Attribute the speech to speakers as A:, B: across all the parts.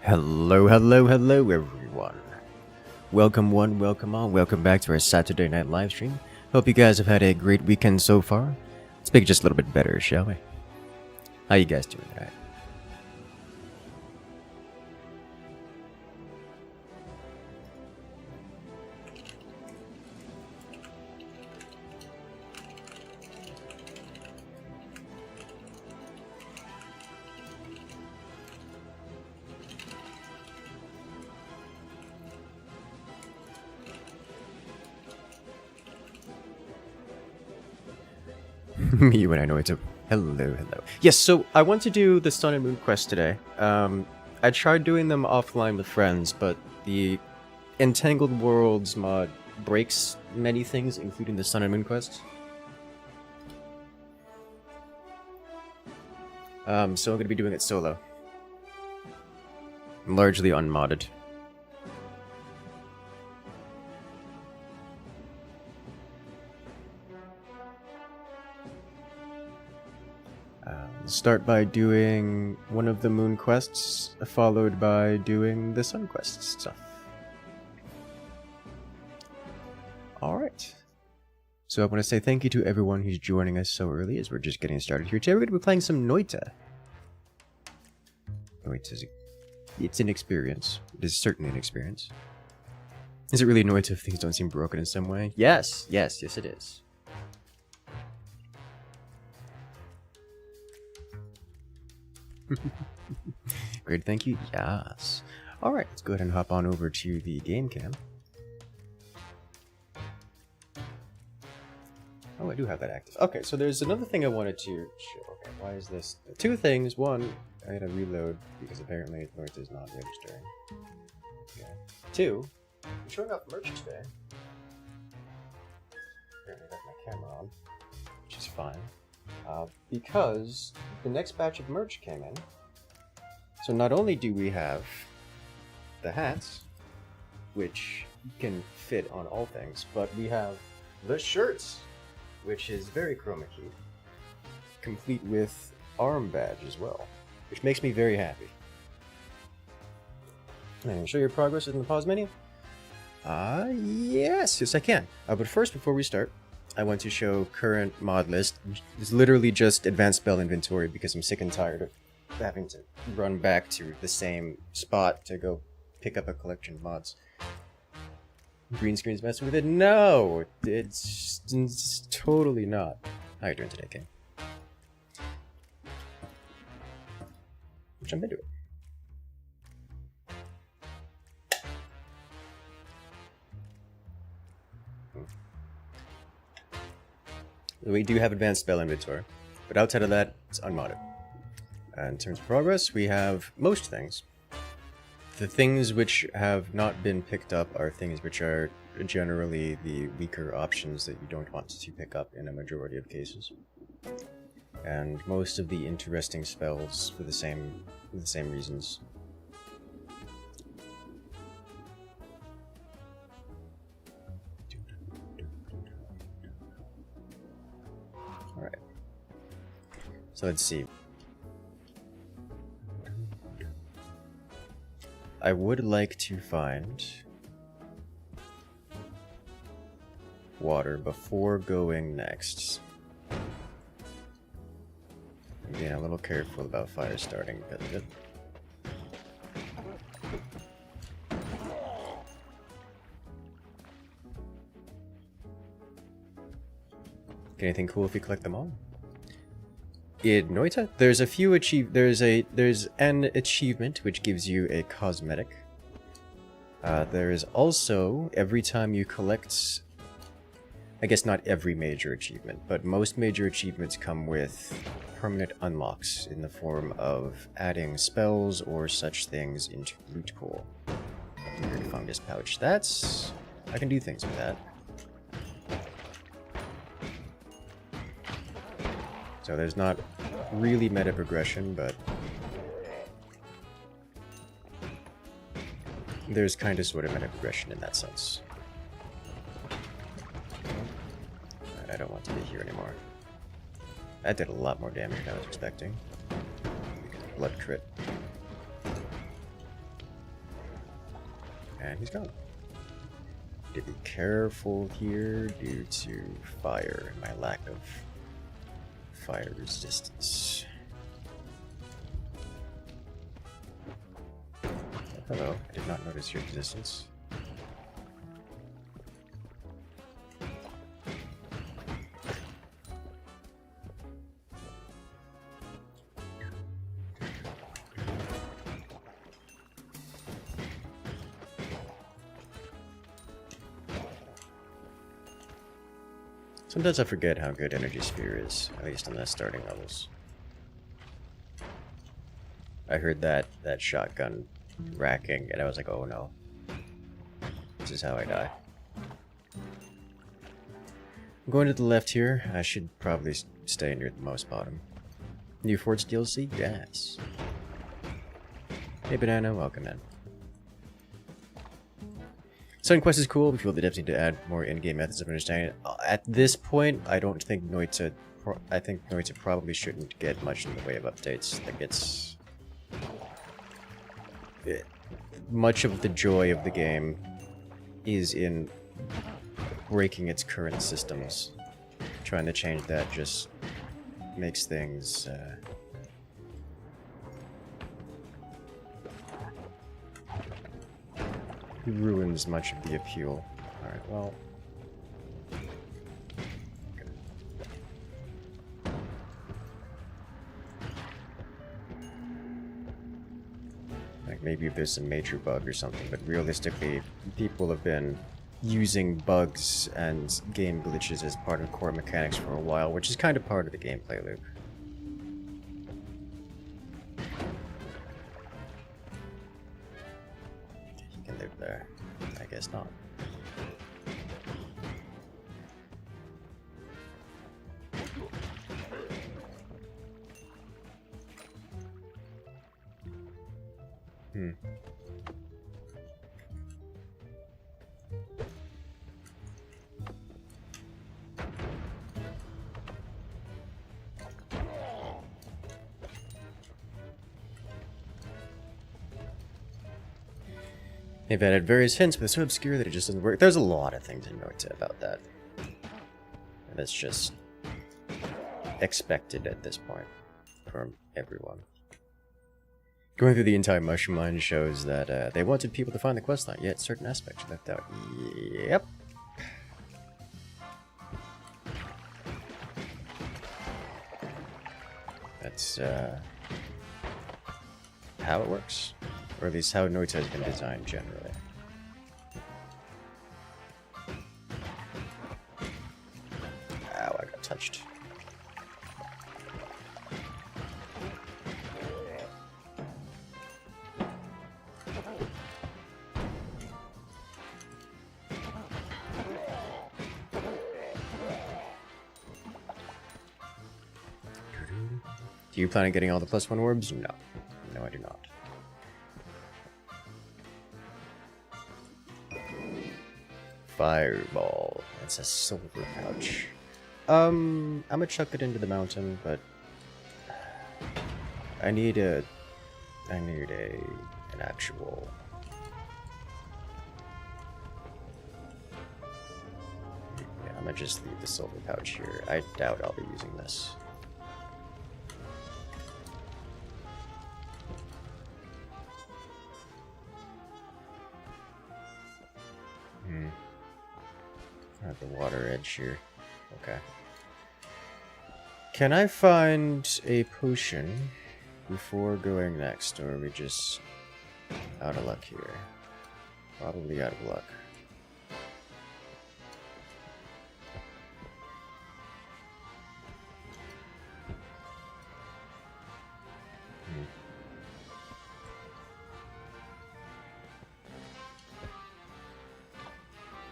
A: Hello, hello, hello, everyone. Welcome one, welcome all, welcome back to our Saturday night live stream. Hope you guys have had a great weekend so far. Let's make it just a little bit better, shall we? How you guys doing tonight? You and I know it's a hello, hello. Yes, so I want to do the Sun and Moon quest today. I tried doing them offline with friends, but the Entangled Worlds mod breaks many things, including the Sun and Moon quests. So I'm going to be doing it solo. Largely unmodded. Start by doing one of the moon quests, followed by doing the sun quest stuff. Alright. So I want to say thank you to everyone who's joining us so early as we're just getting started here. Today we're going to be playing some Noita. It's an experience. It is certainly an experience. Is it really Noita if things don't seem broken in some way? Yes, yes, yes it is. Great, thank you. Yes. Alright, let's go ahead and hop on over to the game cam. Oh, I do have that active. Okay, so there's another thing I wanted to show. Okay, why is this? Two things. One, I had to reload because apparently Noita is not registering. Okay. Two, I'm showing off merch today. Apparently I got my camera on, which is fine. Because the next batch of merch came in. So not only do we have the hats, which can fit on all things, but we have the shirts, which is very chroma keyed, complete with arm badge as well, which makes me very happy. And show your progress in the pause menu? Yes I can. But first, before we start, I want to show current mod list. It's literally just advanced spell inventory because I'm sick and tired of having to run back to the same spot to go pick up a collection of mods. Green screen's messing with it? No! It's totally not. How are you doing today, King? Jump into it. We do have advanced spell inventory, but outside of that, it's unmodded. In terms of progress, we have most things. The things which have not been picked up are things which are generally the weaker options that you don't want to pick up in a majority of cases. And most of the interesting spells for the same reasons. Alright. So let's see. I would like to find water before going next. I'm being a little careful about fire starting because of it. Get anything cool if you collect them all? In Noita, there's a few there's an achievement which gives you a cosmetic. There is also, every time you collect, I guess not every major achievement, but most major achievements come with permanent unlocks in the form of adding spells or such things into loot pool. Weird fungus pouch. I can do things with that. So there's not really meta progression, but there's kind of sort of meta progression in that sense. I don't want to be here anymore. That did a lot more damage than I was expecting. Blood crit. And he's gone. To be careful here due to fire and my lack of fire resistance. Oh, hello, I did not notice your existence. Sometimes I forget how good Energy Sphere is, at least on the starting levels. I heard that shotgun racking, and I was like, oh no. This is how I die. I'm going to the left here. I should probably stay near the most bottom. New Forts DLC? Yes. Hey Banana, welcome in. Sun Quest is cool, but people definitely need to add more in-game methods of understanding it. At this point, I don't think Noita... I think Noita probably shouldn't get much in the way of updates. Like, it's... much of the joy of the game is in breaking its current systems. Trying to change that just makes things... ruins much of the appeal. Alright, well... like, maybe there's some major bug or something, but realistically, people have been using bugs and game glitches as part of core mechanics for a while, which is kind of part of the gameplay loop. There. I guess not. They've added various hints, but they're so obscure that it just doesn't work. There's a lot of things in Noita about that. And it's just expected at this point from everyone. Going through the entire mushroom line shows that they wanted people to find the questline, yet certain aspects are left out. Yep. That's how it works. Or at least how Noita has been designed generally. Ow, I got touched. Do you plan on getting all the +1 orbs? No. No, I do not. Fireball. It's a silver pouch. I'm gonna chuck it into the mountain, but I need an actual. Yeah, I'm gonna just leave the silver pouch here. I doubt I'll be using this. At the water edge here. Okay. Can I find a potion before going next, or are we just out of luck here? Probably out of luck.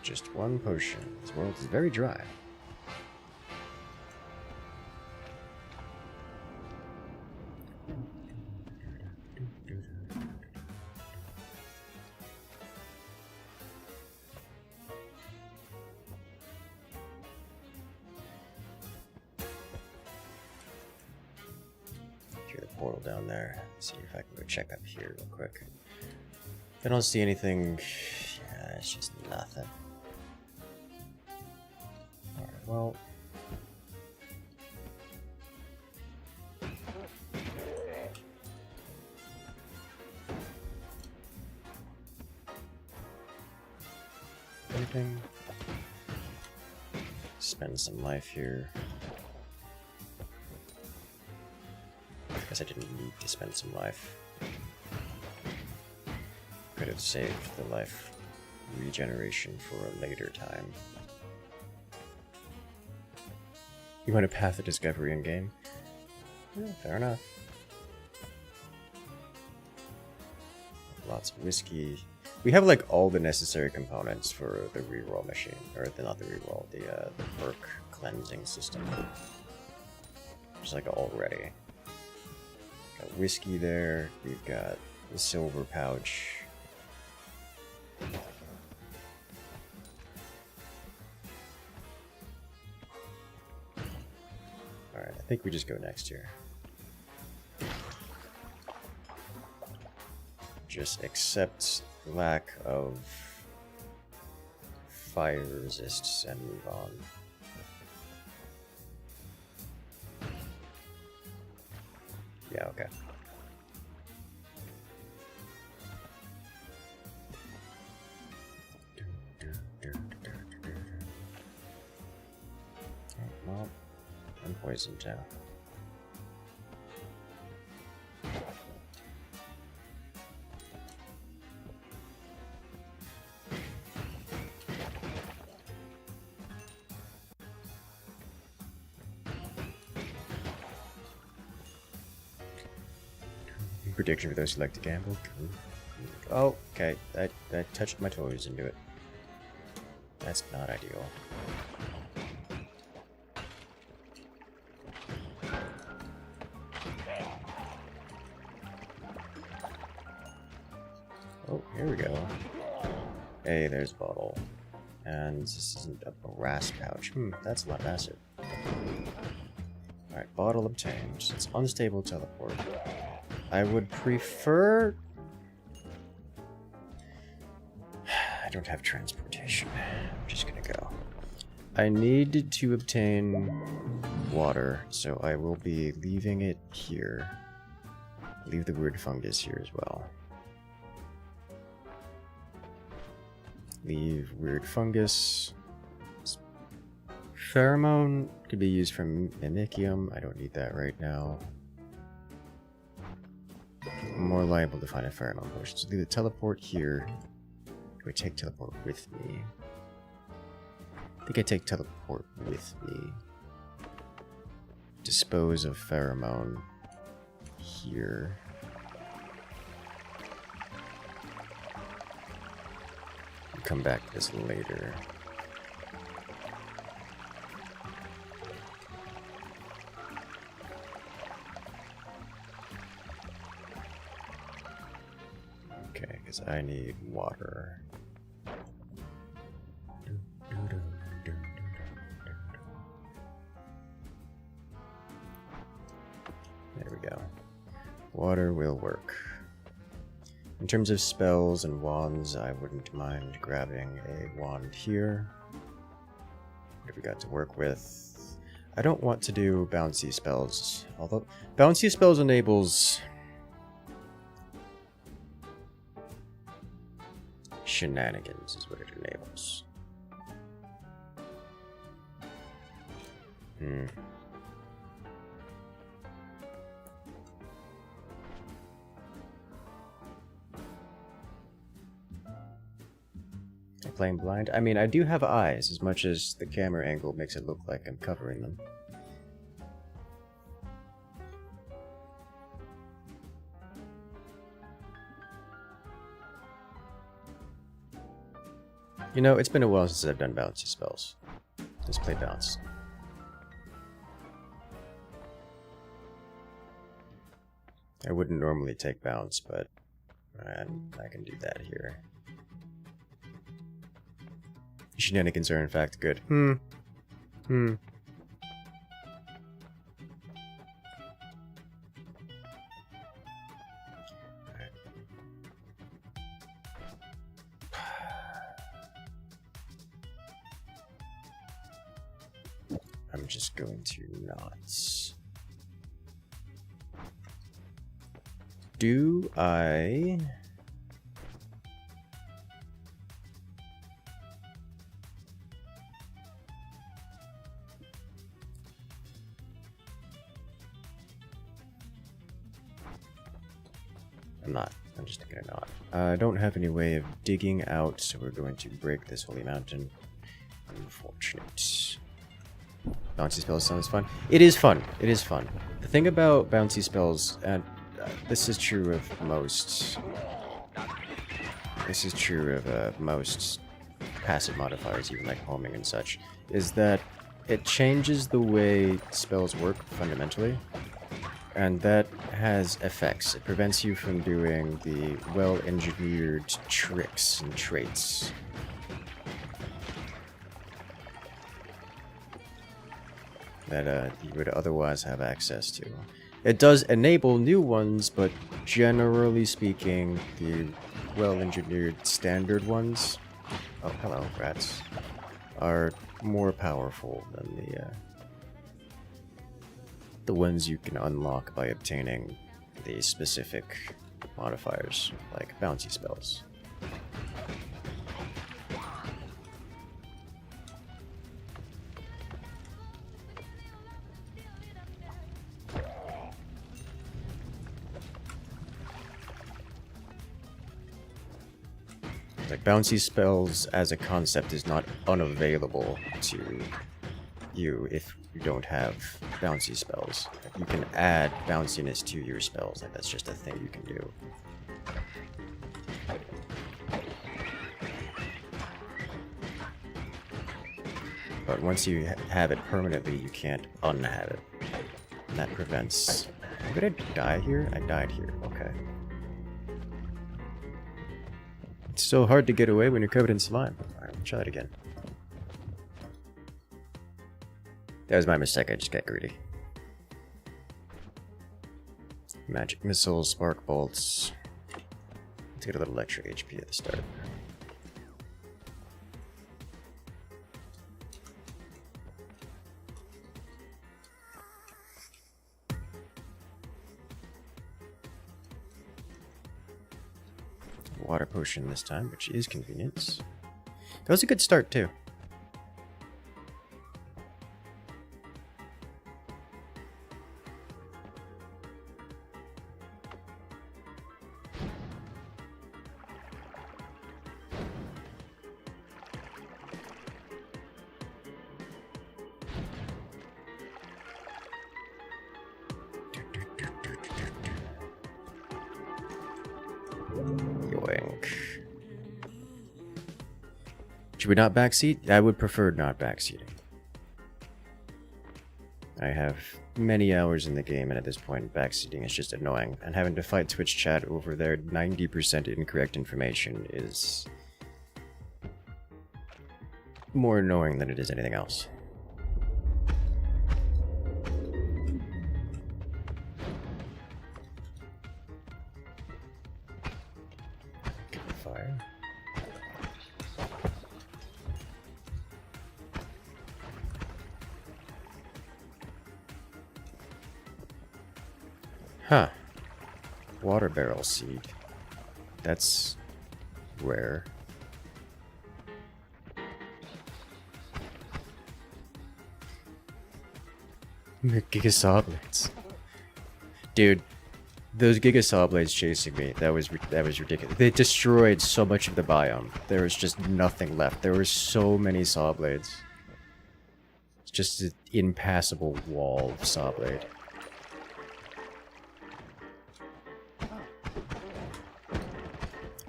A: Just one potion. This world is very dry. Hear the portal down there. See if I can go check up here real quick. I don't see anything It's just nothing. Alright, well. Anything? Spend some life here. Guess I didn't need to spend some life. Could have saved the life regeneration for a later time. You want a path of discovery in game? Yeah, fair enough. Lots of whiskey. We have like all the necessary components for the reroll machine, or not the reroll, the perk cleansing system. Just like already. Got whiskey there. We've got the silver pouch. Alright, I think we just go next here. Just accept lack of fire resists and move on. Yeah, okay. Oh, well, I'm poisoned now. Prediction for those who like to gamble. Oh, okay. I touched my toes into it. That's not ideal. Oh, here we go. Hey, there's a bottle. And this isn't a brass pouch. That's a lot of acid. Alright, bottle obtained. It's unstable teleport. I would prefer... I don't have transportation. I'm just gonna go. I need to obtain water, so I will be leaving it here. Leave the weird fungus here as well. Leave weird fungus. Pheromone could be used for Mimicium. I don't need that right now. I'm more liable to find a pheromone potion. So leave the teleport here. Do I take teleport with me? I think I take teleport with me. Dispose of pheromone here. Come back to this later. Okay, because I need water. There we go. Water will work. In terms of spells and wands, I wouldn't mind grabbing a wand here. What have we got to work with? I don't want to do bouncy spells, although bouncy spells enables shenanigans is what it enables. Playing blind? I mean, I do have eyes, as much as the camera angle makes it look like I'm covering them. You know, it's been a while since I've done bouncy spells. Let's play bounce. I wouldn't normally take bounce, but I can do that here. Shenanigans are in fact good. I'm just going to not. Do I... I'm not. I'm just thinking I'm not. I don't have any way of digging out, so we're going to break this holy mountain. Unfortunate. Bouncy spells sounds fun. It is fun. It is fun. The thing about bouncy spells, and this is true of most... This is true of most passive modifiers, even like homing and such, is that it changes the way spells work fundamentally. And that has effects. It prevents you from doing the well-engineered tricks and traits that you would otherwise have access to. It does enable new ones, but generally speaking, the well-engineered standard ones, oh hello rats, are more powerful than the ones you can unlock by obtaining the specific modifiers, like bouncy spells. Like, bouncy spells as a concept is not unavailable to you if you don't have bouncy spells. Like, you can add bounciness to your spells, like that's just a thing you can do. But once you have it permanently, you can't unhave it. And that prevents... Did I die here? I died here, okay. It's so hard to get away when you're covered in slime. Alright, we'll try it again. That was my mistake, I just got greedy. Magic missiles, spark bolts. Let's get a little extra HP at the start. Water potion this time, which is convenient. That was a good start too. Should we not backseat? I would prefer not backseating. I have many hours in the game, and at this point, backseating is just annoying. And having to fight Twitch chat over their 90% incorrect information is more annoying than it is anything else. Fire. Huh. Water barrel seed. That's rare. Giga Saw Blades. Dude, those Giga Saw Blades chasing me, that was ridiculous. They destroyed so much of the biome. There was just nothing left. There were so many Saw Blades. It's just an impassable wall of Saw Blade.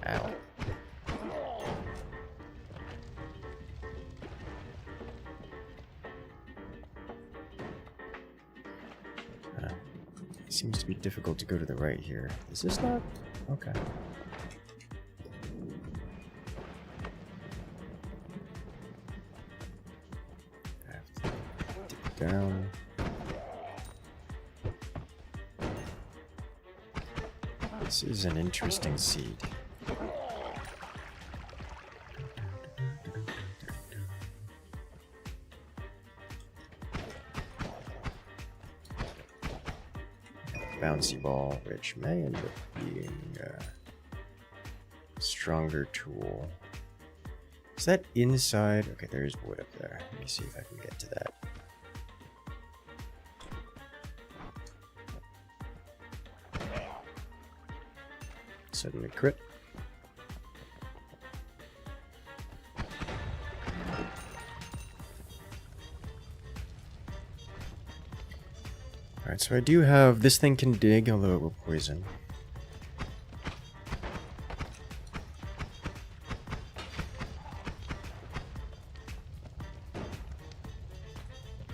A: Ow. It seems to be difficult to go to the right here. Is this not? Okay. I have to dig down. This is an interesting seed. bouncy ball, which may end up being a stronger tool. Is that inside? Okay, there's wood up there. Let me see if I can get to that. Suddenly crit. Alright, so I do have... This thing can dig, although it will poison.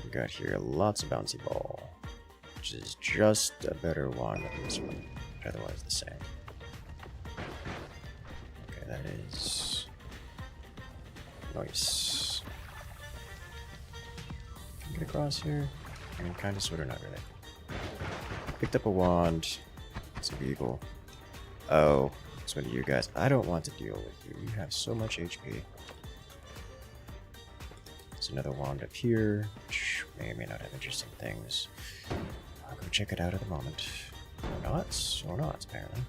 A: We got here lots of bouncy ball, which is just a better one than this one, but otherwise the same. Okay, that is... nice. Can I get across here? I mean, kind of, sort of, not really. Picked up a wand. It's a beagle. Oh, it's one of you guys. I don't want to deal with you. You have so much HP. There's another wand up here, which may or may not have interesting things. I'll go check it out at the moment. Or not. Or not, apparently.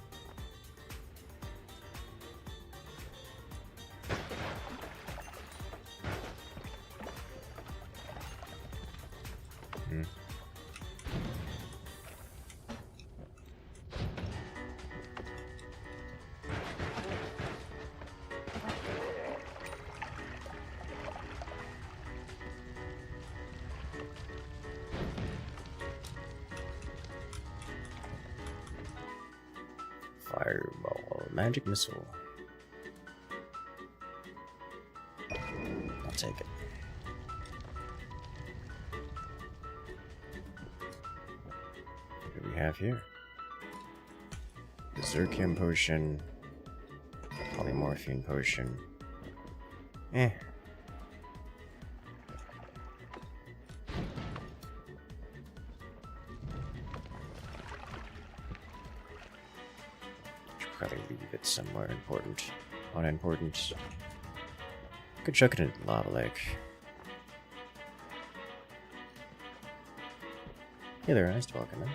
A: Fireball, magic missile. I'll take it. What do we have here? The Zircam potion, polymorphine potion. Eh. Probably leave it somewhere important. Unimportant. Could chuck it in the lava lake. Hey there, nice talking, man.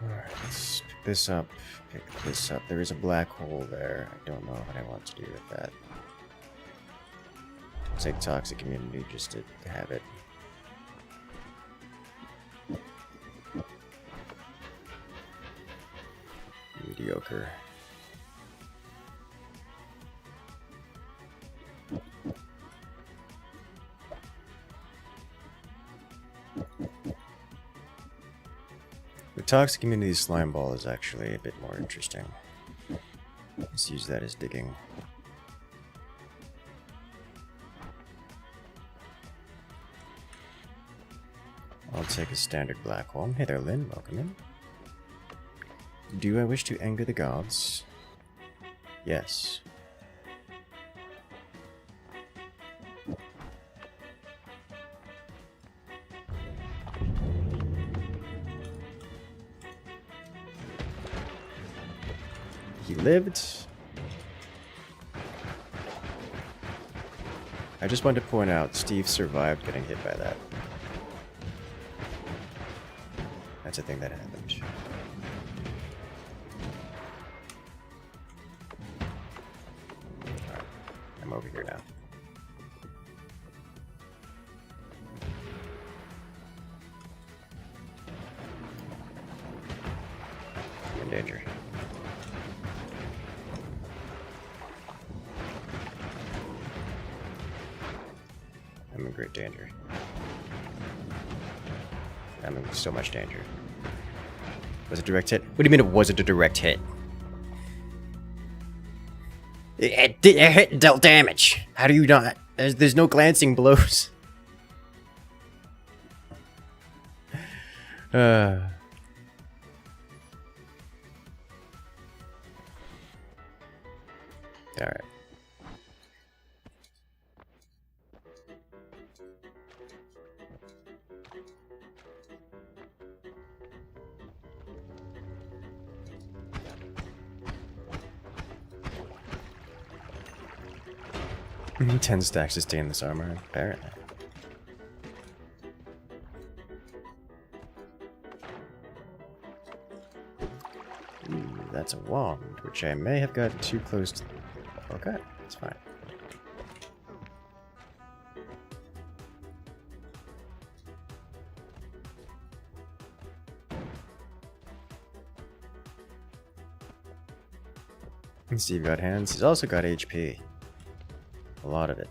A: Alright, let's pick this up. Pick this up. There is a black hole there. I don't know what I want to do with that. I'll take toxic immunity just to have it. Mediocre. The toxic immunity slime ball is actually a bit more interesting. Let's use that as digging. I'll take a standard black hole. Hey there, Lynn. Welcome in. Do I wish to anger the gods? Yes. He lived. I just wanted to point out, Steve survived getting hit by that. That's a thing that happened. Alright, I'm over here now. I'm in danger. I'm in great danger. I'm in so much danger. Was it a direct hit? What do you mean it wasn't a direct hit? It dealt damage. How do you not? There's no glancing blows. Alright. 10 stacks to stay in this armor, apparently. Ooh, that's a wand, which I may have gotten too close to. Okay, that's fine. Steve got hands. He's also got HP. A lot of it.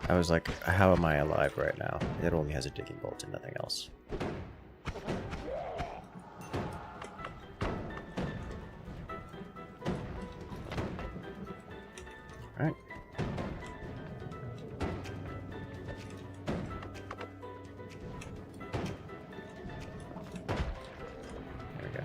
A: I was like, how am I alive right now? It only has a digging bolt and nothing else. Alright. There we go.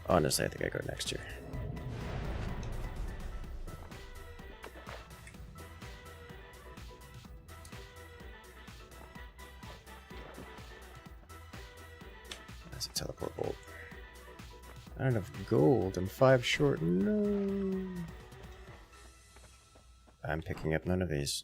A: Honestly, I think I go next year. That's a teleport bolt. I don't have gold. I'm 5 short. No. I'm picking up none of these.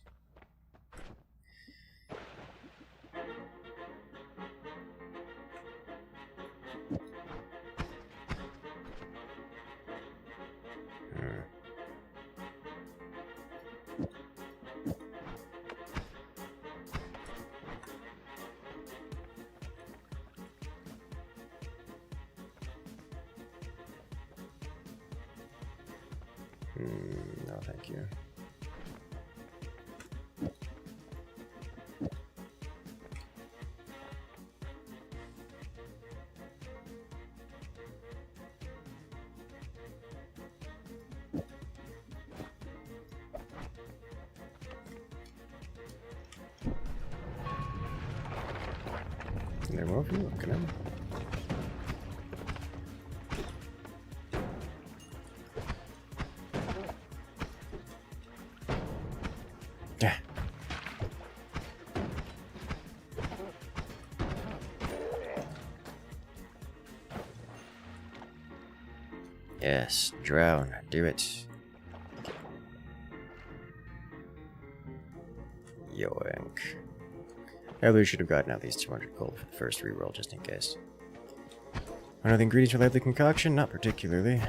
A: No, thank you. Is there more of you? Come in. Yeah. Yes, drown. Do it. Yoink. I really should have gotten at least 200 gold for the first reroll just in case. One of the ingredients for lively concoction? Not particularly.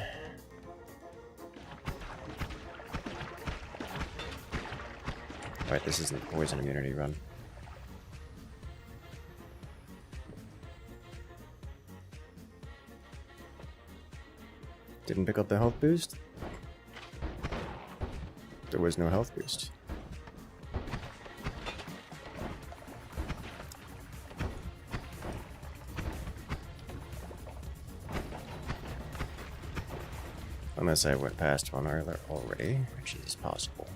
A: Alright, this isn't the poison immunity run. Didn't pick up the health boost? There was no health boost. Unless I went past one already, which is possible.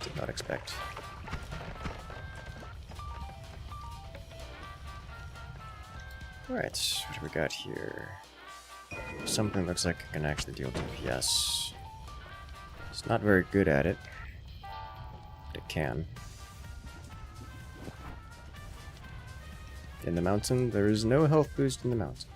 A: Did not expect. Alright, what do we got here? Something looks like it can actually deal DPS. It's not very good at it, but it can. In the mountain, there is no health boost in the mountain.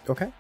A: Okay.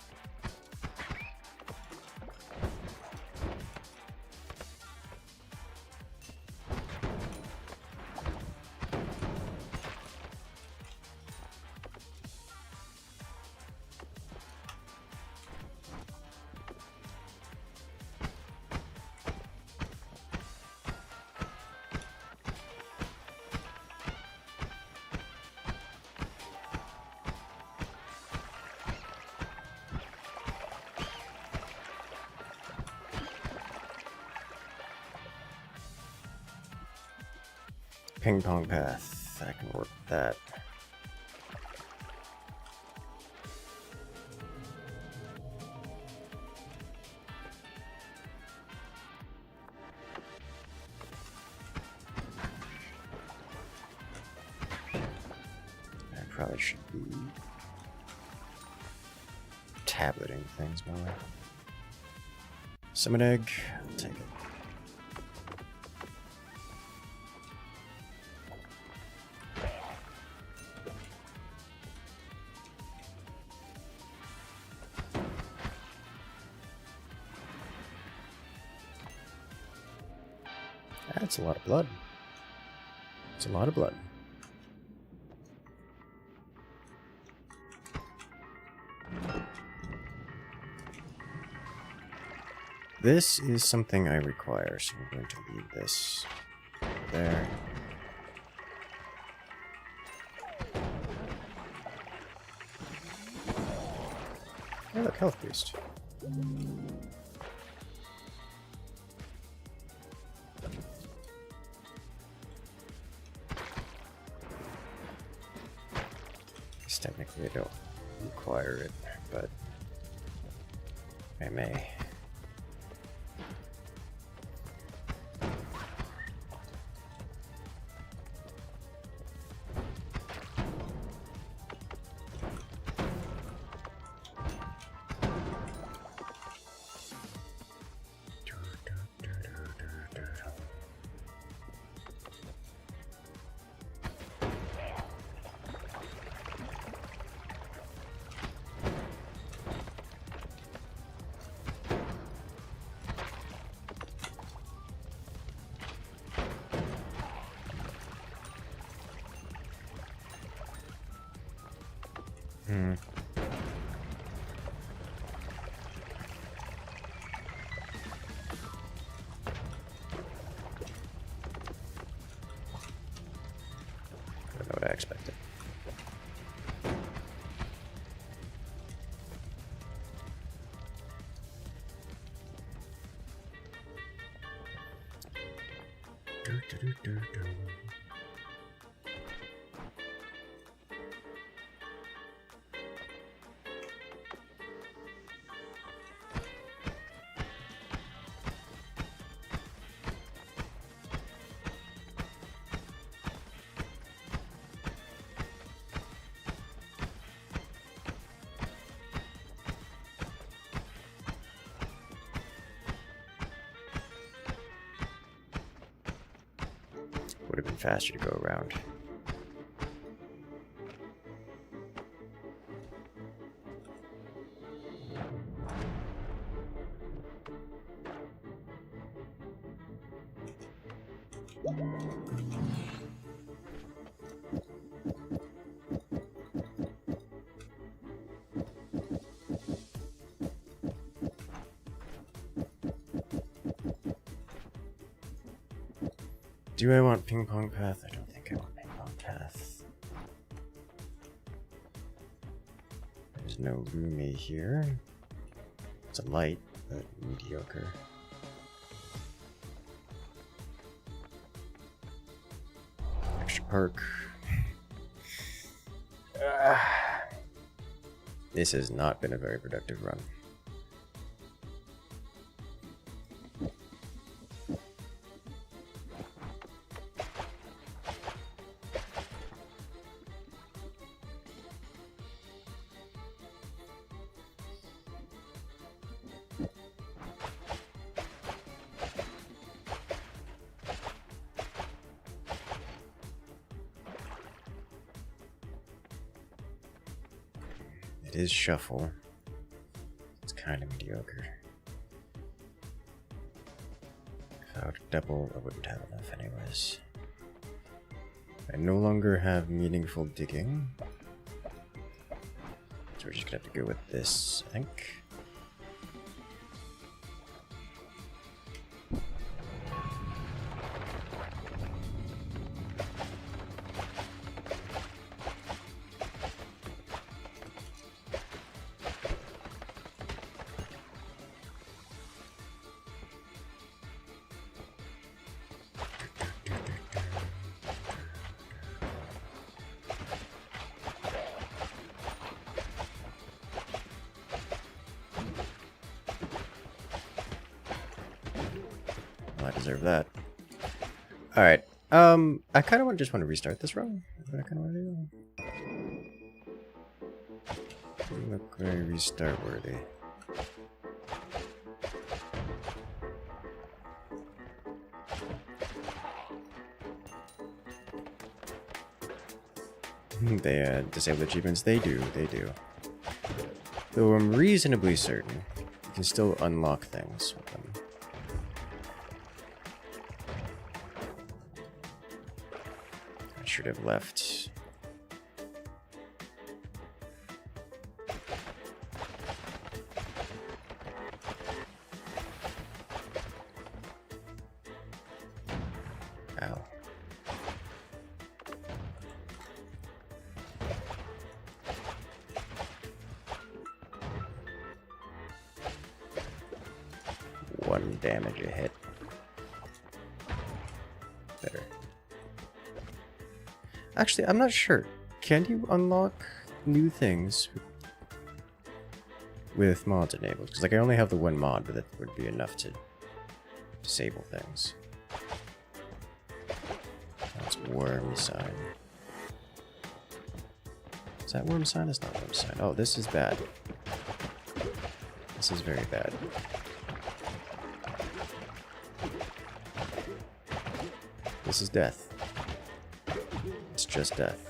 A: Ping pong path. I can work that. I probably should be tableting things more. Summon egg. I'll take it. That's a lot of blood. It's a lot of blood. This is something I require, so we're going to leave this there. Oh, look, health boost. Technically, I don't require it, but I may. I don't know what I expected. Would have been faster to go around. Do I want ping pong path? I don't think I want ping pong path. There's no roomy here. It's a light, but mediocre. Extra perk. This has not been a very productive run. It is shuffle. kind of mediocre. If I would double, I wouldn't have enough anyways. I no longer have meaningful digging. So we're just gonna have to go with this, I think. I deserve that. Alright. I kind of just want to restart this run. Is what I kind of want to do. Look very restart worthy. They disable achievements. They do. Though I'm reasonably certain you can still unlock things with them. I should have left. Ow. One damage a hit. Better. Actually, I'm not sure. Can you unlock new things with mods enabled? Because like I only have the one mod, but that would be enough to disable things. That's worm sign. Is that worm sign? That's not worm sign. Oh, this is bad. This is very bad. This is death. It's just death.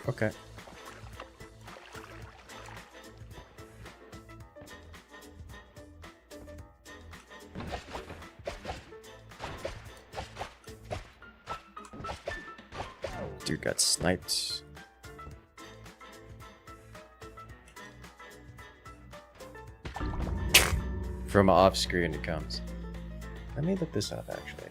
A: Okay. Dude got sniped. From off screen it comes. Let me look this up actually.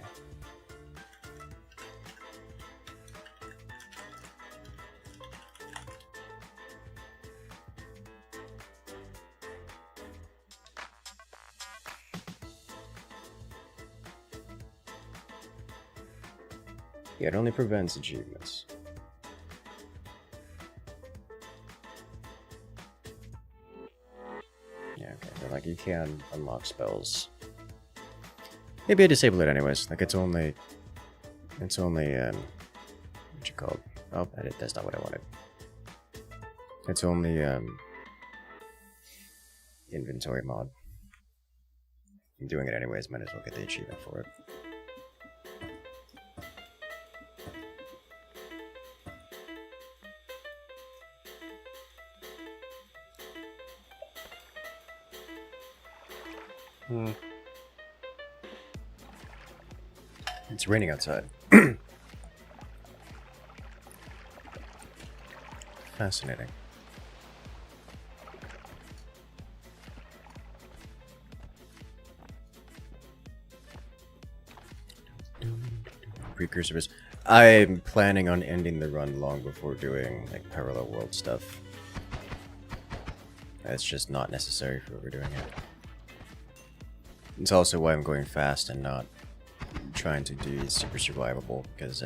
A: Yeah, it only prevents achievements. Yeah, okay, but like you can unlock spells. Maybe I disable it anyways. Like it's only what you call? Oh, that's not what I wanted. It's only inventory mod. I'm doing it anyways, might as well get the achievement for it. It's raining outside. Fascinating. Precursors. I'm planning on ending the run long before doing like parallel world stuff. It's just not necessary for what we're doing here. It's also why I'm going fast and not trying to do super survivable, because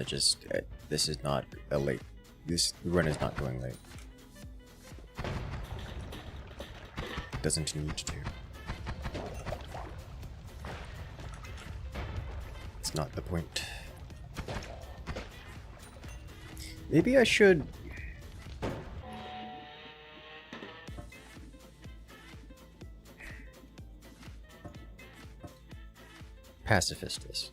A: this is not a late. This run is not going late. It doesn't need to. It's not the point. Maybe I should. Pacifist this.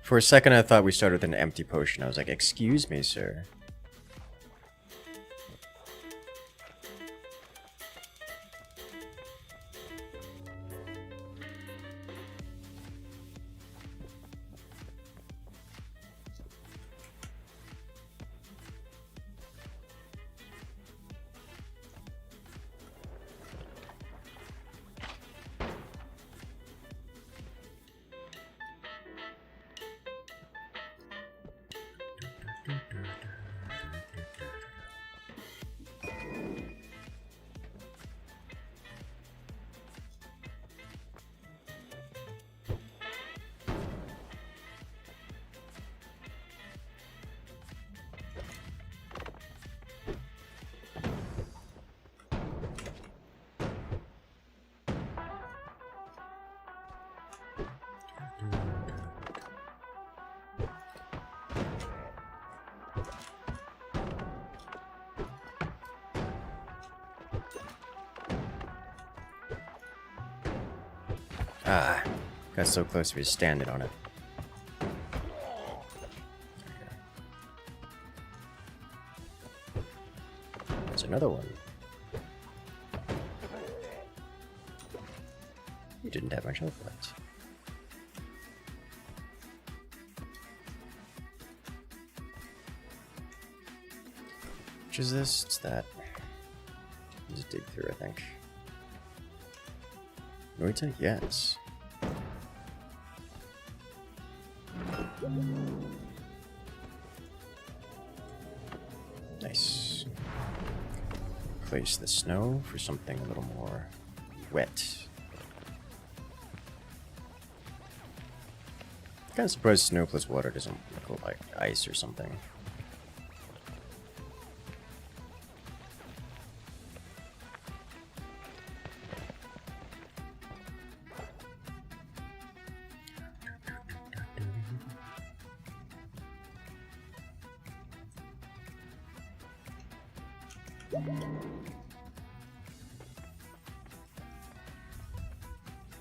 A: For a second, I thought we started with an empty potion. I was like, excuse me, sir. Ah, got so close to be standing on it. There's another one. You didn't have much health left. Which is this? It's that. Just dig through, I think. Noita? Yes. Nice. Place the snow for something a little more wet. Kind of surprised snow plus water doesn't go like ice or something.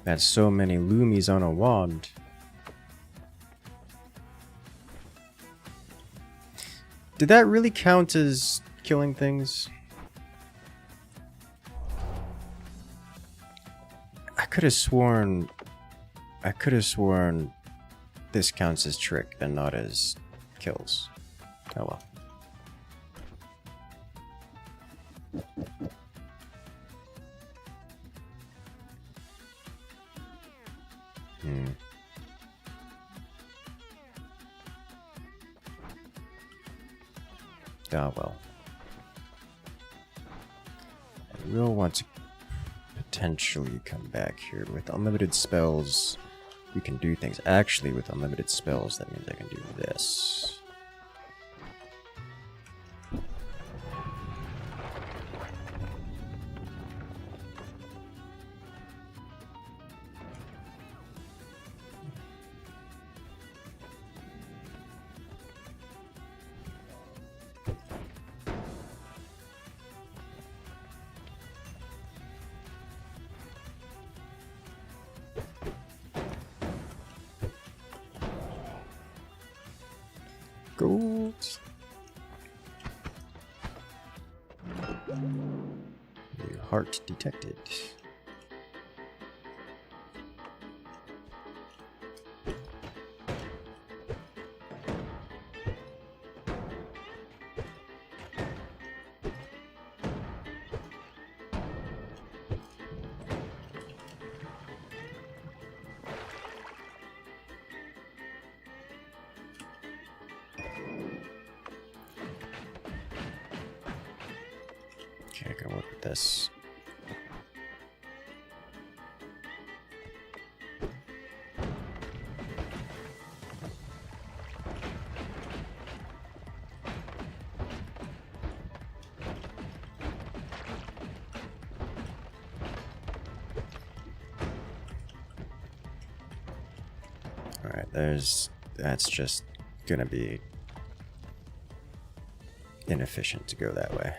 A: That's so many loomies on a wand. Did that really count as killing things? I could have sworn this counts as trick and not as kills. Oh well. Ah, well. I will want to potentially come back here. With unlimited spells, we can do things. Actually, with unlimited spells, that means I can do this. Gold. New heart detected. Okay, I can work with this. Alright, that's just gonna be inefficient to go that way.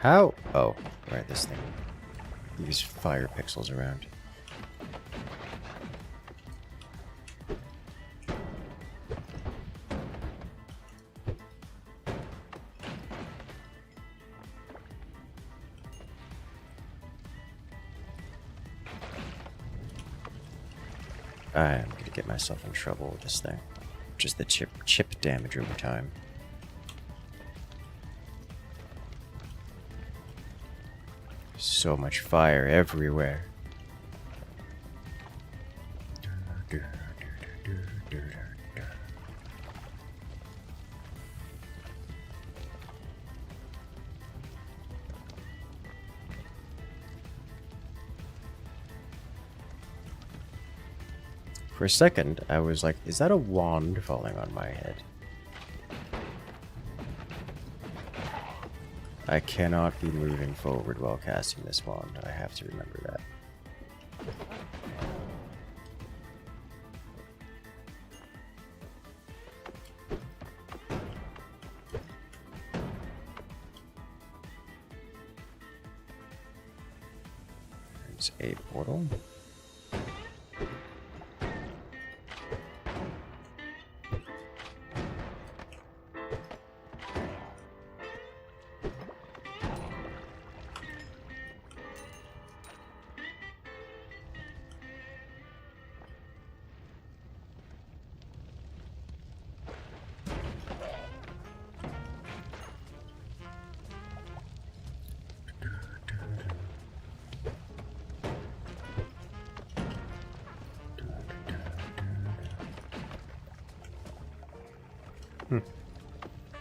A: How? Oh, right, this thing. Use fire pixels around. I'm gonna get myself in trouble with this thing. Just the chip damage over time. So much fire everywhere. For a second, I was like, is that a wand falling on my head? I cannot be moving forward while casting this wand. I have to remember that. There's a portal.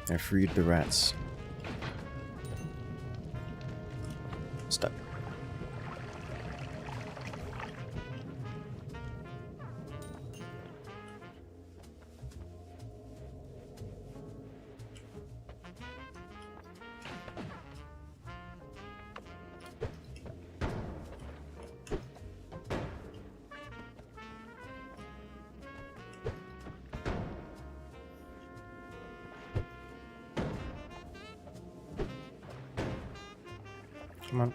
A: I freed the rats. Stuck. Come on.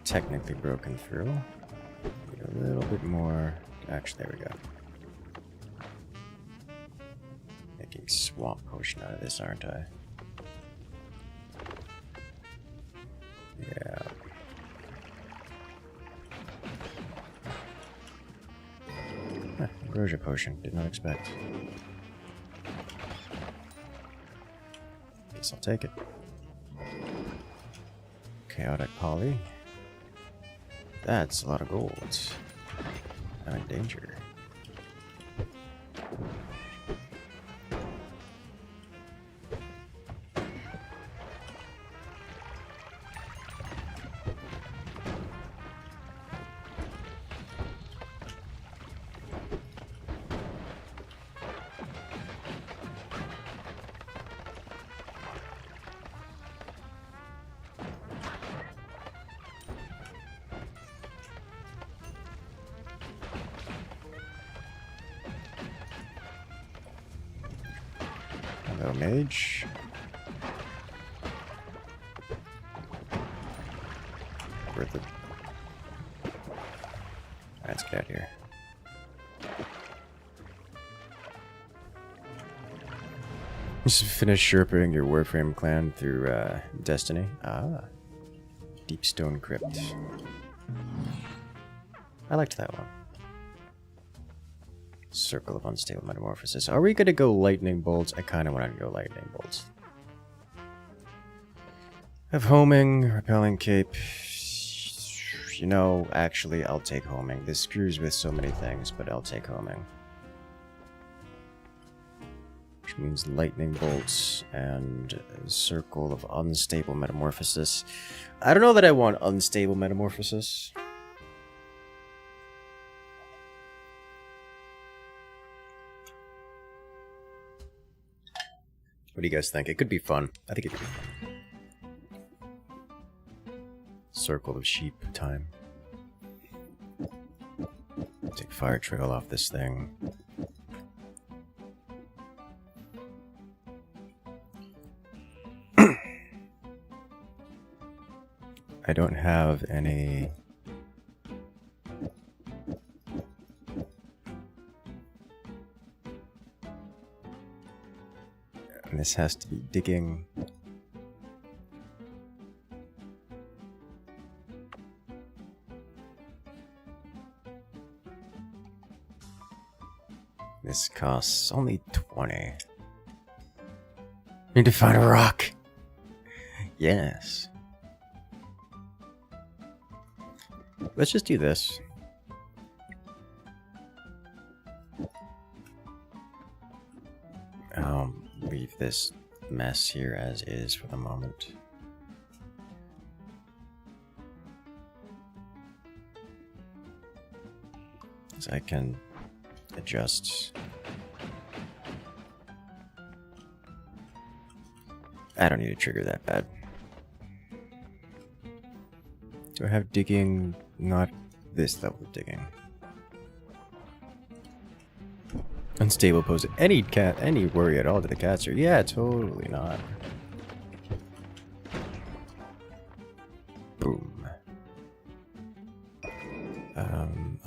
A: Technically broken through. Need a little bit more. Actually, there we go. Making swamp potion out of this, aren't I? Yeah. Huh, ambrosia potion. Did not expect. Guess I'll take it. Chaotic poly. That's a lot of gold. I'm in danger. Hello, mage. Worth it. Let's get out of here. Just finish sherping your Warframe clan through Destiny. Ah. Deepstone Crypt. I liked that one. Circle of Unstable Metamorphosis. Are we going to go Lightning Bolts? I kind of want to go Lightning Bolts. Have Homing, Repelling Cape. You know, actually, I'll take Homing. This screws with so many things, but I'll take Homing. Which means Lightning Bolts and Circle of Unstable Metamorphosis. I don't know that I want Unstable Metamorphosis. What do you guys think? It could be fun. I think it could be fun. Circle of Sheep time. Take Fire Trail off this thing. I don't have any... And this has to be digging. This costs only 20. Need to find a rock. Yes. Let's just do this. Leave this mess here as is for the moment. So I can adjust. I don't need to trigger that bad. Do I have digging? Not this level of digging. Unstable pose. Any worry at all to the cats? Or yeah, totally not. Boom.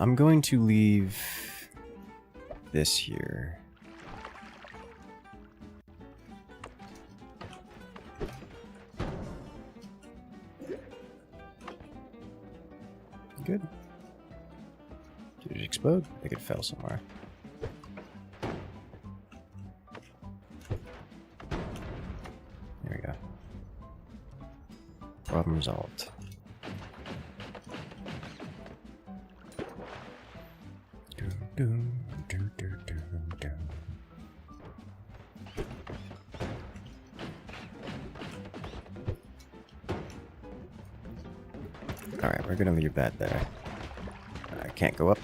A: I'm going to leave this here. Good. Did it explode? I think it fell somewhere. There we go. Problem resolved. Alright, we're gonna leave that there. I can't go up.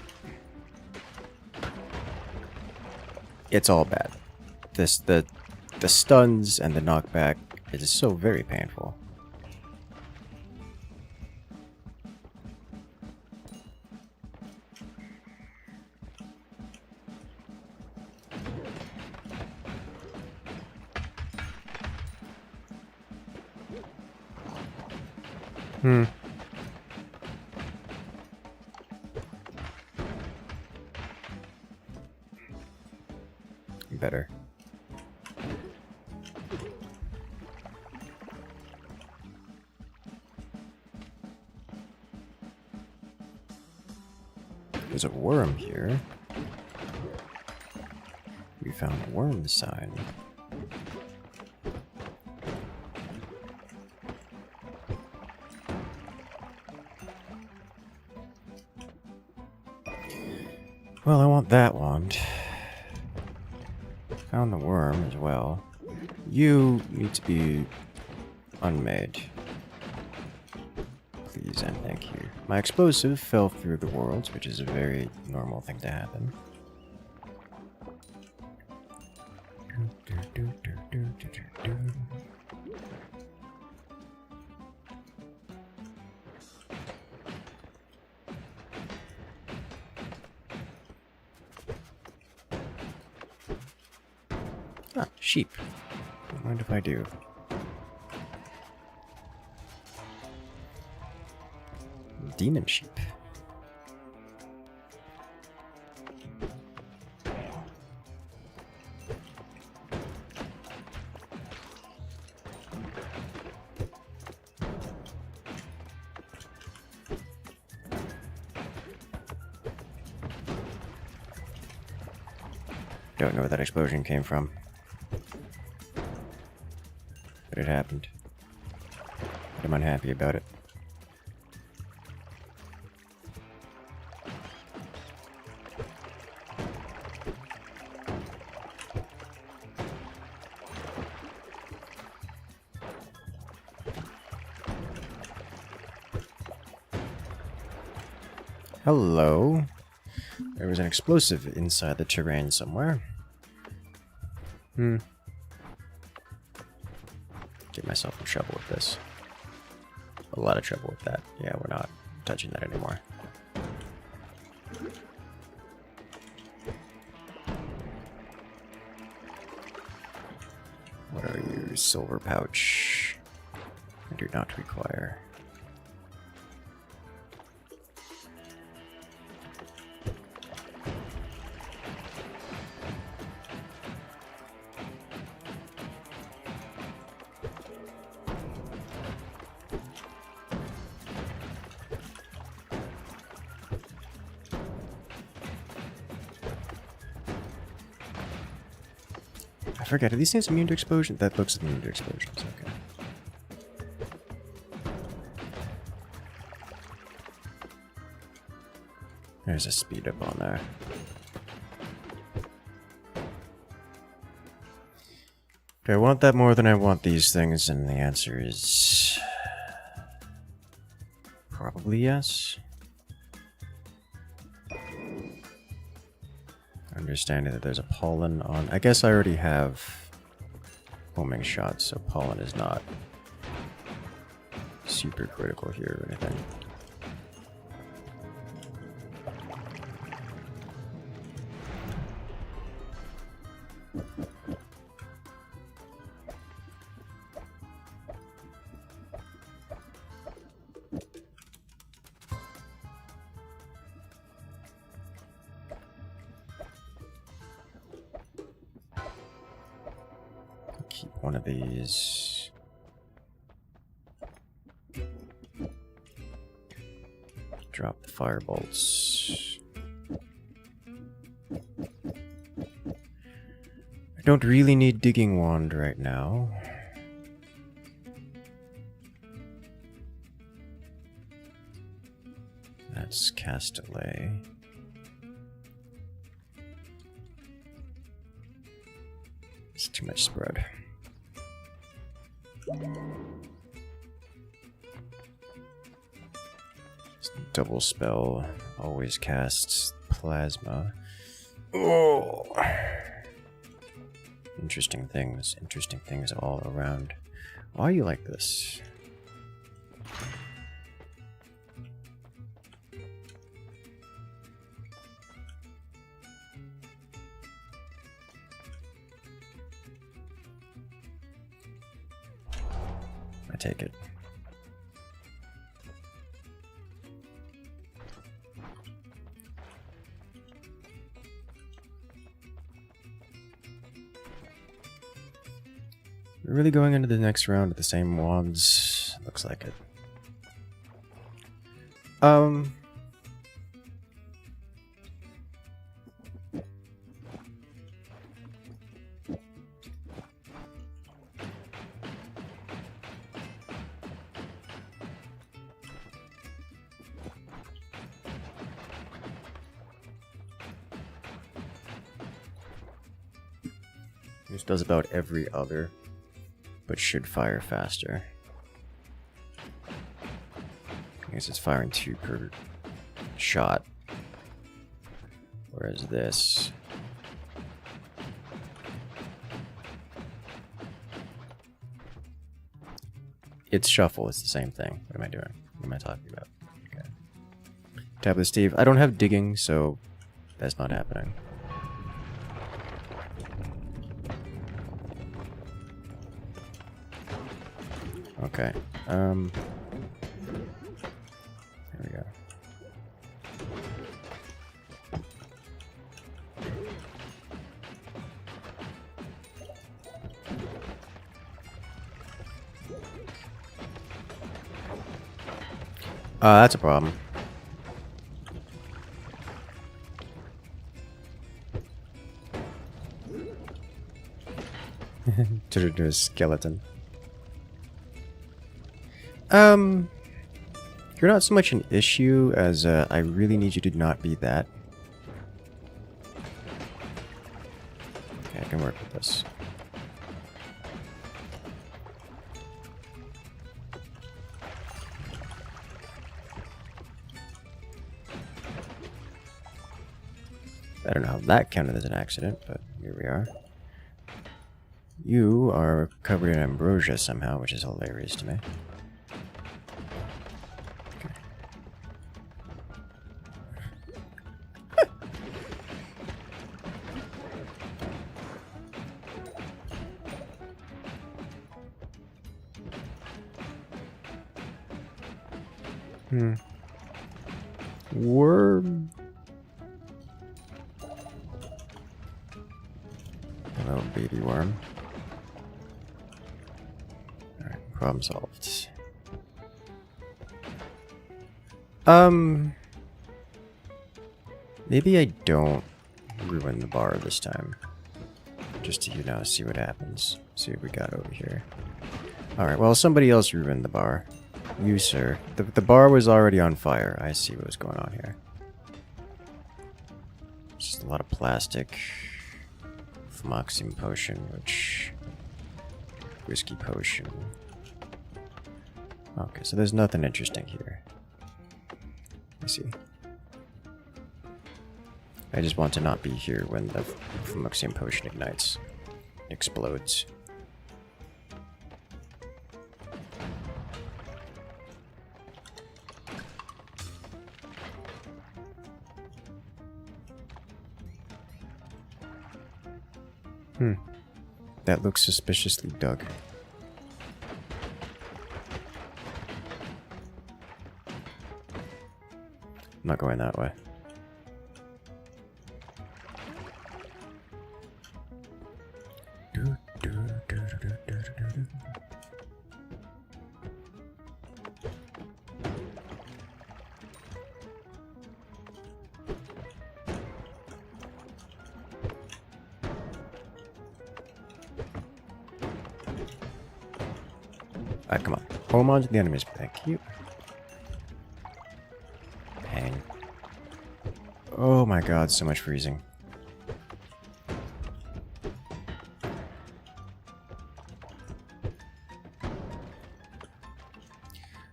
A: It's all bad. The stuns and the knockback is so very painful. Better. There's a worm here. We found a worm sign. Well, I want that wand. Found the worm as well. You need to be unmade. Please and thank you. My explosive fell through the worlds, which is a very normal thing to happen. Ah, sheep. Don't mind if I do. Demon sheep. Don't know where that explosion came from. But it happened. But I'm unhappy about it. Hello. There was an explosive inside the terrain somewhere. Get myself in trouble with this. A lot of trouble with that. Yeah, we're not touching that anymore. What are you? Silver pouch. I do not require. I forget, are these things immune to explosion? That looks immune to explosions, okay. There's a speed up on there. Do I want that more than I want these things? And the answer is... probably yes. Understanding that there's a pollen on... I guess I already have homing shots, so pollen is not super critical here or anything. Keep one of these. Drop the firebolts. I don't really need digging wand right now. That's Castellet. It's too much spread. Double spell always casts plasma. Oh, interesting things all around. Why are you like this? I take it. We're really going into the next round with the same wands. Looks like it. This does about every other, but should fire faster. I guess it's firing 2 per shot, whereas this... It's shuffle, it's the same thing. What am I doing? What am I talking about? Okay. Tablet Steve, I don't have digging, so that's not happening. Okay, there we go. That's a problem. To do a skeleton. You're not so much an issue as I really need you to not be that. Okay, I can work with this. I don't know how that counted as an accident, but here we are. You are covered in ambrosia somehow, which is hilarious to me. Worm. Hello, baby worm. Alright, problem solved. Maybe I don't ruin the bar this time. Just to, you know, see what happens. See what we got over here. Alright, well, somebody else ruined the bar. You, sir. The bar was already on fire. I see what was going on here. Just a lot of plastic. Fluoxime potion, which... Whiskey potion. Okay, so there's nothing interesting here. I see. I just want to not be here when the fluoxime potion ignites. Explodes. That looks suspiciously dug. I'm not going that way. Alright, come on. Hold on to the enemies. Thank you. Pain. Oh my god, so much freezing.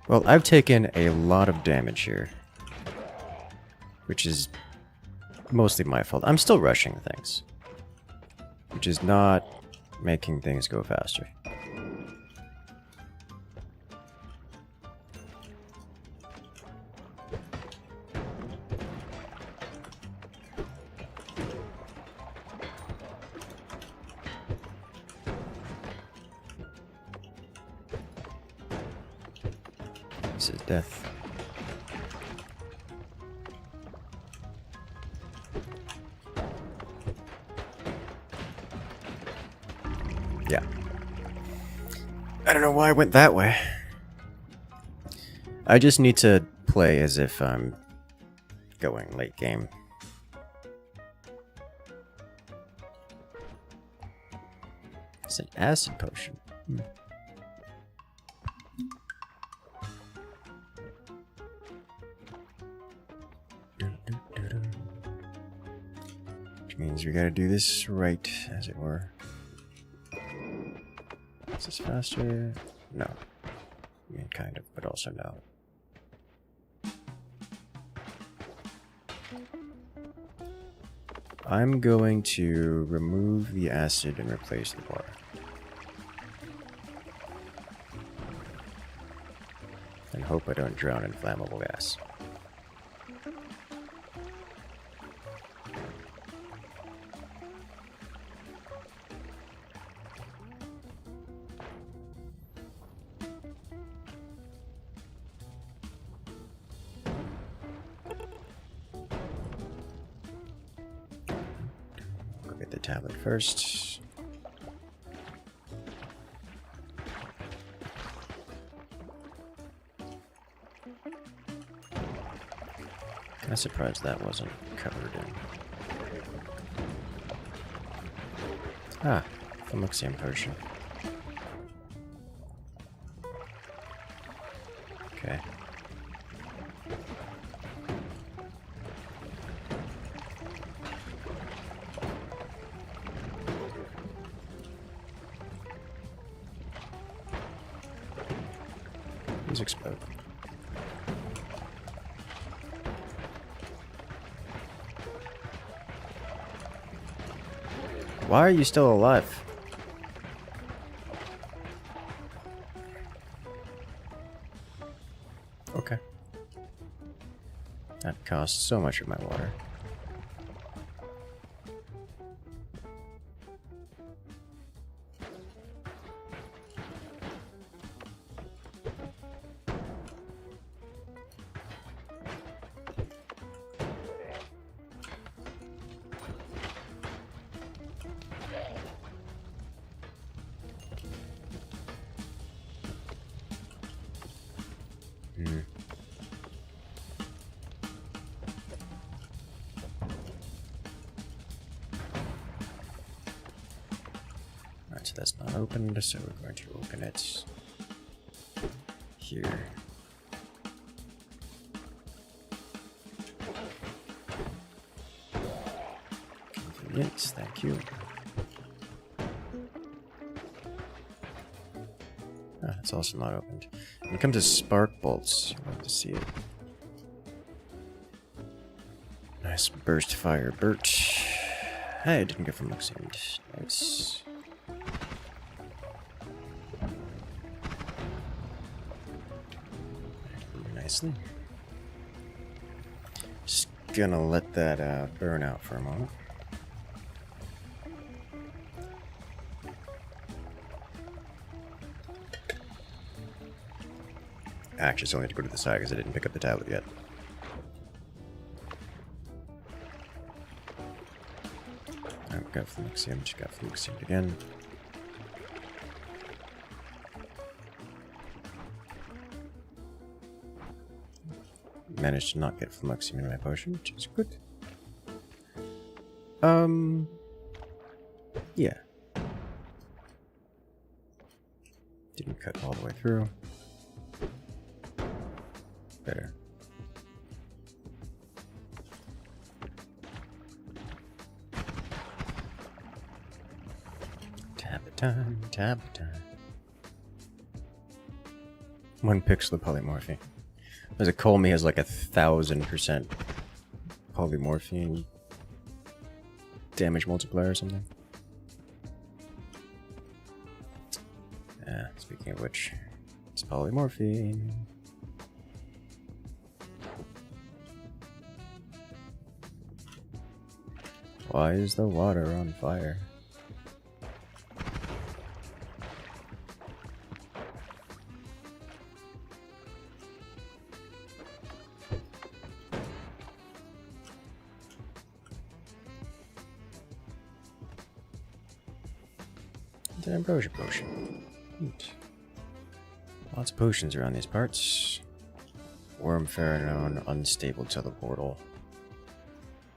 A: Well, I've taken a lot of damage here. Which is mostly my fault. I'm still rushing things. Which is not making things go faster. This is death. Yeah. I don't know why I went that way. I just need to play as if I'm going late game. It's an acid potion. Which means we gotta do this right, as it were. Is this faster? No. I mean, kind of, but also no. I'm going to remove the acid and replace the bar. And hope I don't drown in flammable gas. Go get the tablet first. I'm surprised that wasn't covered in. Ah, fluoxime potion. Okay. Please explode. Why are you still alive? Okay. That costs so much of my water. So that's not opened, so we're going to open it here. Convenient, thank you. Ah, it's also not opened. When it comes to spark bolts, you want to see it. Nice burst fire, birch. Hey, I didn't get from Luxembourg. Nice. Nicely. Just gonna let that burn out for a moment. Actually, still need to go to the side because I didn't pick up the tablet yet. I've got Fluxium, just got Fluxium again. Managed to not get Fluxium in my potion, which is good. Yeah. Didn't cut all the way through. Better. Tablet time, tablet time. 1 pixel of polymorphine. There's a Colmy has like 1000% polymorphine damage multiplier or something. Speaking of which, it's polymorphine. Why is the water on fire? It's an ambrosia potion. Neat. Lots of potions around these parts. Worm pheromone, unstable teleportal.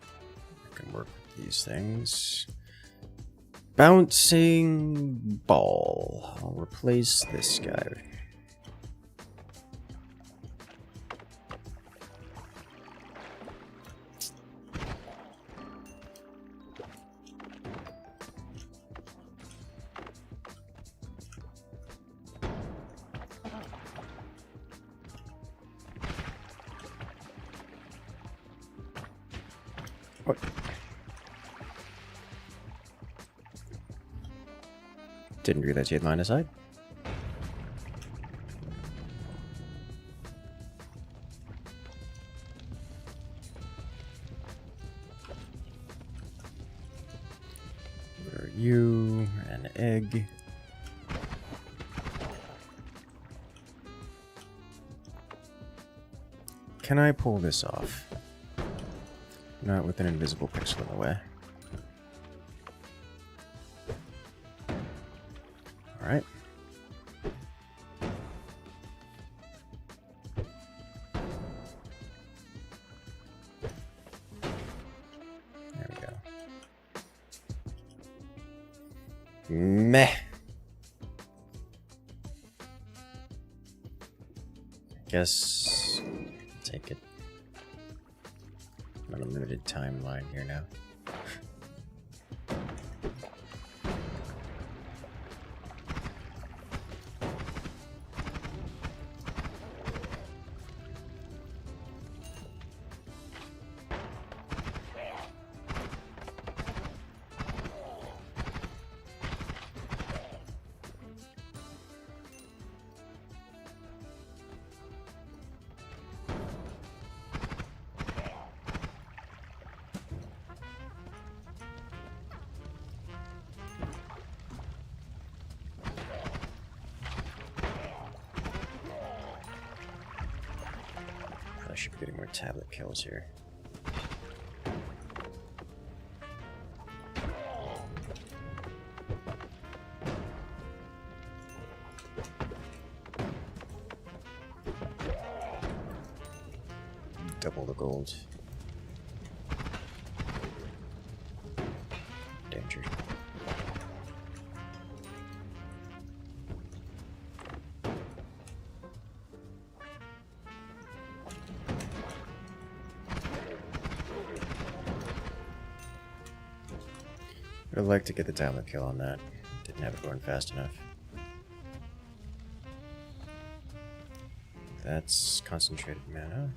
A: I can work with these things. Bouncing ball. I'll replace this guy. What? Didn't realize you had line of sight. Where are you? An egg. Can I pull this off? Not with an invisible pixel in the way. Alright. There we go. Meh. Guess take it. On a limited timeline here now. I should be getting more tablet kills here. Double the gold. Danger. Would have liked to get the download kill on that. Didn't have it going fast enough. That's concentrated mana.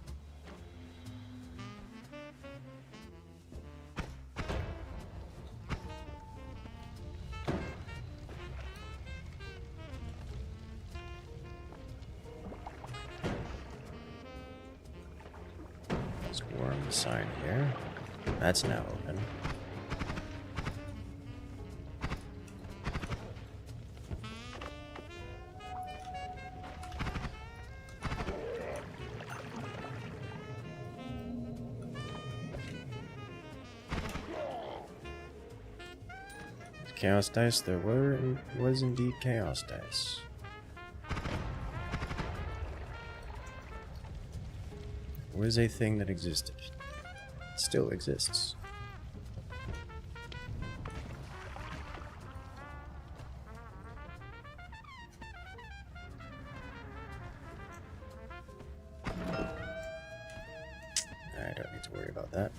A: Let's worm the sign here. That's now open. Chaos dice, there was indeed chaos dice. It was a thing that existed. It still exists. I don't need to worry about that.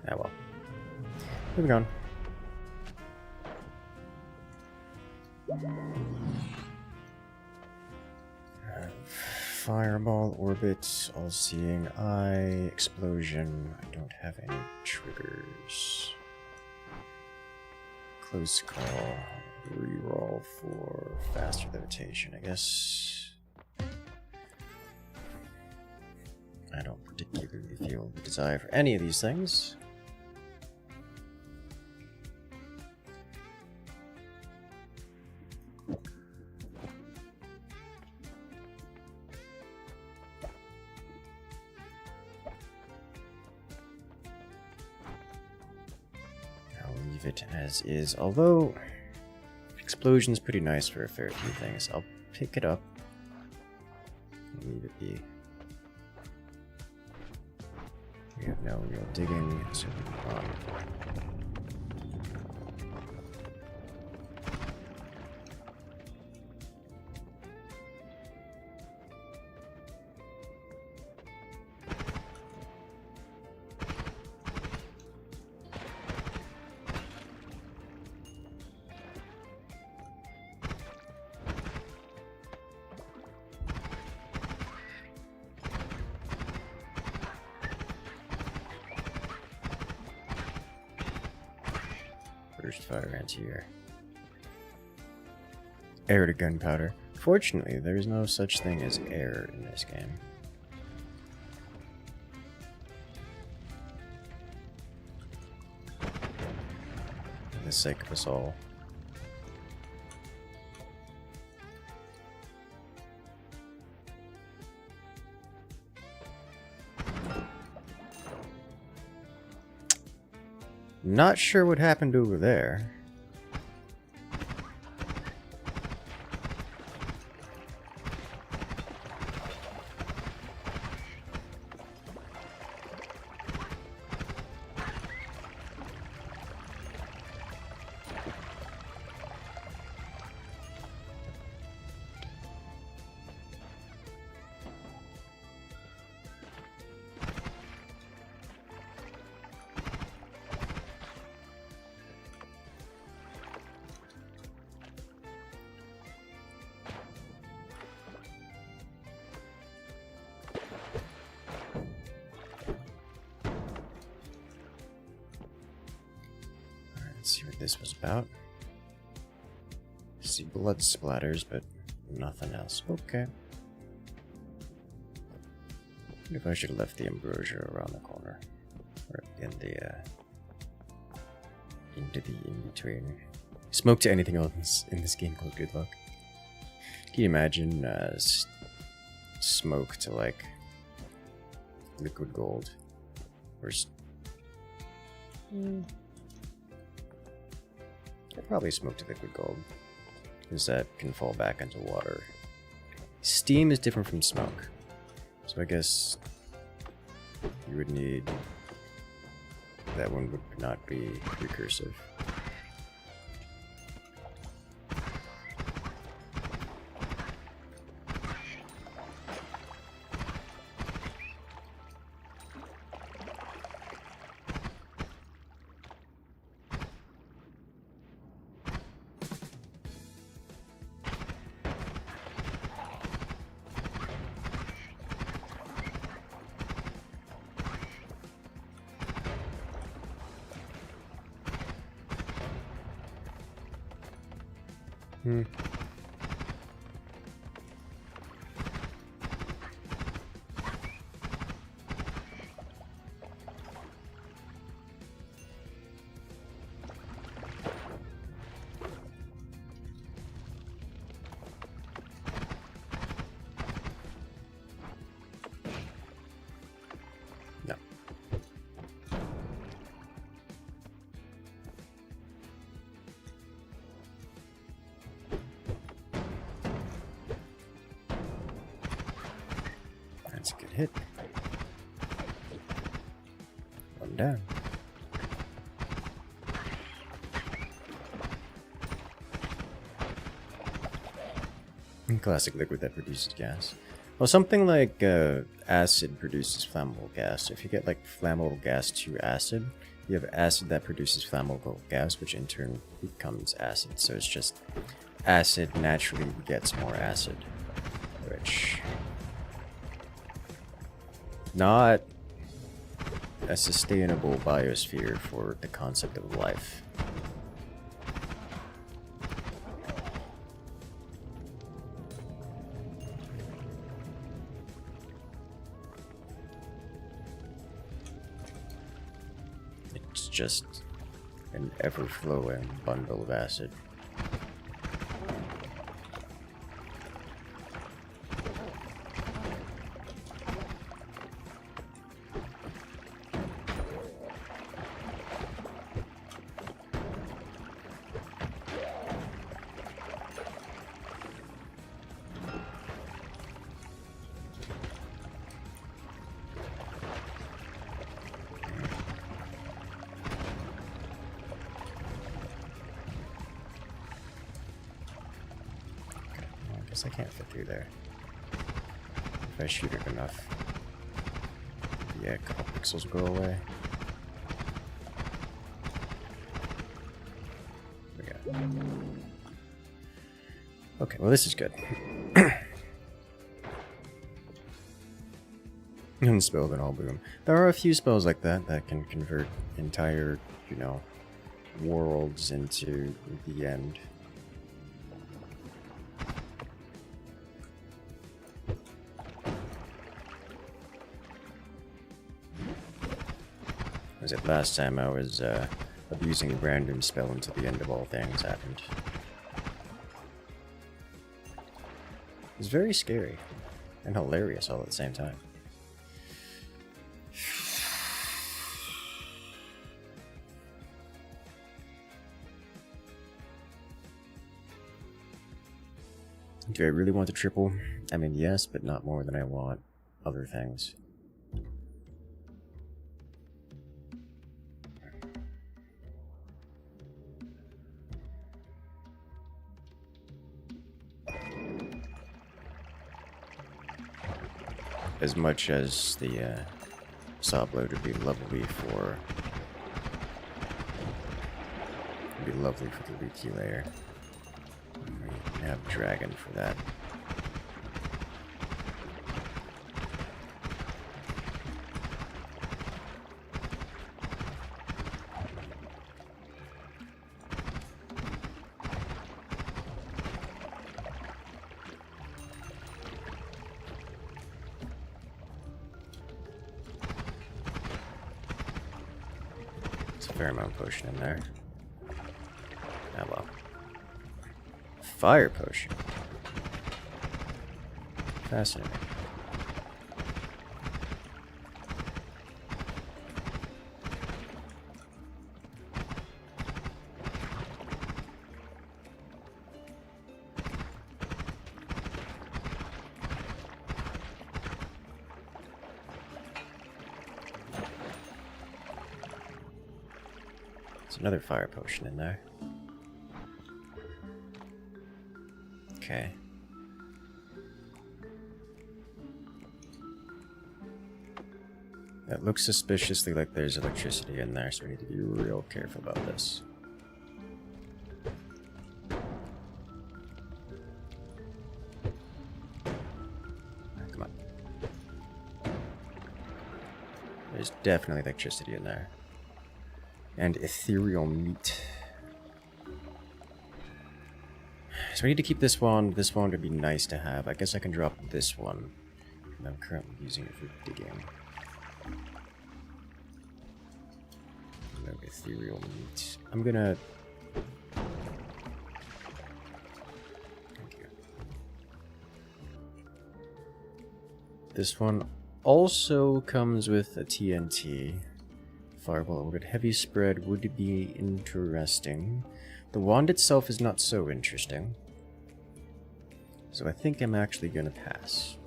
A: Ah well. Moving on. Fireball, orbit, all-seeing eye, explosion. I don't have any triggers. Close call. Reroll for faster levitation, I guess. I don't particularly feel the desire for any of these things. It as is, although explosion's pretty nice for a fair few things. I'll pick it up and leave it be. We have no real digging, so we move on. Burst fire anti-air. Air to gunpowder. Fortunately, there is no such thing as air in this game. For the sake of us all. Not sure what happened over there. Let's see what this was about. I see blood splatters, but nothing else. Okay. What if I should have left the ambrosia around the corner? Or in the, into the in-between. Smoke to anything else in this game called good luck. Can you imagine, smoke to like liquid gold. Or I'd probably smoke to liquid gold, because that can fall back into water. Steam is different from smoke, so I guess you would need... that one would not be recursive. No. That's a good hit. One down. Classic liquid that produces gas. Well, something like acid produces flammable gas. If you get like flammable gas to acid, you have acid that produces flammable gas, which in turn becomes acid. So it's just acid naturally gets more acid, which not a sustainable biosphere for the concept of life. It's just an ever-flowing bundle of acid. I can't fit through there. If I shoot it enough. Yeah, a couple pixels will go away. We got it. Okay, well this is good. Unspell then all boom. There are a few spells like that that can convert entire, you know, worlds into the end. Was it last time I was abusing a random spell until the end of all things happened? It was very scary and hilarious all at the same time. Do I really want to triple? I mean, yes, but not more than I want other things. As much as the saw blade would be lovely for the leaky layer. We have dragon for that. Pheromone potion in there. Ah well. Fire potion. Fascinating. There's another fire potion in there. Okay. That looks suspiciously like there's electricity in there, so we need to be real careful about this. Come on. There's definitely electricity in there. And ethereal meat. So we need to keep this one. This one would be nice to have. I guess I can drop this one. I'm currently using it for digging. No ethereal meat. I'm gonna... Thank you. This one also comes with a TNT. Fireball ordered. Heavy spread would be interesting. The wand itself is not so interesting. So I think I'm actually gonna pass.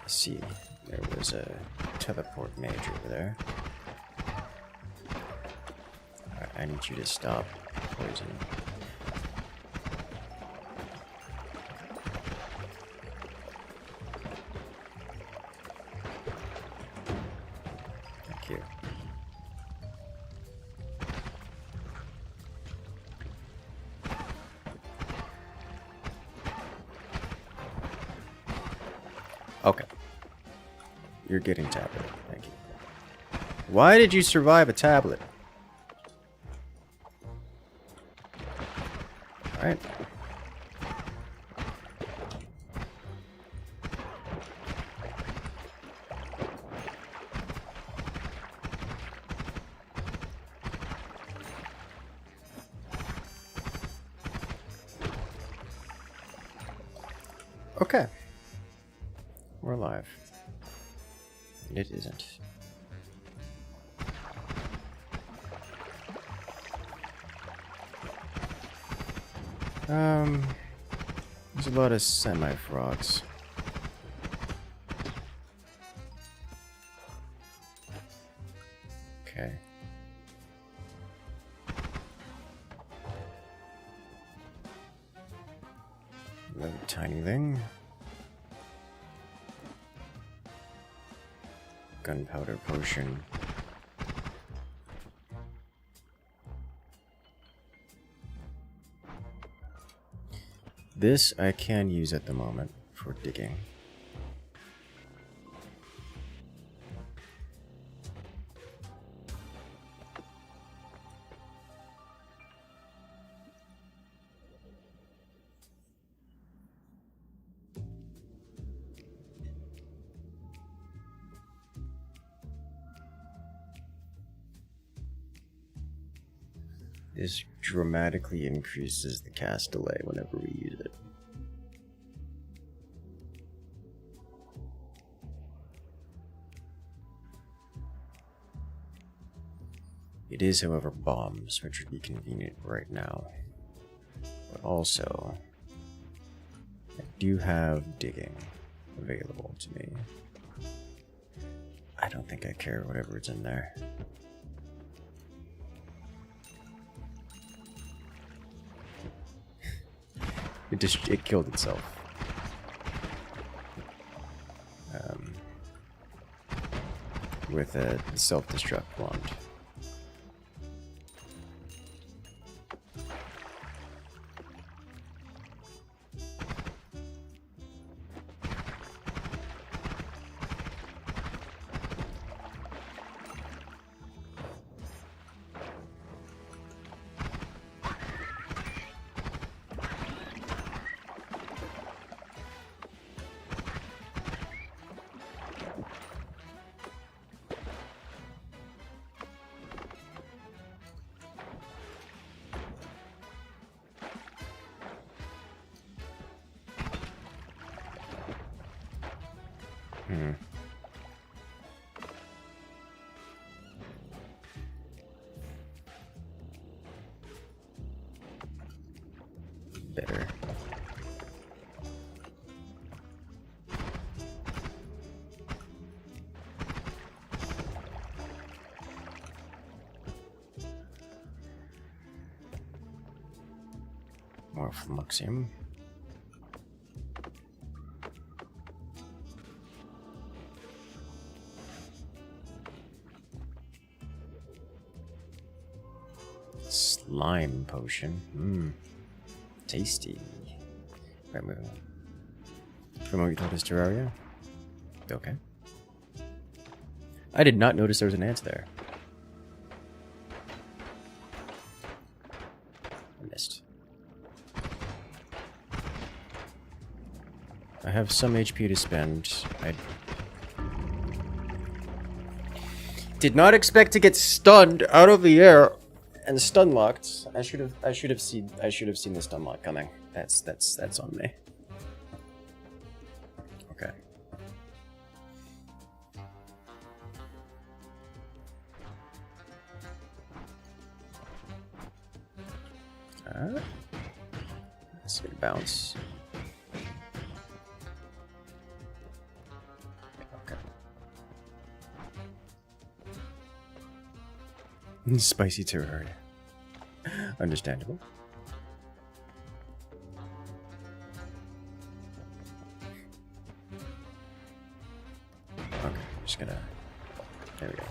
A: See, there was a teleport mage over there. Alright, I need you to stop poison. Thank you. Okay. You're getting tablet. Thank you. Why did you survive a tablet? Alright. Okay. We're alive. It isn't. There's a lot of semi-frogs. Okay. Another tiny thing. Gunpowder potion. This I can use at the moment for digging. This dramatically increases the cast delay whenever we use it. It is, however, bombs, which would be convenient right now. But also, I do have digging available to me. I don't think I care whatever's in there. It killed itself. With a self-destruct wand. Hmm. Better. More fluxium. Slime potion. Mmm. Tasty. Right, moving on. From what you told us, Terraria? Okay. I did not notice there was an ant there. I missed. I have some HP to spend. I did not expect to get stunned out of the air and stun locked. I should have seen the stun lock coming. That's on me. Okay. Let's get a bounce. Okay. Spicy Terraria. Understandable. Okay, just gonna. There we go.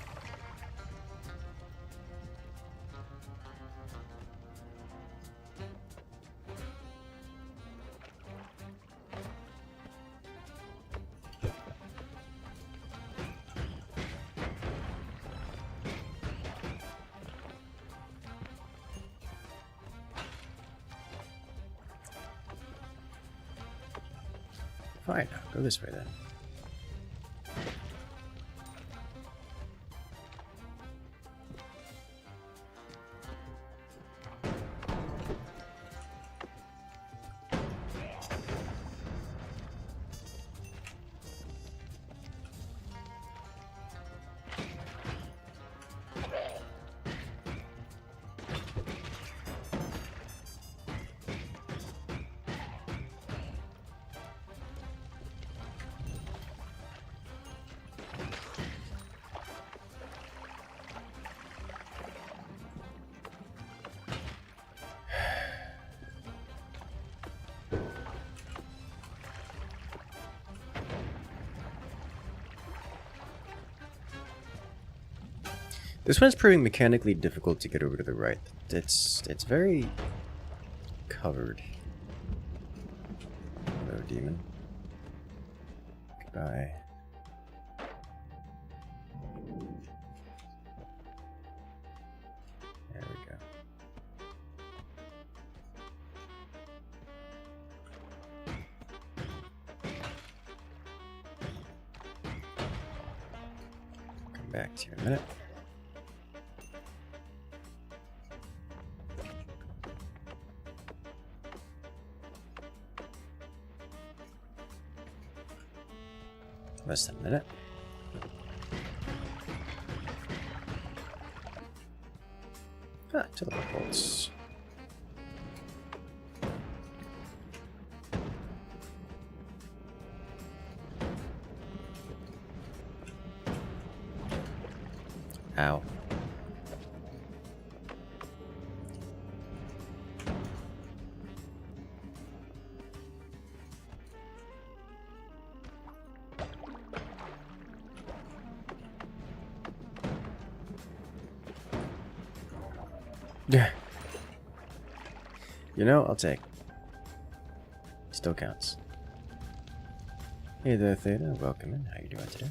A: Fine, I'll go this way then. This one's proving mechanically difficult to get over to the right. It's very covered. Hello, demon. Goodbye. There we go. Come back to you in a minute. Less than a minute. Ah, teleport bolts. Ow. Yeah. You know, I'll take. Still counts. Hey there, Theta. Welcome in. How you doing today?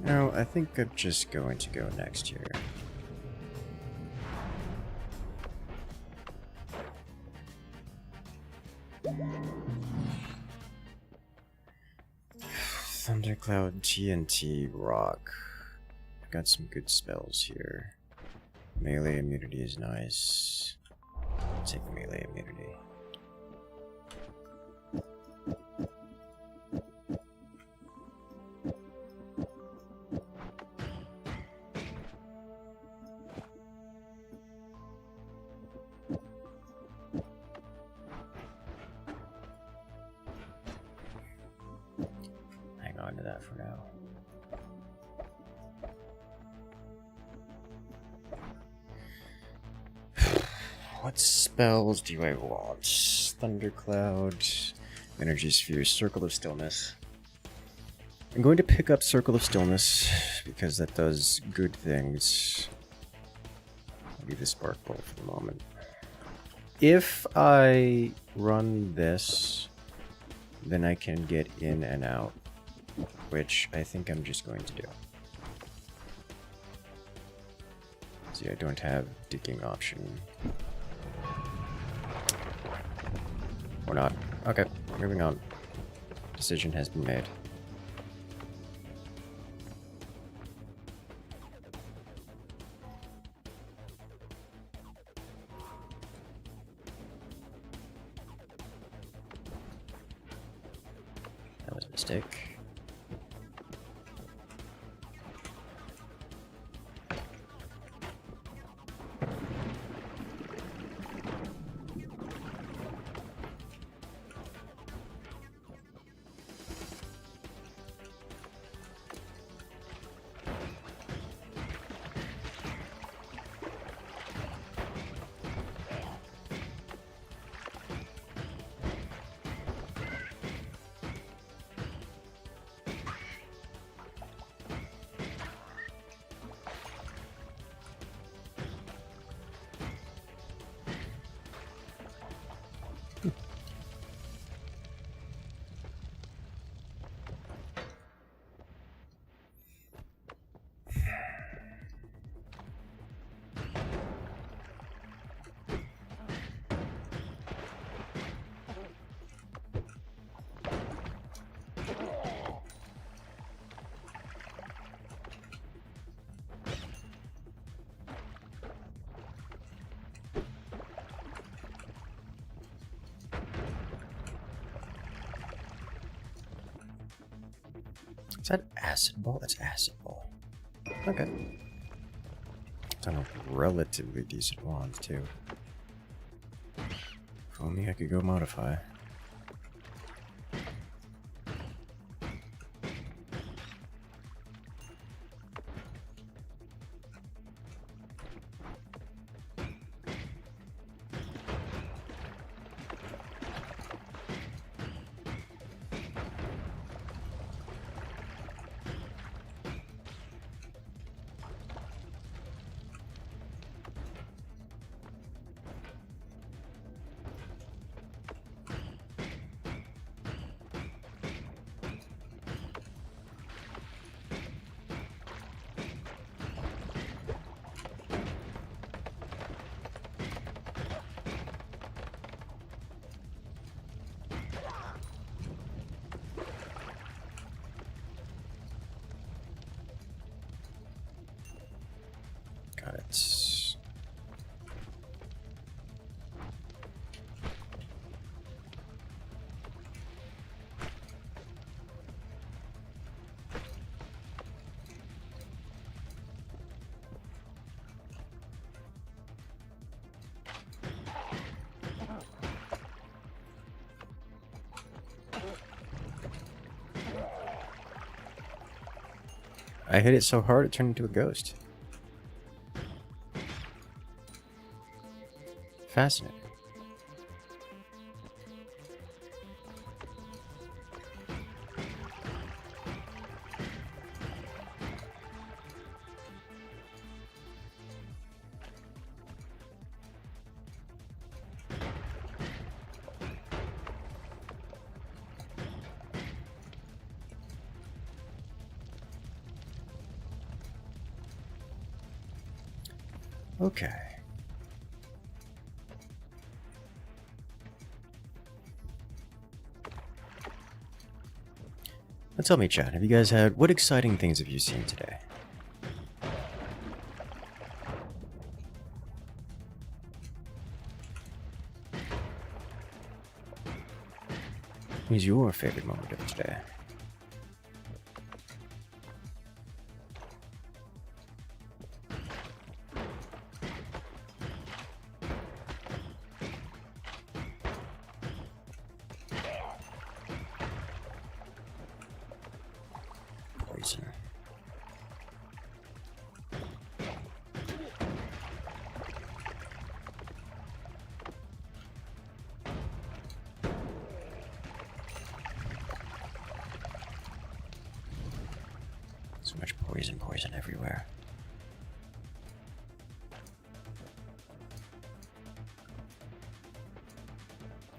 A: No, I think I'm just going to go next here. Thundercloud, TNT, Rock. Got some good spells here. Melee immunity is nice. Take melee immunity. Hang on to that for now. What spells do I want? Thundercloud, Energy Sphere, Circle of Stillness. I'm going to pick up Circle of Stillness because that does good things. I'll leave the Spark Bolt for the moment. If I run this, then I can get in and out, which I think I'm just going to do. See, I don't have digging option. Or not. Okay, moving on. Decision has been made. That was a mistake. Is that acid ball? That's acid ball. Okay. It's on a relatively decent wand, too. If only I could go modify. Got it. I hit it so hard it turned into a ghost. Fascinating. Okay. Now tell me, chat, have you guys had... What exciting things have you seen today? What is your favorite moment of today? Poison. So much poison everywhere.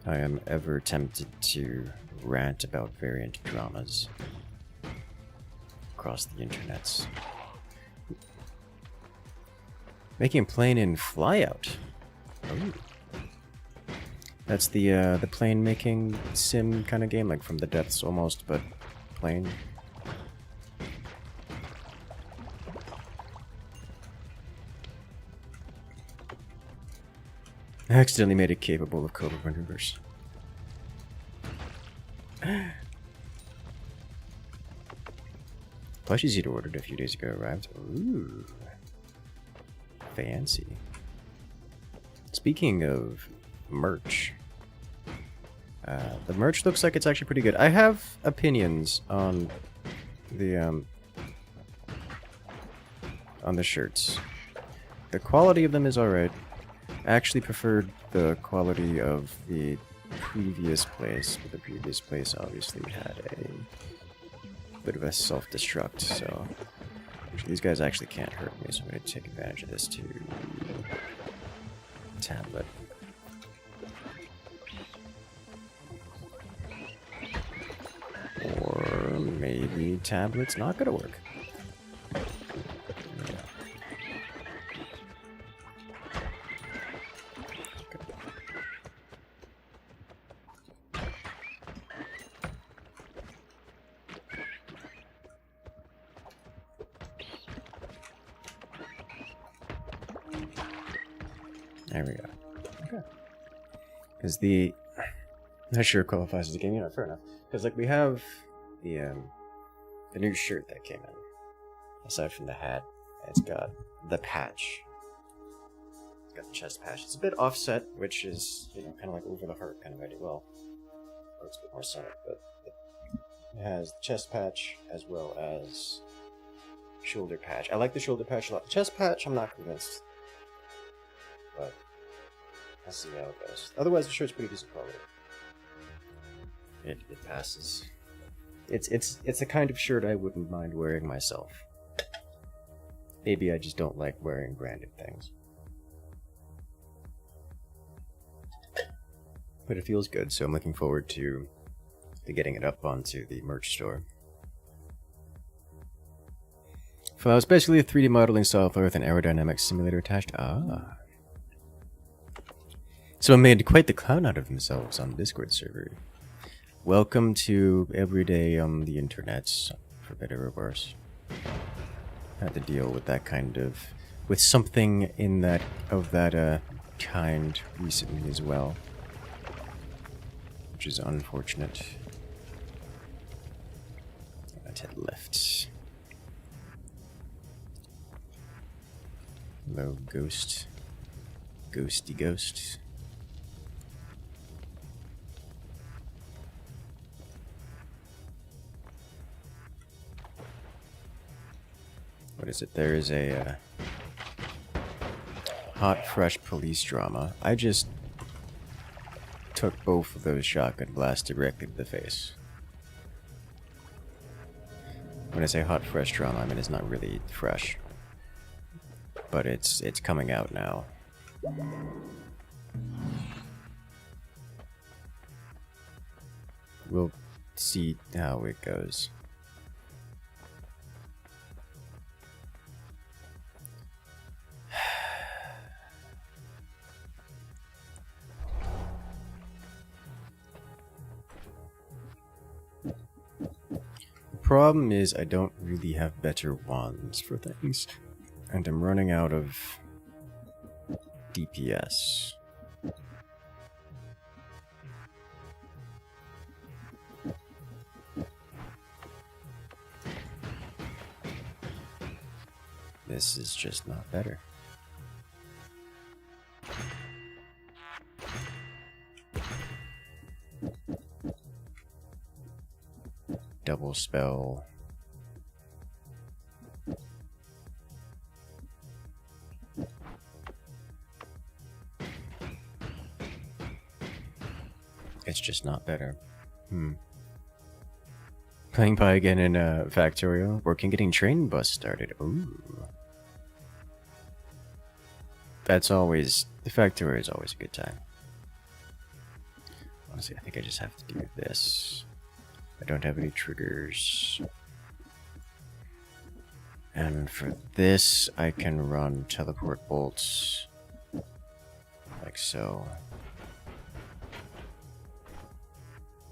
A: I am ever tempted to rant about variant dramas across the internets. Making a plane in Flyout. Oh. That's the plane making sim kind of game, like From the Depths almost, but plane. I accidentally made it capable of cobra maneuvers. Plushies you'd ordered a few days ago arrived. Ooh. Fancy. Speaking of merch, the merch looks like it's actually pretty good. I have opinions on the shirts. The quality of them is alright. I actually preferred the quality of the previous place, but the previous place obviously had a bit of a self-destruct, so these guys actually can't hurt me, so I'm going to take advantage of this to tablet. Or maybe tablet's not going to work. There we go. Okay. Because the... Not sure it qualifies as a game, you know, fair enough. Because, like, we have the new shirt that came in. Aside from the hat, it's got the patch. It's got the chest patch. It's a bit offset, which is, you know, kind of like over the heart kind of idea. Well, it's a bit more centered, but it has the chest patch as well as shoulder patch. I like the shoulder patch a lot. The chest patch, I'm not convinced. But I'll see how it goes. Otherwise, the shirt's pretty decent quality. It passes. It's the kind of shirt I wouldn't mind wearing myself. Maybe I just don't like wearing branded things. But it feels good, so I'm looking forward to getting it up onto the merch store. So it's basically a 3D modeling software with an aerodynamics simulator attached. Ah. Someone made quite the clown out of themselves on the Discord server. Welcome to everyday on the internet, for better or worse. Had to deal with that kind of... with something in that... of that, kind recently as well. Which is unfortunate. Let's head left. Hello, ghost. Ghosty ghost. What is it? There is a hot, fresh police drama. I just took both of those shotgun blasts directly to the face. When I say hot, fresh drama, I mean it's not really fresh. But it's coming out now. We'll see how it goes. The problem is I don't really have better wands for things, and I'm running out of DPS. This is just not better. Double spell. It's just not better. Playing Pi again in Factorio. Working getting train bus started. Ooh. That's always... The Factorio is always a good time. Honestly, I think I just have to do this. I don't have any triggers. And for this, I can run teleport bolts. Like so.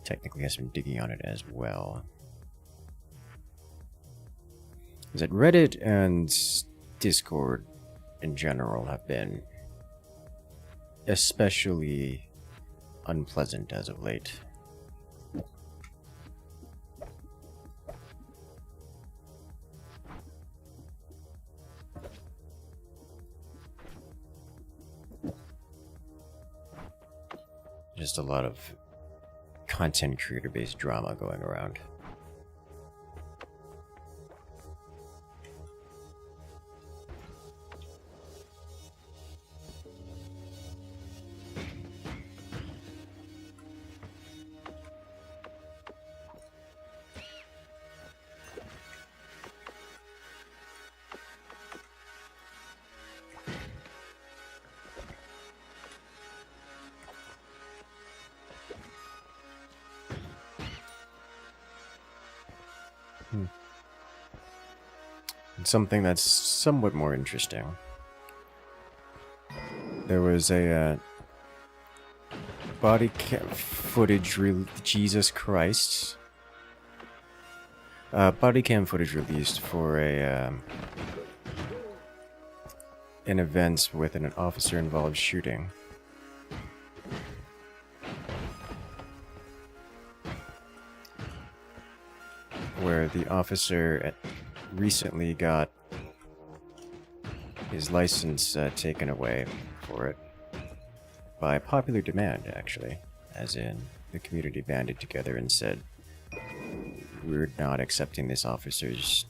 A: Technically has some digging on it as well. Is that Reddit and Discord in general have been especially unpleasant as of late. Just a lot of content creator based drama going around. Something that's somewhat more interesting. There was a body cam footage Jesus Christ. Body cam footage released for a an event with an officer involved shooting. Where the officer recently got his license taken away for it by popular demand, actually, as in the community banded together and said, we're not accepting this officer's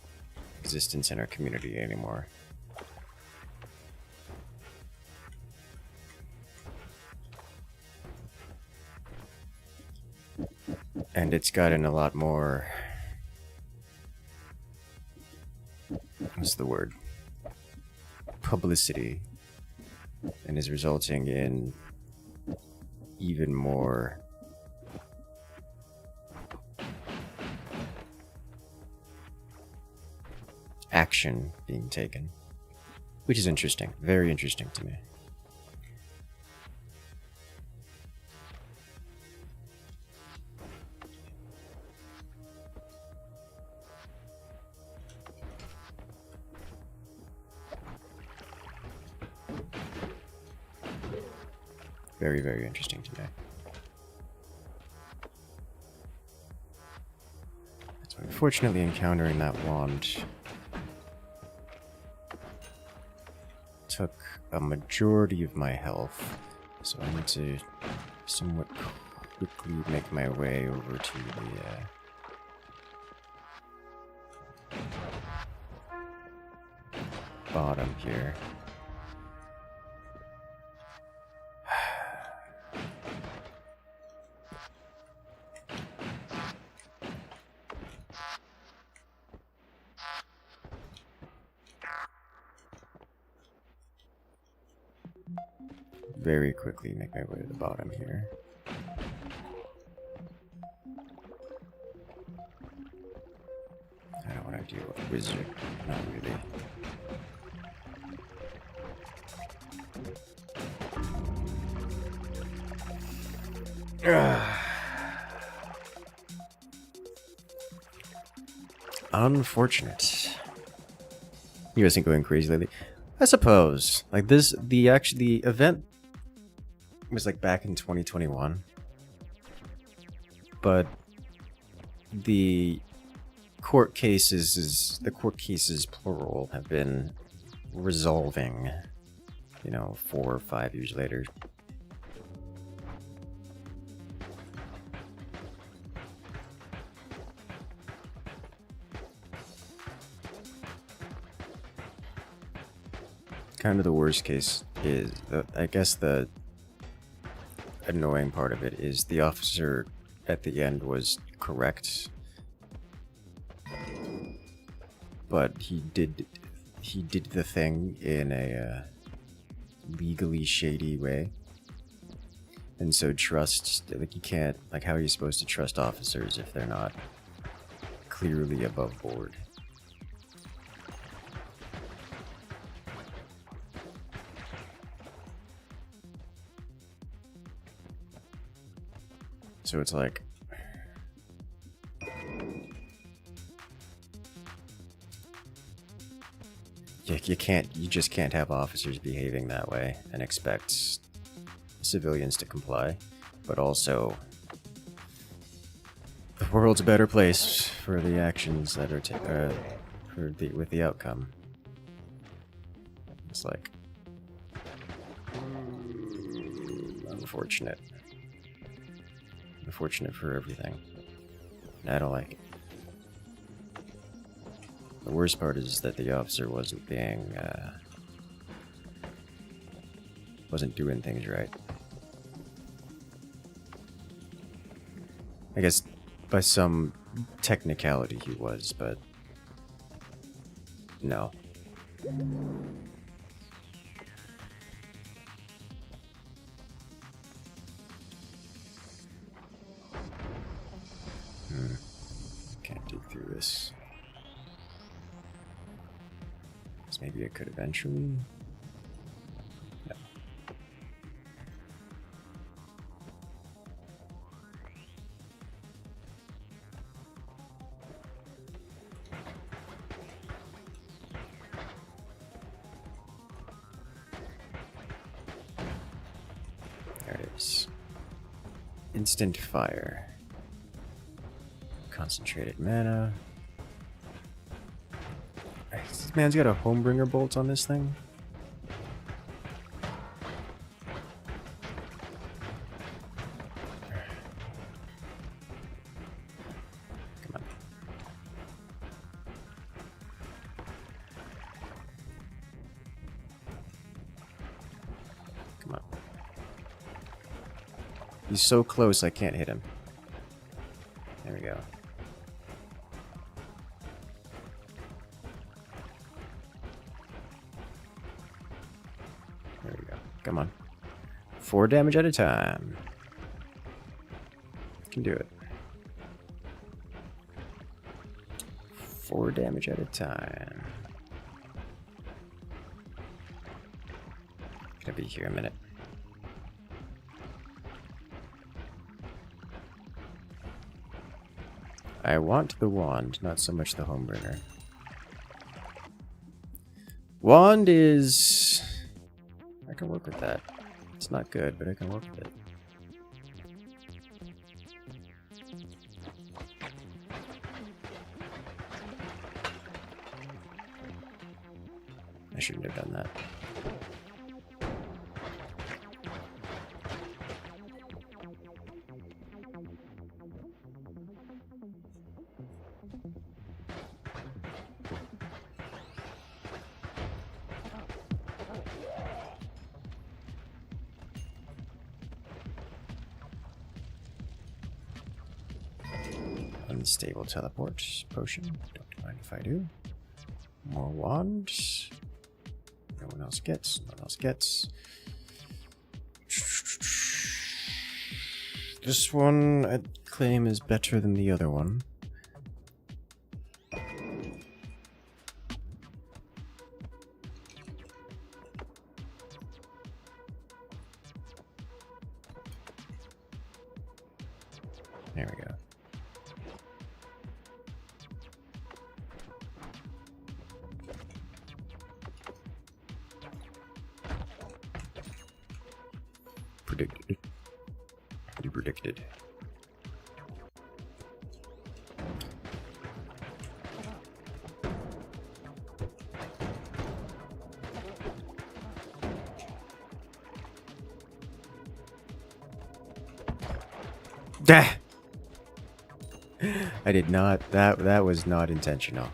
A: existence in our community anymore. And it's gotten a lot more... what's the word? Publicity, and is resulting in even more action being taken, which is interesting, very interesting to me. Very, very interesting to me. So unfortunately, encountering that wand took a majority of my health, so I need to somewhat quickly make my way over to the bottom here. very quickly make my way to the bottom here. I don't want to deal with a wizard, not really. Unfortunate. You guys ain't going crazy lately? I suppose. Like this, the event was like back in 2021, but the court cases plural have been resolving, you know, 4 or 5 years later. Kind of the worst case is, I guess the annoying part of it is the officer at the end was correct, but he did the thing in a legally shady way, and so trust, like, you can't, like, how are you supposed to trust officers if they're not clearly above board? So it's like, you just can't have officers behaving that way and expect civilians to comply. But also, the world's a better place for the actions that are with the outcome. It's like, unfortunate. Unfortunate for everything. I don't like it. The worst part is that the officer wasn't doing things right. I guess by some technicality he was, but no. Can't dig through this. So maybe I could eventually. No. There it is. Instant fire. Concentrated mana. This man's got a Homebringer bolt on this thing. Come on. Come on. He's so close I can't hit him. There we go. There we go. Come on. 4 damage at a time. Can do it. 4 damage at a time. Gonna be here a minute. I want the wand, not so much the Homebringer. Wand is... I can work with that. It's not good, but I can work with it. I shouldn't have done that. Unstable teleport potion. Don't mind if I do. More wands. No one else gets. No one else gets. This one I'd claim is better than the other one. There we go. Predicted. You predicted. Dah! I did not. That was not intentional.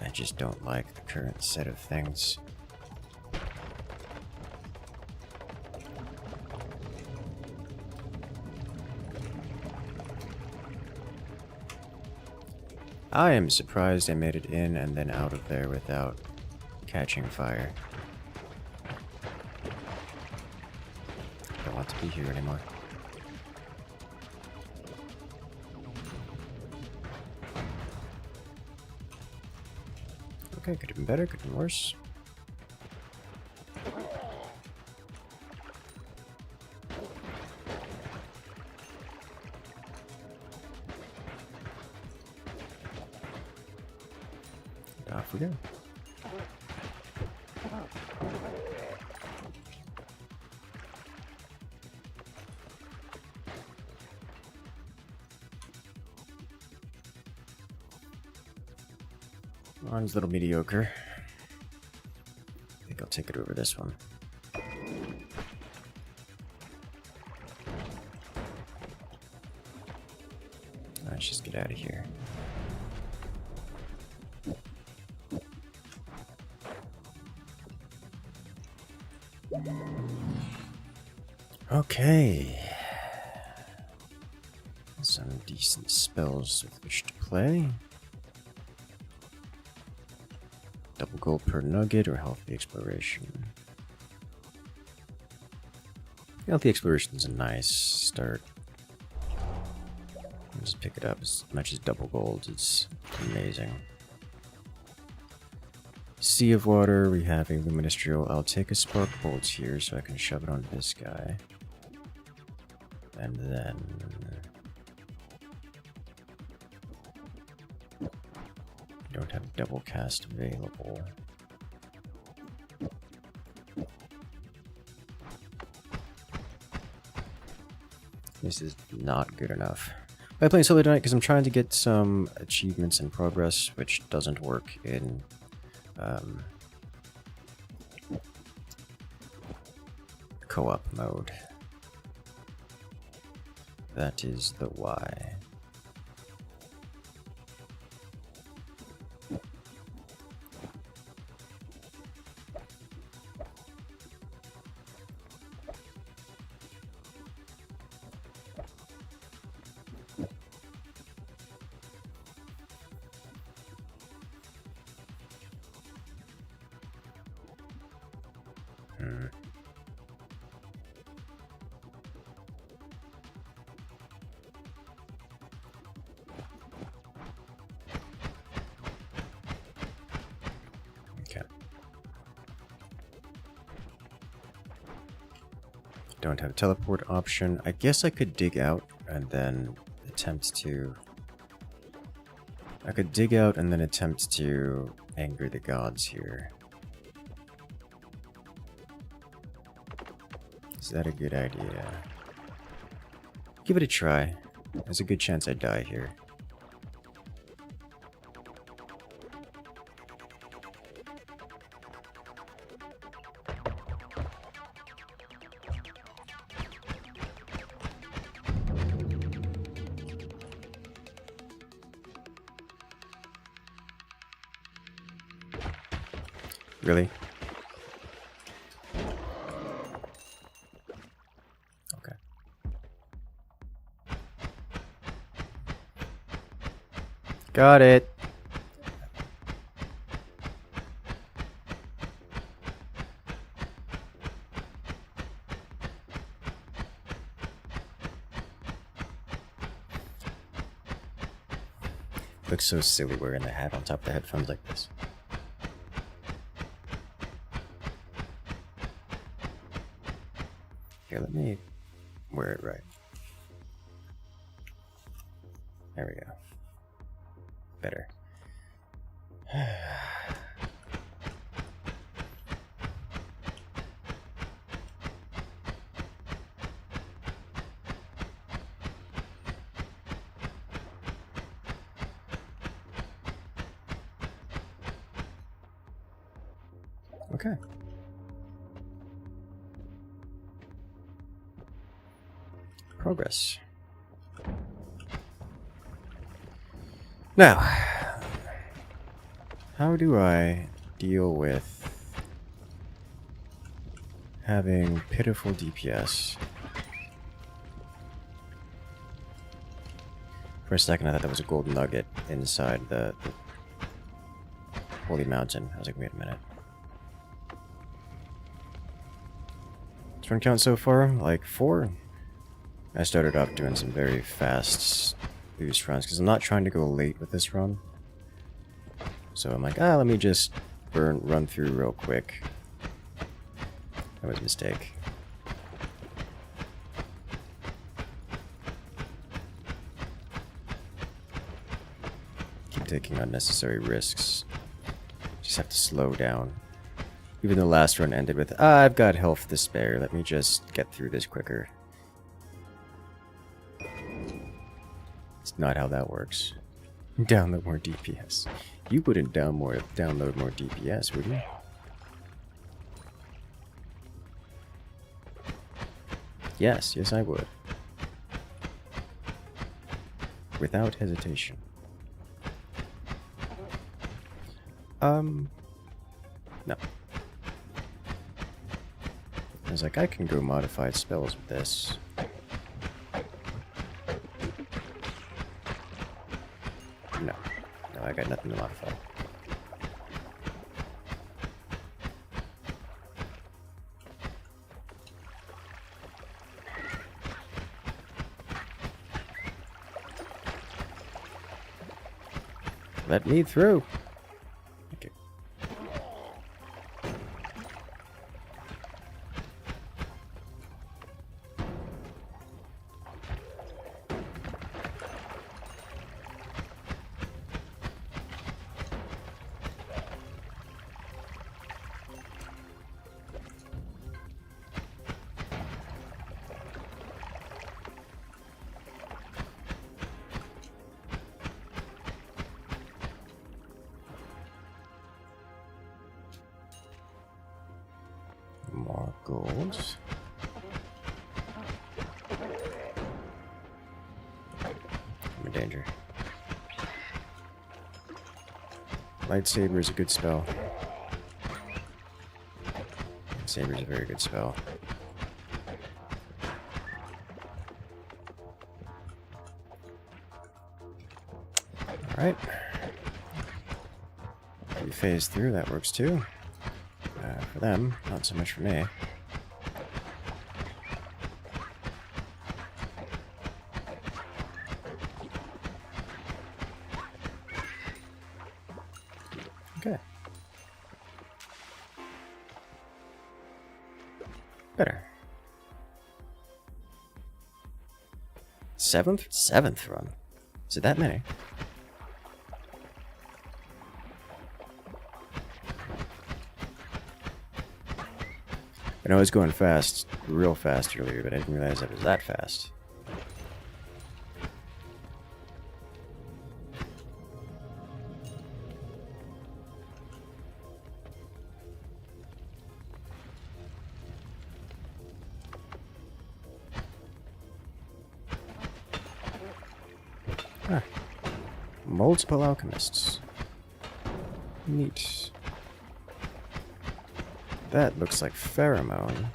A: I just don't like the current set of things. I am surprised I made it in and then out of there without catching fire. Don't want to be here anymore. Okay, could have been better, could have been worse. Off we go. Mine's a little mediocre. I think I'll take it over this one. Let's just get out of here. Okay. Some decent spells with which to play. Double gold per nugget or healthy exploration. Healthy exploration is a nice start. Just pick it up as much as double gold. It's amazing. Sea of water, we have a luminous drill. I'll take a spark bolt here so I can shove it on this guy. And then don't have double cast available. This is not good enough. I'm playing solo tonight because I'm trying to get some achievements in progress, which doesn't work in co-op mode. That is the why. Don't have a teleport option. I guess I could dig out and then attempt to... I could dig out and then attempt to anger the gods here. Is that a good idea? Give it a try. There's a good chance I die here. Really? Okay. Got it. Looks so silly wearing the hat on top of the headphones like this. Here, let me wear it right. There we go. Better. Okay. Progress. Now, how do I deal with having pitiful DPS? For a second, I thought that was a gold nugget inside the Holy Mountain. I was like, wait a minute. What's run count so far? Like 4? I started off doing some very fast boost runs because I'm not trying to go late with this run. So I'm like, let me just run through real quick. That was a mistake. Keep taking unnecessary risks. Just have to slow down. Even the last run ended with, I've got health to spare, let me just get through this quicker. It's not how that works. Download more DPS. You wouldn't download more DPS, would you? Yes, I would. Without hesitation. No. I was like, I can go modified spells with this. No, I got nothing to modify. Let me through. Okay. More gold. I'm in danger. Lightsaber is a good spell. Lightsaber is a very good spell. Alright. You phase through, that works too. For them, not so much for me. Okay. Better. Seventh run. Is it that many? I know I was going fast, real fast earlier, but I didn't realize it was that fast. Ah, multiple alchemists. Neat. That looks like pheromone.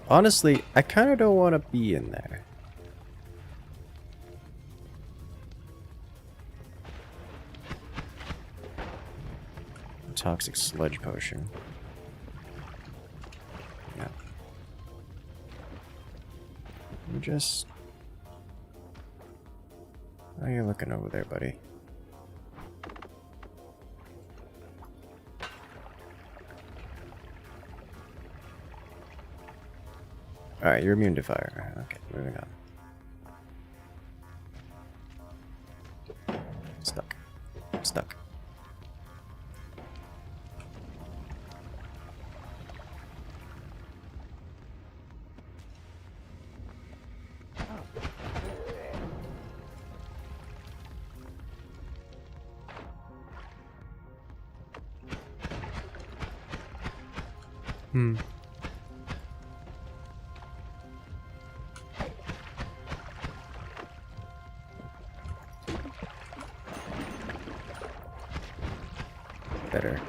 A: Honestly, I kind of don't want to be in there. toxic sludge potion. Yeah. You just... How are you looking over there, buddy? Alright, you're immune to fire. Okay, moving on. Stuck. Stuck. Better.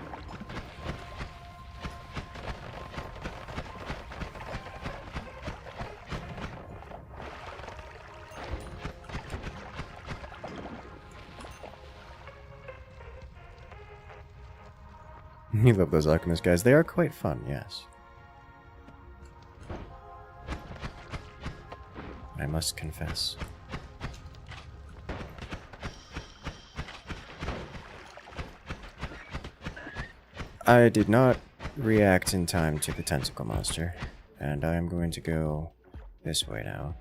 A: You love those alchemist guys. They are quite fun, yes. I must confess. I did not react in time to the tentacle monster, and I am going to go this way now.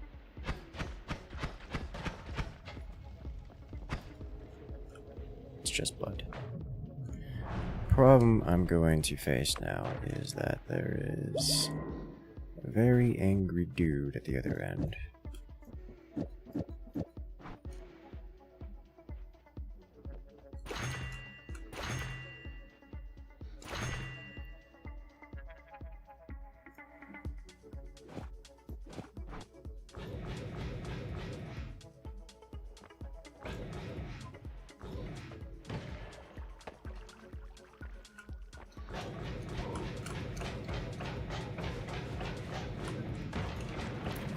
A: It's just blood. Problem I'm going to face now is that there is a very angry dude at the other end.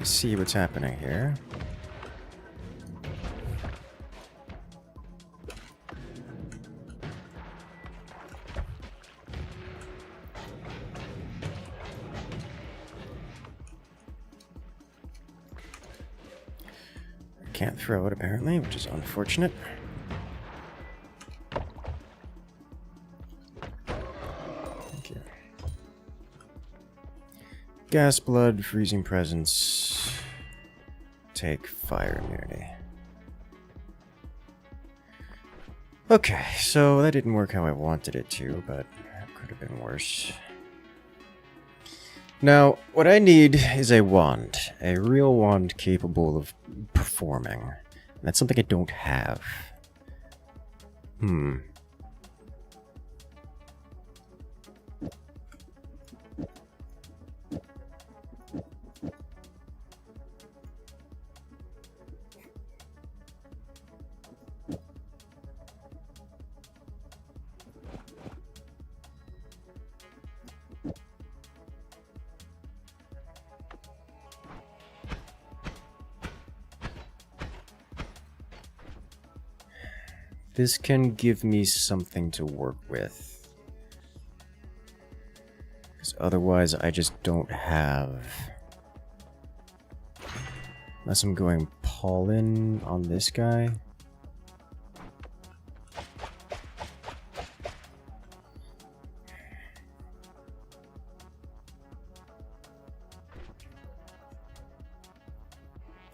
A: See what's happening here. I can't throw it apparently, which is unfortunate. Thank you. Gas, blood, freezing presence. Take fire immunity. Okay, so that didn't work how I wanted it to, but it could have been worse. Now, what I need is a wand. A real wand capable of performing. And that's something I don't have. This can give me something to work with. Because otherwise I just don't have... Unless I'm going pollen on this guy.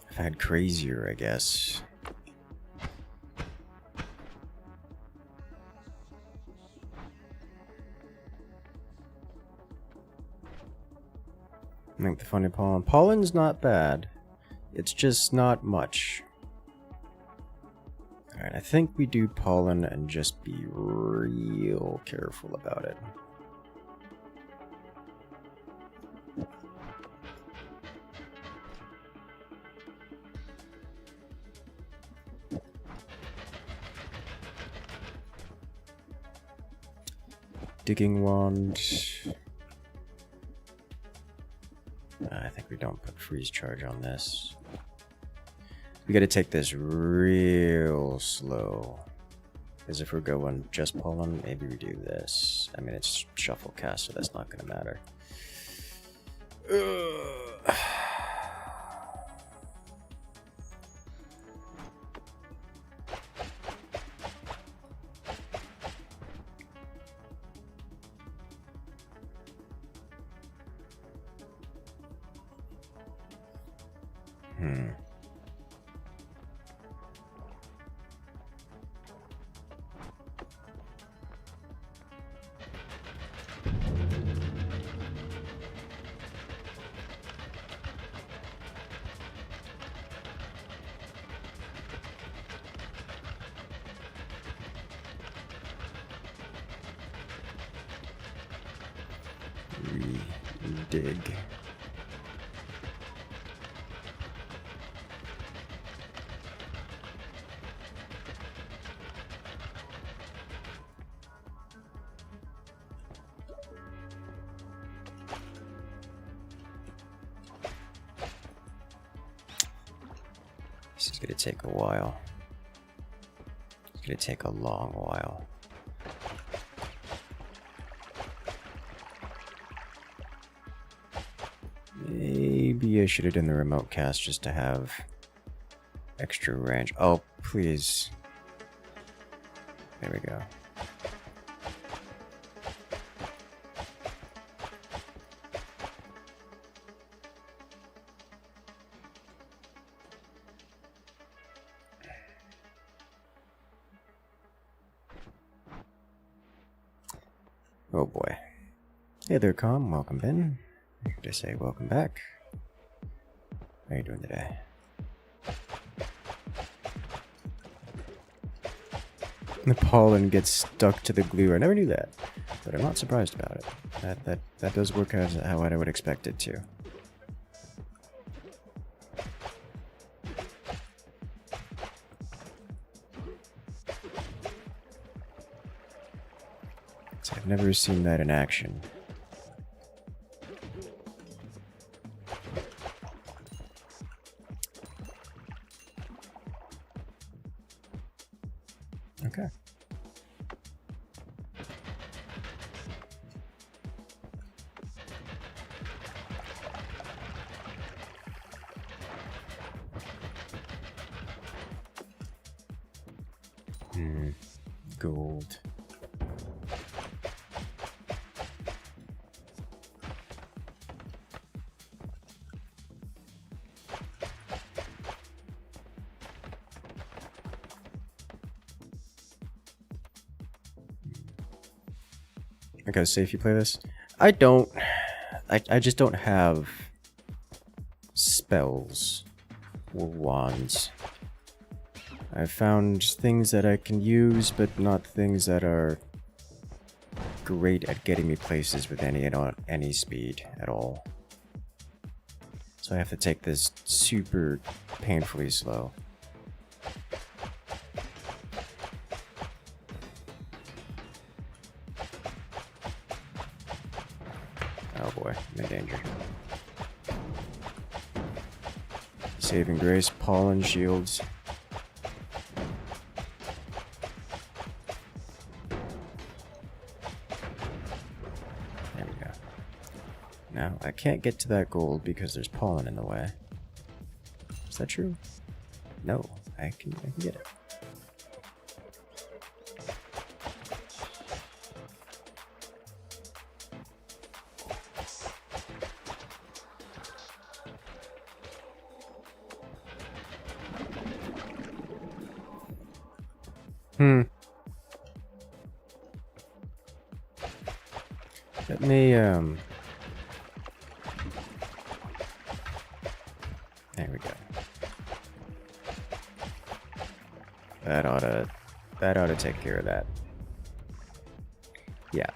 A: I've had crazier, I guess. Make the funny pollen. Pollen's not bad. It's just not much. Alright, I think we do pollen and just be real careful about it. Digging wand. I think we don't put freeze charge on this. We gotta take this real slow. Because if we're going just pollen, maybe we do this. I mean, it's shuffle cast, so that's not going to matter. Dig. This is gonna take a while. It's gonna take a long while. Maybe I should have done the remote cast just to have extra range. Oh, please. There we go. Oh boy. Hey there, Com. Welcome, Ben. Did I say welcome back? How are you doing today? The pollen gets stuck to the glue. I never knew that, but I'm not surprised about it. That does work as how I would expect it to. So I've never seen that in action. Okay. Gold. Okay, so if you play this, I just don't have spells or wands. I've found things that I can use, but not things that are great at getting me places with any speed at all. So I have to take this super painfully slow. Oh boy, I'm in danger. Saving grace, pollen shields. There we go. Now, I can't get to that gold because there's pollen in the way. Is that true? No, I can get it. Let me, there we go. That ought to take care of that. Yeah.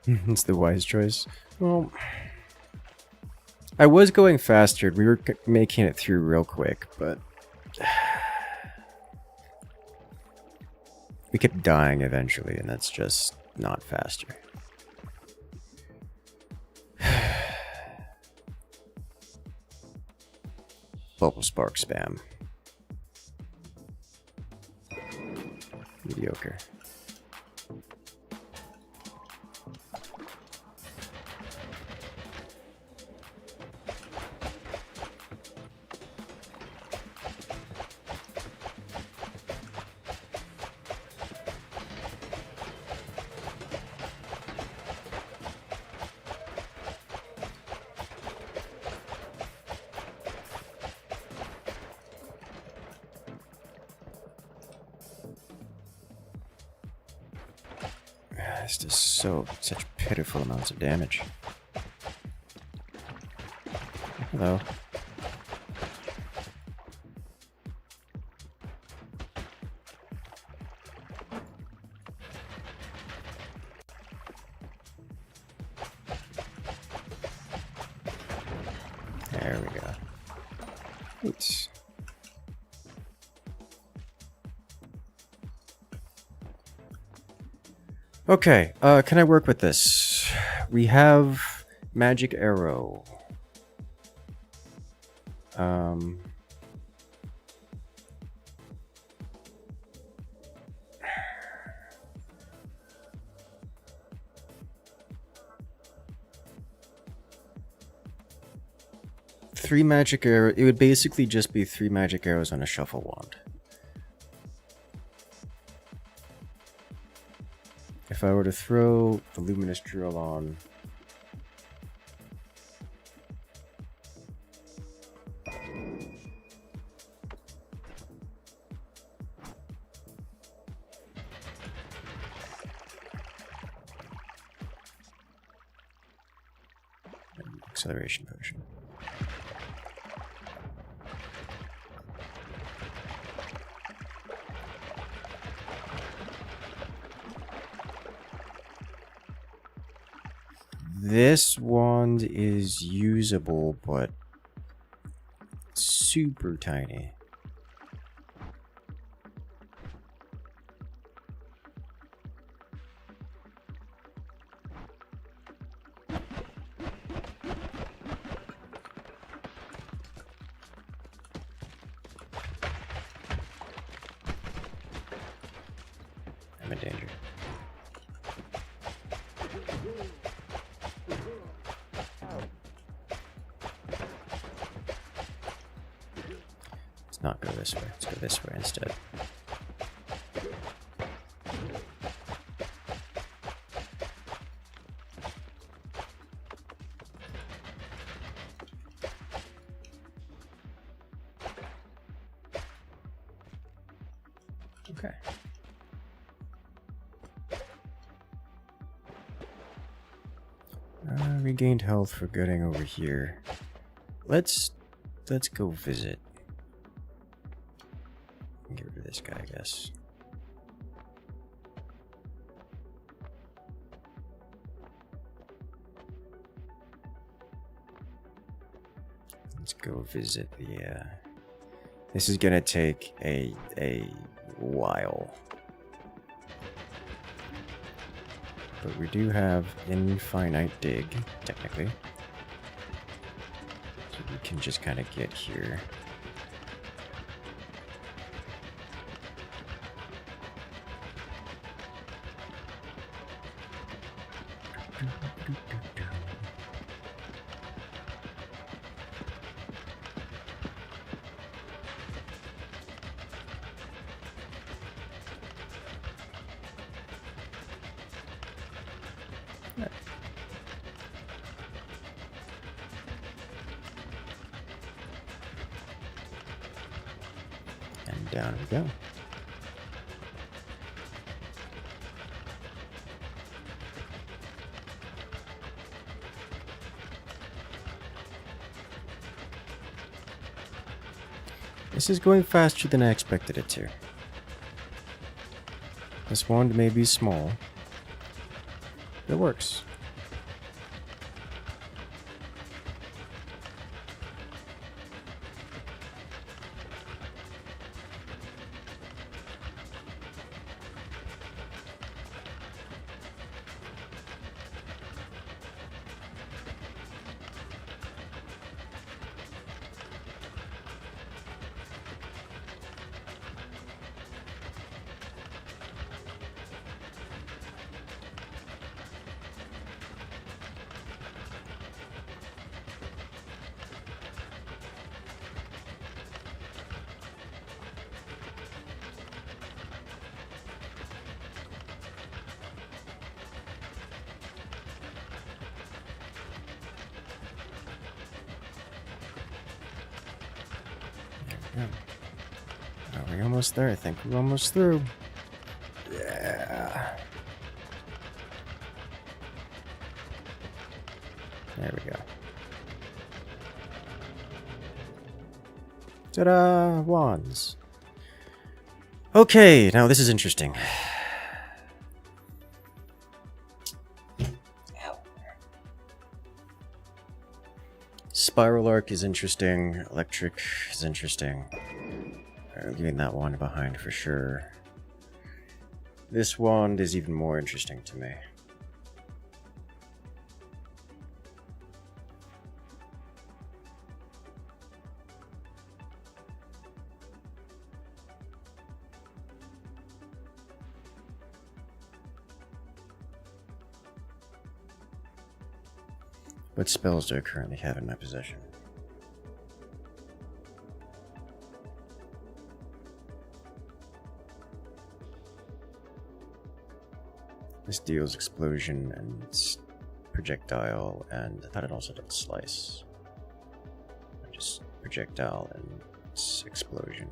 A: It's the wise choice. Well, I was going faster. We were making it through real quick, but we kept dying eventually, and that's just not faster. Bubble spark spam. Mediocre. This does such pitiful amounts of damage. Hello. There we go. Oops. Okay, can I work with this? We have magic arrow. Three magic arrow. It would basically just be 3 magic arrows on a shuffle wand. If I were to throw the luminous drill on, acceleration potion. This wand is usable, but super tiny. I'm in danger. Let's not go this way. Let's go this way instead. Okay. Regained health for getting over here. Let's go visit. Get rid of this guy, I guess. Let's go visit the. This is gonna take a while. But we do have infinite dig, technically. So we can just kind of get here. And down we go. This is going faster than I expected it to. This wand may be small. It works. Yeah. Oh, we're almost there, I think. We're almost through. Yeah. There we go. Ta-da! Wands. Okay, now this is interesting. Spiral arc is interesting. Electric is interesting. I'm leaving that wand behind for sure. This wand is even more interesting to me. What spells do I currently have in my possession? This deals explosion and projectile, and I thought it also did slice. Just projectile and explosion.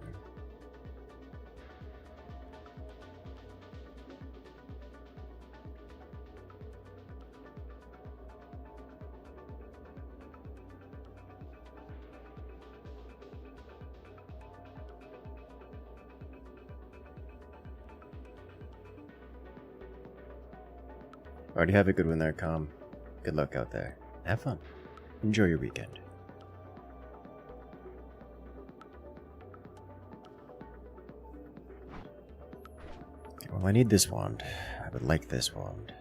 A: Already have a good one there, Com. Good luck out there. Have fun. Enjoy your weekend. Okay, well, I need this wand. I would like this wand.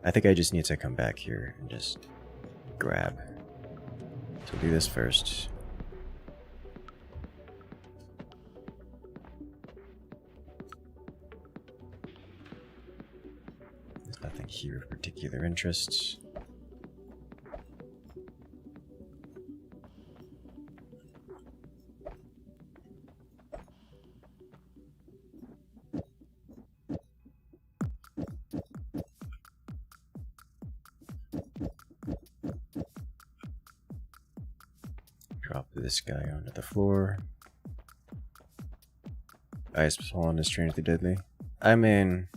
A: I think I just need to come back here and just grab. So we'll do this first. Nothing here of particular interest. Drop this guy onto the floor. Ice Swan is strangely deadly. I mean,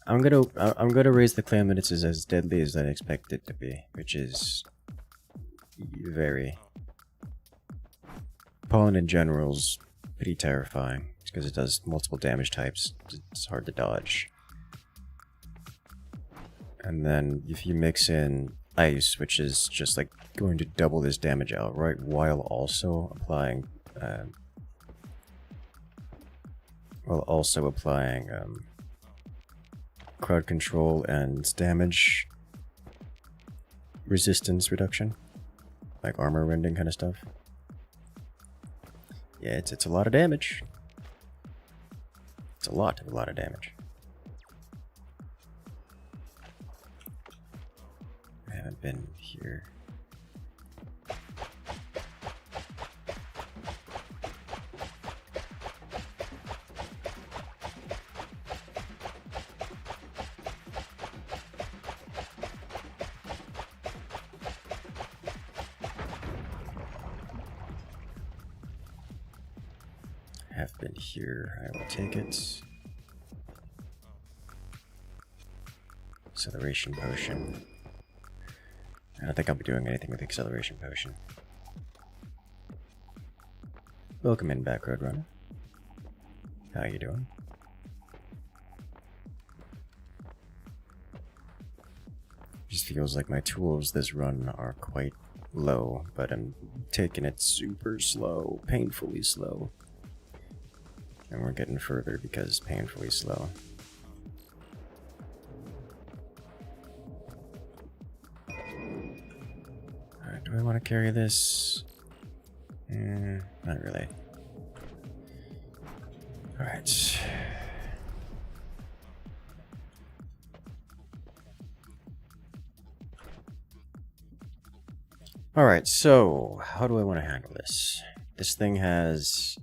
A: I'm gonna raise the claim that it's as deadly as I expect it to be, which is very. Pollen in general is pretty terrifying because it does multiple damage types. It's hard to dodge. And then if you mix in ice, which is just like going to double this damage outright, while also applying crowd control and damage resistance reduction, like armor rending kind of stuff. Yeah, it's a lot of damage. It's a lot of damage. I haven't been here. Have been here. I will take it. Acceleration potion. I don't think I'll be doing anything with the acceleration potion. Welcome in back, Roadrunner. How you doing? Just feels like my tools this run are quite low, but I'm taking it super slow, painfully slow. And we're getting further because painfully slow. Alright, do I want to carry this? Not really. Alright. Alright, so how do I want to handle this? This thing has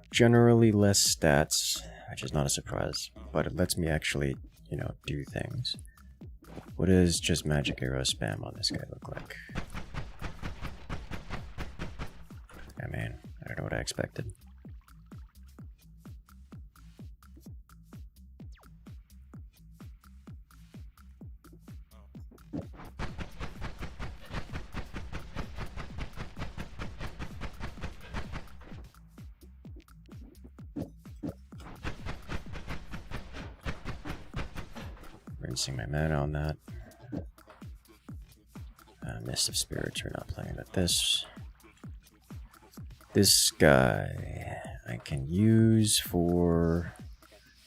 A: generally less stats, which is not a surprise, but it lets me actually, you know, do things. What does just magic arrow spam on this guy look like? mean, I don't know what I expected. Rinsing my mana on that. Mist of Spirits, we're not playing with this. This guy I can use for...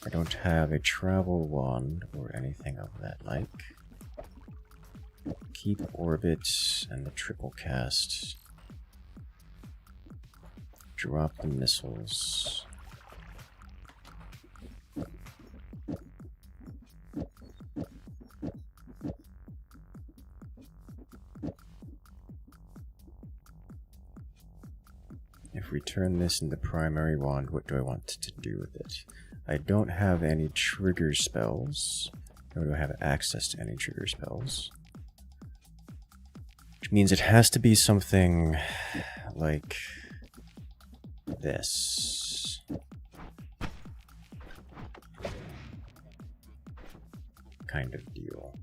A: I don't have a travel wand or anything of that like. Keep orbits and the triple cast. Drop the missiles. If we turn this into primary wand, what do I want to do with it? I don't have any trigger spells. Nor do I have access to any trigger spells. Which means it has to be something like this. Kind of deal.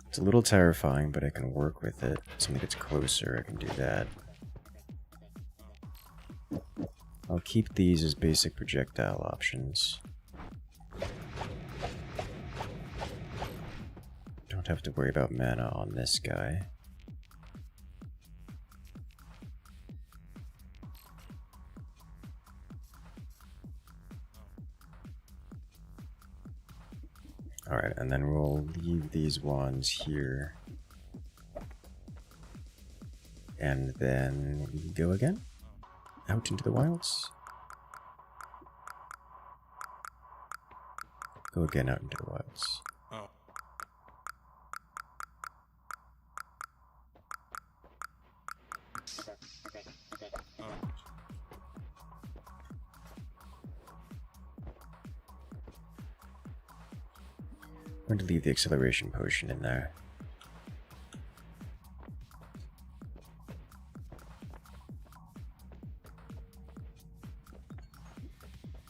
A: It's a little terrifying, but I can work with it. If something gets closer, I can do that. I'll keep these as basic projectile options. Don't have to worry about mana on this guy. Alright, and then we'll leave these ones here. And then we go again. Out into the wilds. Go again out into the wilds. I'm going to leave the acceleration potion in there.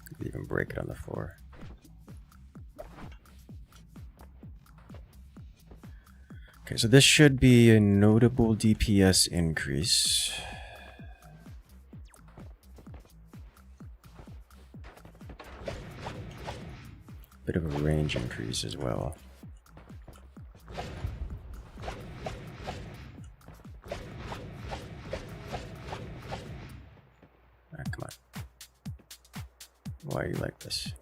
A: Could even break it on the floor. Okay, so this should be a notable DPS increase. Bit of a range increase as well. Ah, come on. Why are you like this?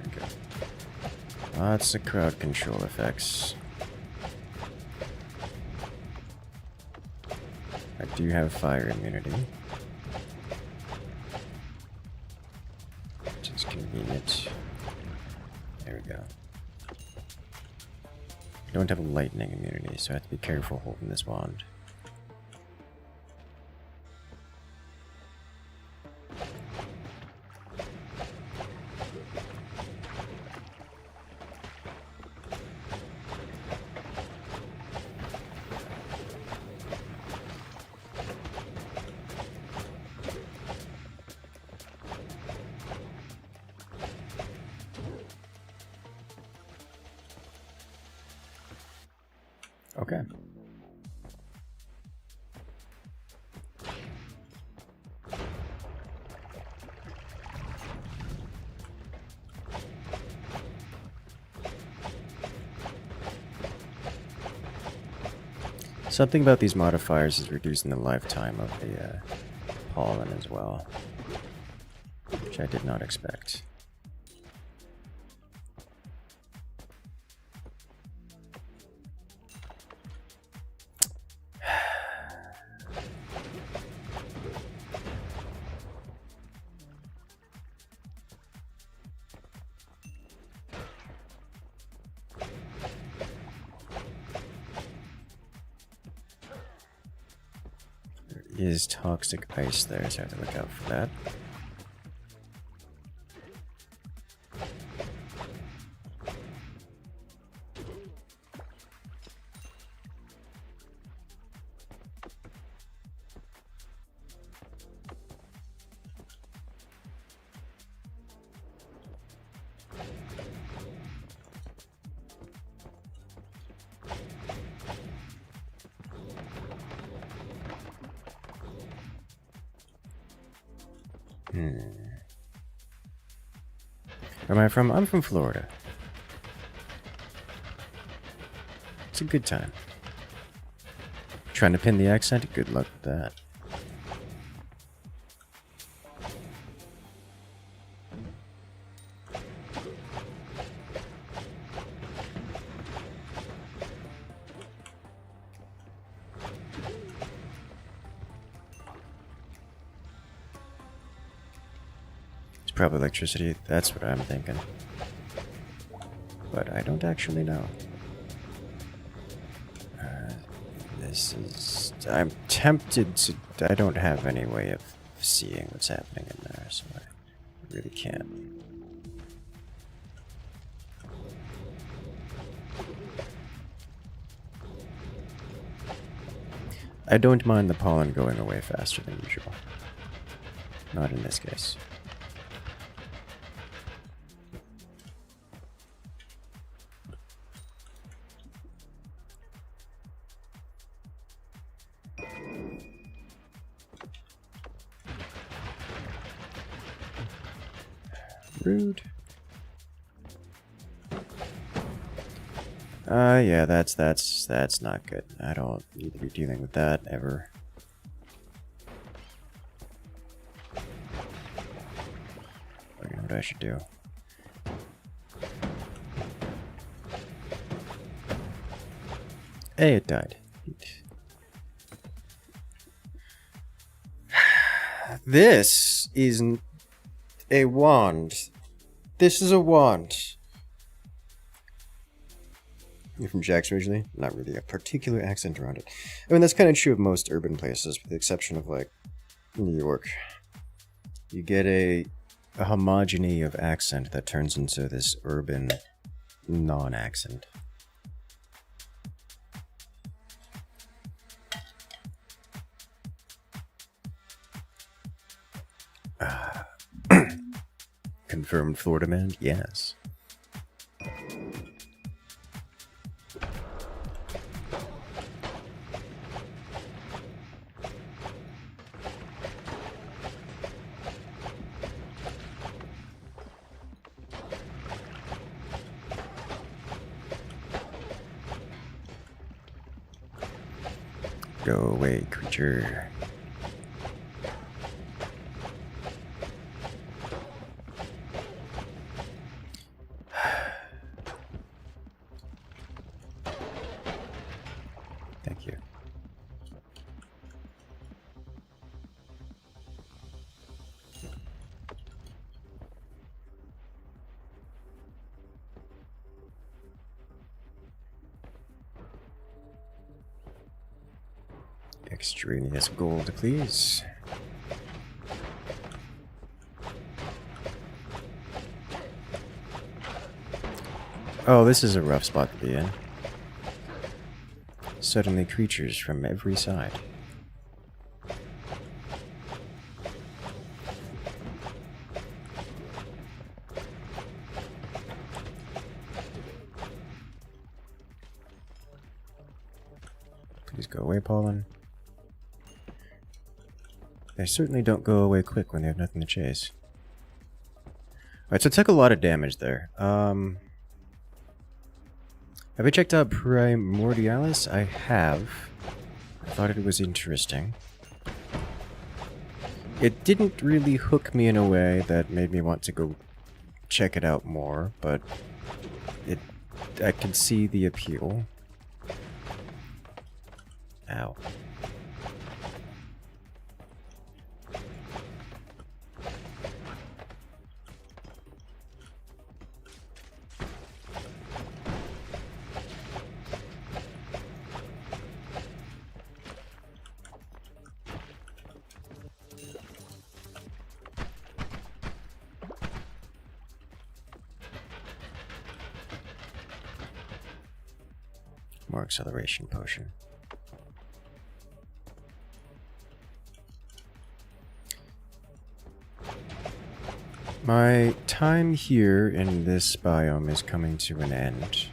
A: Okay. Lots of crowd control effects. I do have fire immunity, which is convenient. There we go. I don't have a lightning immunity, so I have to be careful holding this wand. Okay. Something about these modifiers is reducing the lifetime of the pollen as well, which I did not expect. is toxic ice there, so I have to look out for that. Where am I from? I'm from Florida. It's a good time. Trying to pin the accent? Good luck with that. Probably electricity, that's what I'm thinking. But I don't actually know. This is... I'm tempted to... I don't have any way of seeing what's happening in there, so I really can't. I don't mind the pollen going away faster than usual. Not in this case. Rude. Yeah, that's not good. I don't need to be dealing with that ever. I know what I should do. Hey, it died. This isn't a wand. This is a wand. You're from Jack's originally? Not really a particular accent around it. I mean, that's kind of true of most urban places, with the exception of, like, New York. You get a homogeny of accent that turns into this urban non-accent. Confirmed Florida man? Yes. Go away, creature. Thank you. Extraneous gold, please. Oh, this is a rough spot to be in. Suddenly creatures from every side. Please go away, pollen. They certainly don't go away quick when they have nothing to chase. Alright, so it took a lot of damage there. Have I checked out Primordialis? I have. I thought it was interesting. It didn't really hook me in a way that made me want to go check it out more, but I could see the appeal. Ow. More acceleration potion. My time here in this biome is coming to an end.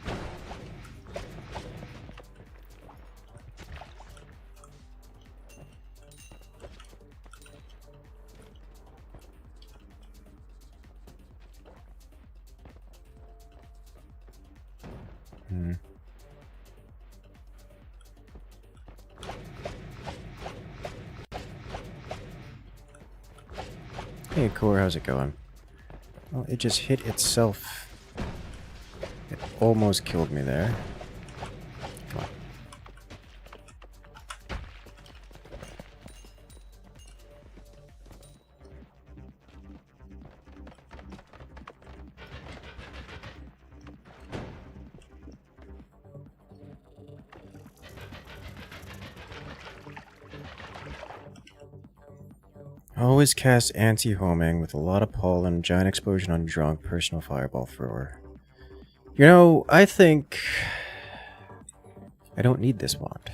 A: Hey Core, how's it going? Well, it just hit itself. It almost killed me there. Come on. Always cast anti-homing with a lot of pollen, giant explosion on drunk, personal fireball thrower. You know, I think I don't need this wand.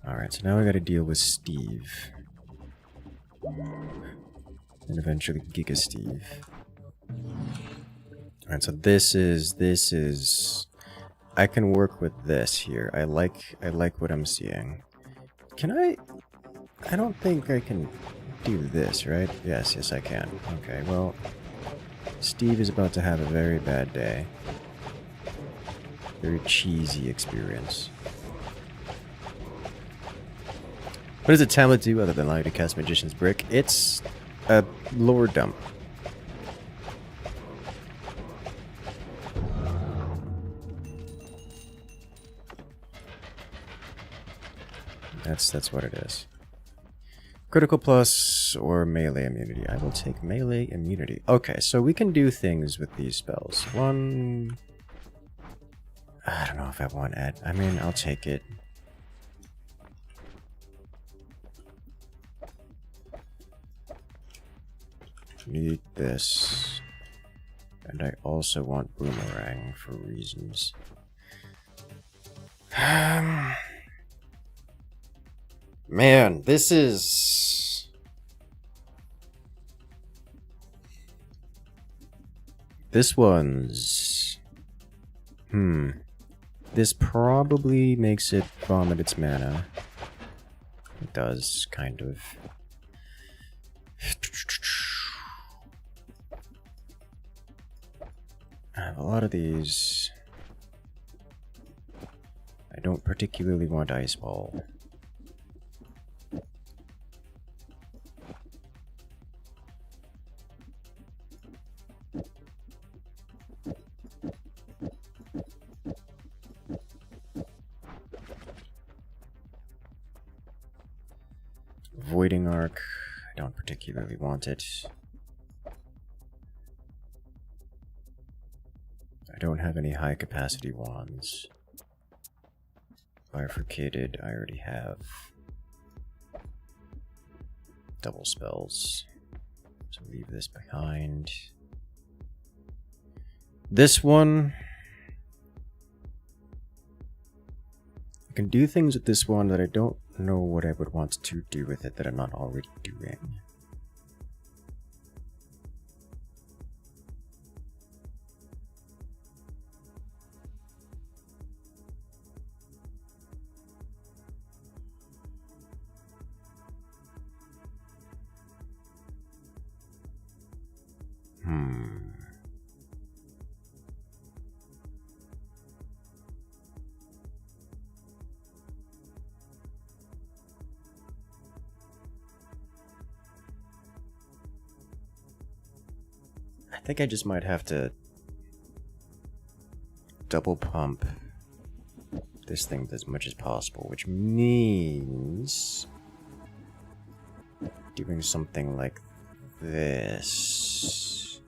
A: Alright, so now I gotta deal with Steve. And eventually Giga Steve. Alright, so this is I can work with this here. I like what I'm seeing. Can I don't think I can do this, right? Yes, I can. Okay, well, Steve is about to have a very bad day. Very cheesy experience. What does a tablet do other than allow you to cast Magician's Brick? It's a lore dump. That's what it is. Critical plus or melee immunity. I will take melee immunity. Okay, so we can do things with these spells. One... I don't know if I want Ed. I mean, I'll take it. Need this. And I also want Boomerang for reasons. Man, this is... This one's... This probably makes it vomit its mana. It does, kind of. I have a lot of these. I don't particularly want Ice Ball. Voiding Arc, I don't particularly want it. I don't have any high capacity wands. Bifurcated, I already have. Double spells. So leave this behind. This one... I can do things with this one that I don't know what I would want to do with it that I'm not already doing. I think I just might have to double pump this thing as much as possible, which means doing something like this.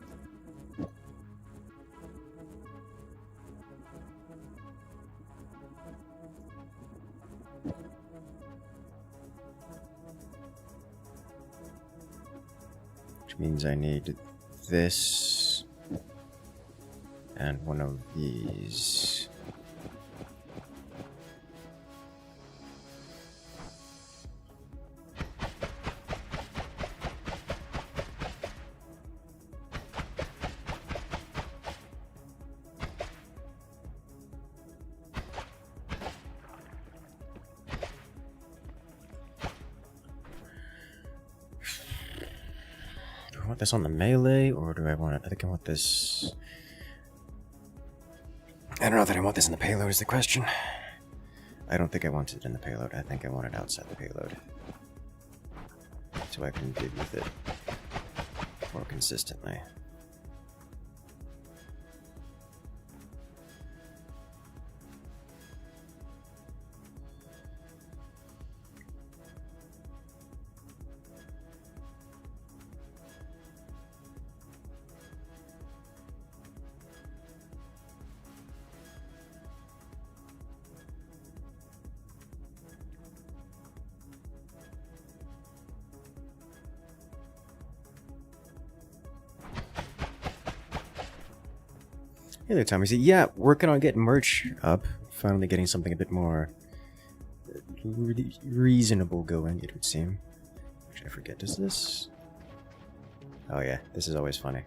A: Which means I need this and one of these. Do I want this on the melee, or do I want it? I think I want this. I don't know that I want this in the payload, is the question. I don't think I want it in the payload. I think I want it outside the payload. So I can dig with it more consistently. Hey there, Tommy. Yeah, working on getting merch up. Finally getting something a bit more reasonable going, it would seem. Actually, I forget. Does this? Oh yeah, this is always funny.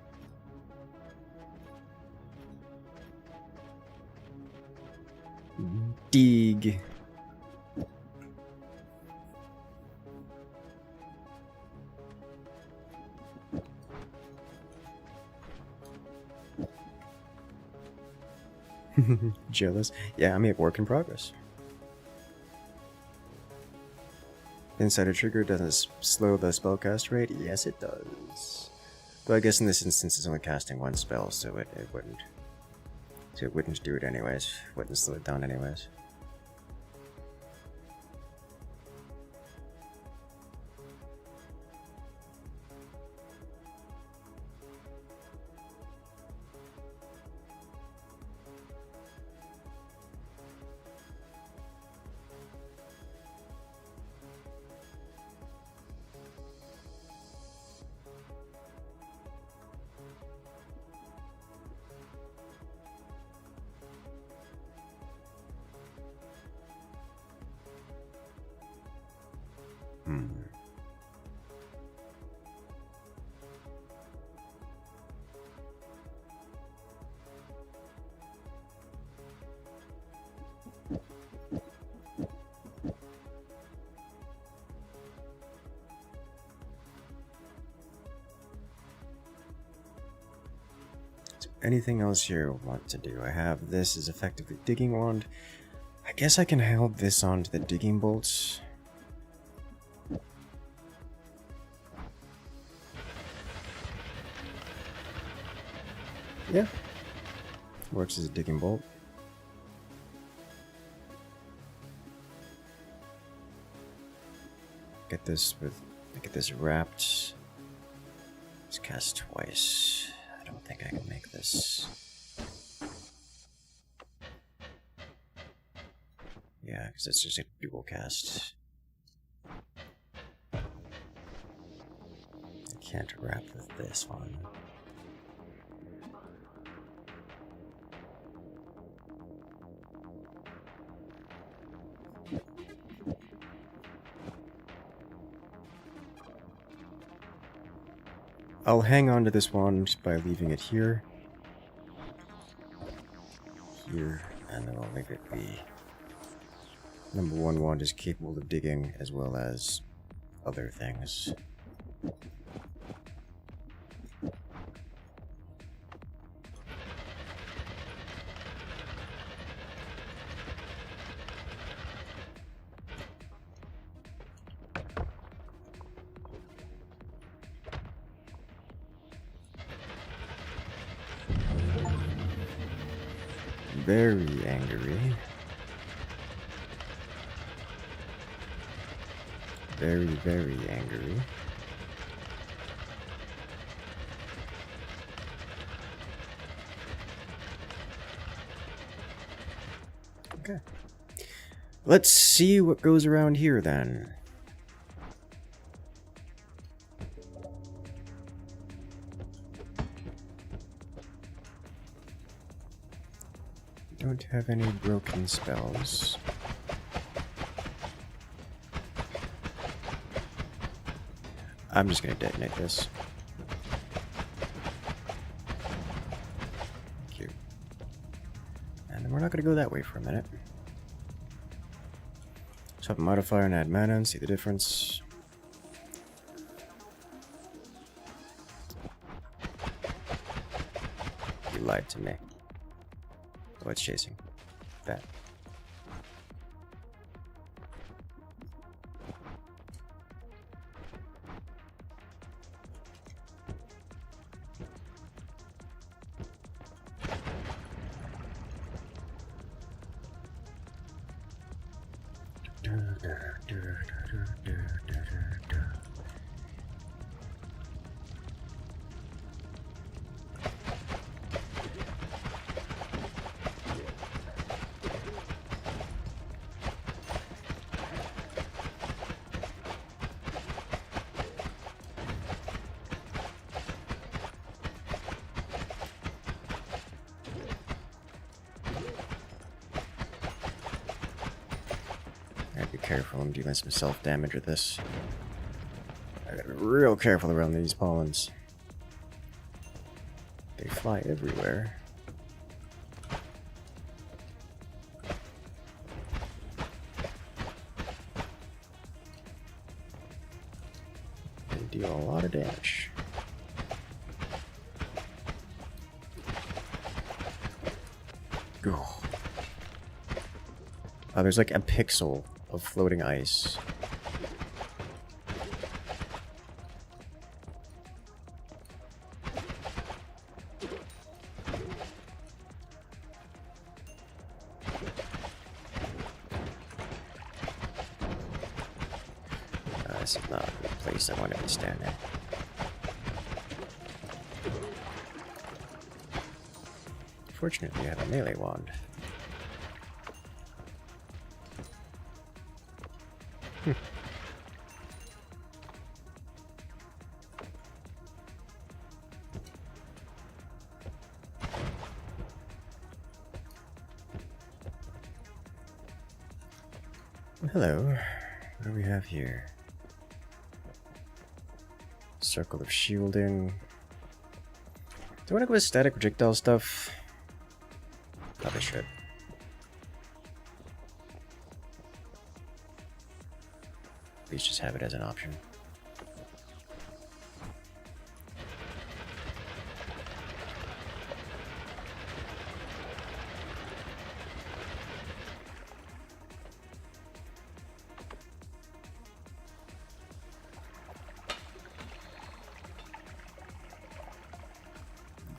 A: Dig. Jealous? Yeah, I mean, work in progress. Insider trigger doesn't slow the spellcast rate? Yes, it does. But I guess in this instance it's only casting one spell, so it wouldn't. So it wouldn't do it anyways. Wouldn't slow it down anyways. Anything else you want to do? I have this is effectively digging wand. I guess I can hold this onto the digging bolts. Yeah. Works as a digging bolt. Get this wrapped. Let's cast twice. I don't think I can make this. Yeah, because it's just a dual cast. I can't wrap with this one. I'll hang on to this wand by leaving it here. Here, and then I'll leave it be. Number one wand is capable of digging as well as other things. Very angry. Very, very angry. Okay. Let's see what goes around here then. Don't have any broken spells. I'm just gonna detonate this. Thank you. And then we're not gonna go that way for a minute. Swap a modifier and add mana and see the difference. You lied to me. What's chasing? That. Be careful, I'm dealing some self-damage with this. I gotta be real careful around these pollens. They fly everywhere. They deal a lot of damage. Oh, there's like a pixel of floating ice. This is not the place I want to be standing. Fortunately, I have a melee wand. Hello, what do we have here? Circle of shielding. Do I want to go with static projectile stuff? Probably should. At least just have it as an option.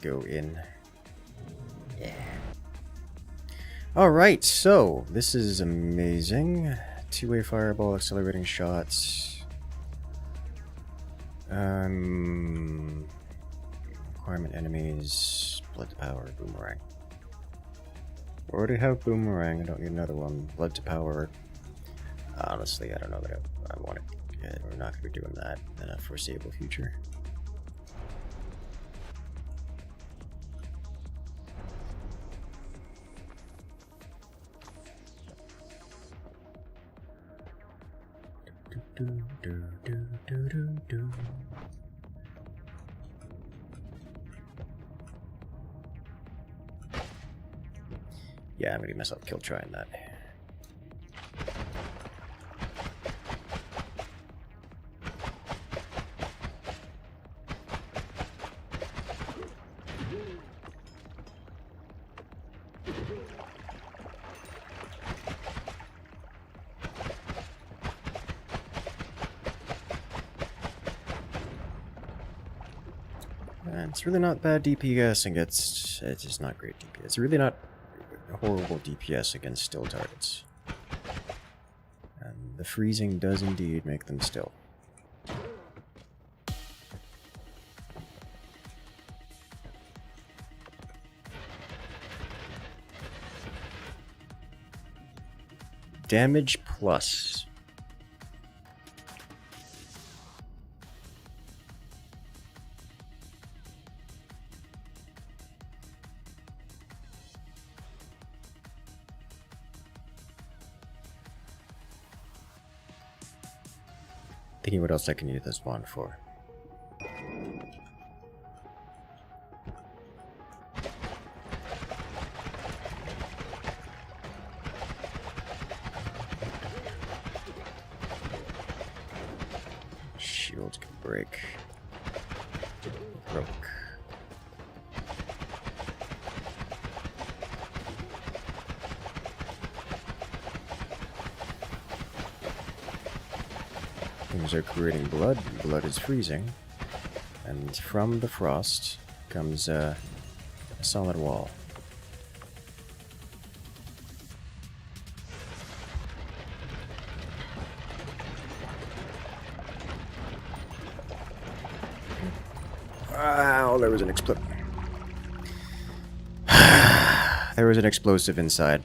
A: Go in. Yeah. Alright, so this is amazing. Two-way fireball, accelerating shots. Requirement enemies, blood to power, boomerang. Already have boomerang, I don't need another one. Blood to power. Honestly, I don't know that I want to. Yeah, we're not going to be doing that in a foreseeable future. Yeah, I'm gonna get myself killed trying that. It's really not bad DPS against. It's just not great DPS. It's really not horrible DPS against still targets. And the freezing does indeed make them still. Damage plus. Thinking what else I can use this wand for. Shields can break. Broke. Things are creating blood. Blood is freezing. And from the frost comes a solid wall. Wow, there was an there was an explosive inside.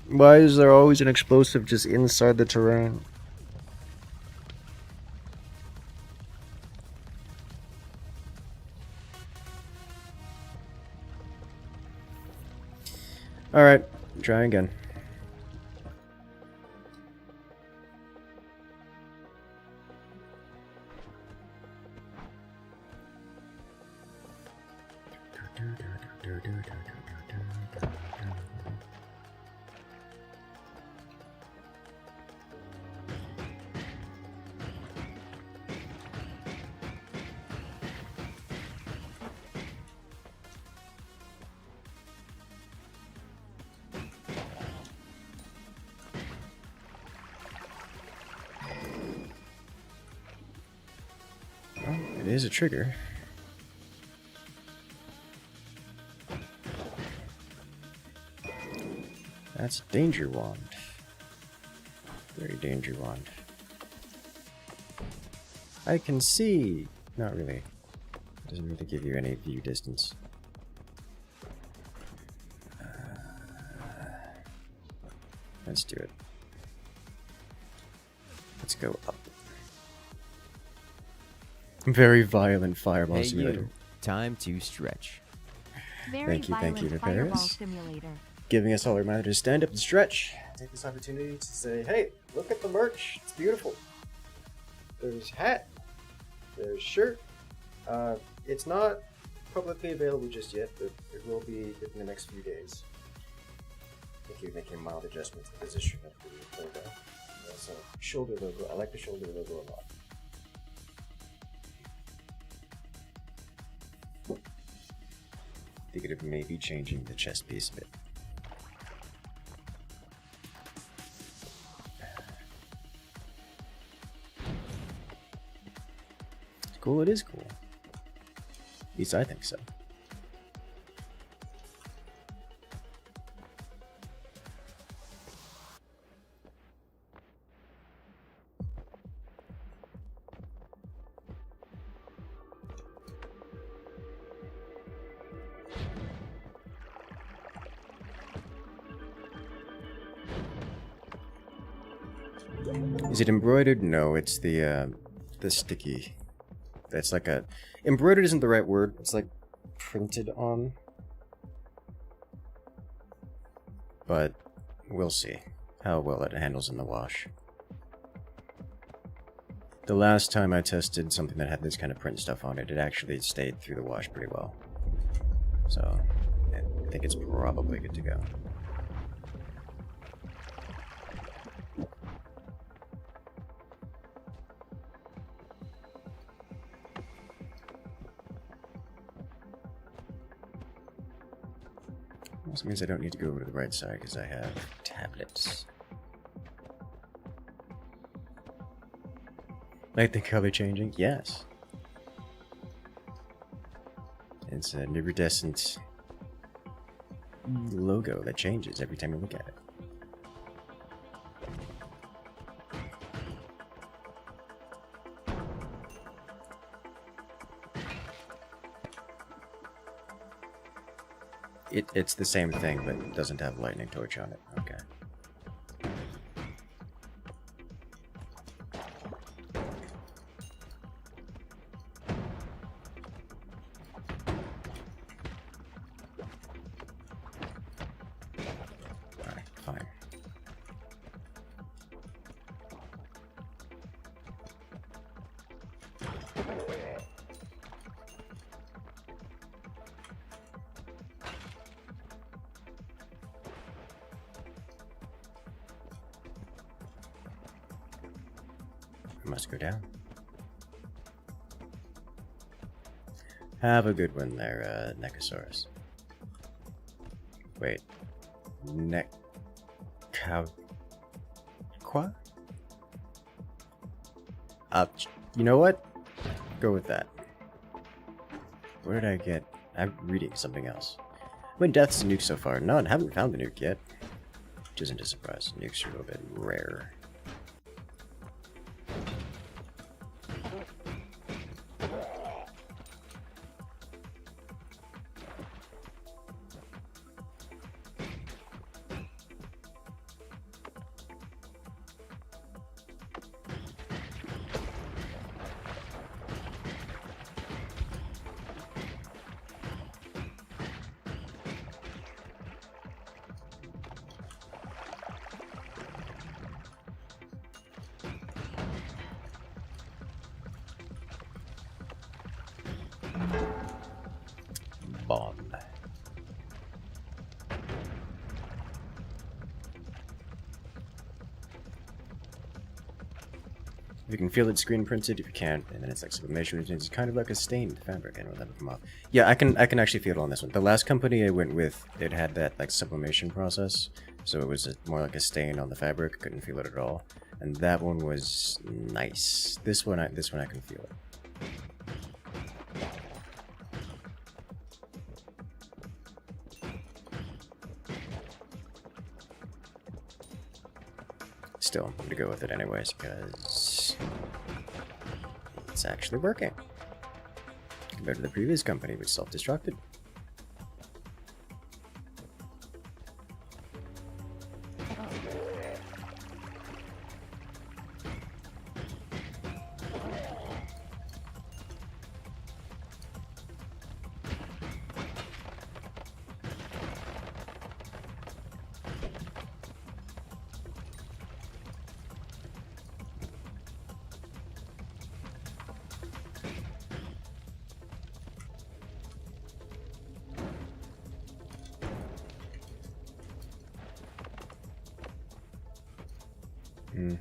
A: Why is there always an explosive just inside the terrain? Alright, try again. It is a trigger. That's danger wand. Very danger wand. I can see. Not really. Doesn't really give you any view distance. Let's do it. Let's go up. Very violent fireball
B: Hey
A: simulator.
B: you, time to stretch.
A: Thank you,
C: Fireball
A: Paris.
C: simulator.
A: Giving us all a reminder to stand up and stretch. Take this opportunity to say, hey, look at the merch. It's beautiful. There's hat. There's shirt. It's not publicly available just yet, but it will be within the next few days. Thank you, making a mild adjustment to the position of the logo. Also, shoulder logo. I like the shoulder logo a lot. Thinking of maybe changing the chest piece a bit. It's cool, it is cool. At least I think so. Is it embroidered? No, it's the sticky. That's like a... Embroidered isn't the right word. It's like printed on. But we'll see how well it handles in the wash. The last time I tested something that had this kind of print stuff on it, it actually stayed through the wash pretty well. So, I think it's probably good to go. Also means I don't need to go over to the right side because I have tablets. Like the color changing? Yes. It's an iridescent logo that changes every time you look at it. It's the same thing, but it doesn't have lightning torch on it. Okay. Alright, fine. must go down. Have a good one there, Nechosaurus. Wait. Qua? You know what? Go with that. Where did I get? I'm reading something else. How many deaths and nukes so far? None. Haven't found the nuke yet. Which isn't a surprise. Nukes are a little bit rare. Bomb. If you can feel it screen printed, if you can't, and then it's like sublimation, it's kind of like a stained fabric, and it'll never come off. Yeah, I can actually feel it on this one. The last company I went with, it had that like sublimation process, so it was more like a stain on the fabric. Couldn't feel it at all, and that one was nice. This one I can feel it. Still, I'm going to go with it anyways, because it's actually working. Compared to the previous company, which self-destructed. Hmm.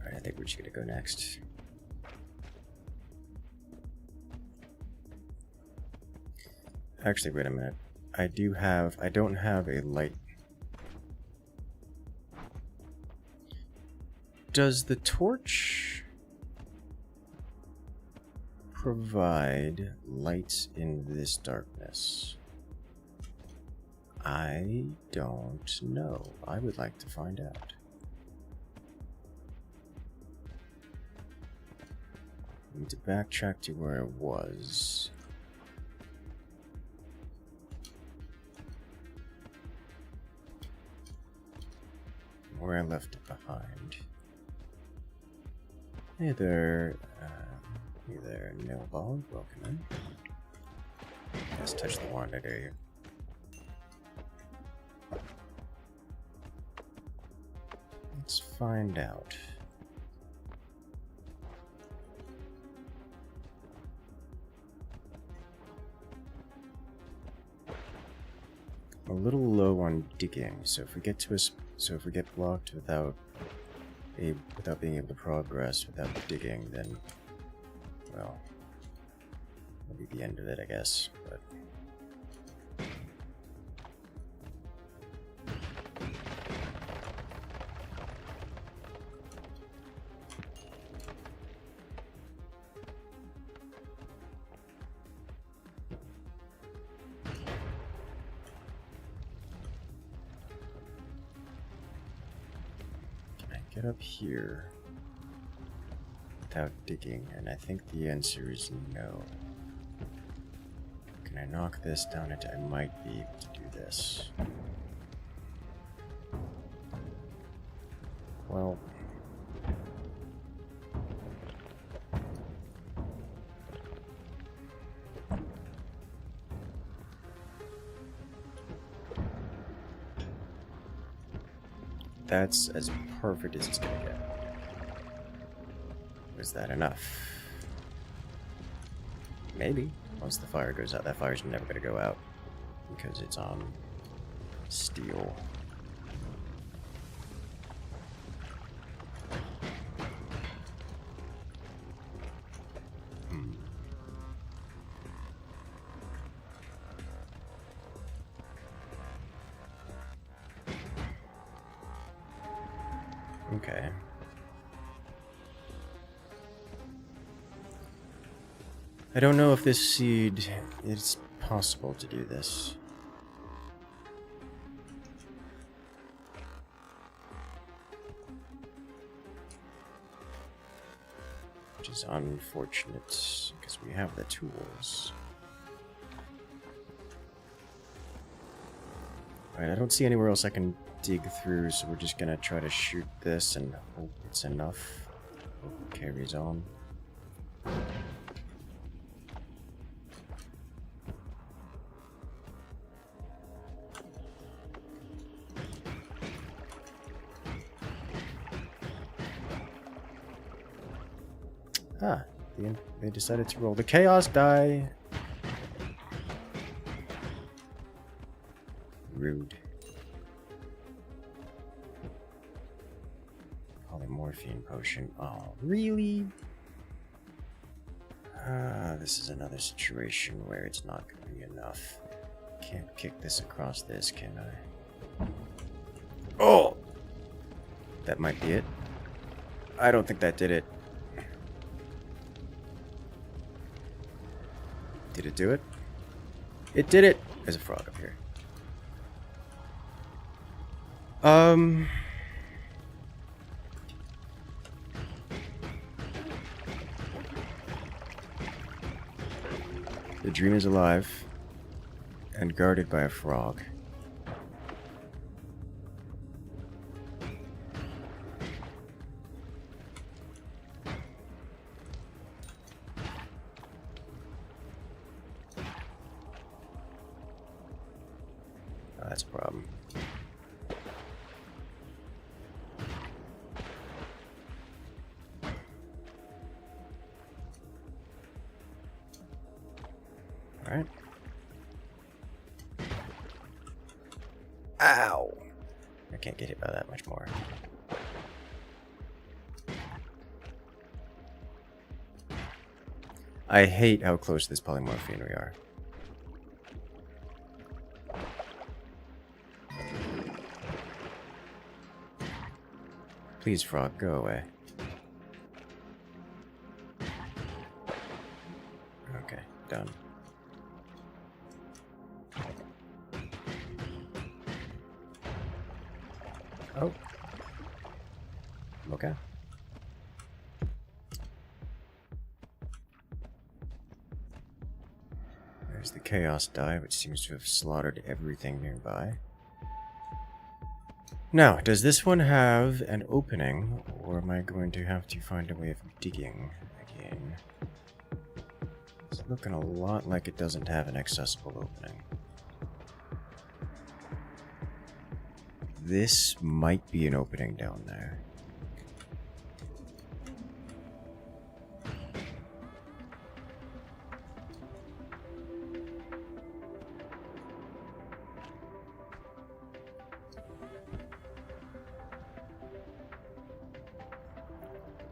A: Alright, I think we're just gonna go next. Actually, wait a minute. I don't have a light. Does the torch provide light in this darkness? I don't know. I would like to find out. I need to backtrack to where it was. Where I left it behind. Hey there, Nailball. Welcome in. Let's touch the wand, I dare you. Let's find out. I'm a little low on digging, so if we get blocked without being able to progress without digging, then well, that'll be the end of it, I guess. But get get up here without digging? And I think the answer is no. Can I knock this down? I might be able to do this. Well... that's as perfect as it's gonna get. Was that enough? Maybe. Once the fire goes out, that fire's never gonna go out because it's on steel. Okay. I don't know if this seed, it's possible to do this. Which is unfortunate, because we have the tools. Alright, I don't see anywhere else I can dig through, so we're just gonna try to shoot this and hope it's enough. Hope it carries on. Ah, they decided to roll the chaos die. Rude. Polymorphine potion. Oh, really? Ah, this is another situation where it's not going to be enough. Can't kick this across this, can I? Oh! That might be it. I don't think that did it. Did it do it? It did it! There's a frog up here. The dream is alive and guarded by a frog. Oh, that's a problem. Alright. Ow! I can't get hit by that much more. I hate how close to this polymorphine we are. Please, frog, go away. Okay, done. Oh. Okay. There's the chaos die, which seems to have slaughtered everything nearby. Now, does this one have an opening, or am I going to have to find a way of digging again? It's looking a lot like it doesn't have an accessible opening. This might be an opening down there.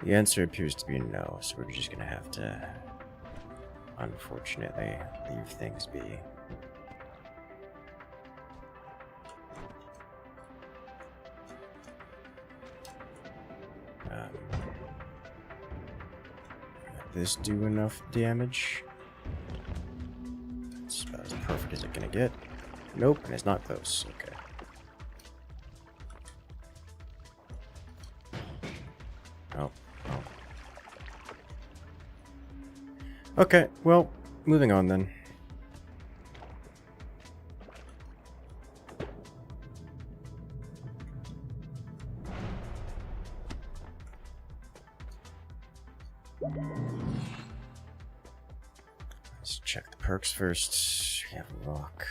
A: The answer appears to be no, so we're just gonna have to, unfortunately, leave things be. This do enough damage? That's about as perfect as it's gonna get. Nope, and it's not close. Okay. Okay, well, moving on then. Let's check the perks first. We have a rock.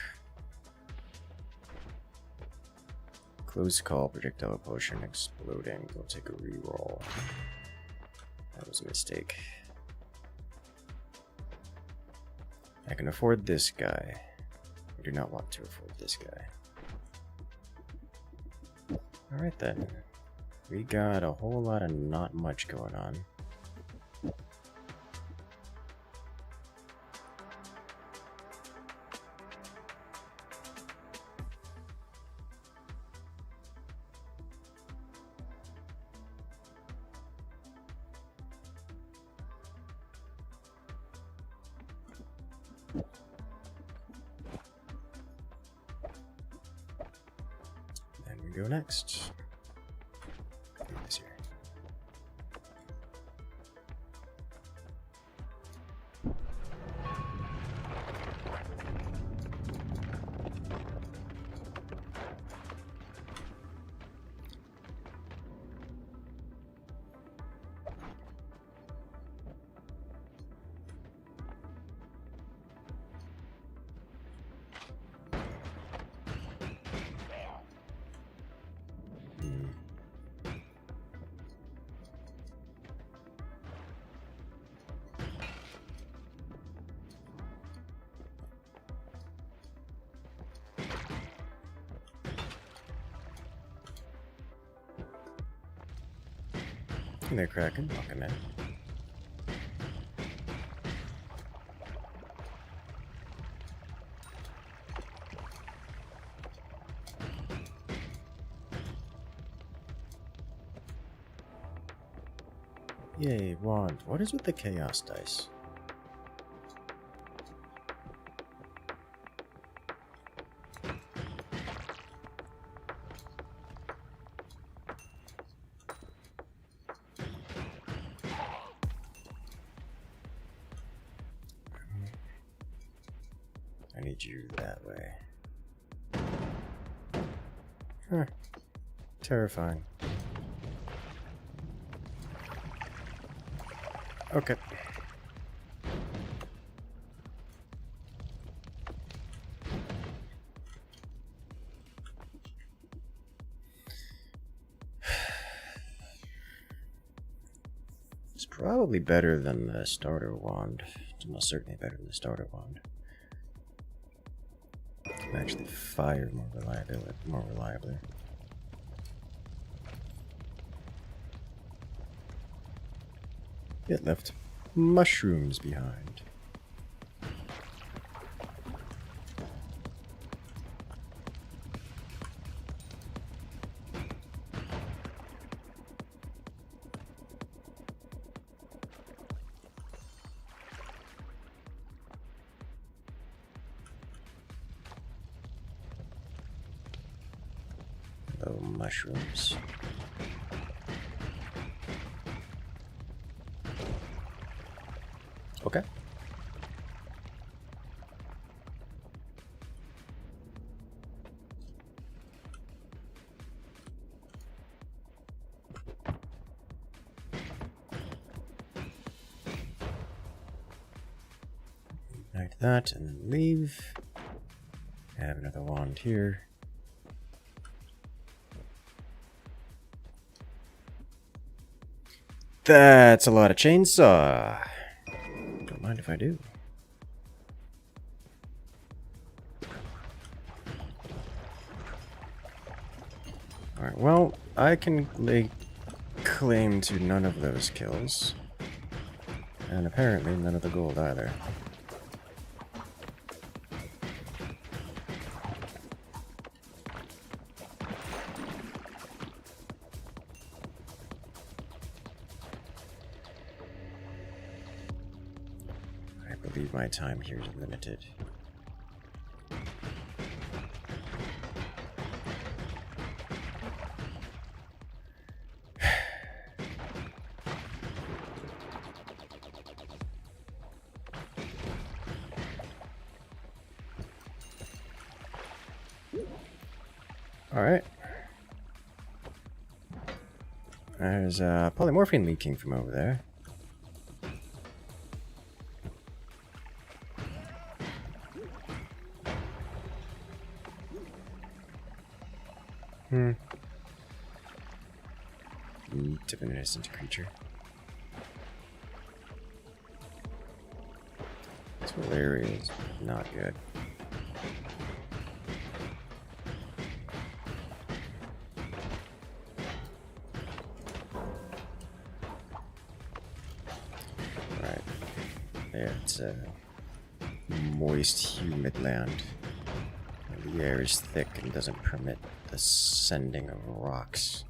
A: Close call, projectile potion exploding. We'll take a reroll. That was a mistake. I can afford this guy. I do not want to afford this guy. Alright then. We got a whole lot of not much going on. Then we go next. This here. They're cracking. Welcome in. Yay, wand. What is with the chaos dice? I need you that way. Huh. Terrifying. Okay. It's probably better than the starter wand. It's most certainly better than the starter wand. It can actually fire more reliably. It left mushrooms behind. Hello, mushrooms. Okay. Like that, and then leave. I have another wand here. That's a lot of chainsaw. Don't mind if I do. Alright, well, I can lay claim to none of those kills. And apparently none of the gold either. I believe my time here is limited. Alright. There's polymorphine leaking from over there. Meat of an innocent creature. This whole area is not good. Right. Yeah, it's a moist, humid land. The air is thick and doesn't permit the sending of rocks.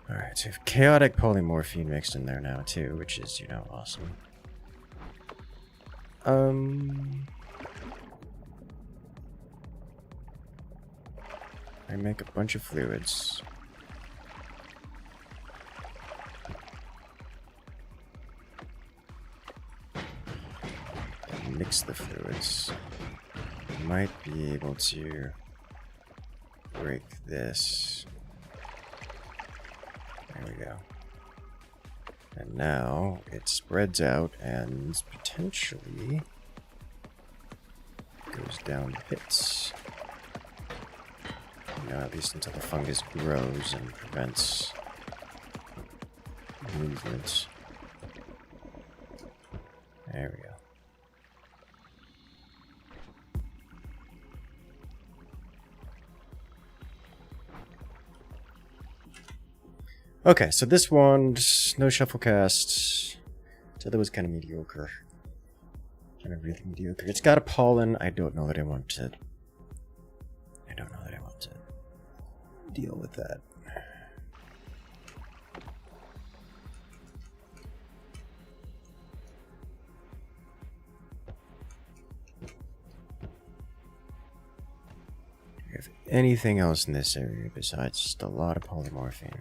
A: Alright, so we have chaotic polymorphine mixed in there now too, which is, you know, awesome. I make a bunch of fluids. And mix the fluids. Might be able to break this. There we go. And now it spreads out and potentially goes down the pits. You know, at least until the fungus grows and prevents movement. There we go. Okay, so this one, no shuffle cast. So that was kind of mediocre. Kind of really mediocre. It's got a pollen. I don't know that I want to. I don't know that I want to deal with that. Do we have anything else in this area besides just a lot of polymorphine?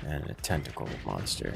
A: And a tentacle monster.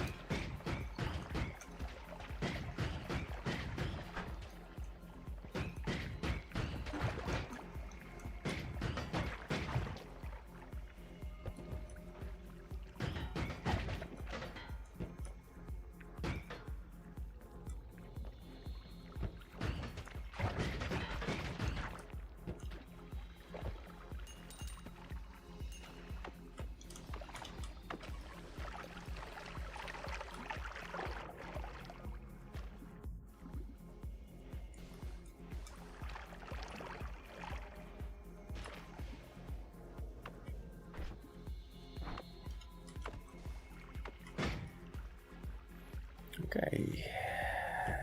A: Okay,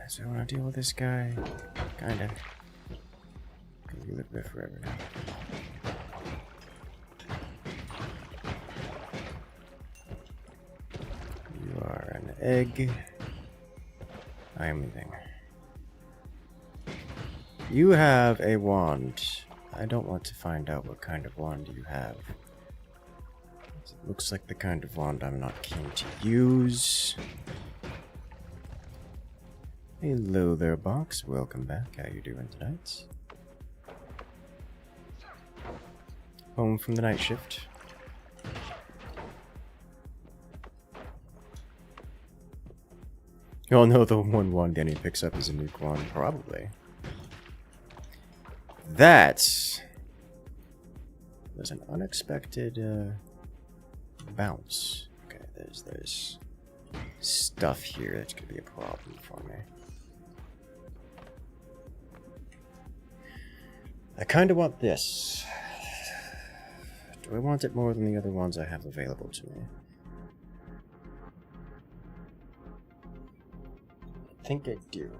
A: so I want to deal with this guy, kinda. Gonna be with me forever now. You are an egg. I am leaving. You have a wand. I don't want to find out what kind of wand you have. It looks like the kind of wand I'm not keen to use. Hello there, Box. Welcome back. How you doing tonight? Home from the night shift. You all know the one wand Danny picks up is a nuke wand, probably. That was an unexpected bounce. Okay, there's stuff here that's gonna be a problem for me. I kind of want this. Do I want it more than the other ones I have available to me? I think I do.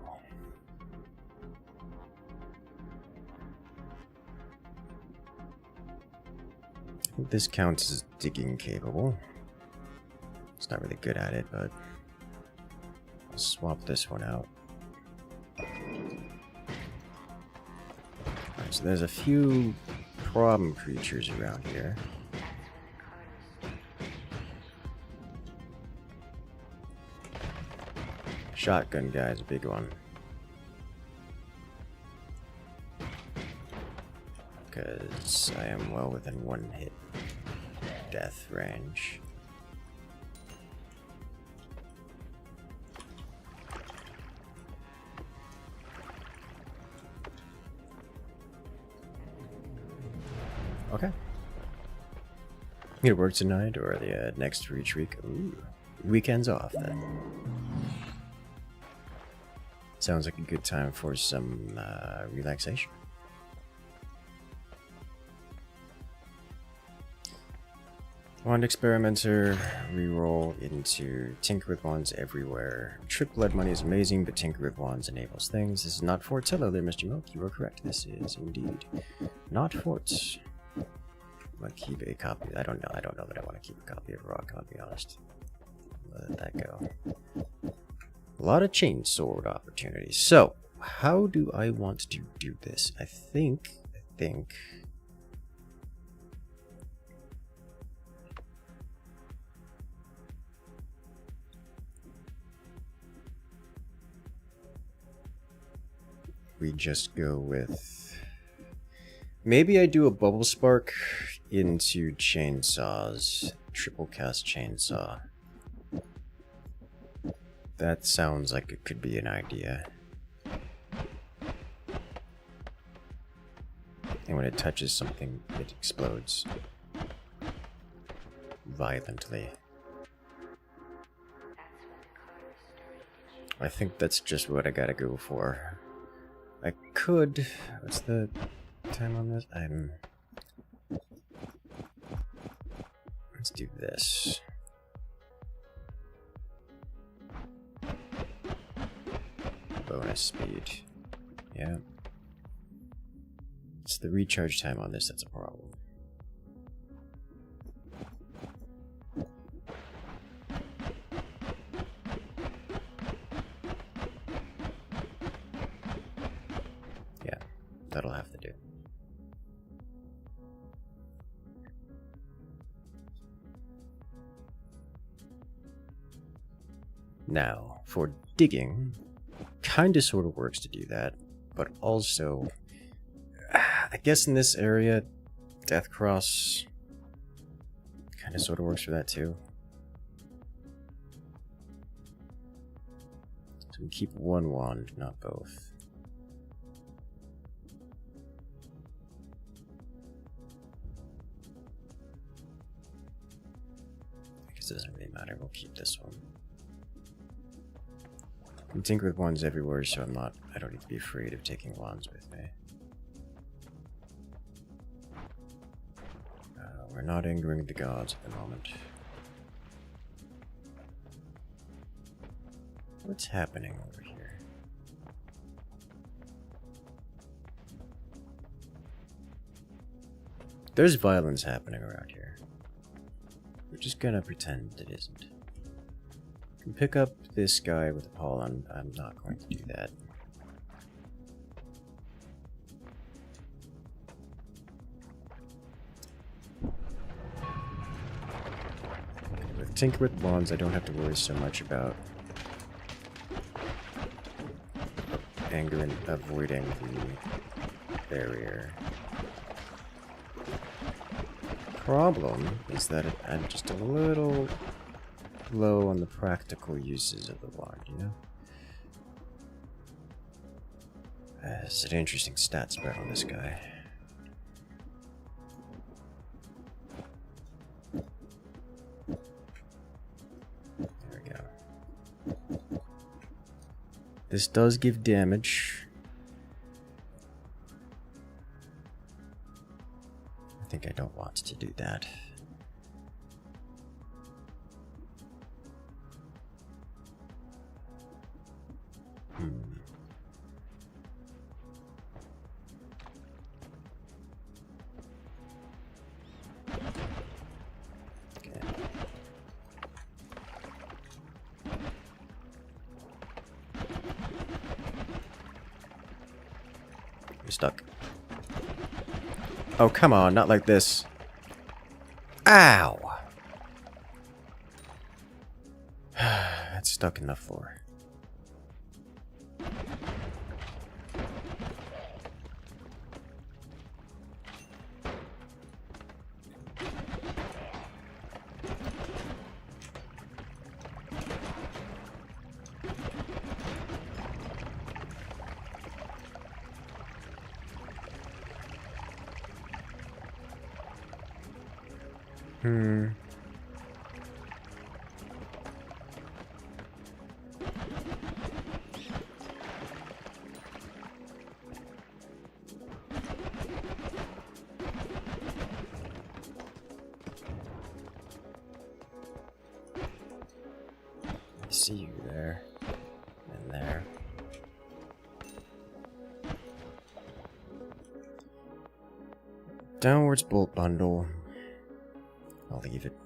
A: I think this counts as digging capable. It's not really good at it, but I'll swap this one out. Alright, so there's a few problem creatures around here. Shotgun guy's a big one. because I am well within one hit death range. Okay. You gonna work tonight or the next reach week? Ooh, weekends off then. Sounds like a good time for some relaxation. Wand Experimenter, reroll into Tinker with Wands everywhere. Trick Blood Money is amazing, but Tinker with Wands enables things. This is not Forts. Hello there, Mr. Milk. You are correct. This is indeed not Forts. I'm gonna keep a copy. I don't know that I want to keep a copy of Rock, I'll be honest. Let that go. A lot of chainsword opportunities. So, how do I want to do this? I think we just go with, maybe I do a bubble spark into chainsaws, triple cast chainsaw. That sounds like it could be an idea. And when it touches something, it explodes violently. I think that's just what I gotta go for. I could... What's the time on this? Let's do this. Bonus speed. Yeah. It's the recharge time on this that's a problem. Yeah, that'll have to do. Now, for digging, kinda sorta works to do that, but also, I guess in this area, Death Cross kinda sorta works for that too. So we keep one wand, not both. I guess it doesn't really matter, we'll keep this one. I can tinker with wands everywhere, so I don't need to be afraid of taking wands with me. We're not angering the gods at the moment. What's happening over here? There's violence happening around here. We're just gonna pretend it isn't. Can pick up this guy with a pole. I'm not going to do that. With Tinker with Wands, I don't have to worry so much about anger and avoiding the barrier. Problem is that I'm just a little low on the practical uses of the wand, you know? It's an interesting stat spread on this guy. There we go. This does give damage. I think I don't want to do that. Okay. You're stuck. Oh, come on, not like this. Ow! It's stuck in the floor. Hmm. I see you there. And there. Downwards bolt bundle. I'll leave it.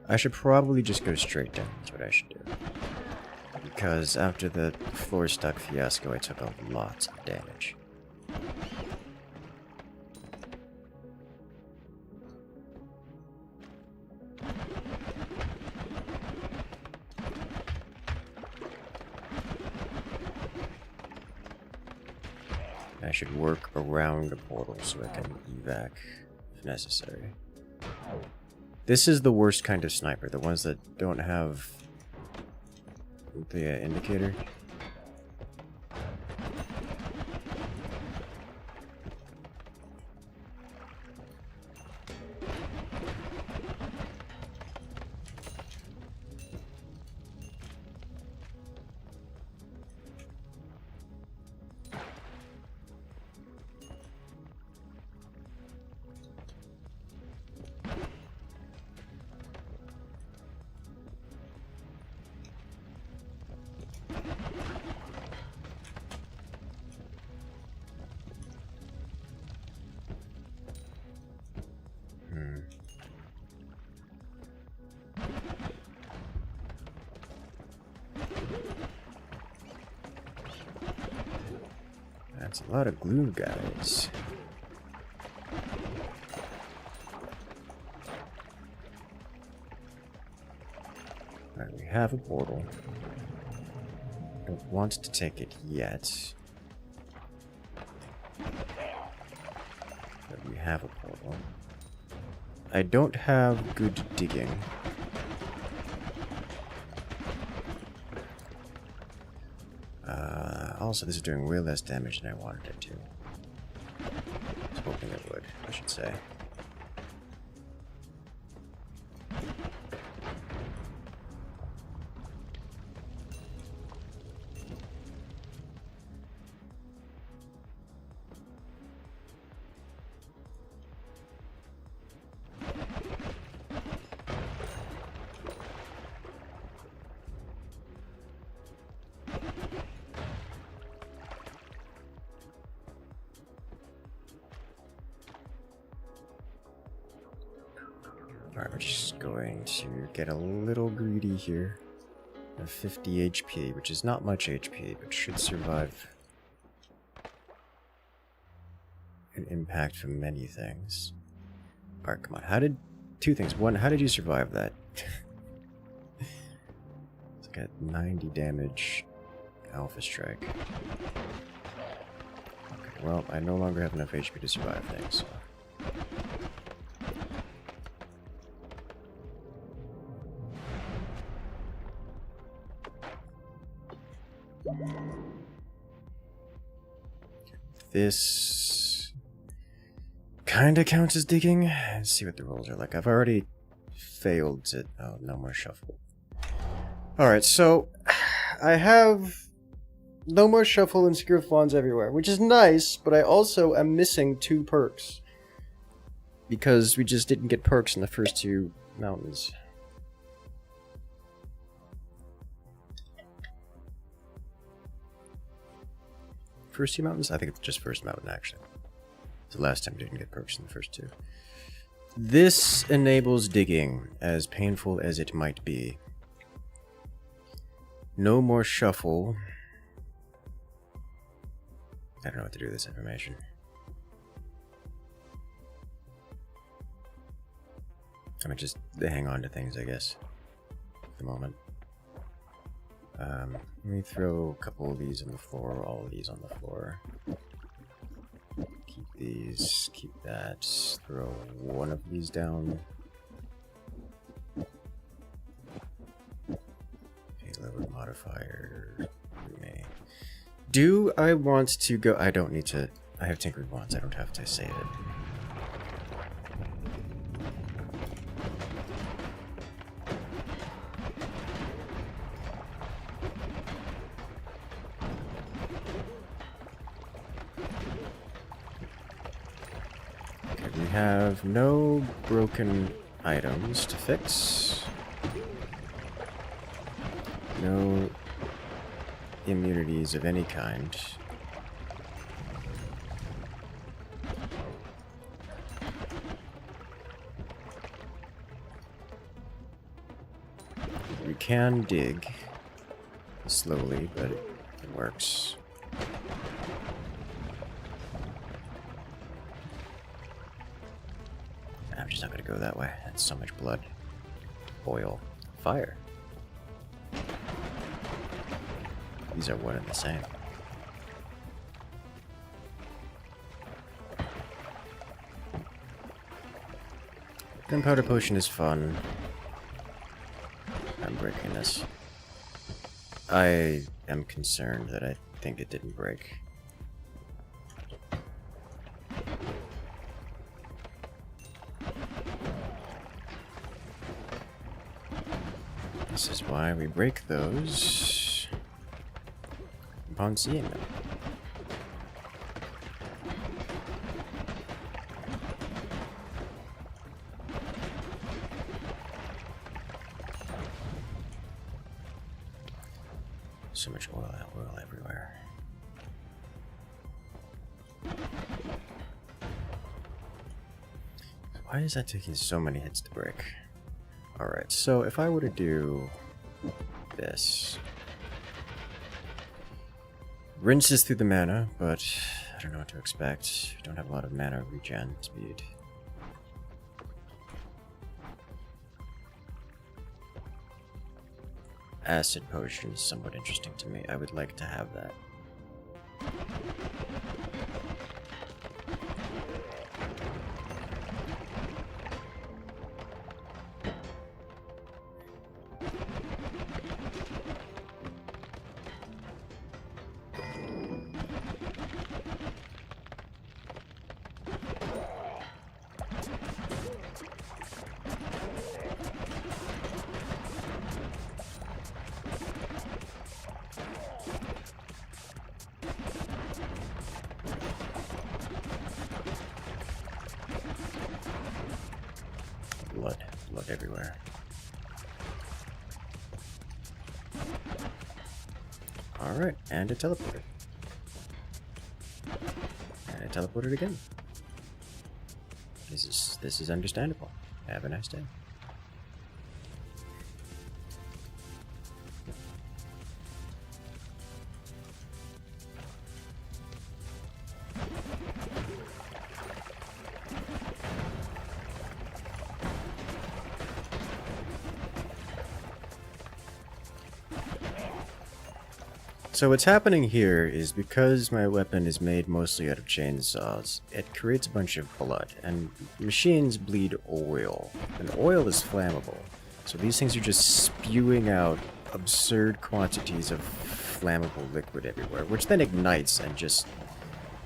A: I should probably just go straight down. That's what I should do. Because after the floor stuck fiasco, I took a lot of damage. I should work around the portal so I can evac if necessary. This is the worst kind of sniper, the ones that don't have the indicator. That's a lot of glue, guys. Alright, we have a portal. Don't want to take it yet. But we have a portal. I don't have good digging. Also, this is doing way less damage than I wanted it to. I was hoping it would, I should say. Alright, we're just going to get a little greedy here. I have 50 HP, which is not much HP, but should survive an impact from many things. Alright, come on. Two things. One, how did you survive that? It's like a 90 damage Alpha Strike. Okay, well, I no longer have enough HP to survive things, so. This kinda counts as digging. Let's see what the rolls are like. I've already failed to... Oh, no more shuffle. Alright, so I have no more shuffle and secure fawns everywhere, which is nice, but I also am missing 2 perks. Because we just didn't get perks in the first 2 mountains. First 2 mountains? I think it's just first mountain, actually. The last time we didn't get perks in the first 2. This enables digging, as painful as it might be. No more shuffle. I don't know what to do with this information. I'm gonna just hang on to things, I guess, at the moment. Let me throw a couple of these on the floor, all of these on the floor. Keep these, keep that. Throw one of these down. modifier. We may. Do I want to go? I don't need to. I have tinkering wands. I don't have to save it. Okay, we have no broken items to fix. No immunities of any kind. We can dig slowly, but it works. I'm just not gonna go that way. That's so much blood. Oil. Fire. These are one and the same. Gunpowder potion is fun. I'm breaking this. I am concerned that I think it didn't break. This is why we break those upon seeing them. So much oil everywhere. Why is that taking so many hits to break? Alright, so if I were to do this, rinses through the mana, but I don't know what to expect. I don't have a lot of mana regen speed. Acid potion is somewhat interesting to me. I would like to have that. Blood everywhere. Alright, and it teleported. And it teleported again. This is understandable. Have a nice day. So what's happening here is because my weapon is made mostly out of chainsaws, it creates a bunch of blood, and machines bleed oil, and oil is flammable. So these things are just spewing out absurd quantities of flammable liquid everywhere, which then ignites and just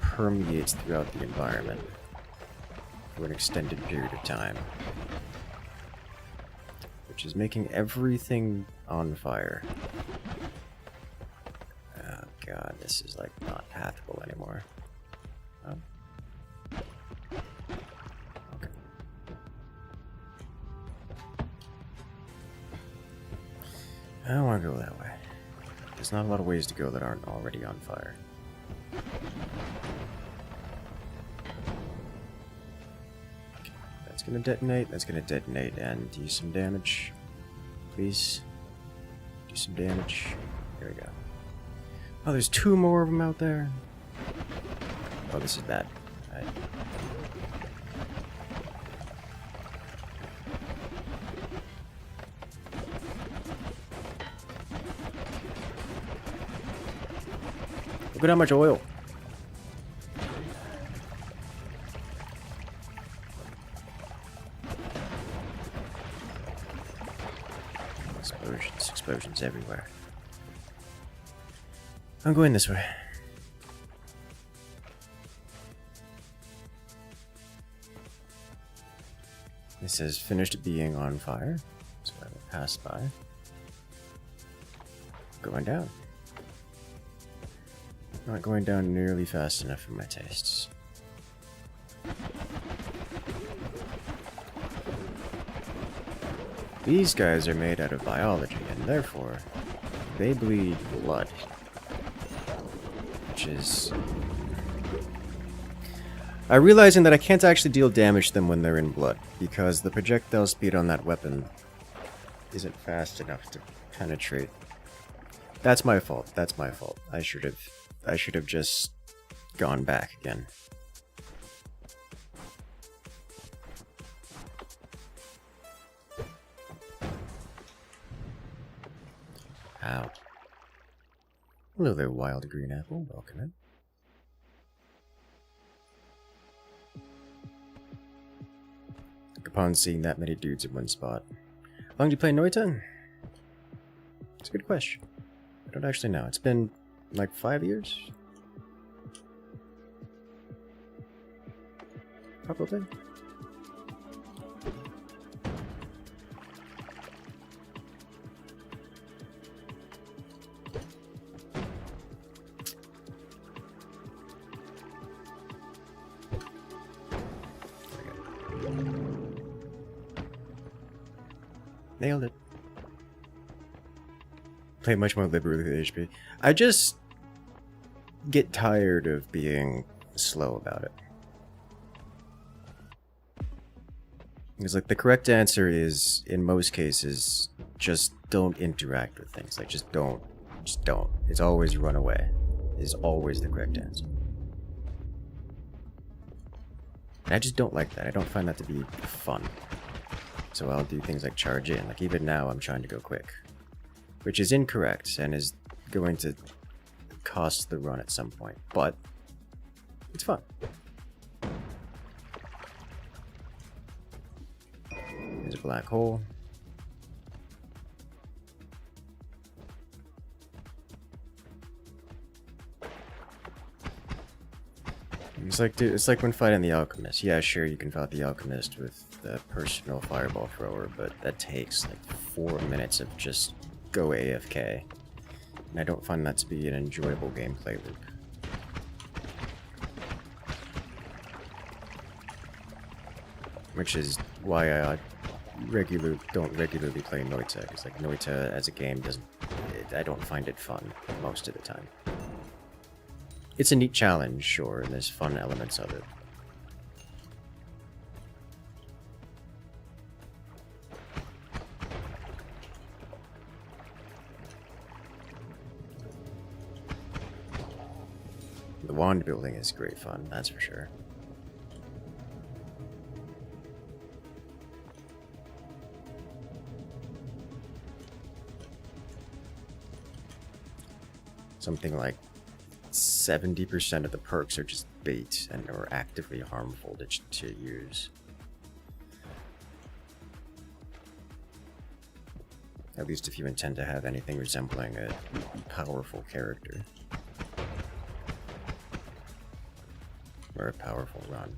A: permeates throughout the environment for an extended period of time, which is making everything on fire. God, this is like not pathable anymore. Oh. Okay. I don't want to go that way. There's not a lot of ways to go that aren't already on fire. Okay. That's gonna detonate. That's gonna detonate and do some damage. Please. Do some damage. There we go. Oh, there's two more of them out there. Oh, this is bad. Right. Look at how much oil. Explosions everywhere. I'm going this way. It says finished being on fire, so I will pass by. Going down. Not going down nearly fast enough for my tastes. These guys are made out of biology, and therefore, they bleed blood. Which is... I'm realizing that I can't actually deal damage to them when they're in blood, because the projectile speed on that weapon isn't fast enough to penetrate. That's my fault. That's my fault. I should have just gone back again. Ow. Hello there, wild green apple. Welcome in. Upon seeing that many dudes in one spot. How long do you play Noita? It's a good question. I don't actually know. It's been like 5 years? Probably. Nailed it. Play much more liberally with HP. I just get tired of being slow about it. Because like the correct answer is, in most cases, just don't interact with things. Like just don't. Just don't. It's always run away. Is always the correct answer. And I just don't like that. I don't find that to be fun. So I'll do things like charge in. Like even now I'm trying to go quick. Which is incorrect and is going to cost the run at some point. But it's fun. There's a black hole. It's like when fighting the alchemist. Yeah, sure, you can fight the alchemist with the personal fireball thrower, but that takes like 4 minutes of just go AFK. And I don't find that to be an enjoyable gameplay loop. Which is why I don't regularly play Noita, because like Noita as a game I don't find it fun most of the time. It's a neat challenge, sure, and there's fun elements of it. The wand building is great fun, that's for sure. Something like 70% of the perks are just bait and are actively harmful to use. At least if you intend to have anything resembling a powerful character. Or a powerful run.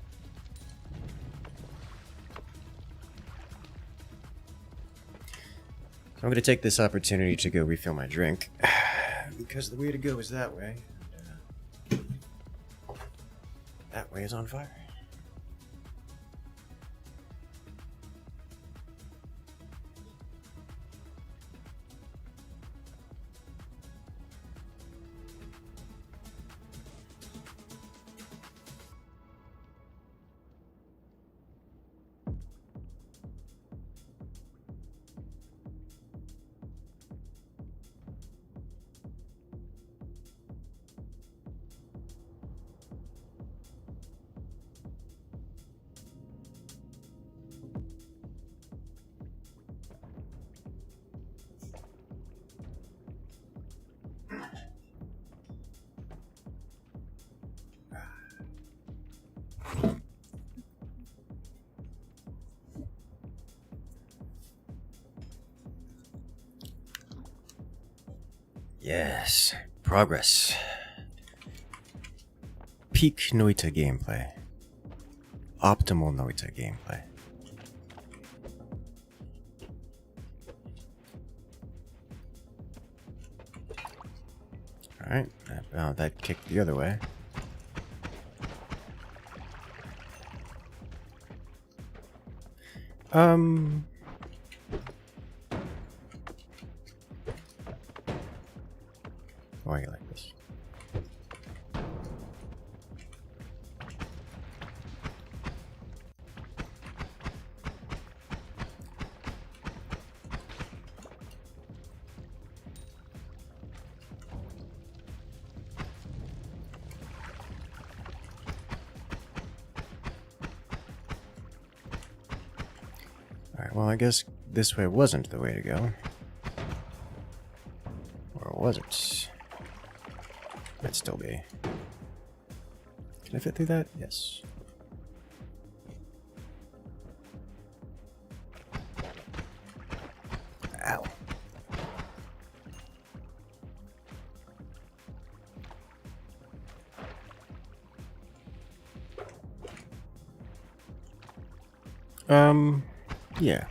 A: So I'm going to take this opportunity to go refill my drink. Because the way to go is that way. That way is on fire. Yes, Progress. Peak Noita gameplay. Optimal Noita gameplay. Alright, that kicked the other way. Why are you like this? Alright, well, I guess this way wasn't the way to go. Or was it? Might still be. Can I fit through that? Yes. Ow. Yeah.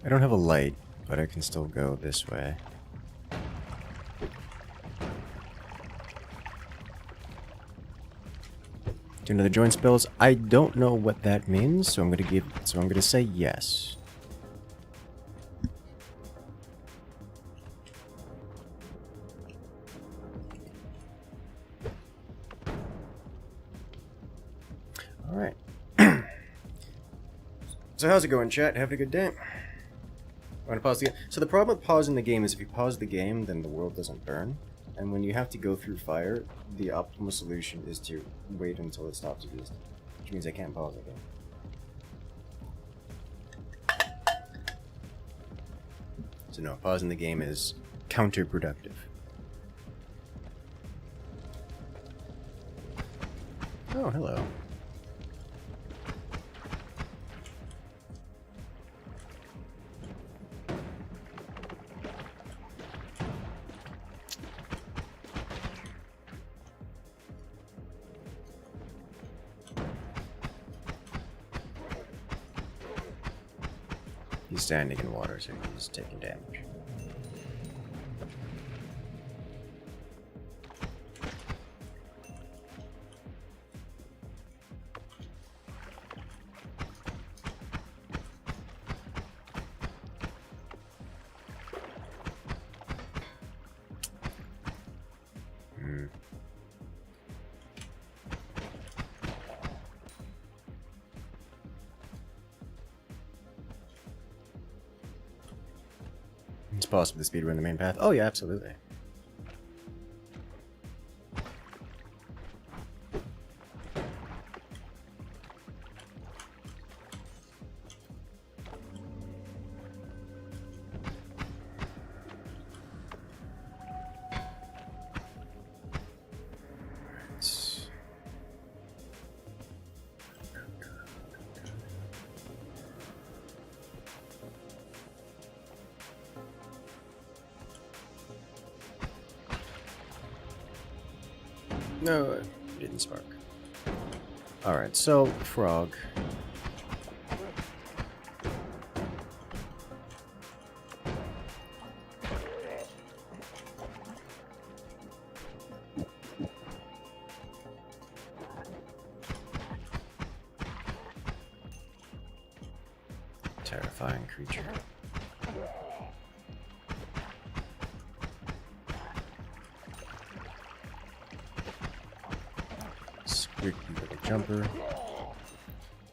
A: I don't have a light, but I can still go this way. Do another join spells? I don't know what that means, so I'm gonna say yes. Alright. So how's it going, chat? Having a good day? I'm gonna pause the game. So the problem with pausing the game is if you pause the game, then the world doesn't burn. And when you have to go through fire, the optimal solution is to wait until it stops existing. Which means I can't pause the game. So no, pausing the game is counterproductive. Oh, hello. He's standing in water, so he's taking damage. It's possible to speedrun the main path. Oh yeah, absolutely. No, it didn't spark. Alright, so, frog. Terrifying creature. Squeaky little jumper.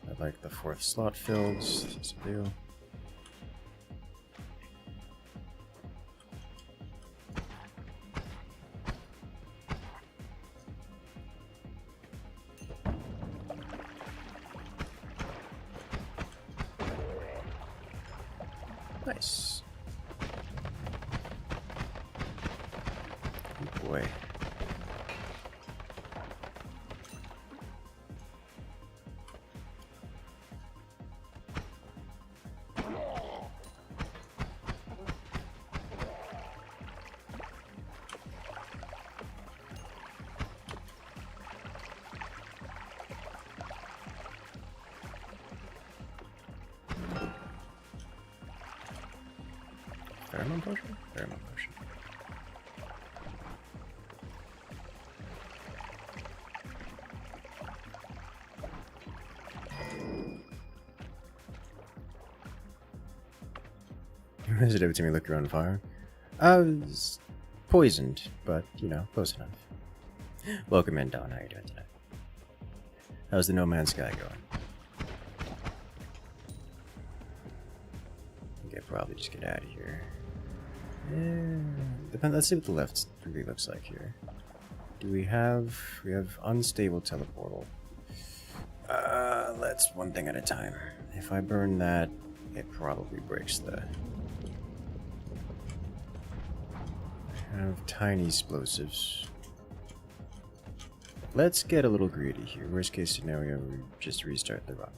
A: I like the 4th slot fills. This is a deal. Nice. Good boy. potion? Pheromone potion. Is it every time you look around fire? I was poisoned, but, you know, close enough. Welcome in, Don. How are you doing today? How's the No Man's Sky going? Okay, probably just get out of here. Yeah, let's see what the left really looks like here. Do we have... We have unstable teleportal. Let's one thing at a time. If I burn that, it probably breaks the... I have tiny explosives. Let's get a little greedy here. Worst case scenario, we just restart the run.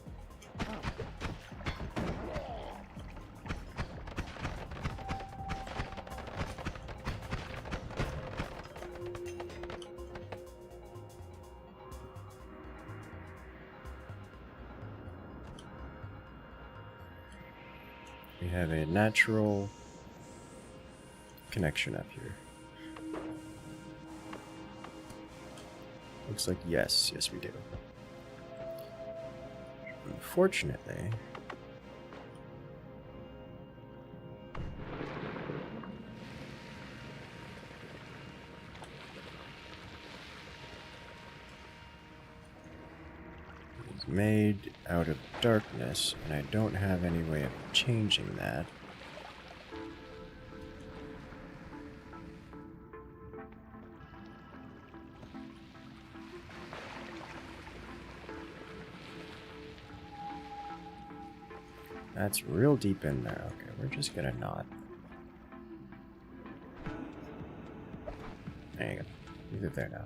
A: We have a natural connection up here. Looks like yes, we do. Unfortunately, it's made out of darkness, and I don't have any way of changing that. That's real deep in there. Okay, we're just gonna not. There you go. Leave it there now.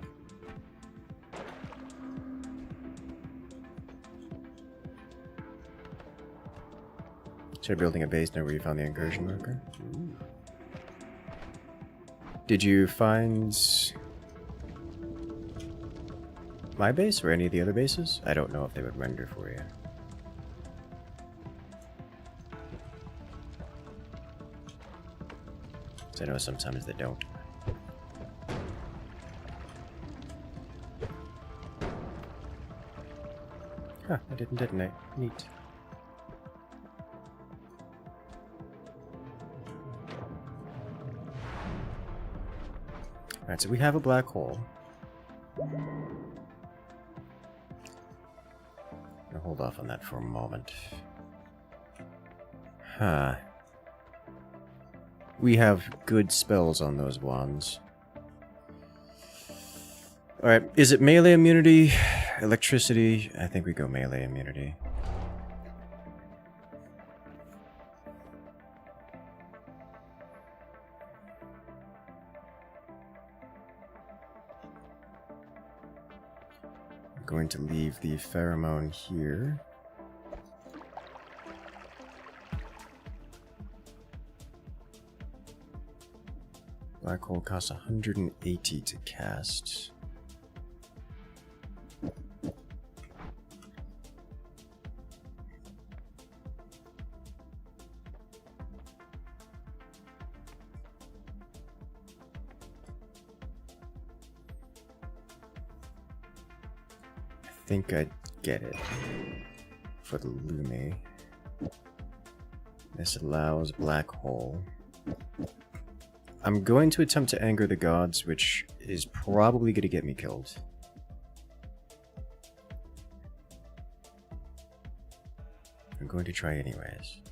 A: Start building a base near where you found the incursion marker. Ooh. Did you find my base or any of the other bases? I don't know if they would render for you. I know sometimes they don't. Huh, I didn't detonate. Neat. Alright, so we have a black hole. I'll hold off on that for a moment. Huh. We have good spells on those wands. Alright, is it melee immunity? Electricity? I think we go melee immunity. I'm going to leave the pheromone here. Black hole costs 180 to cast. I think I'd get it for the Lumi. This allows black hole. I'm going to attempt to anger the gods, which is probably going to get me killed. I'm going to try anyways.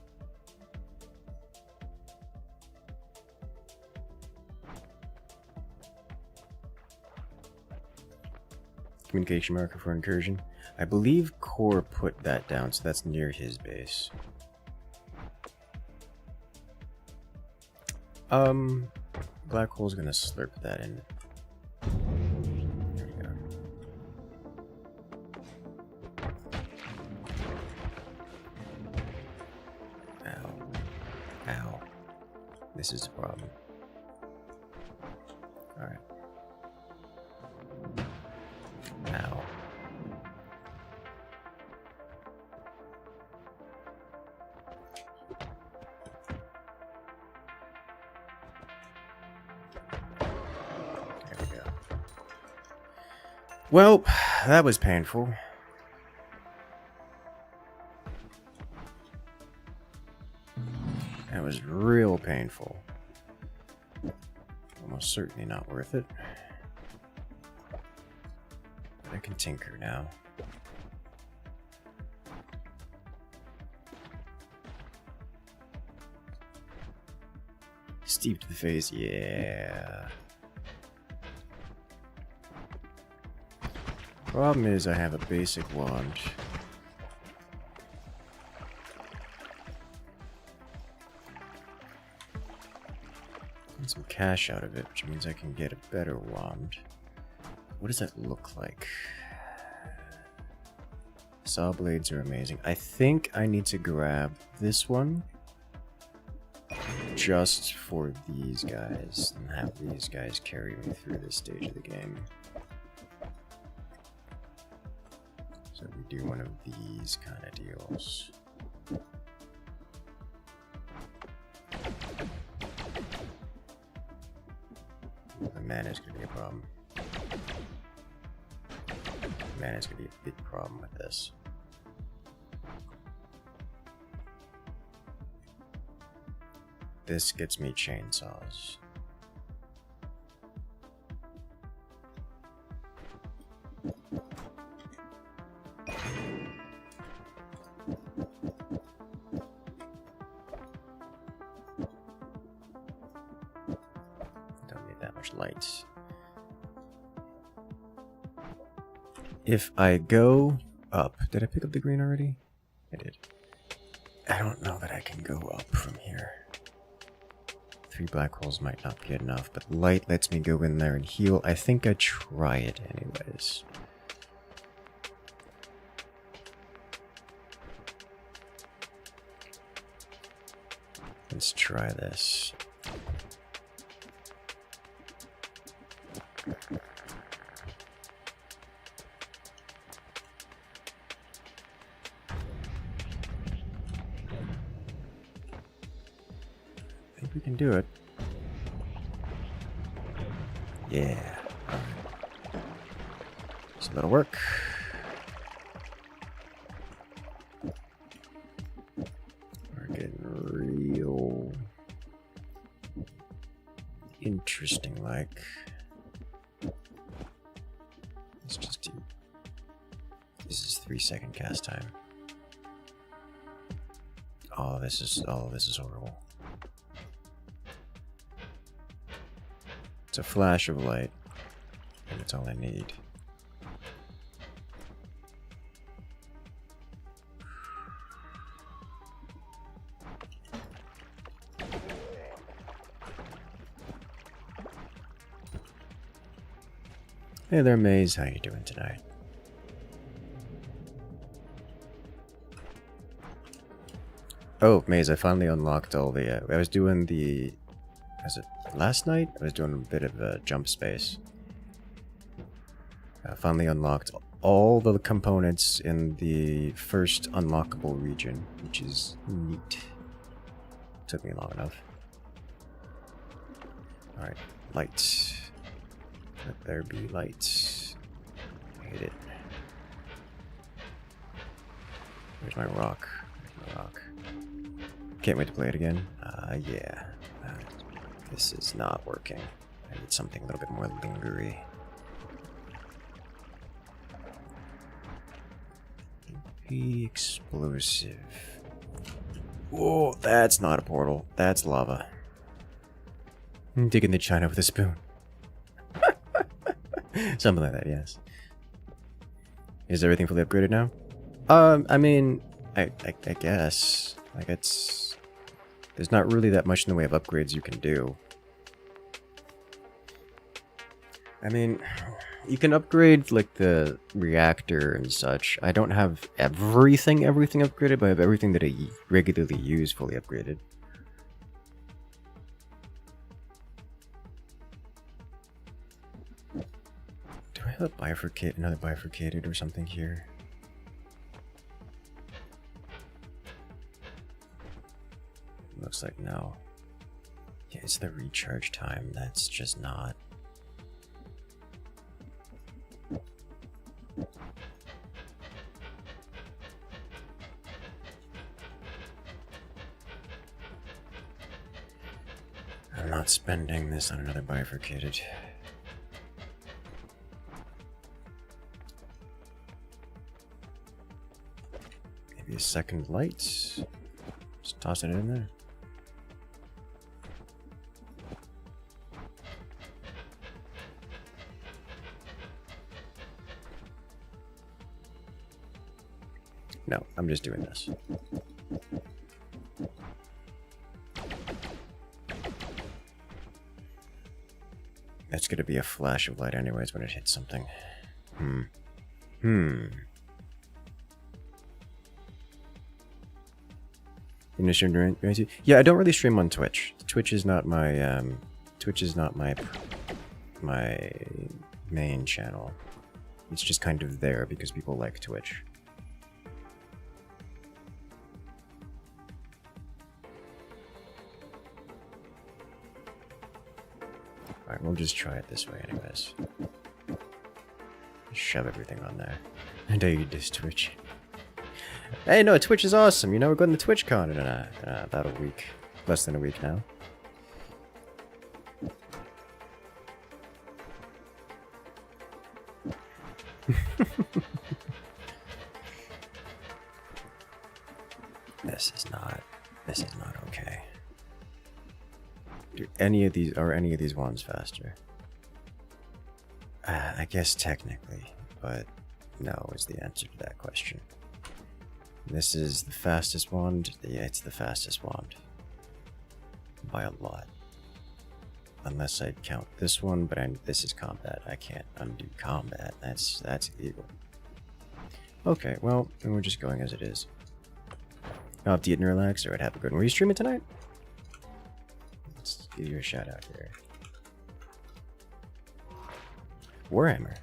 A: Communication marker for incursion. I believe Core put that down, so that's near his base. Black hole's gonna slurp that in. There we go. Ow. Ow. This is a problem. Alright. Ow. Well, that was painful. That was real painful. Almost certainly not worth it. But I can tinker now. Steep to the face, yeah. Problem is I have a basic wand. And some cash out of it, which means I can get a better wand. What does that look like? Saw blades are amazing. I think I need to grab this one just for these guys and have these guys carry me through this stage of the game. So we do one of these kind of deals. The mana is going to be a problem. Mana is going to be a big problem with this. This gets me chainsaws. Don't need that much light. If I go up, did I pick up the green already? I did. I don't know that I can go up from here. 3 black holes might not be enough, but light lets me go in there and heal. I think I'd try it anyways. Let's try this. We can do it. Yeah. Alright. So that'll work. We're getting real interesting like. Let's just do. This is 3-second cast time. Oh, this is horrible. It's a flash of light, and it's all I need. Hey there, Maze. How you doing tonight? Oh, Maze, I finally unlocked all the... I was doing the... Was it last night? I was doing a bit of a jump space. I finally unlocked all the components in the first unlockable region, which is neat. Took me long enough. Alright, light. Let there be light. I hate it. Where's my rock? Where's my rock? Can't wait to play it again. Yeah. This is not working. I need something a little bit more lingery. Be explosive. Whoa, that's not a portal. That's lava. I'm digging the china with a spoon. Something like that, yes. Is everything fully upgraded now? I mean, I guess. Like, it's... There's not really that much in the way of upgrades you can do. I mean, you can upgrade, like, the reactor and such. I don't have everything upgraded, but I have everything that I regularly use fully upgraded. Do I have another bifurcated or something here? Looks like no. Yeah, it's the recharge time. That's just not. I'm not spending this on another bifurcated. Maybe a second light. Just toss it in there. No, I'm just doing this. That's gonna be a flash of light anyways when it hits something. Yeah, I don't really stream on Twitch. Twitch is not my my main channel. It's just kind of there because people like Twitch. Alright, we'll just try it this way anyways. Shove everything on there. I know you diss Twitch. Hey, no, Twitch is awesome. You know, we're going to TwitchCon in about a week. Less than a week now. This is not okay. Do any of these ones faster? I guess technically, but no is the answer to that question. This is the fastest wand. Yeah, it's the fastest wand. By a lot. Unless I count this one, but this is combat. I can't undo combat. That's illegal. Okay, well, then we're just going as it is. I'll have to eat and relax. Alright, have a good one. Were you streaming tonight? Let's give you a shout out here. Warhammer.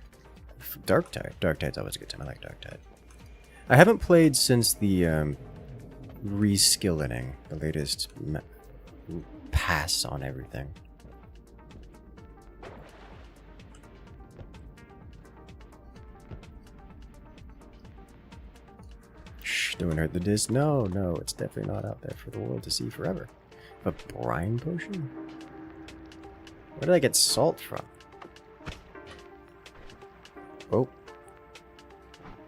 A: Darktide. Darktide's always a good time. I like Darktide. I haven't played since the reskillening, the latest pass on everything. Shh, don't hurt the disc. No, no, it's definitely not out there for the world to see forever. A brine potion? Where did I get salt from? Oh.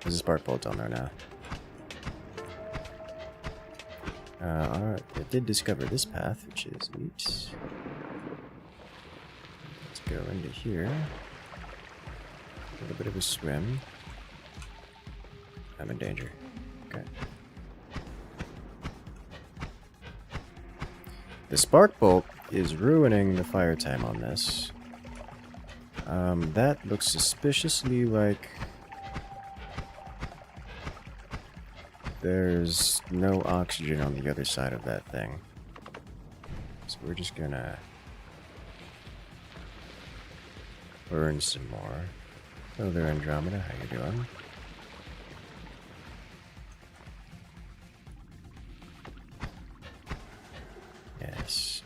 A: There's a spark bolt on there now. Alright, I did discover this path, which is neat. Let's go into here. A little bit of a swim. I'm in danger. Okay. The spark bolt is ruining the fire time on this. That looks suspiciously like there's no oxygen on the other side of that thing. So we're just gonna burn some more. Hello there, Andromeda. How you doing? Yes.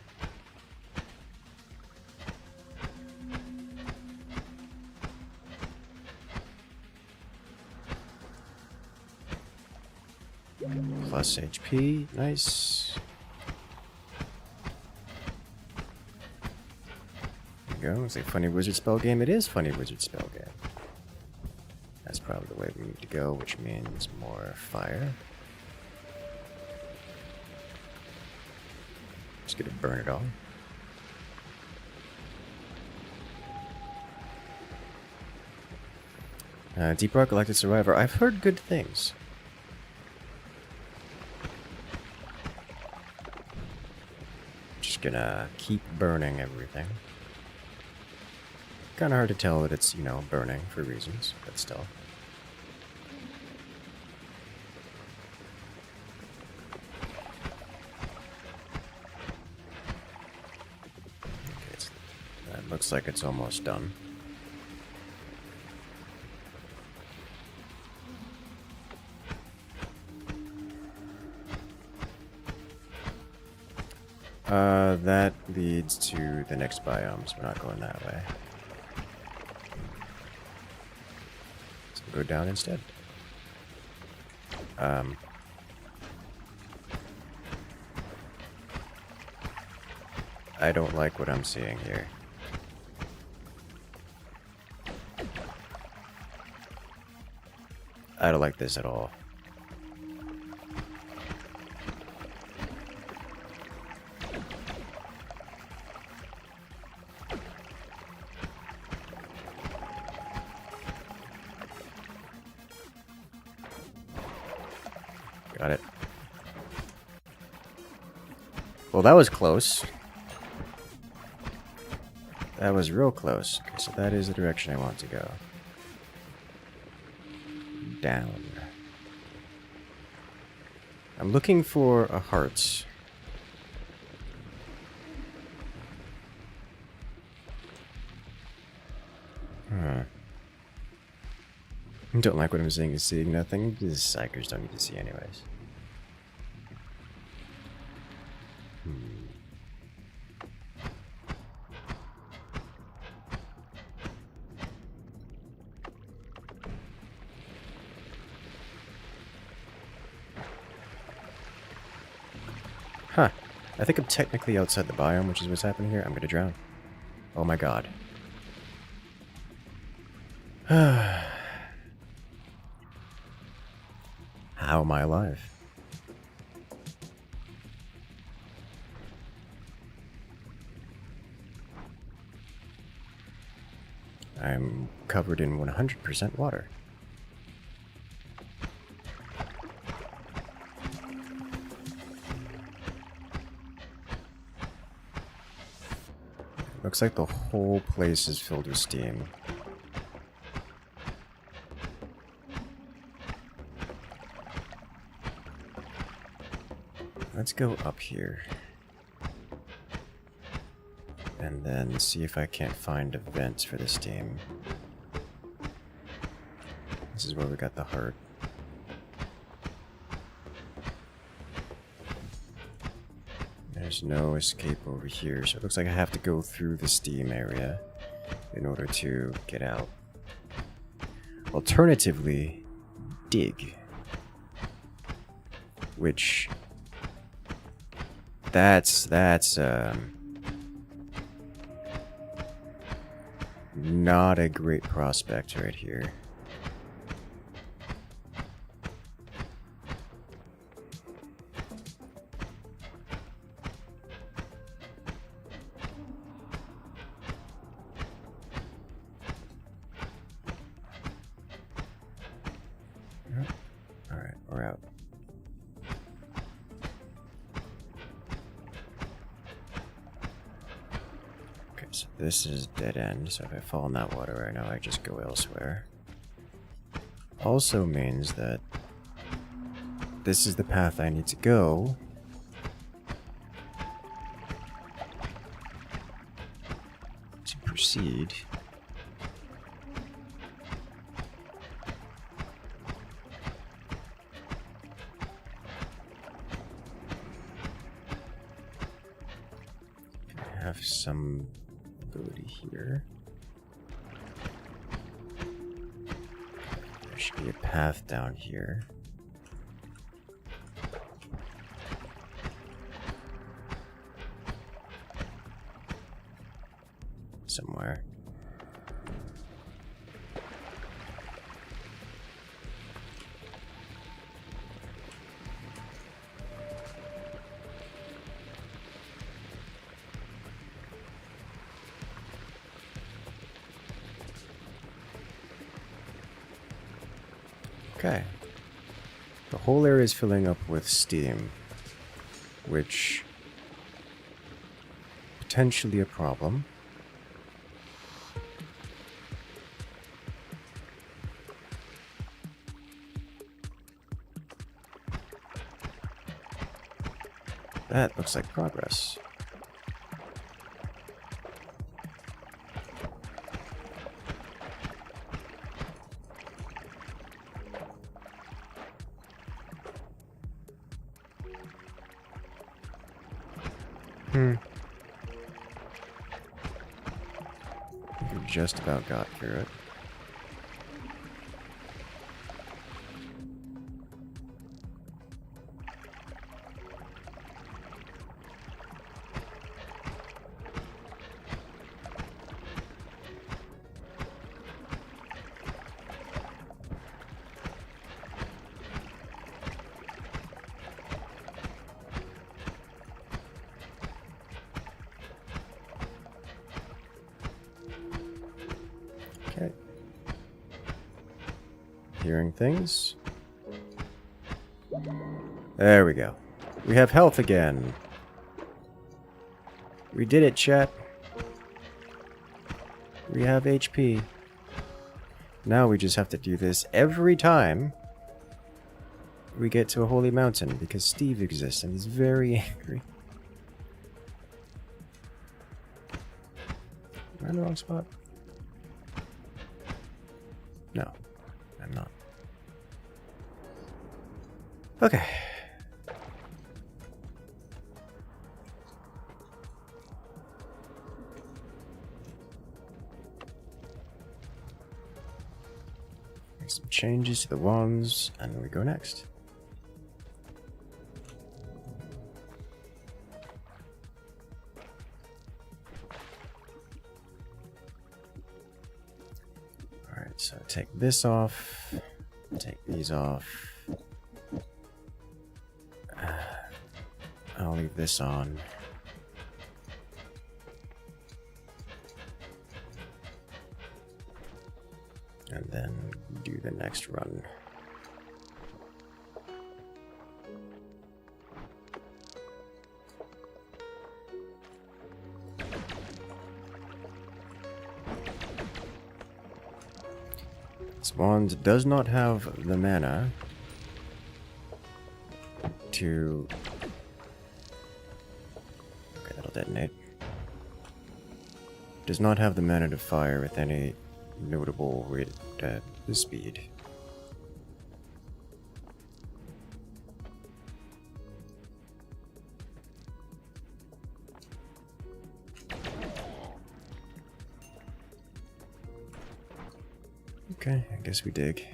A: Plus HP, nice. There you go. It's a funny wizard spell game. It is funny wizard spell game. That's probably the way we need to go, which means more fire. Just gonna burn it all. Deep Rock Galactic Survivor. I've heard good things. Just gonna keep burning everything. Kind of hard to tell that it's, you know, burning for reasons, but still. Okay, that looks like it's almost done. That leads to the next biome, so we're not going that way. So we'll go down instead. I don't like what I'm seeing here. I don't like this at all. Got it. Well, that was close. That was real close. Okay, so that is the direction I want to go. Down. I'm looking for a heart. Don't like what I'm seeing is seeing nothing. These psychers don't need to see anyways. Huh. I think I'm technically outside the biome, which is what's happening here. I'm gonna drown. Oh my god. How am I alive? I'm covered in 100% water. Looks like the whole place is filled with steam. Let's go up here. And then see if I can't find a vent for the steam. This is where we got the heart. There's no escape over here, so it looks like I have to go through the steam area in order to get out. Alternatively, dig. Which... That's not a great prospect right here. Alright, we're out. Okay, so this is dead end, so if I fall in that water right now, I just go elsewhere. Also means that this is the path I need to go. To proceed. I have some ability here. There should be a path down here. Somewhere. Okay. The whole area is filling up with steam, which potentially a problem. That looks like progress. We just about got through it. hearing things. There we go. We have health again. We did it, chat. We have HP. Now we just have to do this every time we get to a holy mountain, because Steve exists and he's very angry. Am I in the wrong spot? No, I'm not. Okay. Make some changes to the wands, and then we go next. Alright, so take this off, take these off. I'll leave this on. And then do the next run. This wand does not have the mana to... Okay, that'll detonate. Does not have the mana to fire with any notable rate at the speed. Okay, I guess we dig.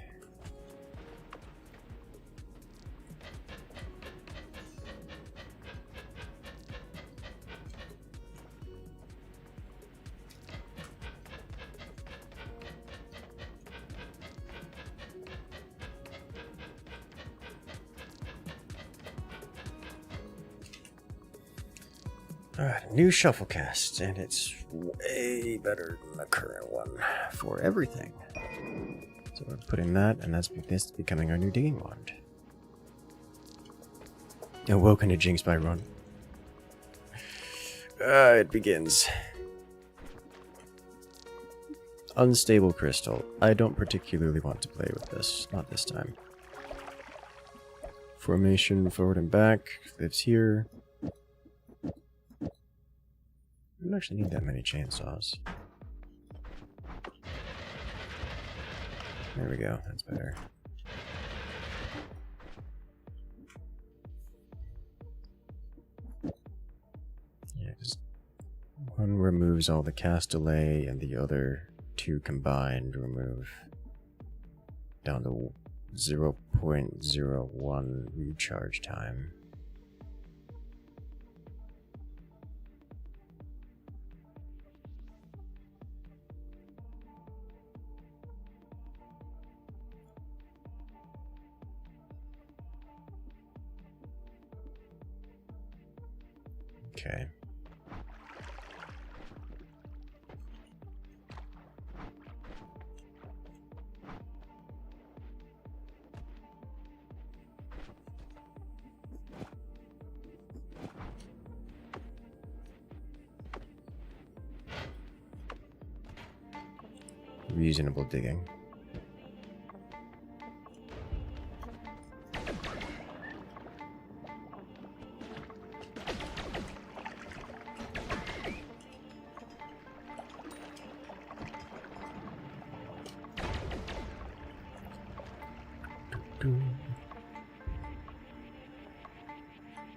A: Alright, new shuffle cast, and it's way better than the current one for everything. So we're putting that, and that's becoming our new digging wand. Awoken to Jinx by Run. It begins. Unstable crystal. I don't particularly want to play with this, not this time. Formation forward and back, lives here. We don't actually need that many chainsaws. There we go, that's better. Yeah, just one removes all the cast delay and the other two combined remove down to 0.01 recharge time. Okay. Reasonable digging.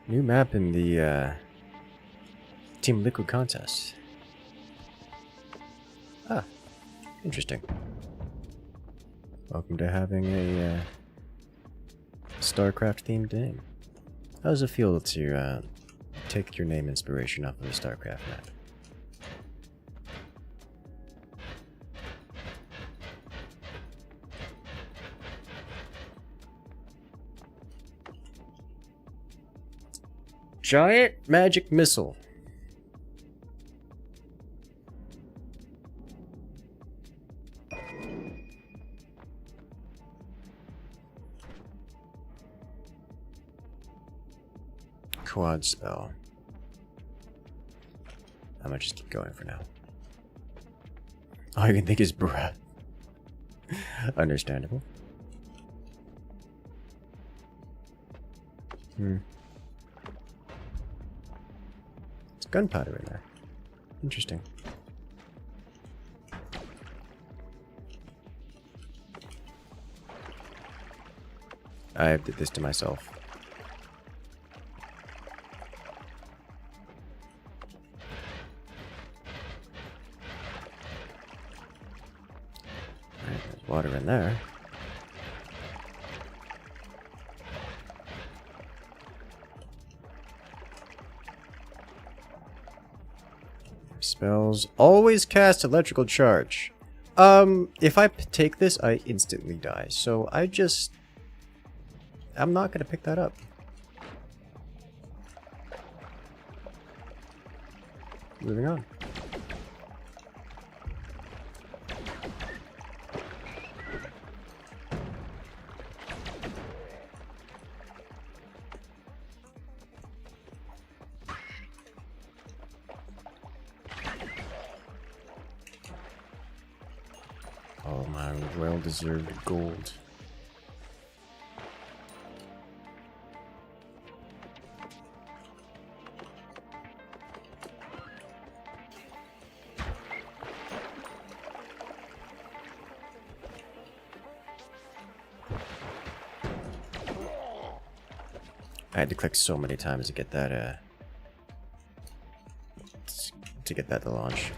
A: New map in the Team Liquid contest. Ah, interesting. Welcome to having a StarCraft themed name. How does it feel to take your name inspiration off of the StarCraft map? Giant magic missile. quad spell. I'm gonna just keep going for now. All you can think is breath. Understandable. It's gunpowder in there. Interesting. I did this to myself. Alright, there's water in there. Spells. Always cast electrical charge. If I take this, I instantly die. So I'm not gonna pick that up. Moving on. Oh my well-deserved gold. I had to click so many times to get that to launch.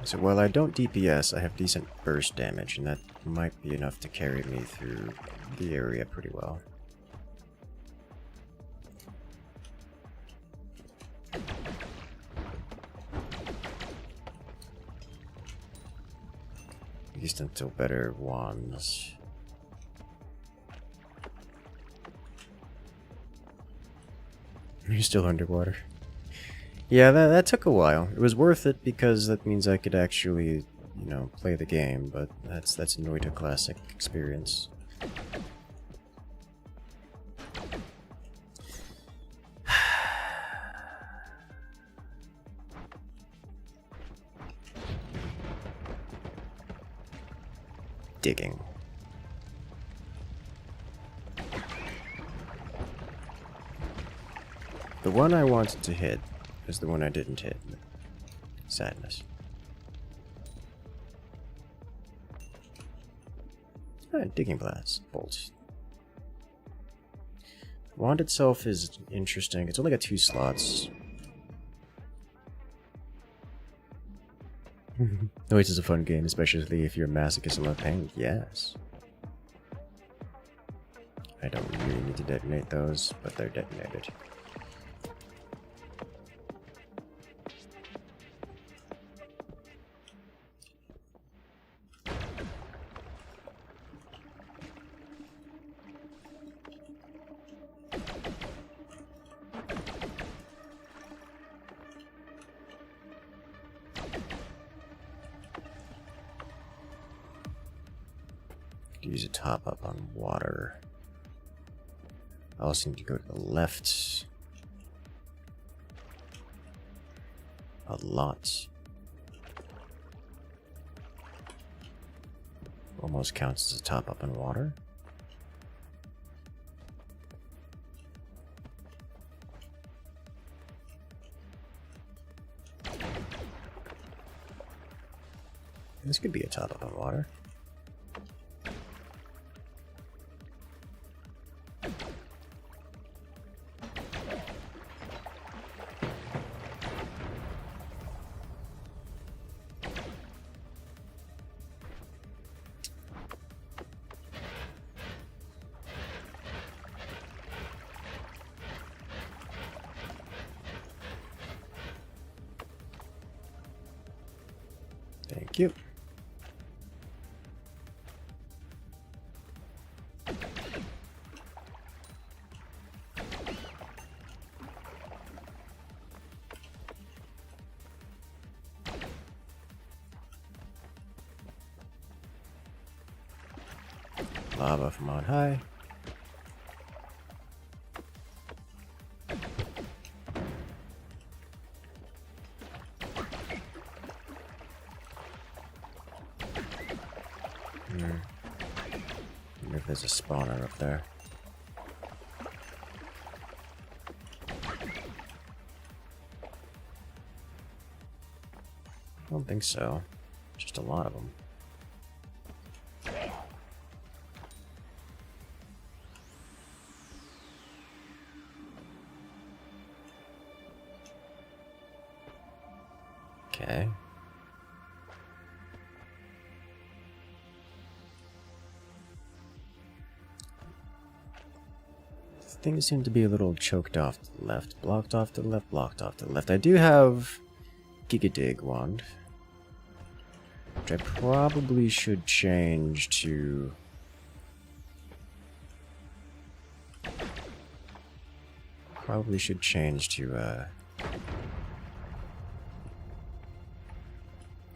A: So while I don't DPS, I have decent burst damage, and that might be enough to carry me through the area pretty well. At least until better wands. You're still underwater. Yeah, that took a while. It was worth it because that means I could actually, you know, play the game, but that's a Noita classic experience. Digging. The one I wanted to hit is the one I didn't hit. Sadness. Alright, digging blast. Bolts. Wand itself is interesting. It's only got 2 slots. Noita is a fun game, especially if you're a masochist and love pain. Yes. I don't really need to detonate those, but they're detonated. Use a top up on water. I also need to go to the left. A lot. Almost counts as a top up on water. This could be a top up on water. Thank you. Lava from on high. Wonder if there's a spawner up there. I don't think so. Just a lot of them. Okay. Things seem to be a little choked off to the left, blocked off to the left, blocked off to the left. I do have Gigadig wand, which I probably should change to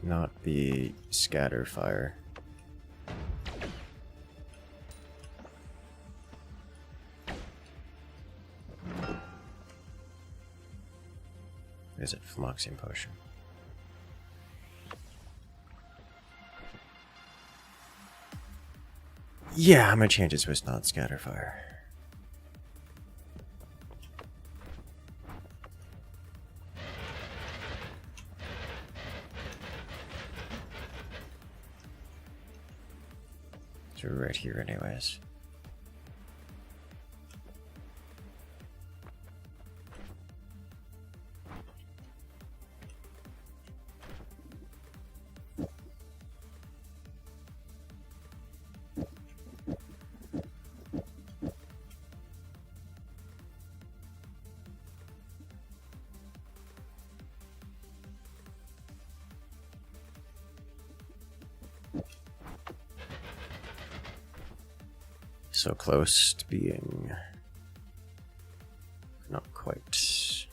A: not be scatter fire. Is it Phloxium potion? Yeah, I'm gonna change it so it's not scatterfire. So we're right here anyways. So close to being not quite.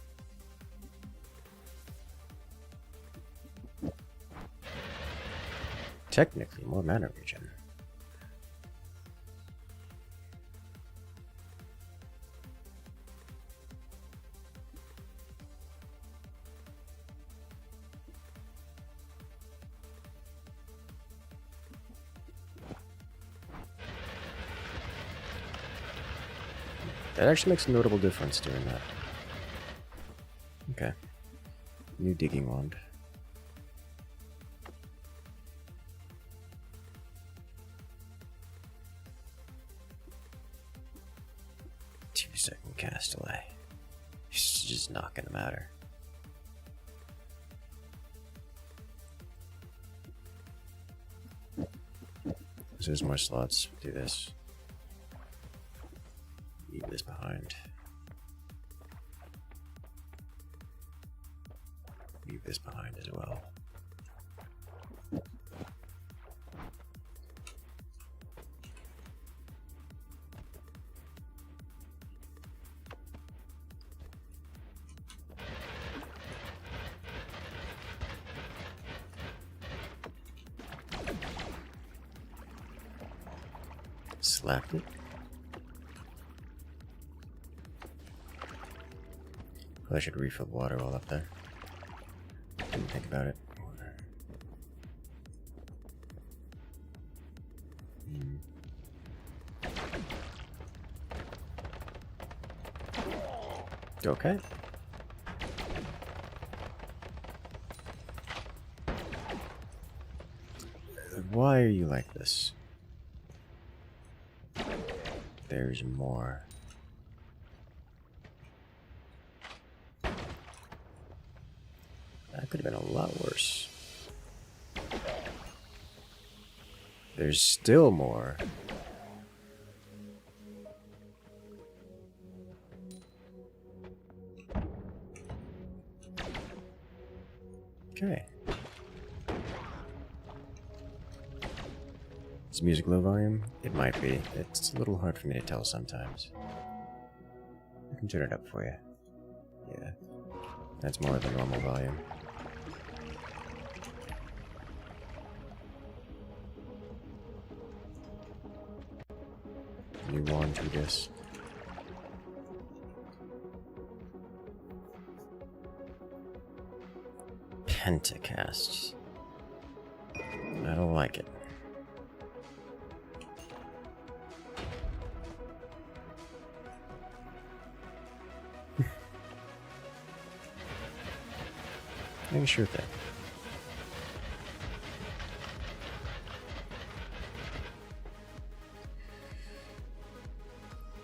A: Technically, more mana regen. That actually makes a notable difference doing that. Okay. New digging wand. Two-second cast delay. It's just not gonna matter. So there's more slots. Do this. Leave this behind. Leave this behind as well. Slapped it. I should refill water while up there. Didn't think about it. Okay. Why are you like this? There's more. That could have been a lot worse. There's still more. Okay. Is music low volume? It might be. It's a little hard for me to tell sometimes. I can turn it up for you. Yeah. That's more than normal volume. You want to this? Pentacast. I don't like it. Yeah, sure thing.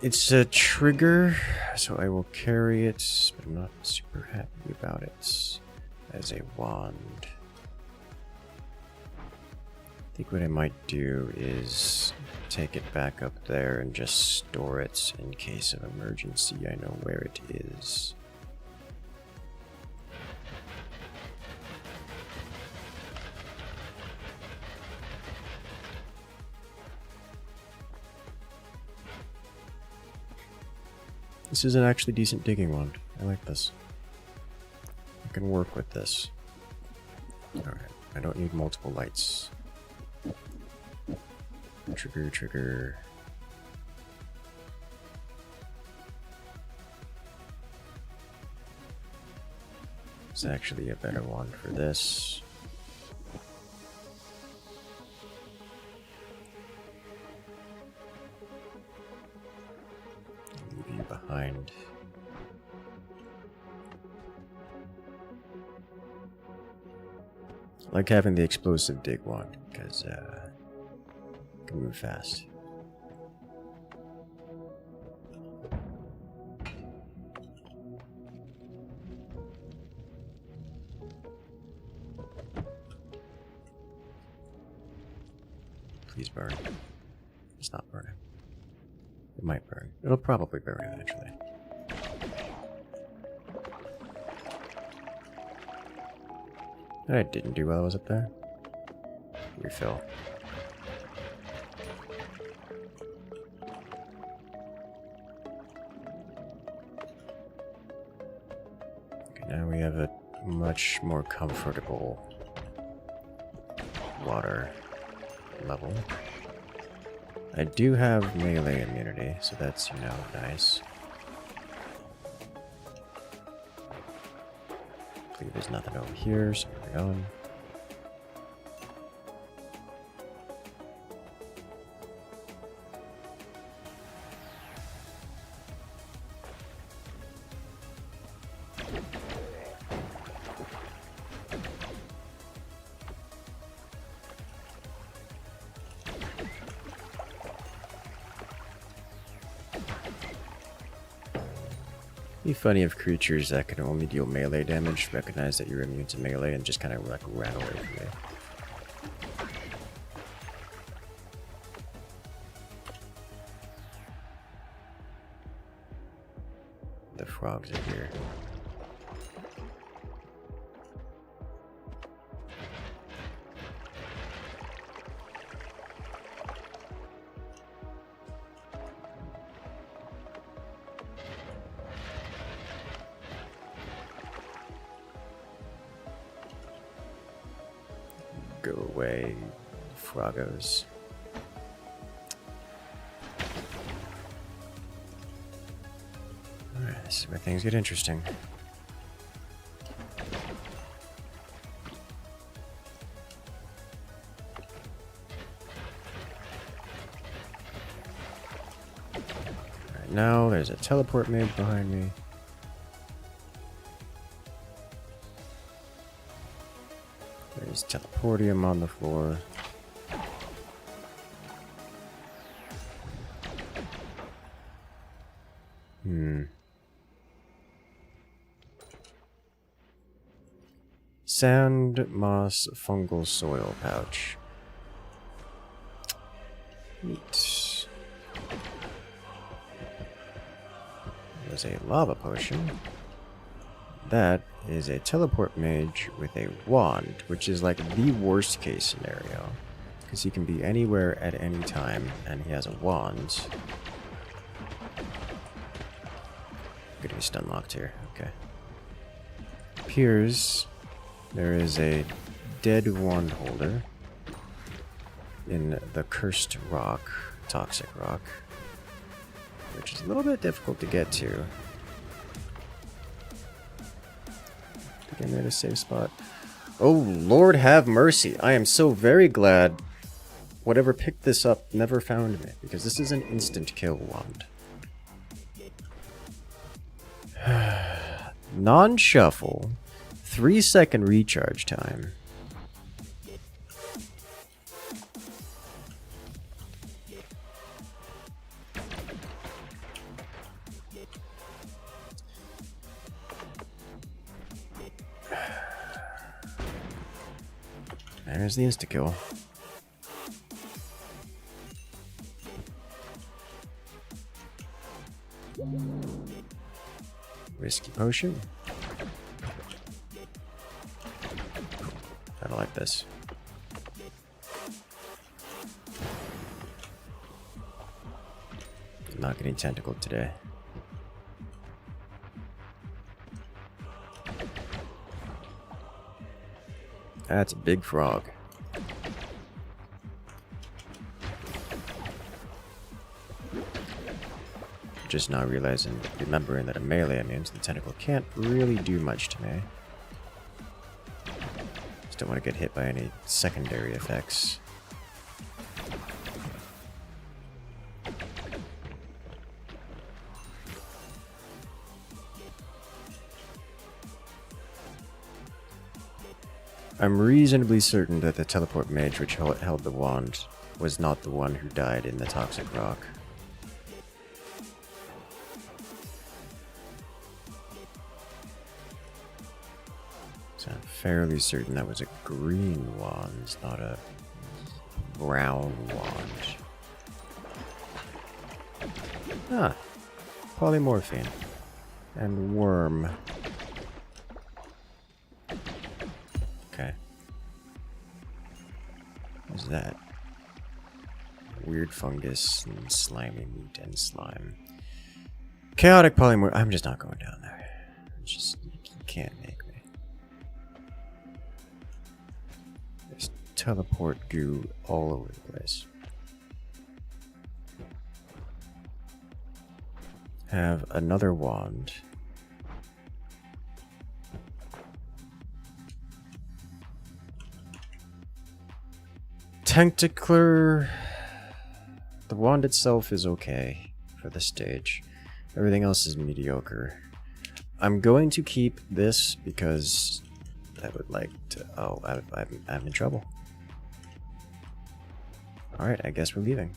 A: It's a trigger, so I will carry it, but I'm not super happy about it as a wand. I think what I might do is take it back up there and just store it in case of emergency. I know where it is. This is an actually decent digging wand. I like this. I can work with this. Alright, I don't need multiple lights. Trigger, trigger. It's actually a better wand for this. Leave you behind. I like having the explosive dig wand because can move fast. Please burn. It's not burning. It might burn. It'll probably burn eventually. That I didn't do while I was up there. Refill. Now we have a much more comfortable water level. I do have melee immunity, so that's, you know, nice. I believe there's nothing over here, so we're going. Be funny if creatures that can only deal melee damage recognize that you're immune to melee and just kind of like ran away from you. The frogs are here. Go away, froggos. Alright, this is where things get interesting. Alright, now there's a teleport mage behind me. There's teleportium on the floor. Sand, moss, fungal soil pouch. Neat. There's a lava potion. That is a teleport mage with a wand, which is like the worst case scenario. Because he can be anywhere at any time, and he has a wand. I'm getting stun locked here. Okay. Appears there is a dead wand holder in the cursed rock, toxic rock, which is a little bit difficult to get to. Again, at a safe spot. Oh, Lord have mercy. I am so very glad whatever picked this up never found me, because this is an instant kill wand. Non-shuffle, 3-second recharge time. There's the insta-kill. Risky potion. I don't like this. Not getting tentacled today. That's a big frog. Just now remembering that a melee means the tentacle can't really do much to me. Just don't want to get hit by any secondary effects. I'm reasonably certain that the teleport mage which held the wand was not the one who died in the toxic rock. So I'm fairly certain that was a green wand, not a brown wand. Ah, polymorphine and worm. Okay. What's that? Weird fungus and slimy meat and slime. Chaotic polymorph. I'm just not going down there. It's just, you can't make me. There's teleport goo all over the place. Have another wand. Tentacler. The wand itself is okay for the stage. Everything else is mediocre. I'm going to keep this because I would like to. Oh, I'm in trouble. Alright, I guess we're leaving.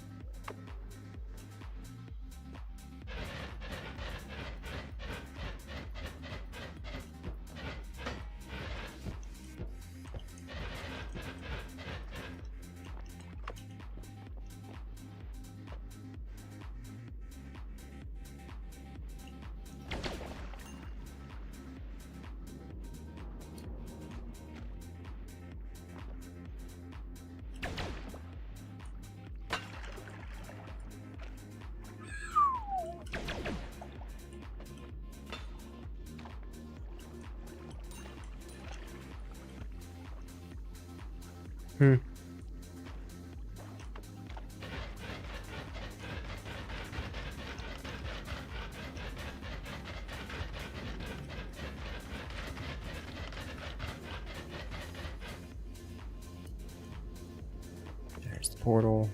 A: There's the portal.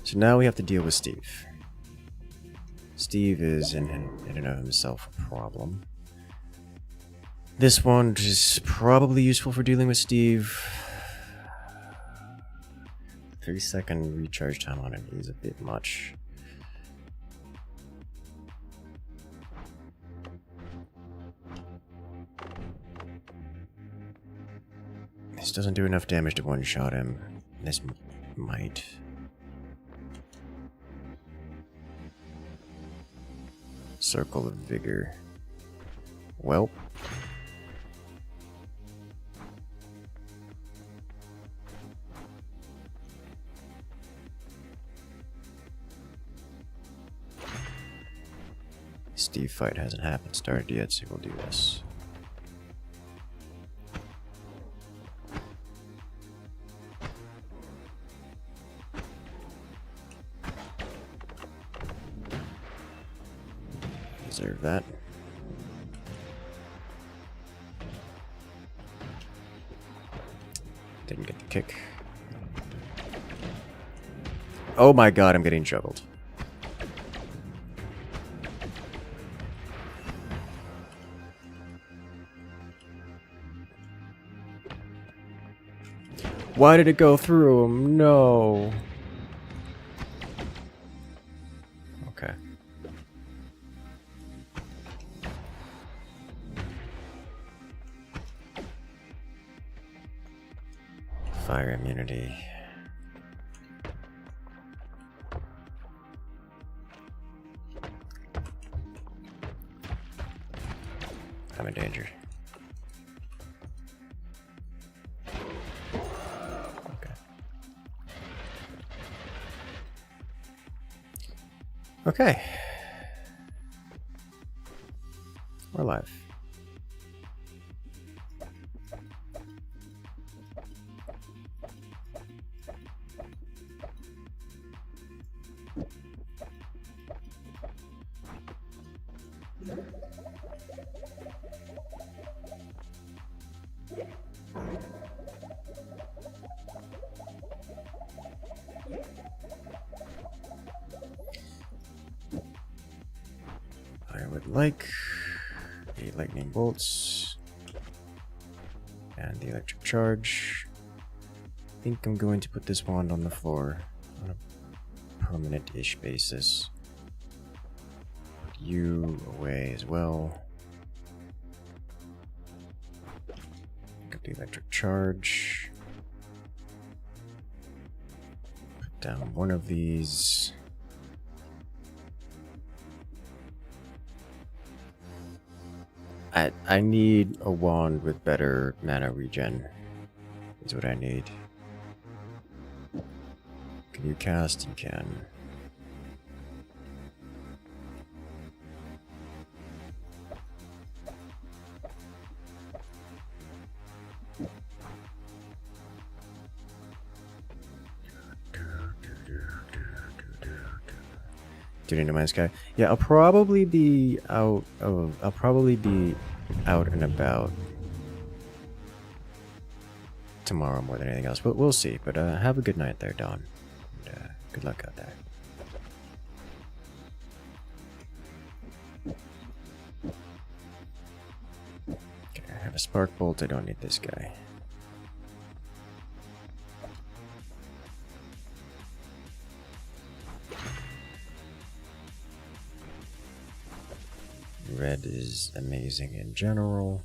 A: So now we have to deal with Steve. Steve is in and of himself a problem. This one is probably useful for dealing with Steve. 30-second recharge time on it is a bit much. This doesn't do enough damage to one-shot him. This might. Circle of Vigor. Well. Steve fight hasn't started yet, so we'll do this. Deserve that. Didn't get the kick. Oh my god, I'm getting juggled. Why did it go through him? No. Okay. Fire immunity. I'm in danger. Okay. Okay. We're live. I would like the lightning bolts and the electric charge. I think I'm going to put this wand on the floor on a permanent-ish basis. Put you away as well. Get the electric charge. Put down one of these. I need a wand with better mana regen. Is what I need. Can you cast? You can. Tuning to my sky. Yeah, I'll probably be out and about tomorrow more than anything else. But we'll see. But have a good night there, Dawn. And, good luck out there. Okay, I have a spark bolt. I don't need this guy. Red is amazing in general.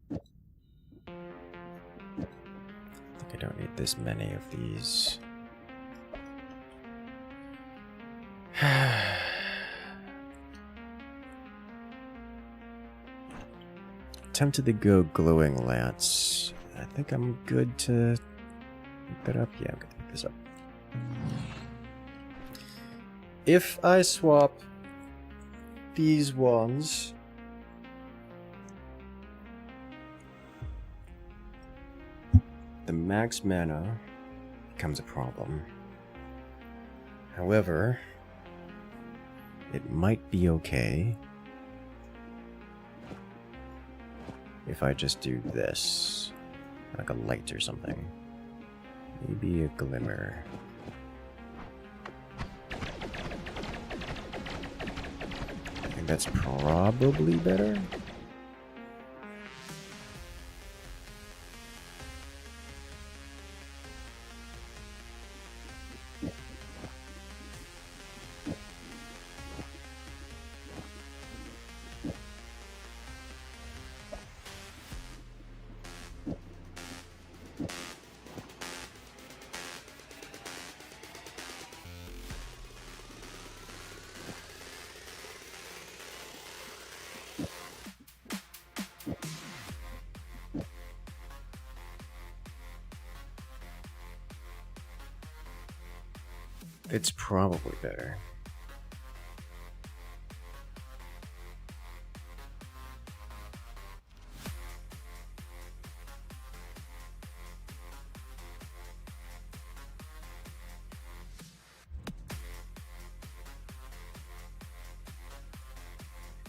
A: I think I don't need this many of these. Tempted to go glowing lance. I think I'm good to pick that up. Yeah, I'm good to pick this up. If I swap these ones, the max mana becomes a problem. However, it might be okay if I just do this, like a light or something. Maybe a glimmer. I think that's probably better. It's probably better.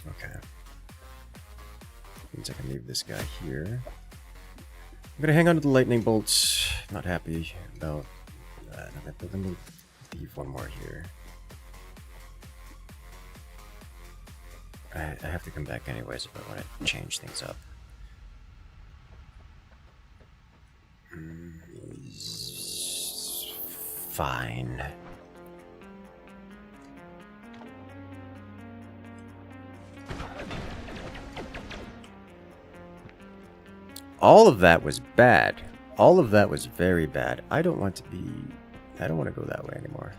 A: Okay. Means I can leave this guy here. I'm gonna hang on to the lightning bolts. Not happy about that. Let me leave one more here. I have to come back anyways if I want to change things up. Fine. All of that was bad. All of that was very bad. I don't want to go that way anymore.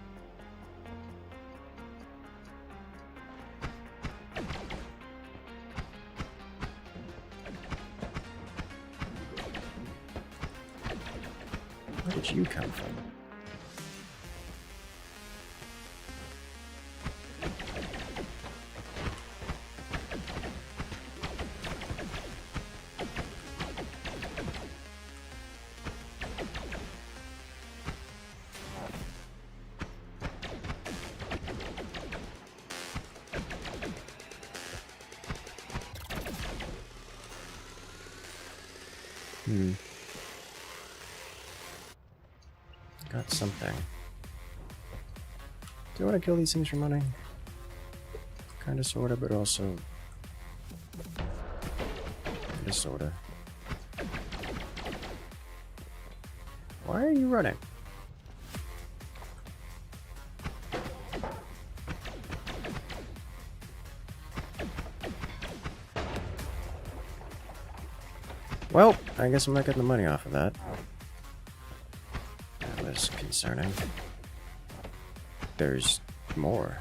A: Where did you come from? Got something. Do I want to kill these things for money? Kinda, sorta, but also... kinda, sorta. Why are you running? Well, I guess I'm not getting the money off of that. That was concerning. There's more.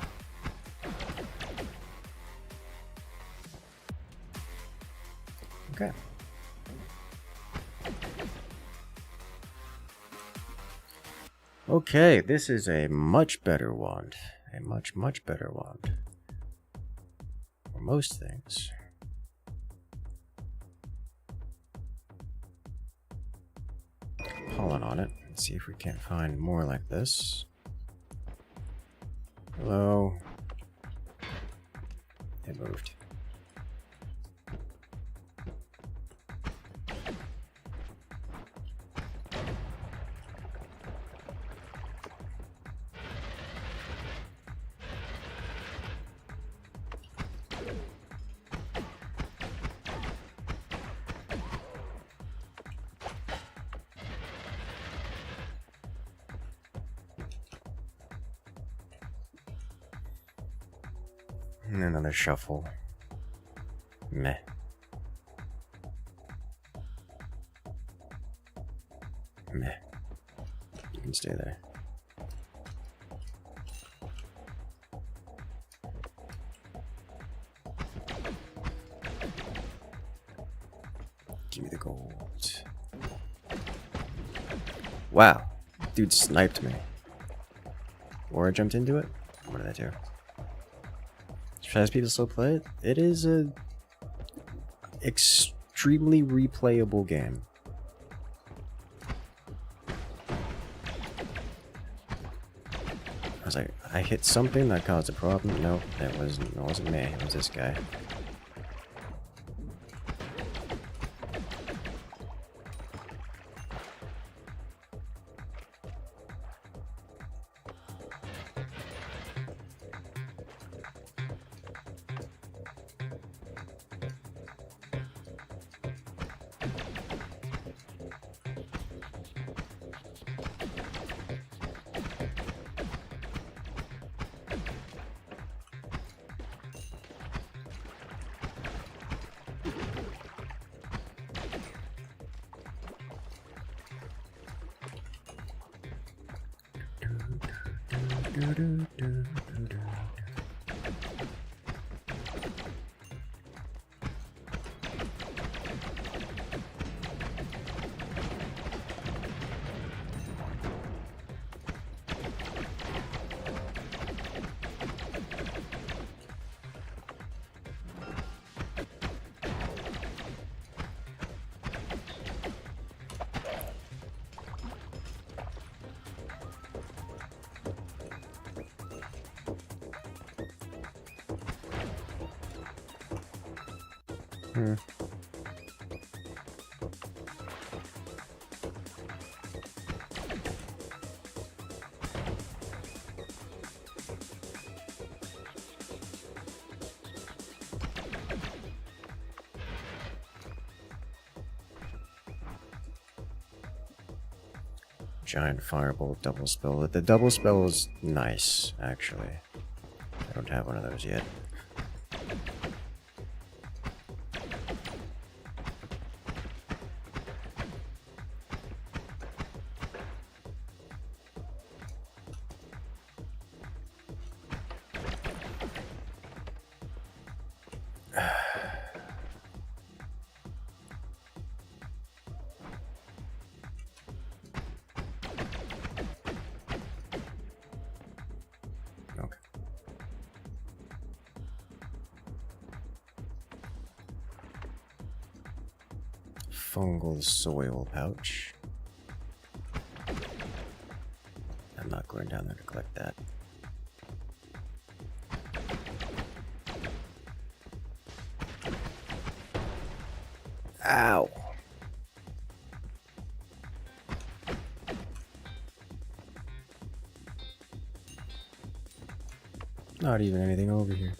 A: Okay. Okay, this is a much better wand. A much, much better wand. For most things. Pollen on it. Let's see if we can't find more like this. Hello. It moved. And another shuffle. Meh. Meh. You can stay there. Give me the gold. Wow. Dude sniped me. Or I jumped into it? One of the two. As people still play it, it is a extremely replayable game. I was like, I hit something that caused a problem. No, it wasn't me. It was this guy. Giant fireball double spell. The double spell is nice, actually. I don't have one of those yet. Fungal soil pouch. I'm not going down there to collect that. Ow! Not even anything over here.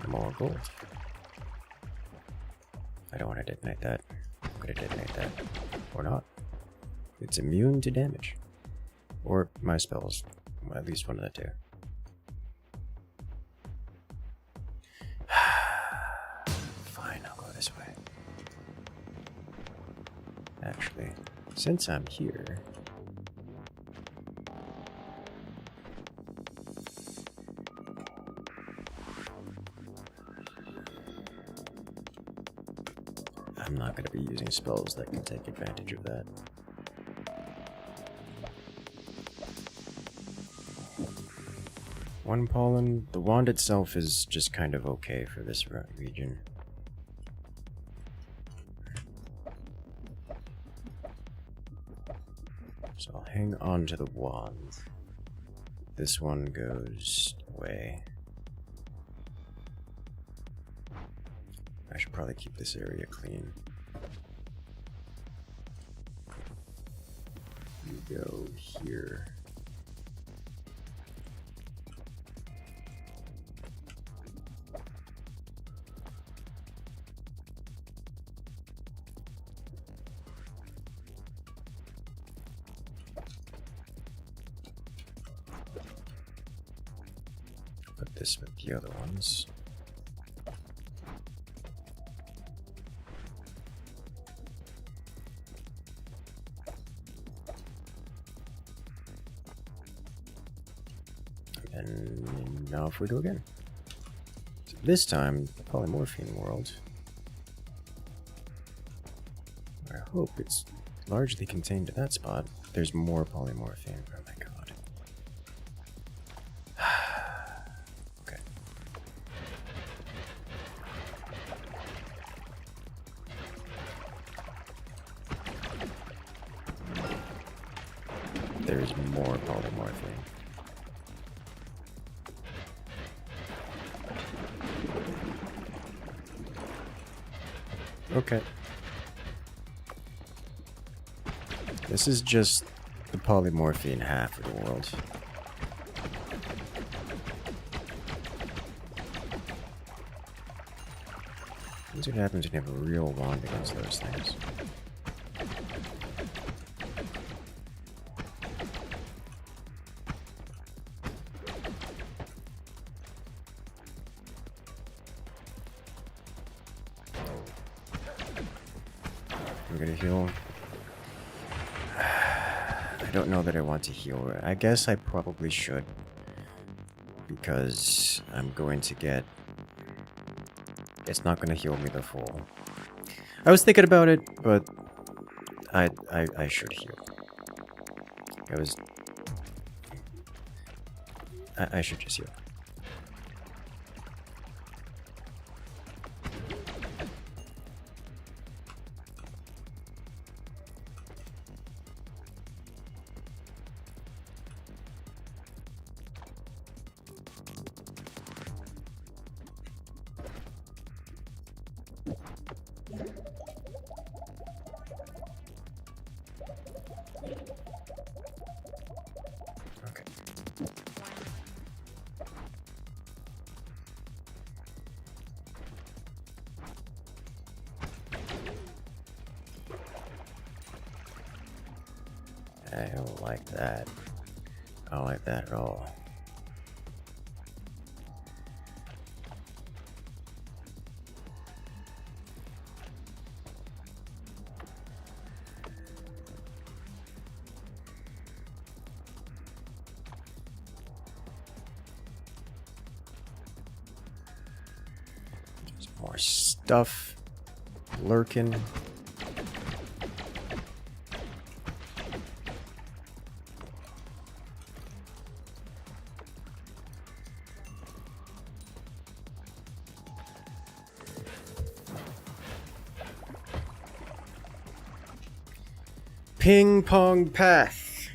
A: More gold. I don't want to detonate that. I'm gonna detonate that. Or not. It's immune to damage. Or my spells. Well, at least one of the two. Fine, I'll go this way. Actually, since I'm here... I'm not going to be using spells that can take advantage of that. One pollen. The wand itself is just kind of okay for this region. So I'll hang on to the wand. This one goes away. I should probably keep this area clean. You go here. Put this with the other ones. And now if we go again. So this time, the polymorphine world. I hope it's largely contained to that spot. There's more polymorphine. Oh my god. Okay. There's more polymorphine. Okay. This is just the polymorphine half of the world. That's what happens when you have a real wand against those things. I'm gonna heal. I don't know that I want to heal. I guess I probably should. Because I'm going to get... It's not going to heal me the full. I was thinking about it, but I should heal. I should just heal. Okay. I don't like that. I don't like that at all. There's more stuff lurking. Ping pong path.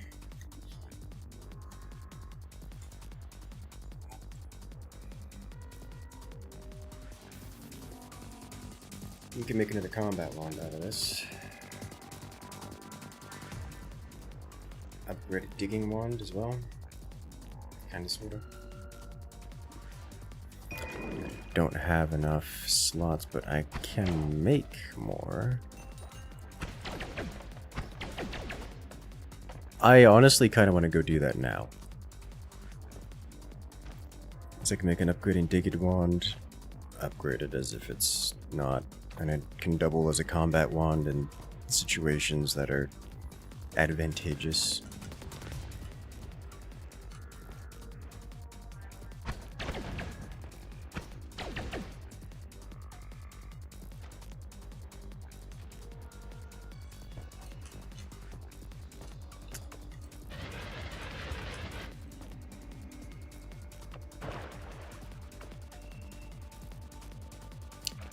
A: You can make another combat wand out of this. Upgrade a digging wand as well. Kinda sorta. Don't have enough slots, but I can make more. I honestly kind of want to go do that now. So I can make an upgrading digging wand, upgrade it as if it's not, and it can double as a combat wand in situations that are advantageous.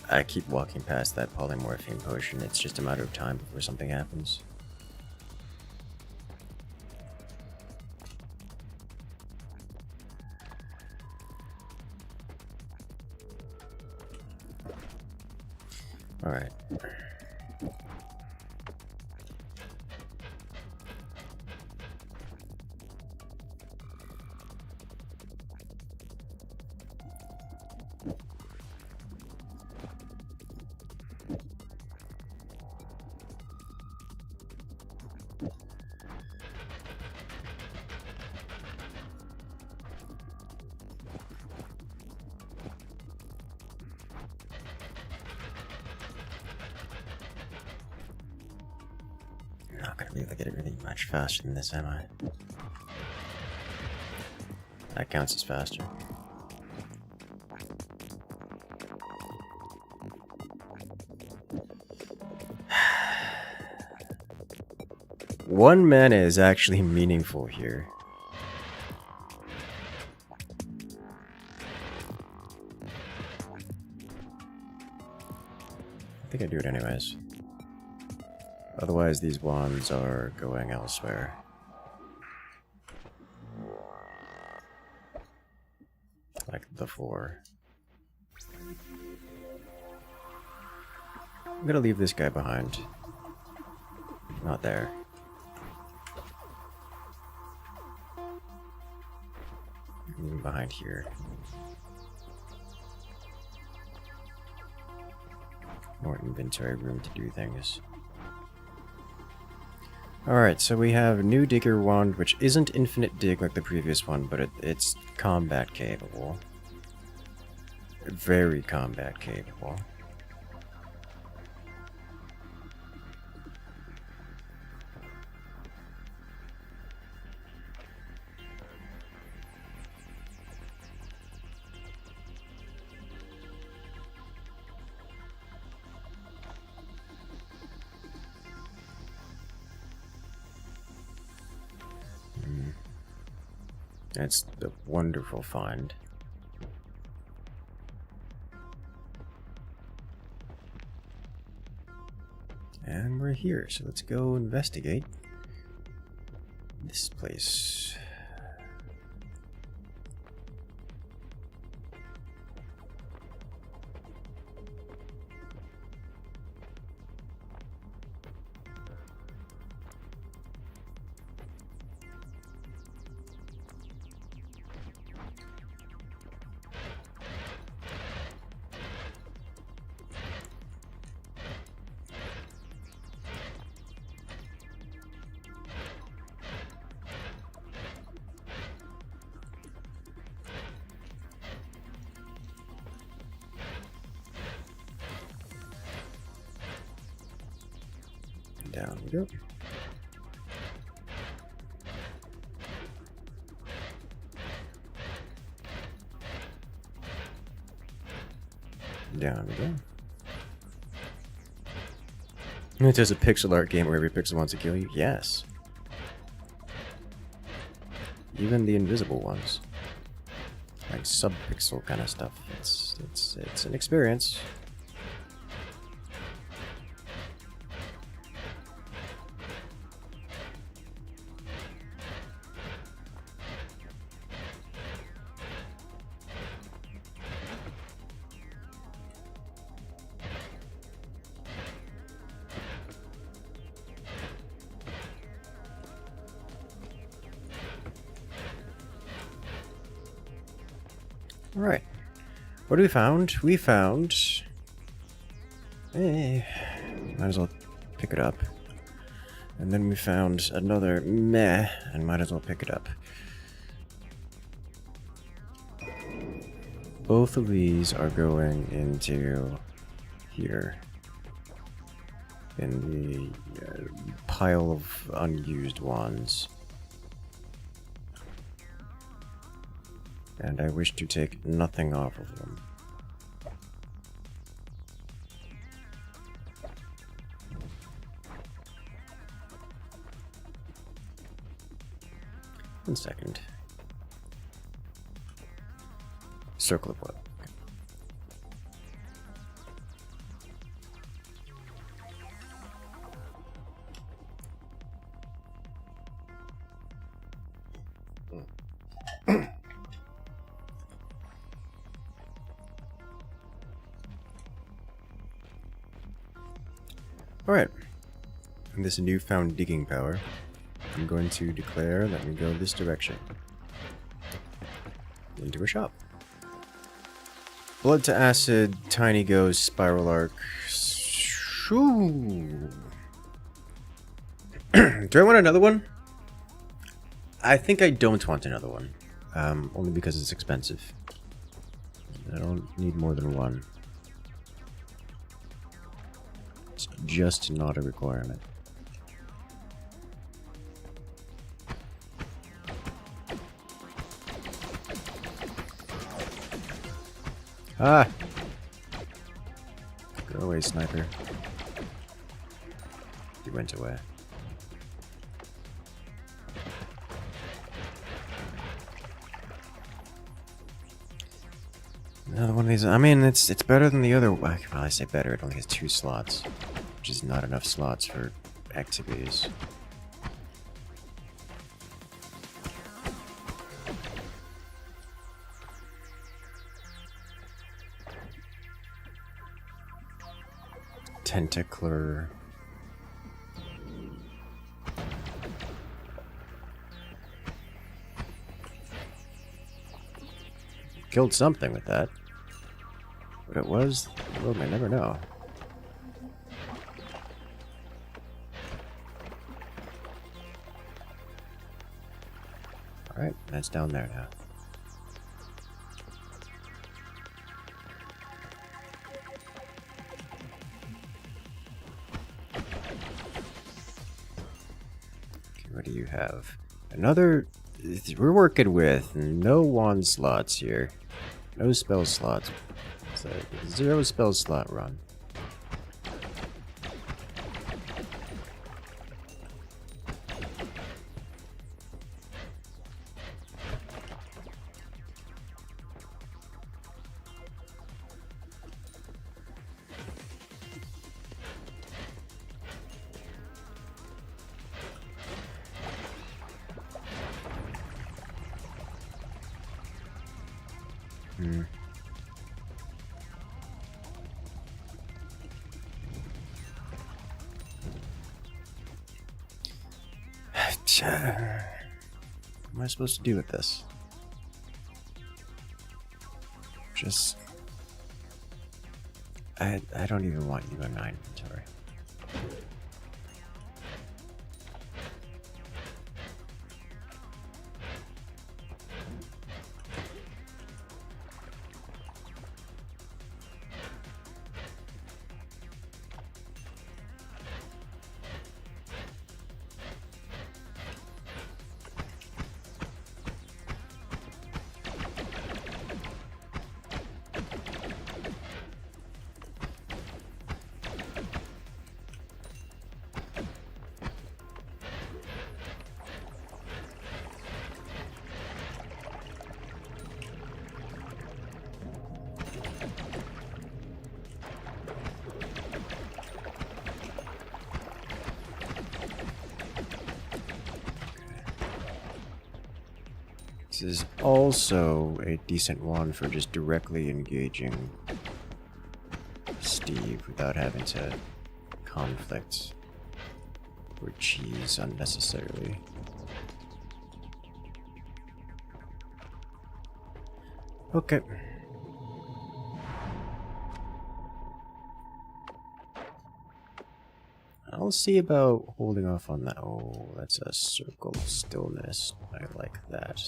A: I keep walking past that polymorphine potion. It's just a matter of time before something happens. Alright. You're not gonna be able to get it really much faster than this, am I? That counts as faster. One mana is actually meaningful here. I think I do it anyways. Otherwise, these wands are going elsewhere. Like the 4. I'm gonna leave this guy behind. Not there. Moving behind here. More inventory room to do things. Alright, so we have new digger wand, which isn't infinite dig like the previous one, but it's combat capable. Very combat capable. That's a wonderful find. And we're here, so let's go investigate this place. Down we go. Down we go. It is a pixel art game where every pixel wants to kill you? Yes. Even the invisible ones. Like sub-pixel kind of stuff. It's an experience. Alright. What have we found? We found... Hey, might as well pick it up. And then we found another meh, and might as well pick it up. Both of these are going into here. In the pile of unused ones. And I wish to take nothing off of them. One second. Circle of what? Alright, and this newfound digging power, I'm going to declare that we go this direction. Into a shop. Blood to acid, tiny ghost, spiral arc. Shoo. Do I want another one? I think I don't want another one. Only because it's expensive. I don't need more than one. It's just not a requirement. Ah! Go away, sniper. He went away. Another one of these. I mean, it's better than the other. I could probably say better. It only has 2 slots, which is not enough slots for activities. Tentacler. Killed something with that. What it was, the world may never know. Alright, that's down there now. Okay, what do you have? Another... We're working with no wand slots here. No spell slots. It's a 0 spell slot run. What am I supposed to do with this? Just... I don't even want you in my inventory. This is also a decent one for just directly engaging Steve without having to conflict or cheese unnecessarily. Okay. I'll see about holding off on that. Oh, that's a circle of stillness. I like that.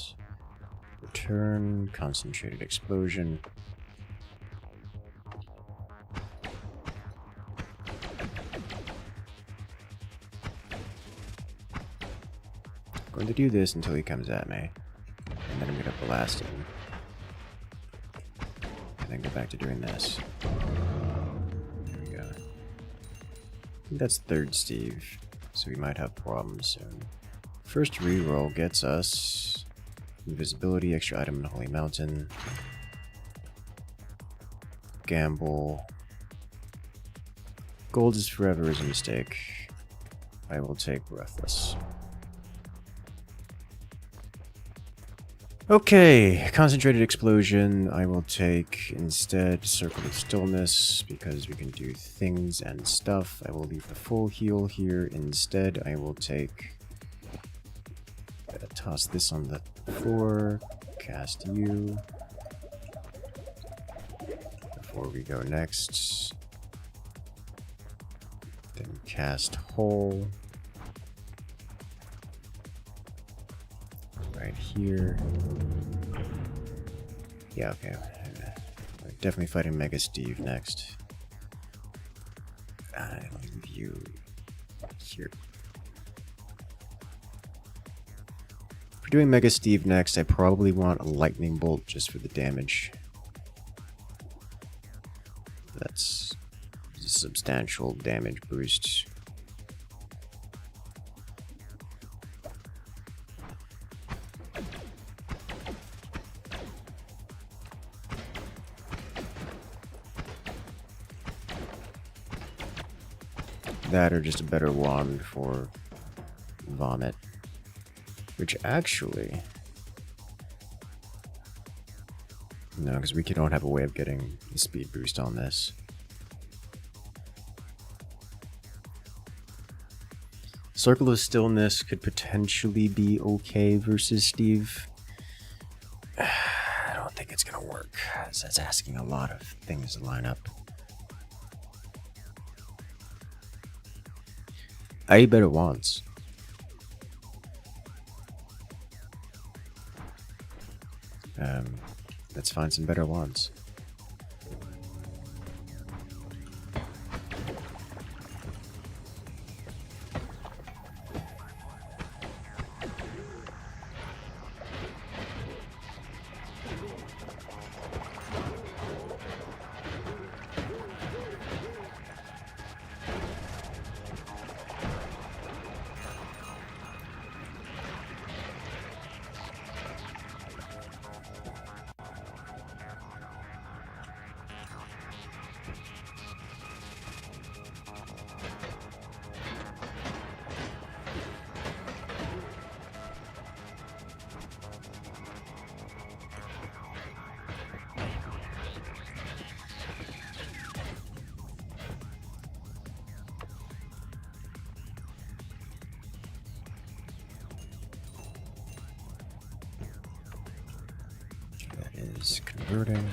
A: Return, concentrated explosion. I'm going to do this until he comes at me. And then I'm going to blast him. And then go back to doing this. There we go. I think that's third Steve, so we might have problems soon. First reroll gets us invisibility, extra item in Holy Mountain, gamble. Gold is forever is a mistake. I will take Breathless. Okay, concentrated explosion. I will take instead Circle of Stillness because we can do things and stuff. I will leave the full heal here. Instead, I will take. Toss this on the floor. Cast you. Before we go next. Then cast Hole. Right here. Yeah, okay. We're definitely fighting Mega Steve next. I'll leave you here. If we're doing Mega Steve next, I probably want a Lightning Bolt just for the damage. That's a substantial damage boost. That or just a better wand for vomit. Which actually... No, because we don't have a way of getting the speed boost on this. Circle of Stillness could potentially be okay versus Steve. I don't think it's gonna work. That's asking a lot of things to line up. I eat better wands. Let's find some better wands. is converting.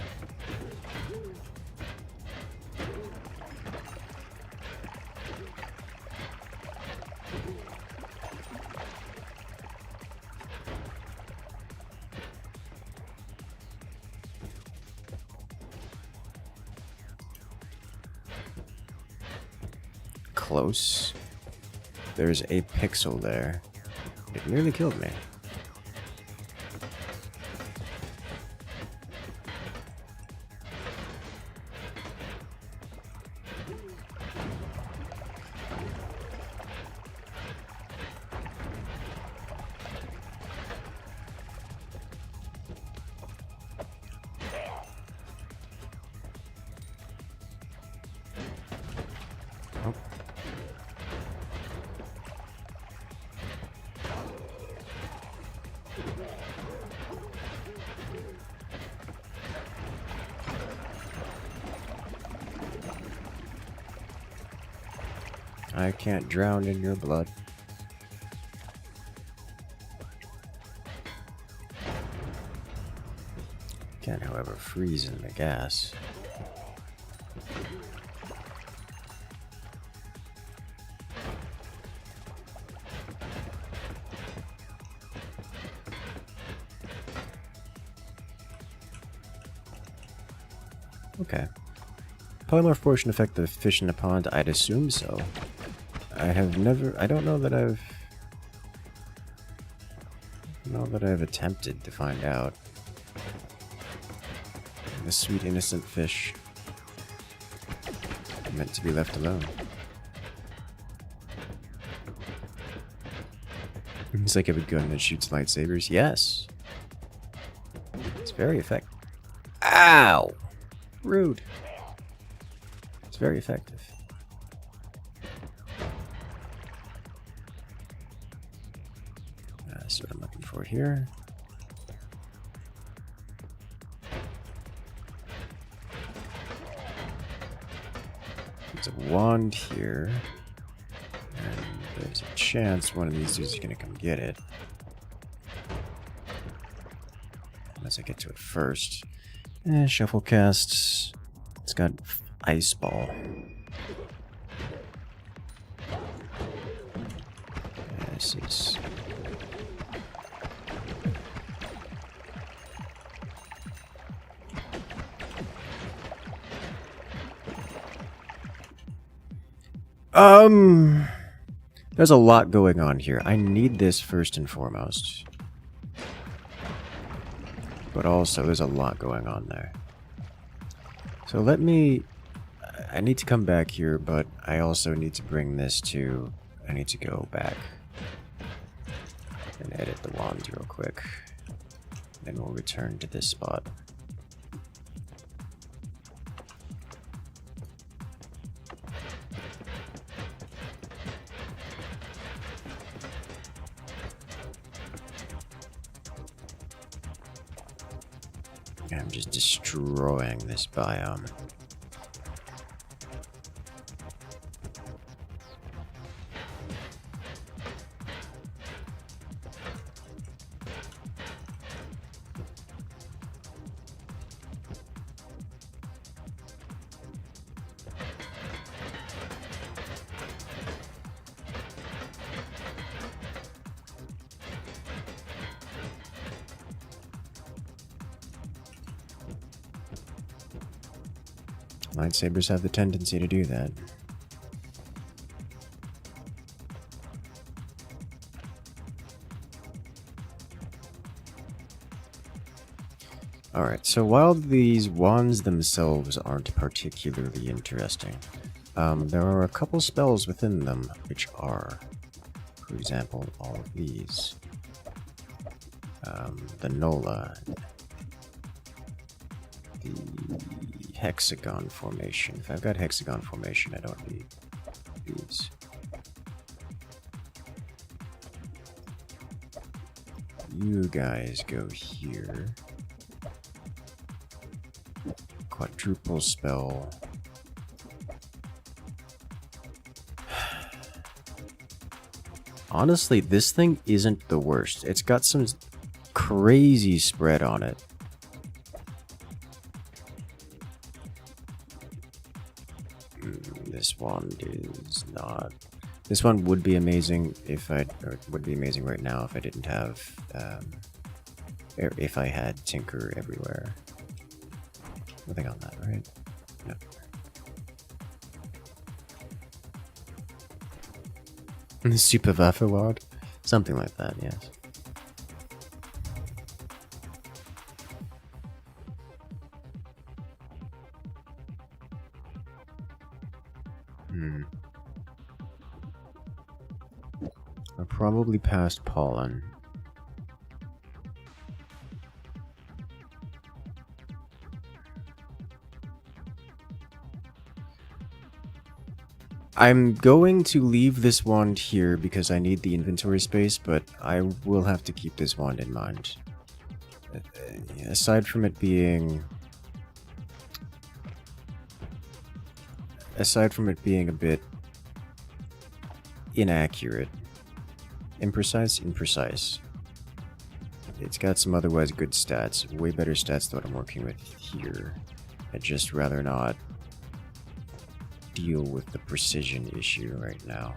A: Close. There's a pixel there. It nearly killed me. Oh. I can't drown in your blood. Can, however, freeze in the gas. Okay. Polymorph portion affect the fish in the pond? I'd assume so. I don't know that I've attempted to find out. The sweet innocent fish meant to be left alone. It's like a gun that shoots lightsabers. Yes. It's very effective. Ow! Rude. It's very effective. That's what I'm looking for here. There's a wand here. And there's a chance one of these dudes is going to come get it. Unless I get to it first. Shuffle casts. It's got ice ball. This is... There's a lot going on here. I need this first and foremost. But also, there's a lot going on there. So let me... I need to come back here, but I also need to bring this to... I need to go back and edit the wands real quick. Then we'll return to this spot. I'm just destroying this biome. Lightsabers have the tendency to do that. Alright, so while these wands themselves aren't particularly interesting, there are a couple spells within them which are. For example, all of these. The Nola. The hexagon formation. If I've got hexagon formation, I don't need these. You guys go here. Quadruple spell. Honestly, this thing isn't the worst. It's got some crazy spread on it. wand is not. This one would be amazing if or would be amazing right now if I didn't have, if I had Tinker everywhere. Nothing on that, right? No. Super Waffe ward? Something like that, yes. I probably passed pollen. I'm going to leave this wand here because I need the inventory space, but I will have to keep this wand in mind. Aside from it being a bit inaccurate, imprecise. It's got some otherwise good stats, way better stats than what I'm working with here. I'd just rather not deal with the precision issue right now.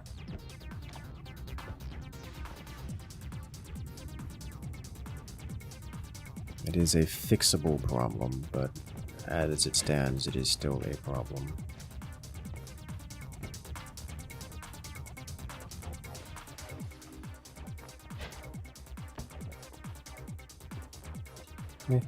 A: It is a fixable problem, but as it stands, it is still a problem. Yeah.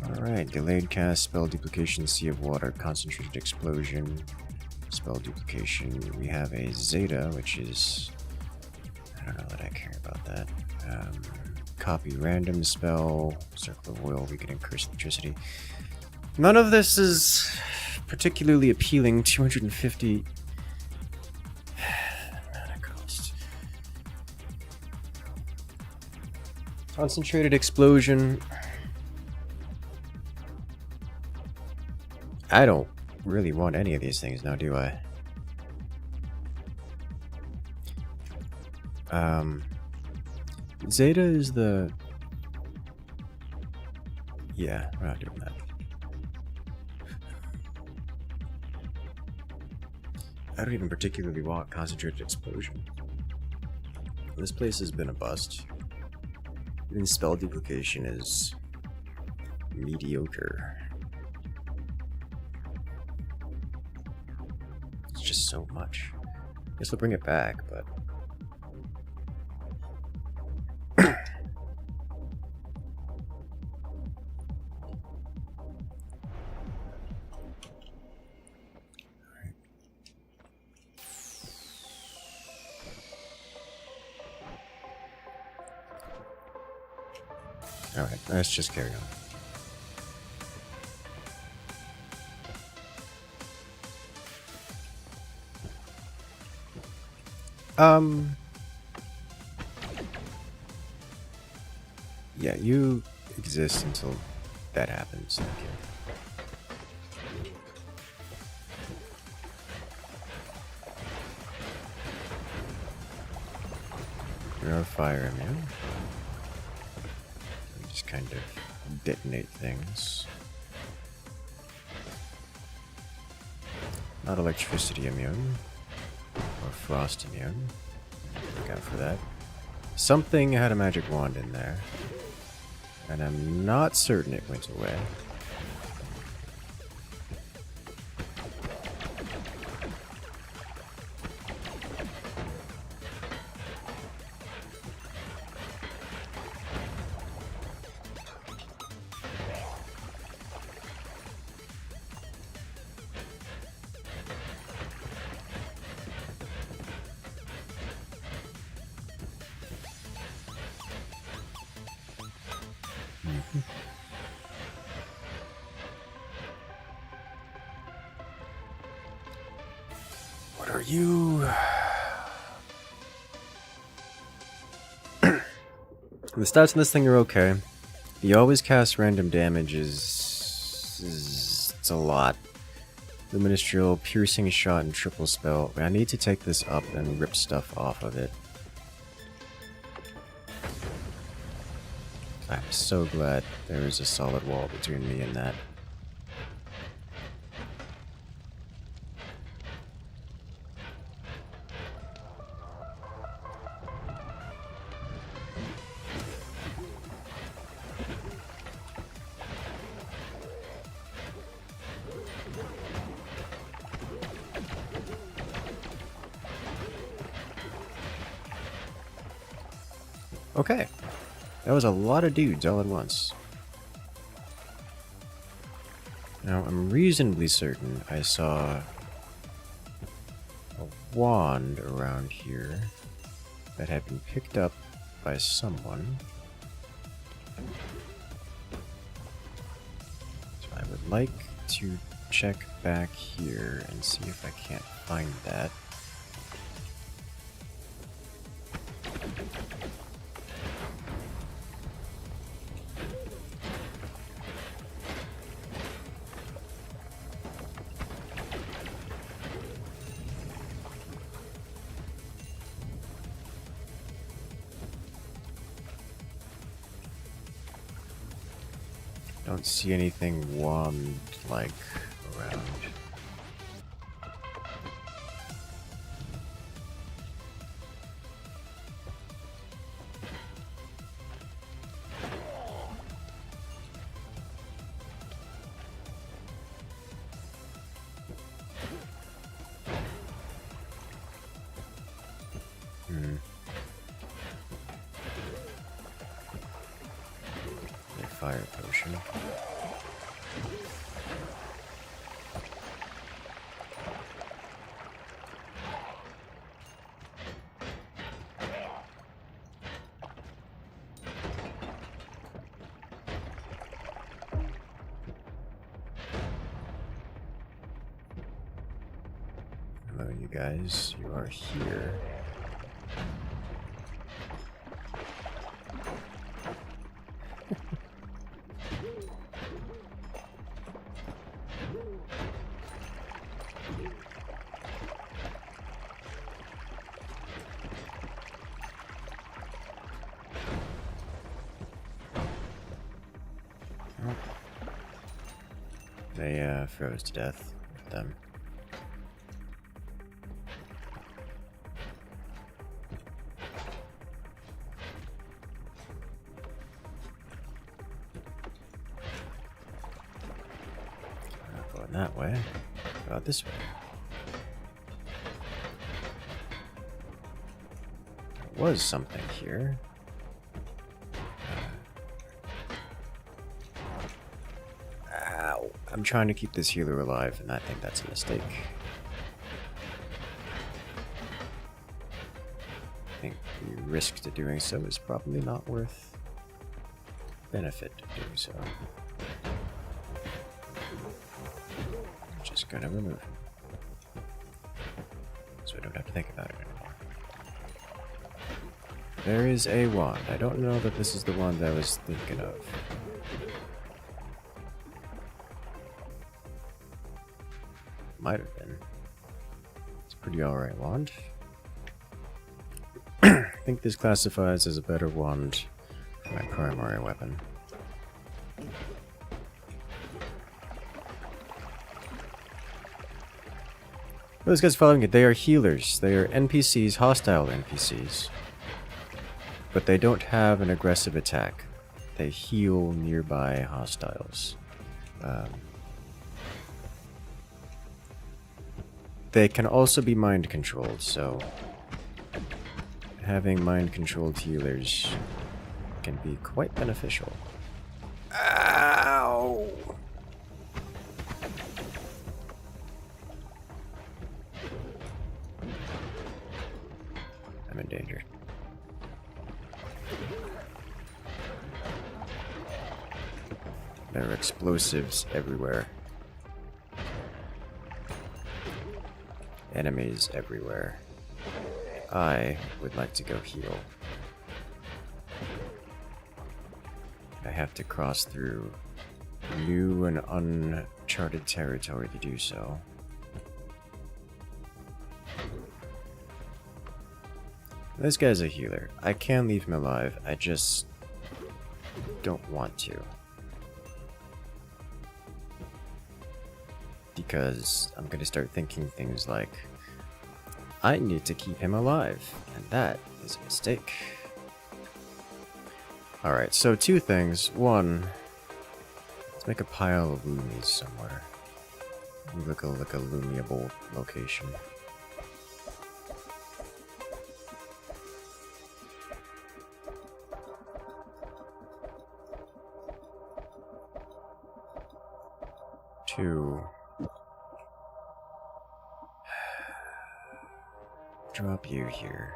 A: Alright, delayed cast, spell duplication, sea of water, concentrated explosion, spell duplication. We have a Zeta, which is... I don't know that I care about that. Copy random spell, circle of oil, weakening curse electricity. None of this is particularly appealing. 250 mana cost. Concentrated explosion. I don't really want any of these things now, do I? Zeta is the... Yeah, we're not doing that. I don't even particularly want concentrated explosion. This place has been a bust. Even spell duplication is mediocre. It's just so much. I guess we'll bring it back, but... Alright, let's just carry on. Yeah, you exist until that happens. Thank you. You're fire immune. Just kind of detonate things. Not electricity immune. Or frost immune. Look out for that. Something had a magic wand in there. And I'm not certain it went away. What are you? The stats on this thing are okay. The always cast random damage it's a lot. Luminous Drill, Piercing Shot, and Triple Spell. I need to take this up and rip stuff off of it. I'm so glad there is a solid wall between me and that. Okay, that was a lot of dudes all at once. Now, I'm reasonably certain I saw a wand around here that had been picked up by someone. So I would like to check back here and see if I can't find that. Don't see anything wand-like around. A fire potion. Hello, you guys. You are here. They froze to death with them. Not going that way. About this way. There was something here. Ow. I'm trying to keep this healer alive, and I think that's a mistake. I think the risk to doing so is probably not worth benefit to doing so. I'm just gonna remove him, so I don't have to think about it anymore. There is a wand. I don't know that this is the one that I was thinking of. Might have been. It's a pretty alright wand. I think this classifies as a better wand for my primary weapon. Those guys following it, they are healers. They are NPCs, hostile NPCs. But they don't have an aggressive attack. They heal nearby hostiles. They can also be mind controlled, so having mind controlled healers can be quite beneficial. Ow! I'm in danger. There are explosives everywhere. Enemies everywhere. I would like to go heal. I have to cross through new and uncharted territory to do so. This guy's a healer. I can leave him alive, I just don't want to. Because I'm gonna start thinking things like, I need to keep him alive, and that is a mistake. Alright, so two things. One, let's make a pile of loomies somewhere. Look like a loomiable location. Two. Drop you here.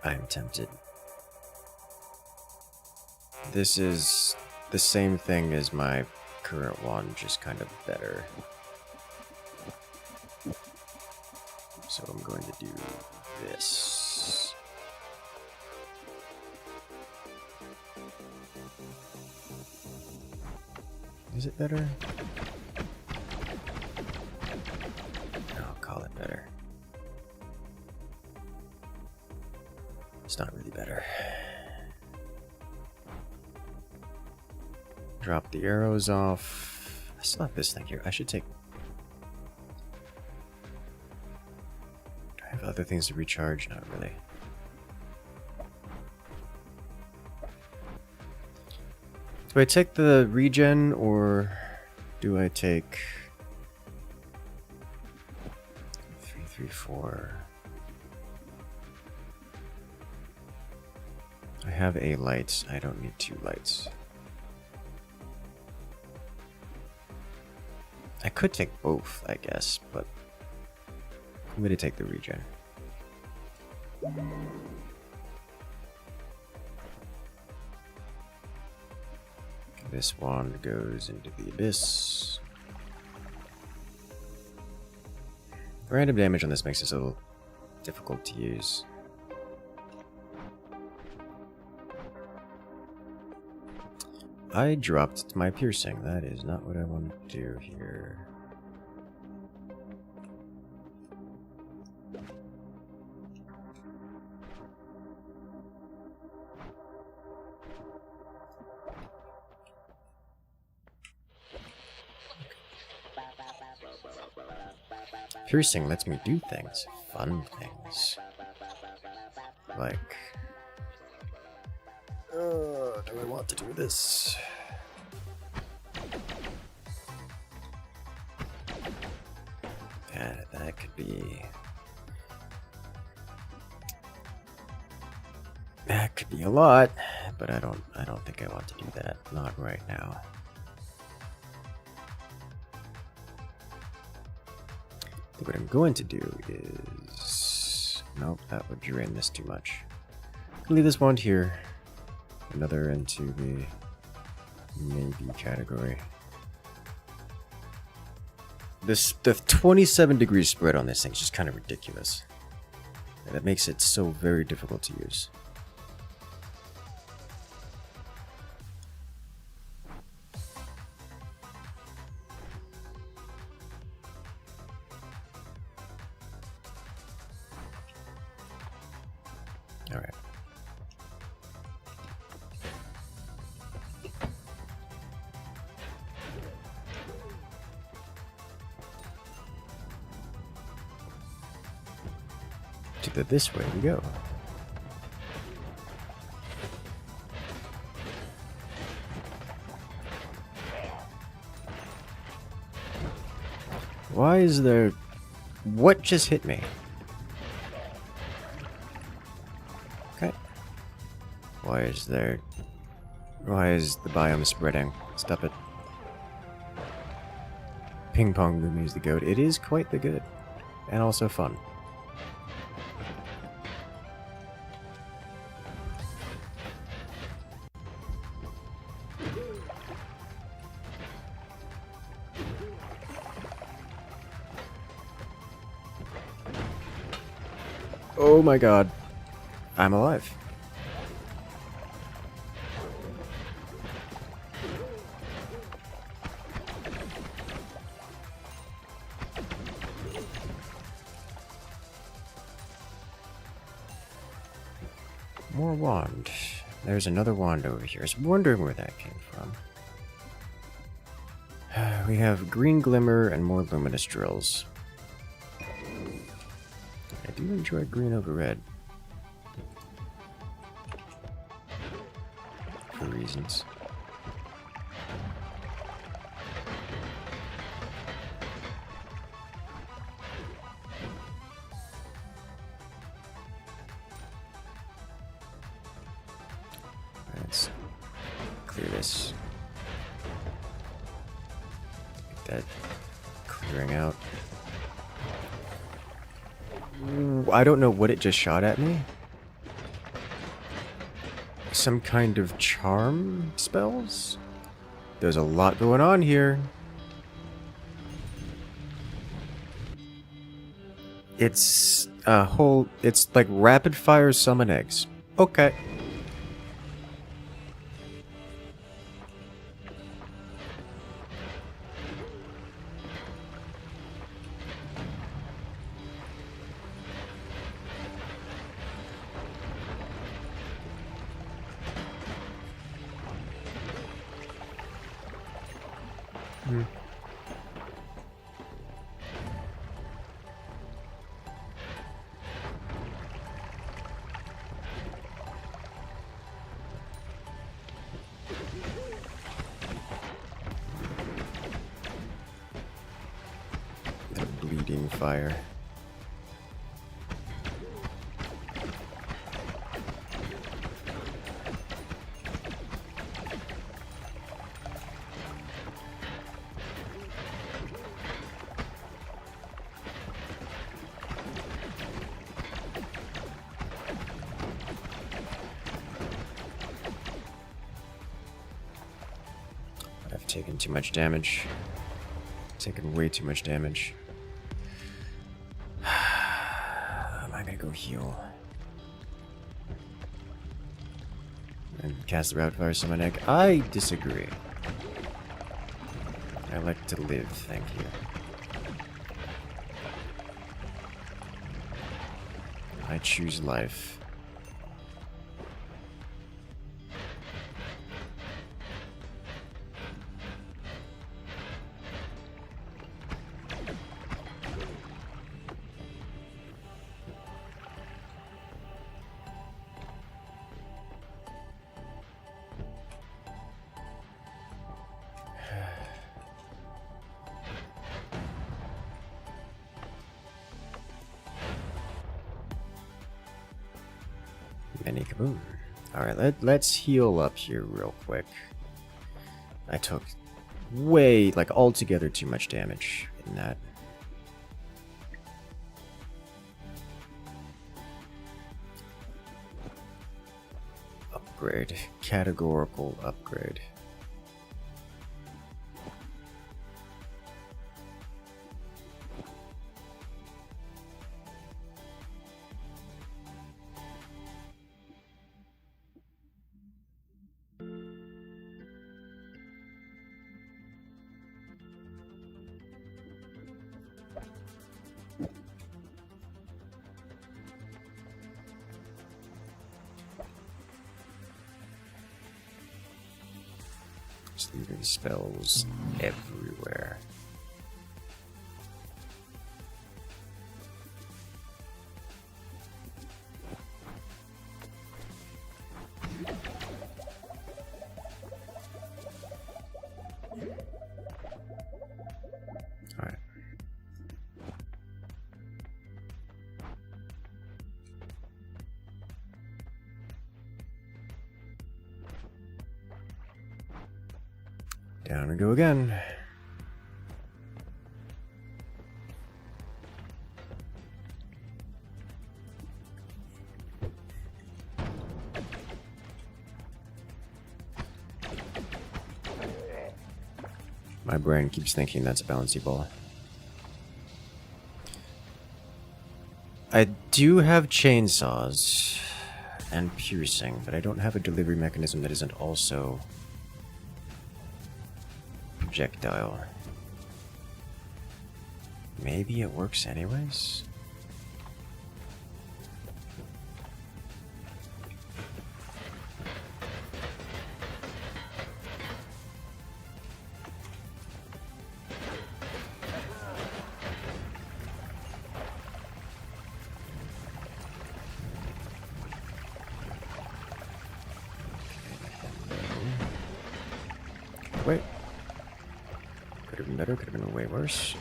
A: I'm tempted. This is the same thing as my current one, just kind of better. So I'm going to do this. Is it better? I'll call it better. It's not really better. Drop the arrows off. I still have this thing here. I should take... Do I have other things to recharge? Not really. Do I take the regen, or do I take 3, 3, 4? I have a light. I don't need 2 lights. I could take both, I guess, but I'm going to take the regen. This wand goes into the abyss. Random damage on this makes this a little difficult to use. I dropped my piercing. That is not what I want to do here. Piercing lets me do things. Fun things. Like... do I want to do this? Yeah, that could be... That could be a lot, but I don't think I want to do that. Not right now. What I'm going to do is... Nope, that would drain this too much. I'll leave this wand here. Another into the maybe category. The 27 degree spread on this thing is just kind of ridiculous. And it makes it so very difficult to use. Alright. This way we go. Why is there... What just hit me? Okay. Why is there... Why is the biome spreading? Stop it. Ping pong Lumi is the goat. It is quite the good. And also fun. Oh my god. I'm alive. More wand. There's another wand over here. I was wondering where that came from. We have green glimmer and more luminous drills. I do enjoy green over red. For reasons. Let's clear this. Get that clearing out. Ooh, I don't know what it just shot at me. Some kind of charm spells? There's a lot going on here. It's a whole... It's like rapid fire summon eggs. Okay. Bleeding fire. I've taken too much damage. Taken way too much damage. Am I gonna go heal? And cast the rapid fire summon egg? I disagree. I like to live, thank you. I choose life. Many kaboom. Alright, let's heal up here real quick. I took way, like, altogether too much damage in that. Upgrade. Categorical upgrade. Just leaving spells everywhere. Alright. Down we go again. My brain keeps thinking that's a bouncy ball. I do have chainsaws and piercing, but I don't have a delivery mechanism that isn't also projectile. Maybe it works anyways? way. Could have been better, could have been way worse.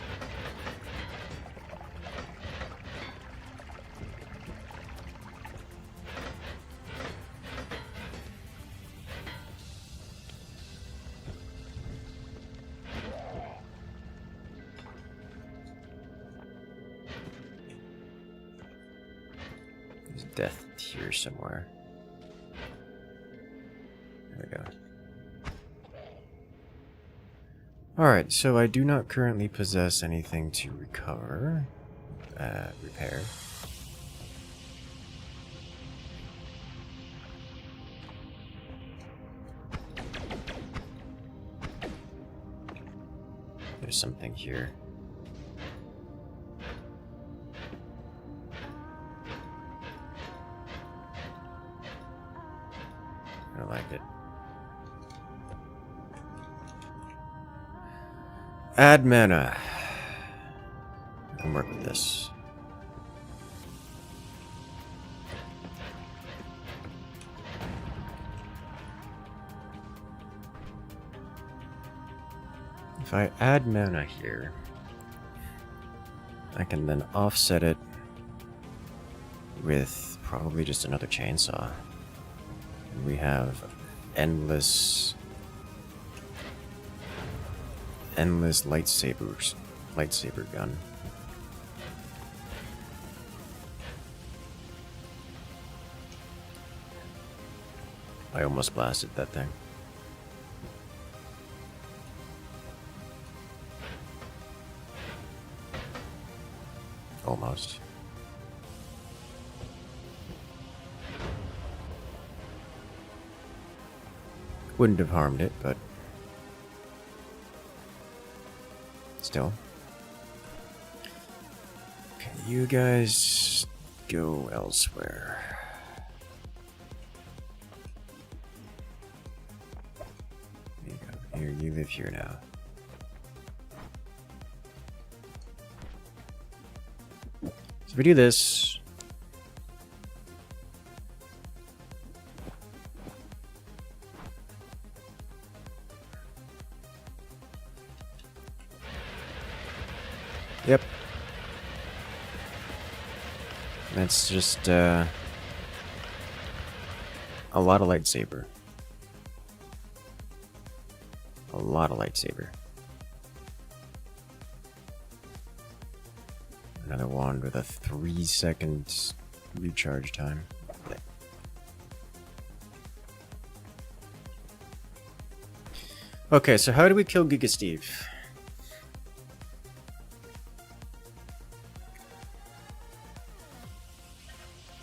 A: There's death here somewhere. There we go. Alright, so I do not currently possess anything to repair. There's something here. I don't like it. Add mana. I can work with this. If I add mana here, I can then offset it with probably just another chainsaw. And we have endless lightsaber gun. I almost blasted that thing. Almost. Wouldn't have harmed it, but still. Okay, you guys go elsewhere. There you go. Here, you live here now. So if we do this, yep. That's just a lot of lightsaber. A lot of lightsaber. Another wand with a 3-second recharge time. Okay, so how do we kill Giga Steve?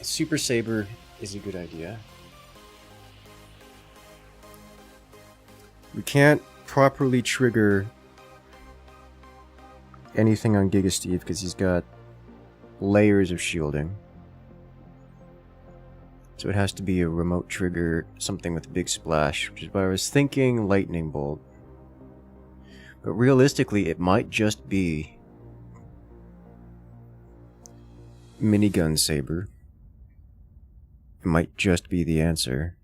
A: Super Saber is a good idea. We can't properly trigger anything on Giga Steve because he's got layers of shielding. So it has to be a remote trigger, something with a big splash, which is what I was thinking, lightning bolt. But realistically, it might just be minigun saber. It might just be the answer.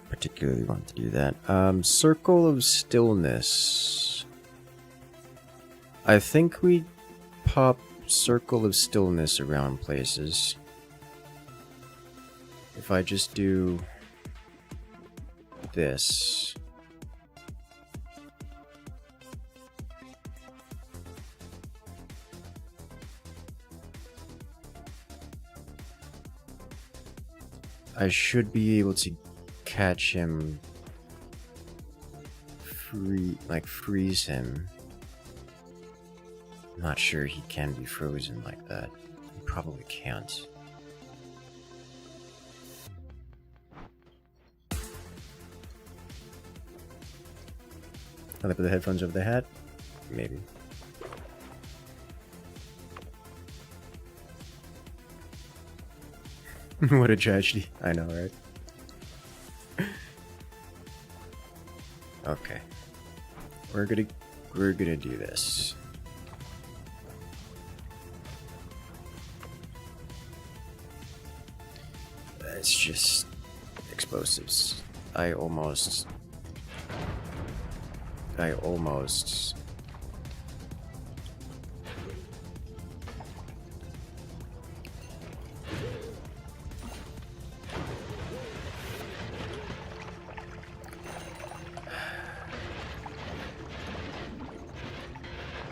A: Particularly want to do that. Circle of Stillness. I think we pop Circle of Stillness around places. If I just do this. I should be able to catch him, freeze him. I'm not sure he can be frozen like that. He probably can't. I'll put the headphones over the hat? Maybe. What a tragedy. I know, right? Okay. We're gonna do this. It's just explosives. I almost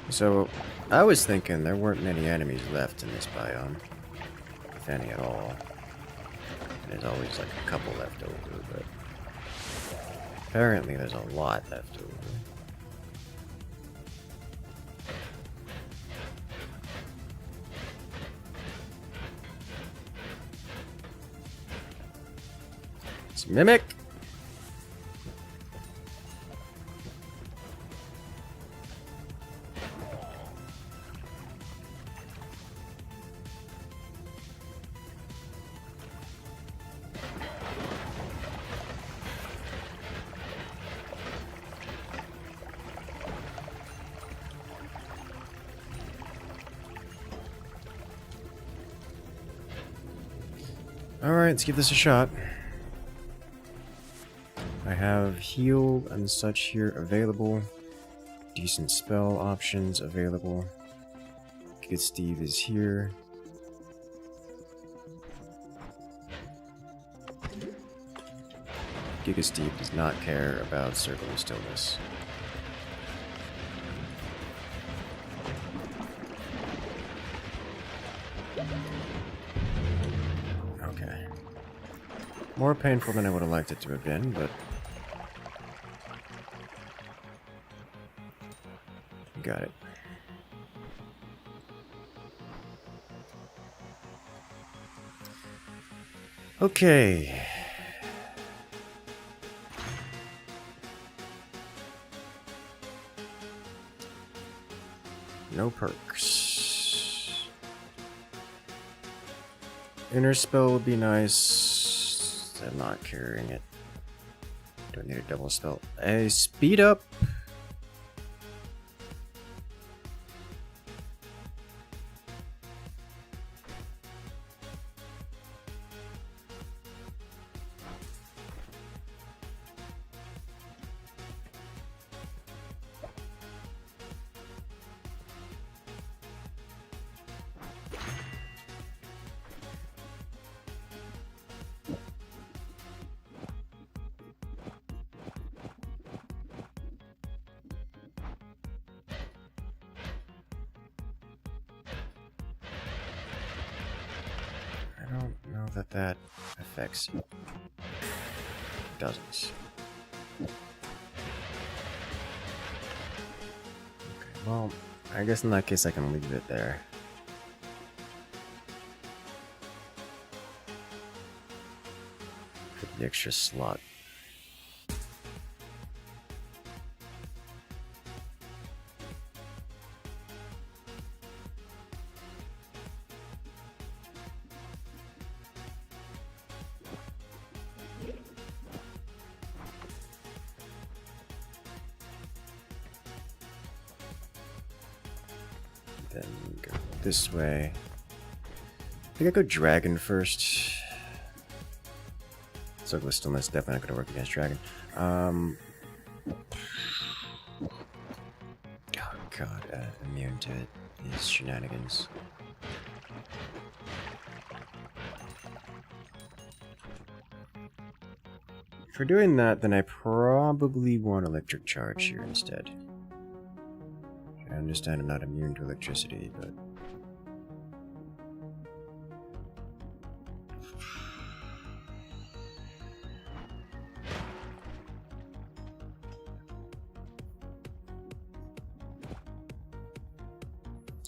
A: So, I was thinking there weren't many enemies left in this biome, if any at all. There's always like a couple left over, but apparently there's a lot left over. It's Mimic! Alright, let's give this a shot. I have heal and such here available. Decent spell options available. Good Steve is here. Giga Steve does not care about Circle of Stillness. Okay. More painful than I would have liked it to have been, but got it. Okay. No perks. Inner spell would be nice. I'm not carrying it. Don't need a double spell. A speed up. I don't know that that affects it. It doesn't. Okay, well, I guess in that case I can leave it there. For the extra slot. Then go this way. I think I go dragon first. Circle of Stillness definitely not gonna work against dragon. Oh god, immune to these shenanigans. If we're doing that, then I probably want electric charge here instead. I understand I'm not immune to electricity, but...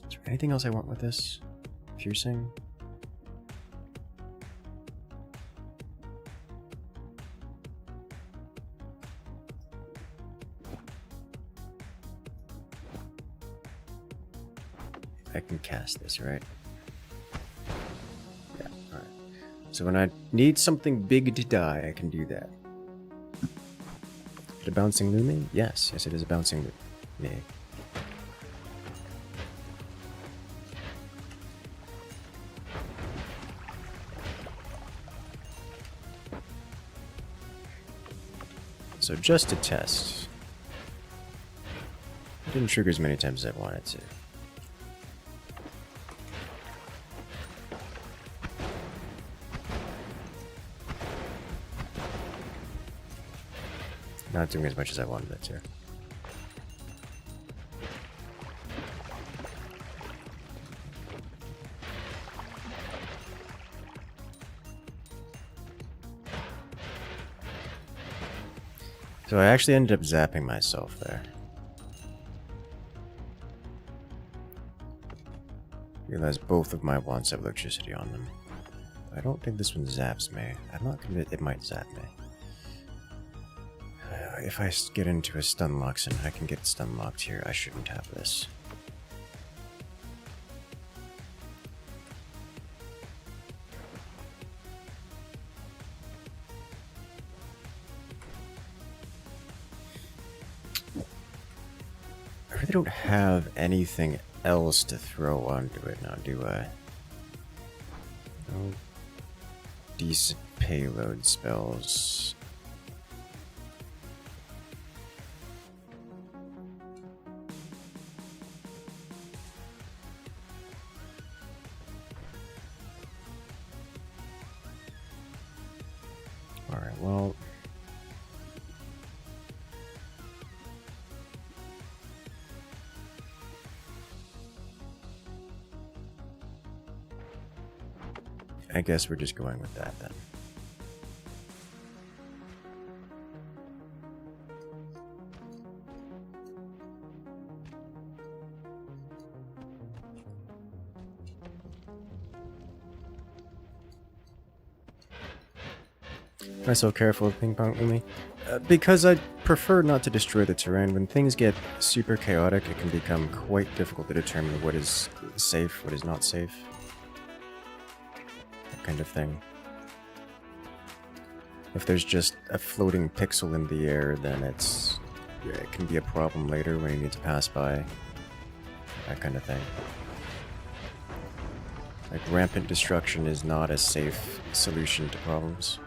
A: Is there anything else I want with this? Piercing? I can cast this, right? Yeah, alright. So when I need something big to die, I can do that. it a bouncing Lume? Yes, yes it is a bouncing Lume. So just to test. It didn't trigger as many times as I wanted to. Not doing as much as I wanted it to. So I actually ended up zapping myself there. Realized both of my wands have electricity on them. I don't think this one zaps me. I'm not convinced it might zap me. If I get into a stun lock and I can get stun locked here, I shouldn't have this. I really don't have anything else to throw onto it now, do I? No decent payload spells. Alright, well... I guess we're just going with that then. Am I so careful with ping pong only? Because I prefer not to destroy the terrain. When things get super chaotic, it can become quite difficult to determine what is safe, what is not safe. Kind of thing. If there's just a floating pixel in the air, then it can be a problem later when you need to pass by. That kind of thing. Like, rampant destruction is not a safe solution to problems.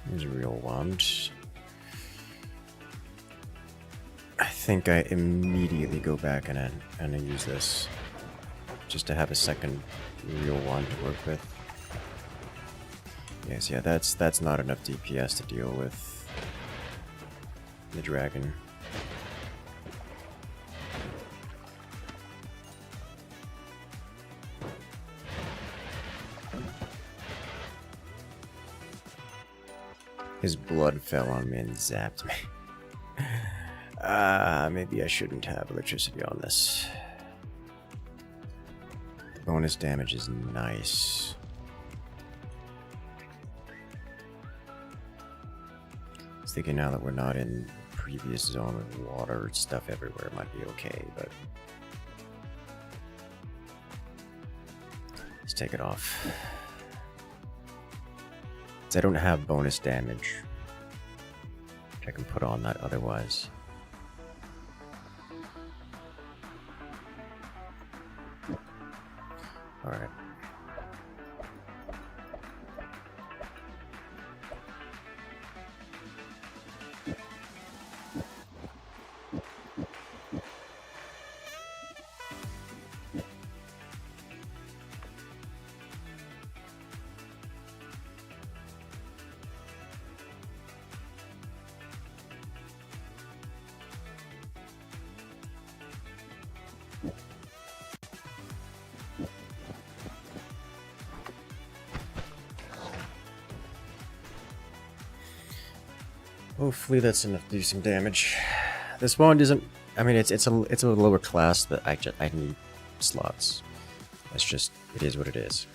A: Here's a real wand. I think I immediately go back and use this. Just to have a second real wand to work with. Yes, yeah, that's not enough DPS to deal with the dragon. His blood fell on me and zapped me. Maybe I shouldn't have electricity on this. The bonus damage is nice. I was thinking now that we're not in previous zone with water stuff everywhere, it might be okay, but... let's take it off. I don't have bonus damage, which I can put on that otherwise. Alright. Hopefully that's enough to do some damage. This wand isn't... I mean, it's a lower class that I need slots. That's just... it is what it is.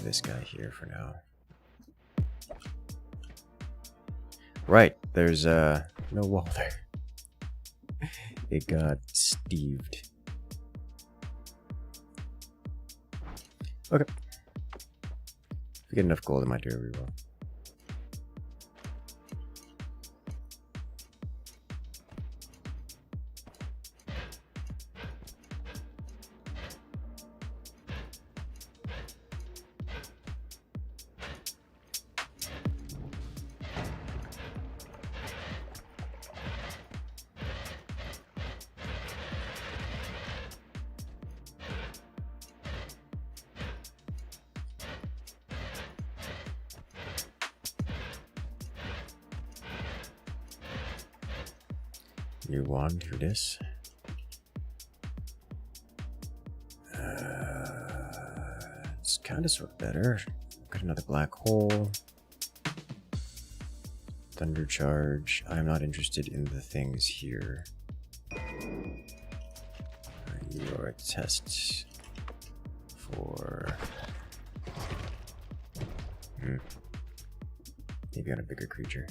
A: leave this guy here for now. Right, there's no wall there. It got steved. Okay. If we get enough gold, I might do a reroll. New wand, who this? It's kind of sort of better. Got another black hole. Thunder charge. I'm not interested in the things here. You are a test for... Maybe on a bigger creature.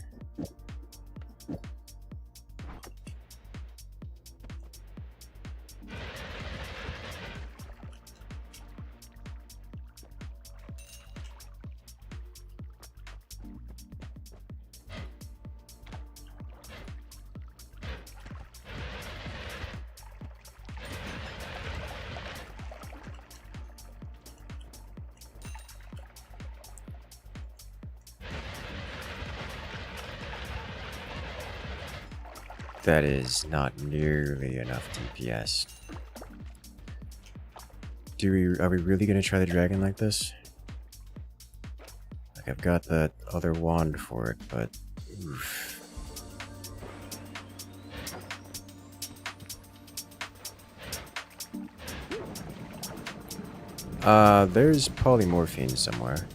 A: That is not nearly enough DPS. Are we really gonna try the dragon like this? Like, I've got the other wand for it, but oof. There's polymorphine somewhere.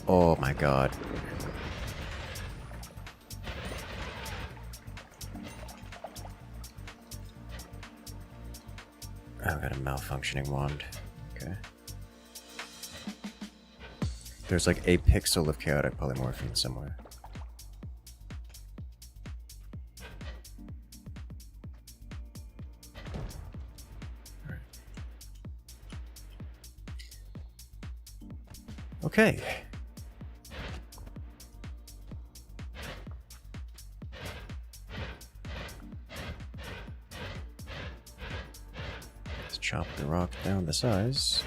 A: Oh my god. I've got a malfunctioning wand. Okay. There's like a pixel of chaotic polymorphine somewhere. Alright. Okay. Chop the rock down the size.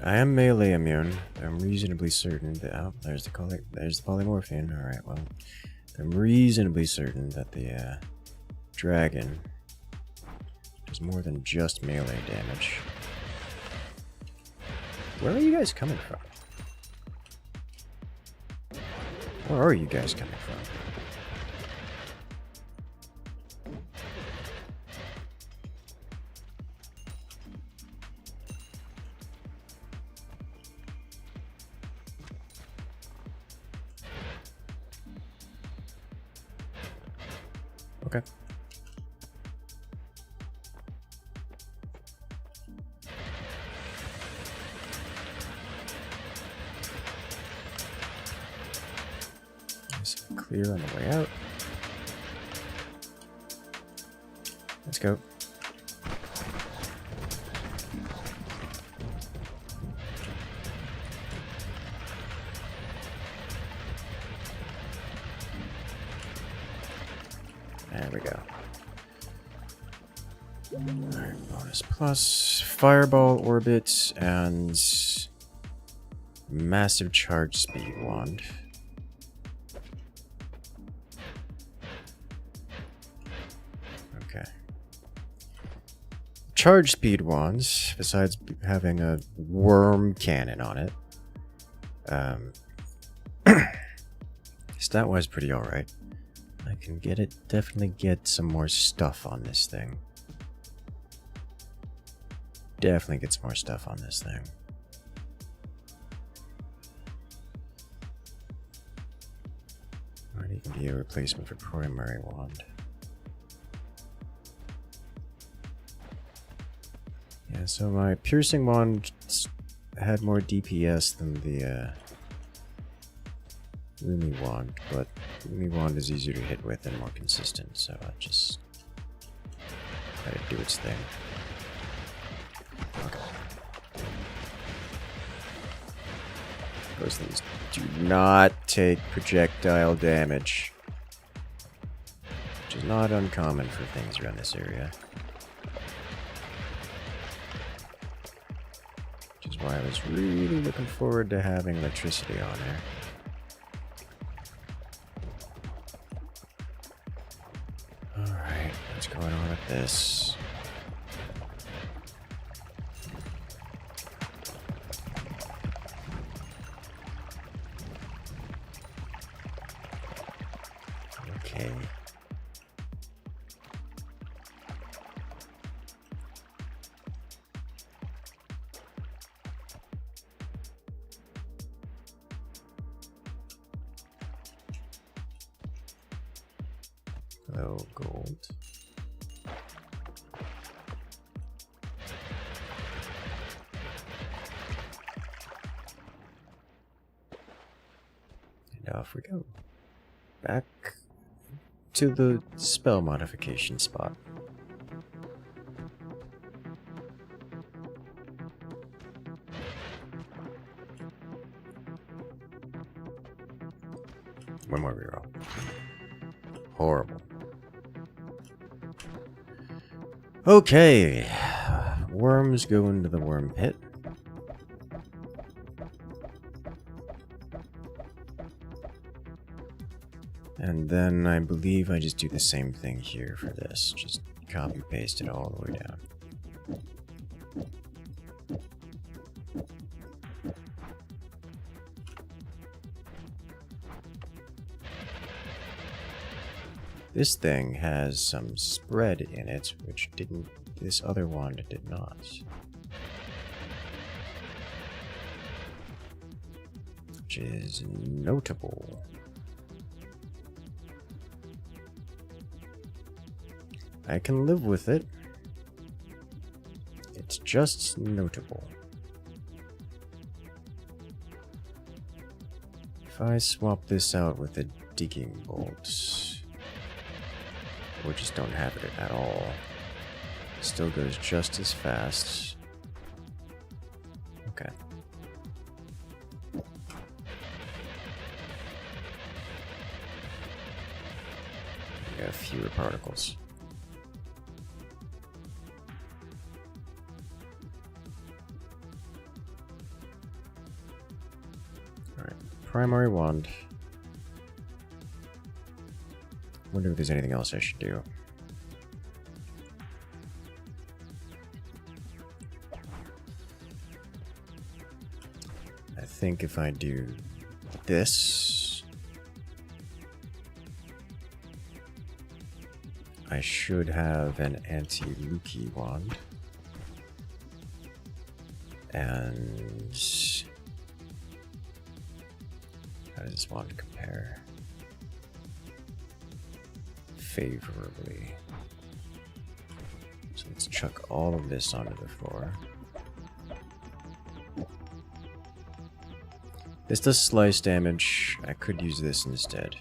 A: I am melee immune. I'm reasonably certain that there's the polymorphine. All right, well. I'm reasonably certain that the dragon does more than just melee damage. Where are you guys coming from? Where are you guys coming from? Okay. Just clear on the way out. Let's go. There we go. Alright, bonus plus fireball orbit and massive charge speed wand. Okay. Charge speed wands, besides having a worm cannon on it, stat-wise pretty alright. I I can get it, definitely get some more stuff on this thing. Definitely get some more stuff on this thing. Might even be a replacement for primary wand. Yeah, so my piercing wand had more DPS than the Rumi wand, but Rumi wand is easier to hit with and more consistent, so I just let it do its thing. Okay. Those things do not take projectile damage, which is not uncommon for things around this area. Which is why I was really looking forward to having electricity on there. Alright, what's going on with this? Okay. Oh, gold. And off we go. Back to the spell modification spot. One more reroll. Horrible. Okay. Worms go into the worm pit. And then I believe I just do the same thing here for this. Just copy paste it all the way down. This thing has some spread in it, which this other wand did not. Which is notable. I can live with it. It's just notable. If I swap this out with a digging bolt, or just don't have it at all, it still goes just as fast. Okay. We got fewer particles. Primary wand. Wonder if there's anything else I should do. I think if I do this, I should have an anti-Luki wand. And how does this wand compare? Favorably. So let's chuck all of this onto the floor. This does slice damage. I could use this instead.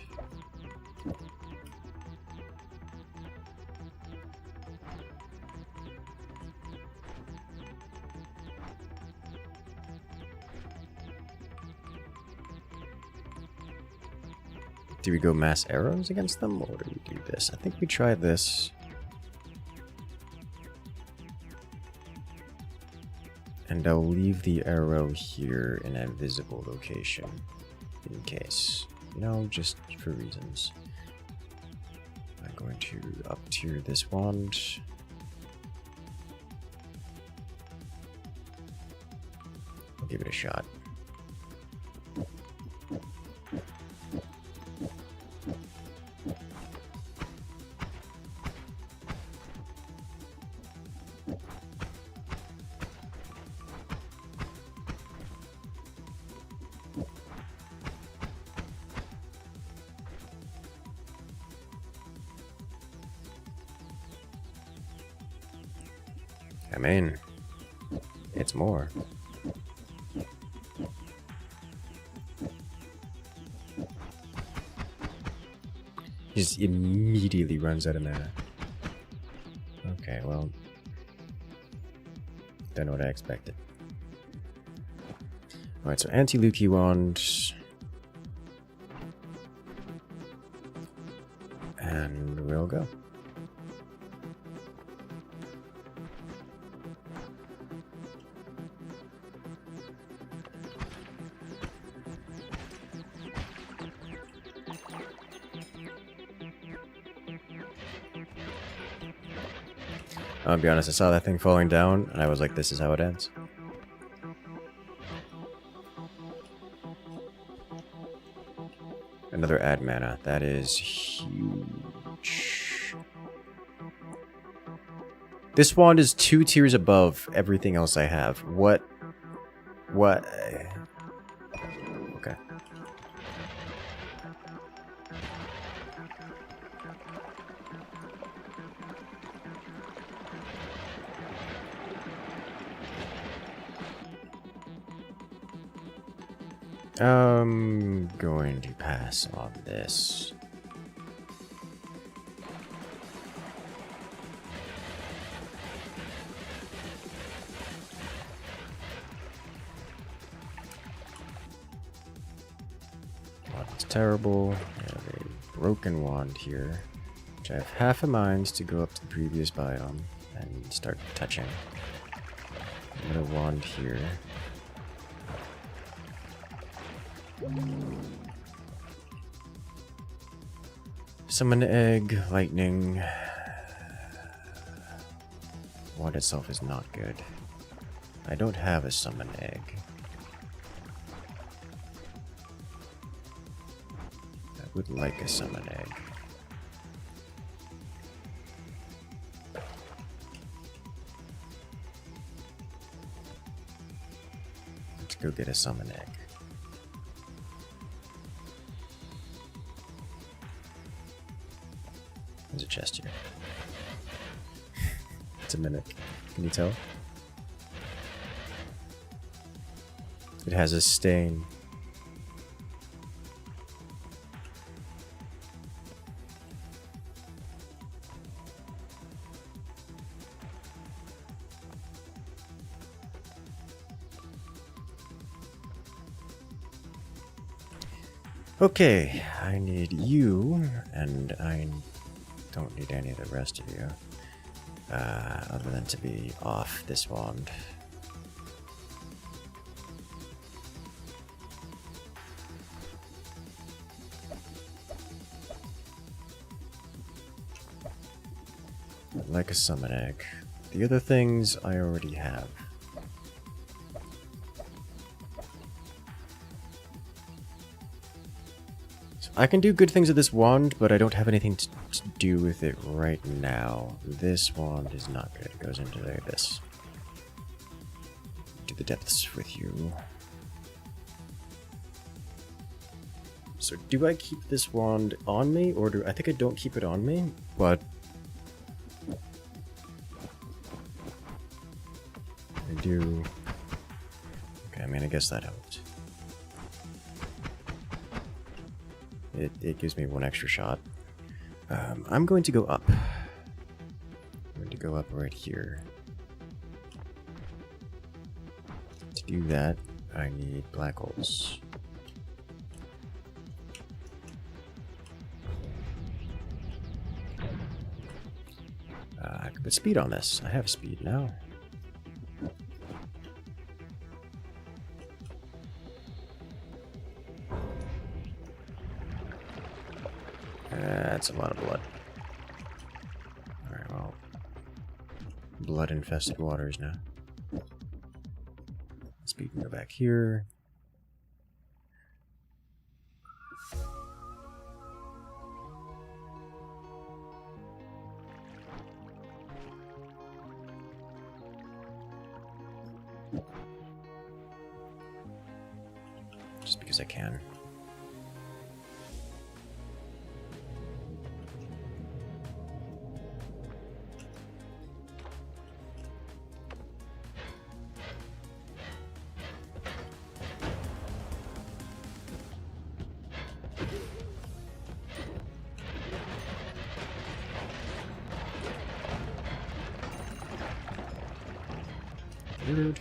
A: Do we go mass arrows against them, or do we do this? I think we try this. And I'll leave the arrow here in a visible location, in case. You know, just for reasons. I'm going to up-tier this wand. I'll give it a shot. I mean, it's more. He just immediately runs out of mana. Okay, well, don't know what I expected. Alright, so anti-Lukey wand. And we'll go. I'll be honest, I saw that thing falling down, and I was like, this is how it ends. Another add mana. That is huge. This wand is 2 tiers above everything else I have. What? Okay. I'm going to pass on this. Wand's terrible. I have a broken wand here, which I have half a mind to go up to the previous biome and start touching. Another wand here. Summon egg, lightning. Wand itself is not good. I don't have a summon egg. I would like a summon egg. Let's go get a summon egg. There's a chest here. It's a mimic. Can you tell? It has a stain. Okay, I need you, and I don't need any of the rest of you, other than to be off this wand. I'd like a summon egg. The other things I already have. I can do good things with this wand, but I don't have anything to do with it right now. This wand is not good. It goes into this. To the depths with you. So do I keep this wand on me, or do I think I don't keep it on me, but I do. Okay, I mean, I guess that helped. It gives me one extra shot. I'm going to go up. I'm going to go up right here. To do that, I need black holes. I can put speed on this. I have speed now. That's a lot of blood. Alright, well. Blood-infested waters now. Speed can go back here. Just because I can. Rude.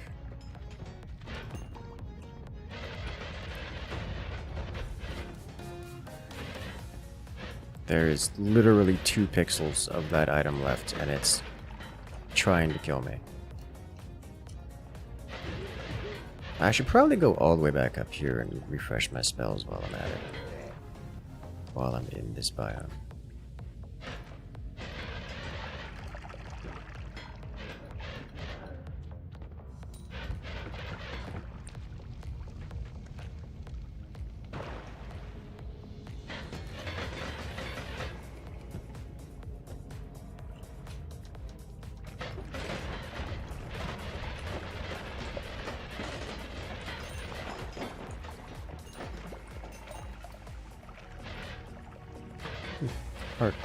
A: There is literally 2 pixels of that item left, and it's trying to kill me. I should probably go all the way back up here and refresh my spells while I'm at it. While I'm in this biome. Heart.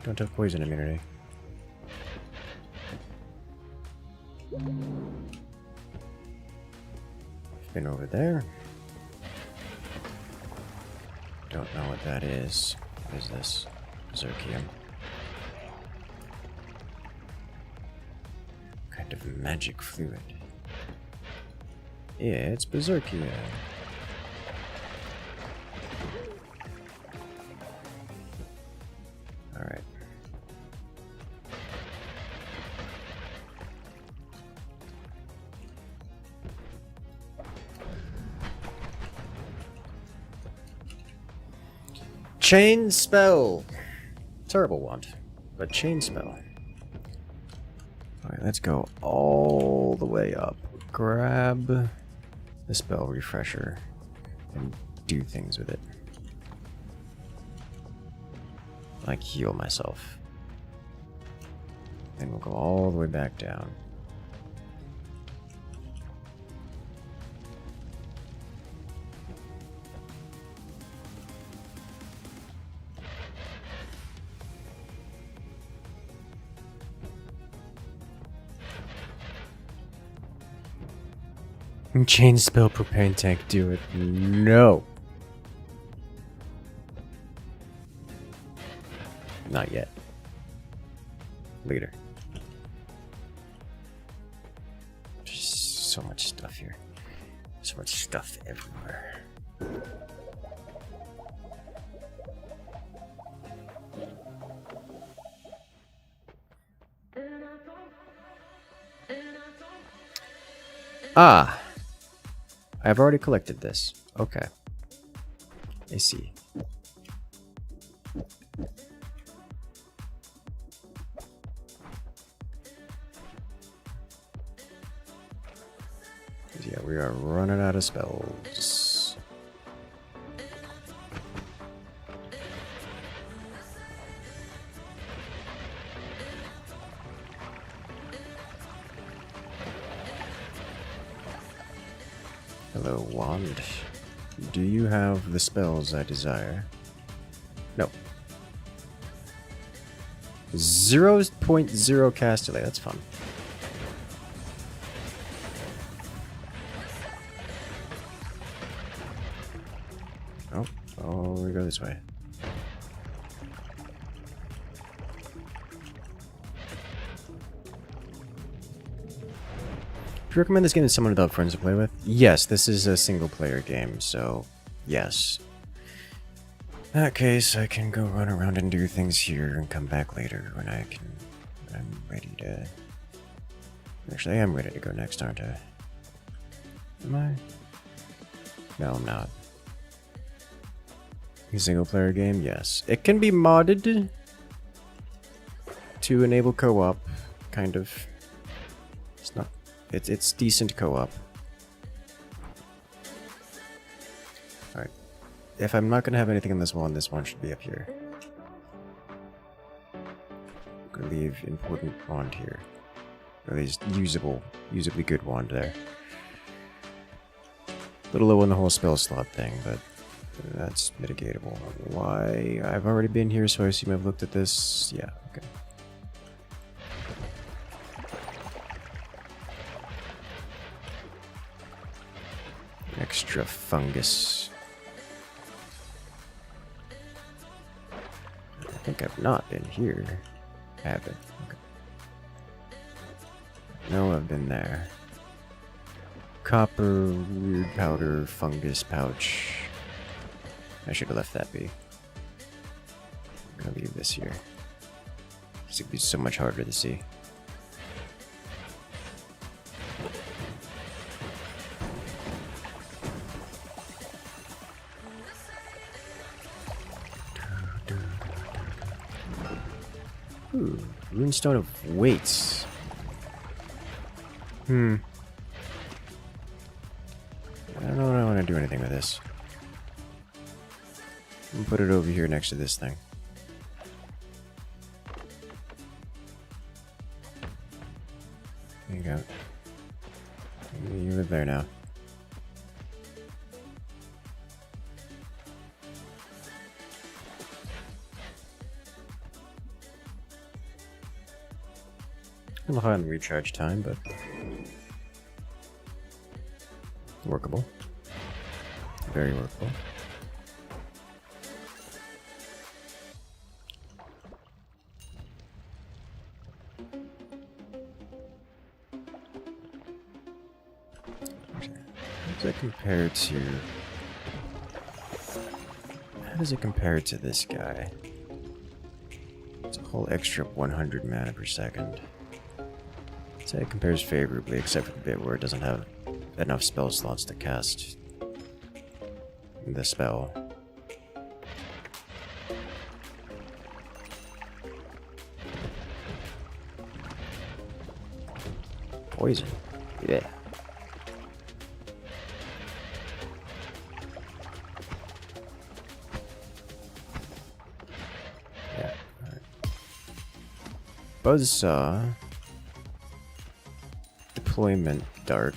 A: Don't have poison immunity. Been over there. Don't know what that is. What is this? Berserkium. Kind of magic fluid. Yeah, it's Berserkium. Alright. Chain spell! Terrible wand, but chain spell. Alright, let's go all the way up. Grab the spell refresher and do things with it. Like heal myself. Then we'll go all the way back down. Chain spell propane tank, do it. No. Not yet. Later. Just so much stuff here. So much stuff everywhere. Ah! I've already collected this. Okay. I see. Yeah, we are running out of spells. Hello, wand. Do you have the spells I desire? No. 0.0 cast delay, that's fun. Oh, we go this way. Do you recommend this game to someone without friends to play with? Yes, this is a single player game, so yes. In that case, I can go run around and do things here and come back later when I'm ready to... Actually, I am ready to go next, aren't I? Am I? No, I'm not. A single player game? Yes. It can be modded to enable co-op, kind of. It's not... It's decent co-op. Alright. If I'm not gonna have anything on this one should be up here. I'm gonna leave important wand here. Or at least usably good wand there. A little low on the whole spell slot thing, but that's mitigatable. Why? I've already been here, so I assume I've looked at this. Yeah, okay. Extra fungus. I think I've not been here. I haven't. Okay. No, I've been there. Copper, weird powder, fungus pouch. I should have left that be. I'm gonna leave this here. This would be so much harder to see. Ooh, runestone of weights. I don't know if I want to do anything with this. I'm gonna put it over here next to this thing. There you go. You live there now. A little high on the recharge time, but workable. Very workable. How does that compare to... How does it compare to this guy? It's a whole extra 100 mana per second. I'd say it compares favorably, except for the bit where it doesn't have enough spell slots to cast the spell. Poison. Yeah. Yeah. Right. Buzzsaw. Deployment dart.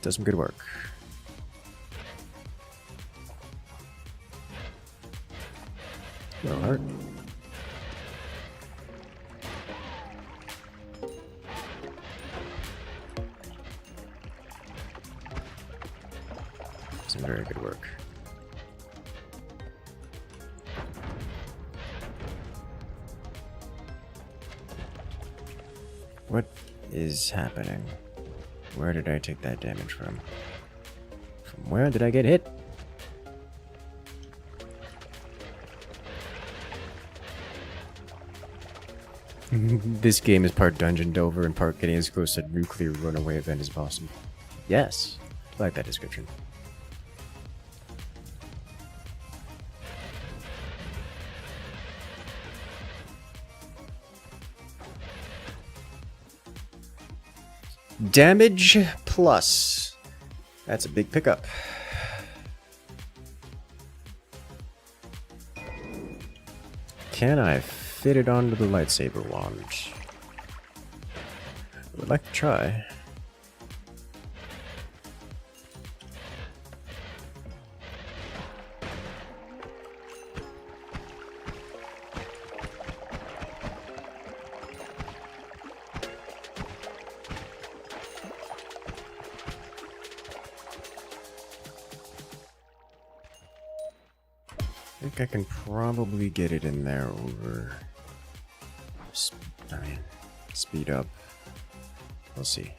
A: Does some good work. No heart. Some very good work. What is happening? Where did I take that damage from? From where did I get hit? This game is part Dungeon Dover and part getting as close to a nuclear runaway event as possible. Yes, I like that description. Damage plus. That's a big pickup. Can I fit it onto the lightsaber wand? I would like to try. I think I can probably get it in there over... I mean, speed up. We'll see.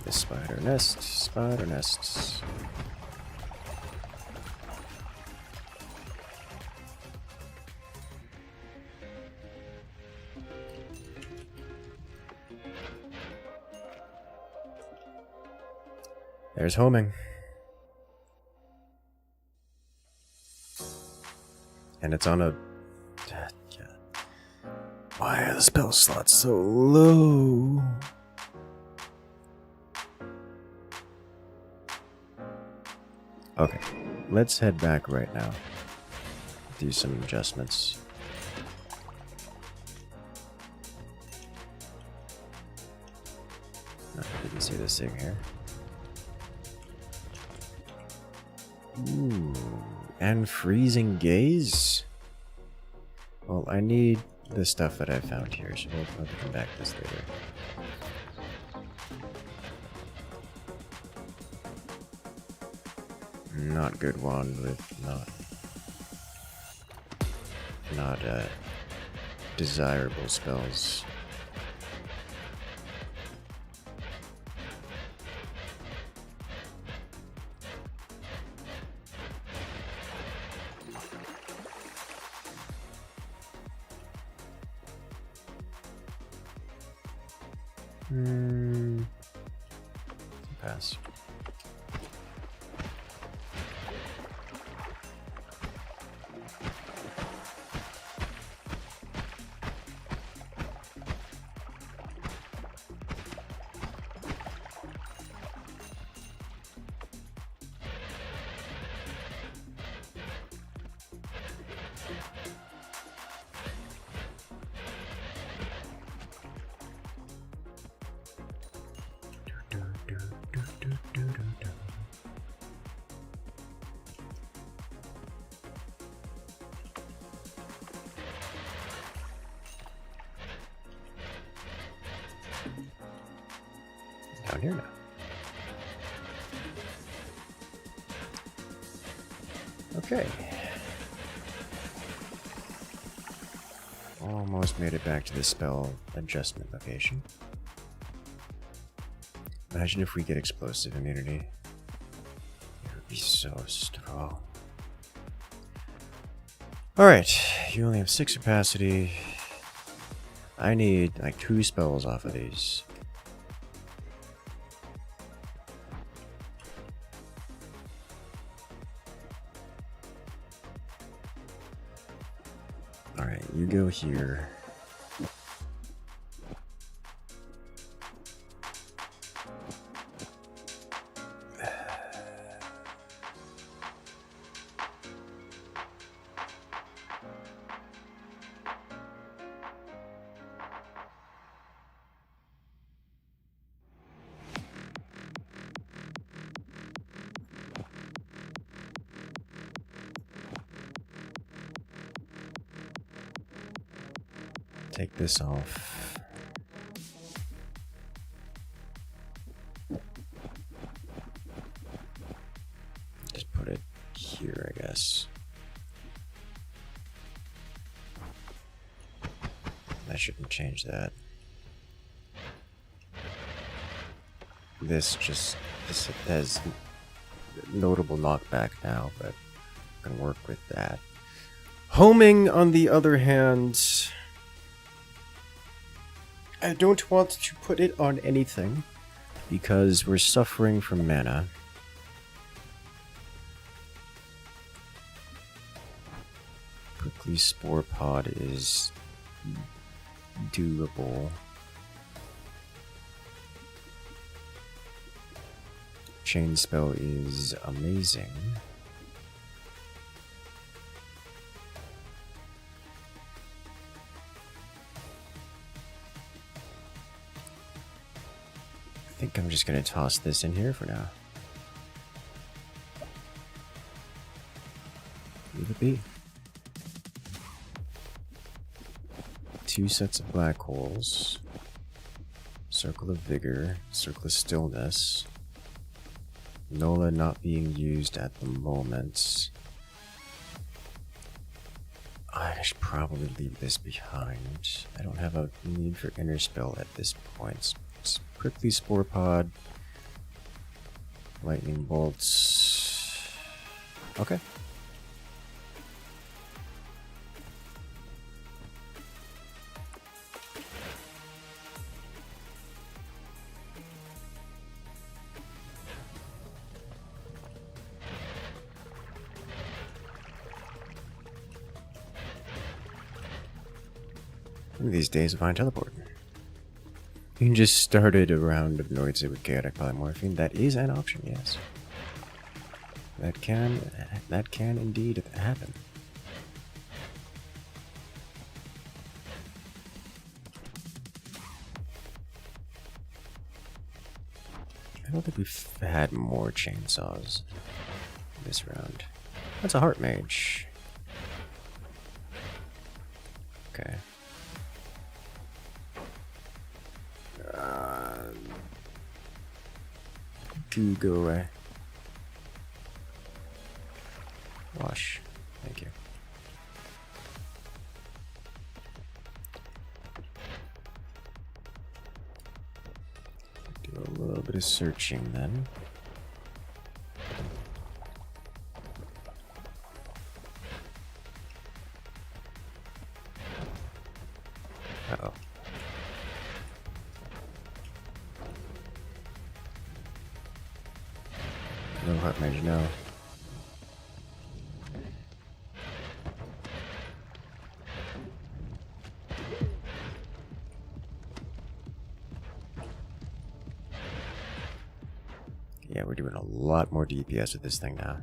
A: The spider nest, spider nests. There's homing. And it's on a... Why are the spell slots so low? Okay, let's head back right now. Do some adjustments. I didn't see this thing here. Ooh, and freezing gaze? Well, I need the stuff that I found here, so we'll probably come back to this later. Not good one with not desirable spells. Pass. Down here now. Okay. Almost made it back to the spell adjustment location. Imagine if we get explosive immunity. It would be so strong. Alright, you only have 6 capacity. I need like 2 spells off of these. Alright, you go here. Take this off. Just put it here, I guess. I shouldn't change that. This has notable knockback now, but I can work with that. Homing, on the other hand, I don't want to put it on anything because we're suffering from mana. Prickly Spore Pod is doable. Chain Spell is amazing. I think I'm just going to toss this in here for now. Leave it be. 2 sets of black holes. Circle of Vigor. Circle of Stillness. Nola not being used at the moment. I should probably leave this behind. I don't have a need for Inner Spell at this point. Prickly Spore Pod. Lightning Bolts. Okay. One of these days, find teleport. You can just start a round of Noita with chaotic polymorphine. That is an option, yes. That can indeed happen. I don't think we've had more chainsaws this round. That's a heart mage. Okay. Goo, go away. Wash. Thank you. Do a little bit of searching then. Uh-oh. No heart mage, no. Yeah, we're doing a lot more DPS with this thing now.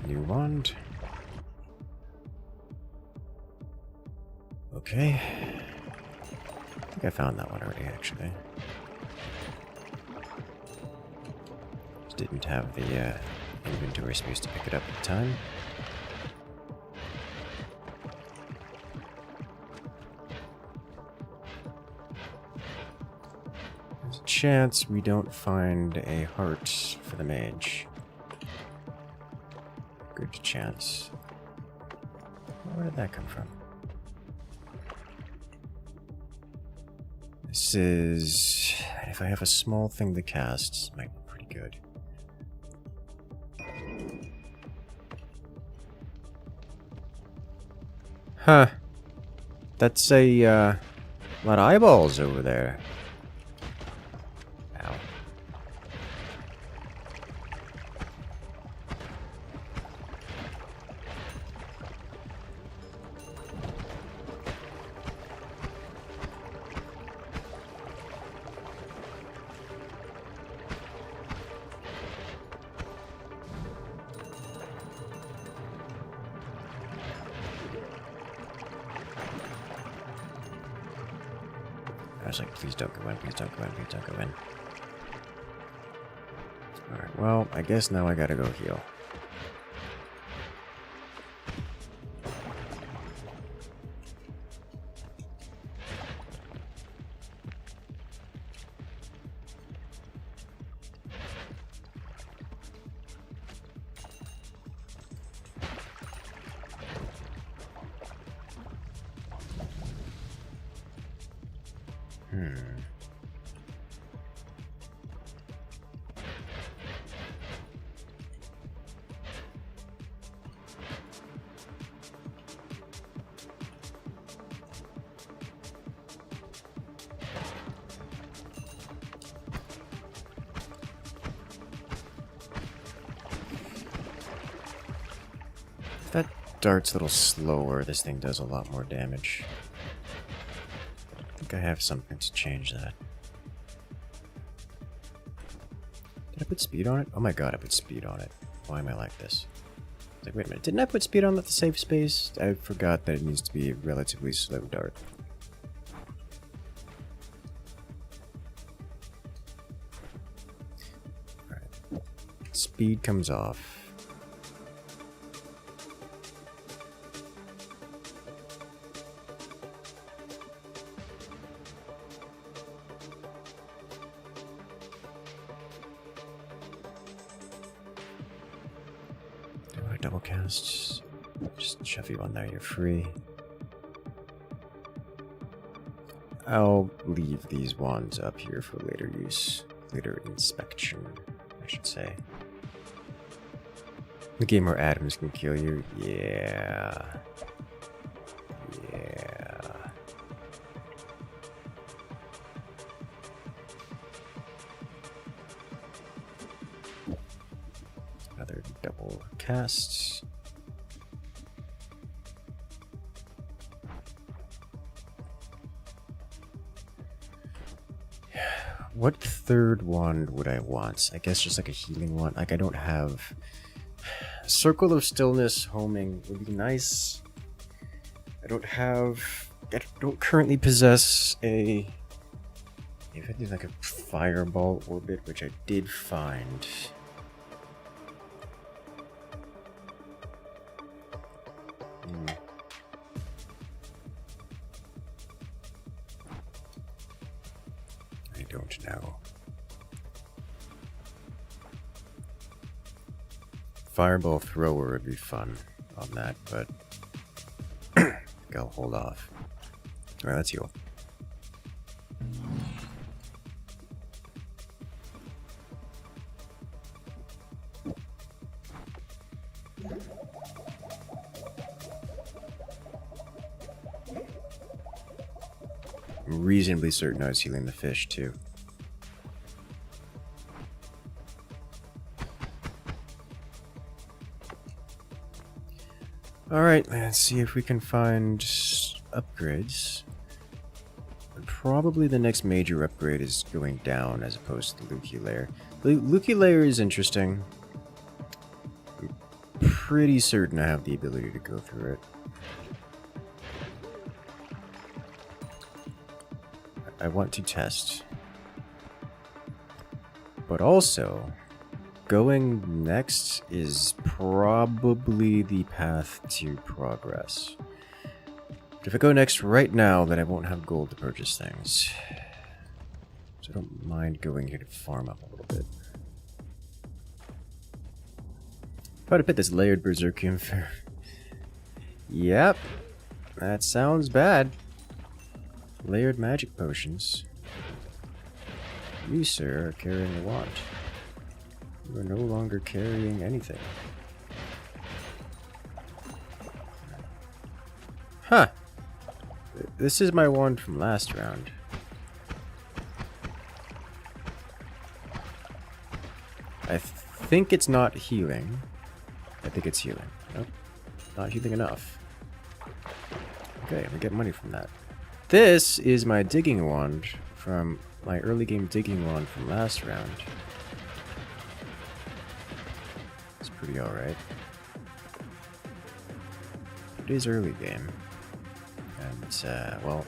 A: New wand. Okay. I think I found that one already, actually. Just didn't have the inventory space to pick it up at the time. There's a chance we don't find a heart for the mage. Good chance. Where did that come from? This is... If I have a small thing to cast, it might be pretty good. Huh. That's a lot of eyeballs over there. Ow. I was like, please don't go in, please don't go in, please don't go in. Alright, well, I guess now I gotta go heal. If that dart's a little slower, this thing does a lot more damage. I think I have something to change that. Did I put speed on it? Oh my god, I put speed on it. Why am I like this? It's like, wait a minute, didn't I put speed on the safe space? I forgot that it needs to be a relatively slow dart. Alright. Speed comes off. Double casts. Just shove you on there, you're free. I'll leave these wands up here for later use. Later inspection, I should say. The game where atoms can kill you? Yeah. Yeah. Another double casts. What third wand would I want? I guess just like a healing one. Like I don't have... Circle of Stillness homing would be nice. I don't don't currently possess if I do like a fireball orbit, which I did find fireball thrower would be fun on that, but I'll hold off. Alright, let's heal. I'm reasonably certain I was healing the fish too. Alright, let's see if we can find upgrades. Probably the next major upgrade is going down as opposed to the Luki layer. The Luki layer is interesting. I'm pretty certain I have the ability to go through it. I want to test. But also, going next is probably the path to progress. But if I go next right now, then I won't have gold to purchase things. So I don't mind going here to farm up a little bit. Quite a bit this layered berserkium fair. Yep. That sounds bad. Layered magic potions. You, sir, are carrying a wand. You are no longer carrying anything. Huh. This is my wand from last round. I think it's not healing. I think it's healing. Nope. Not healing enough. Okay, we get money from that. This is my digging wand from my early game digging wand from last round. It's pretty alright. It is early game. And, well,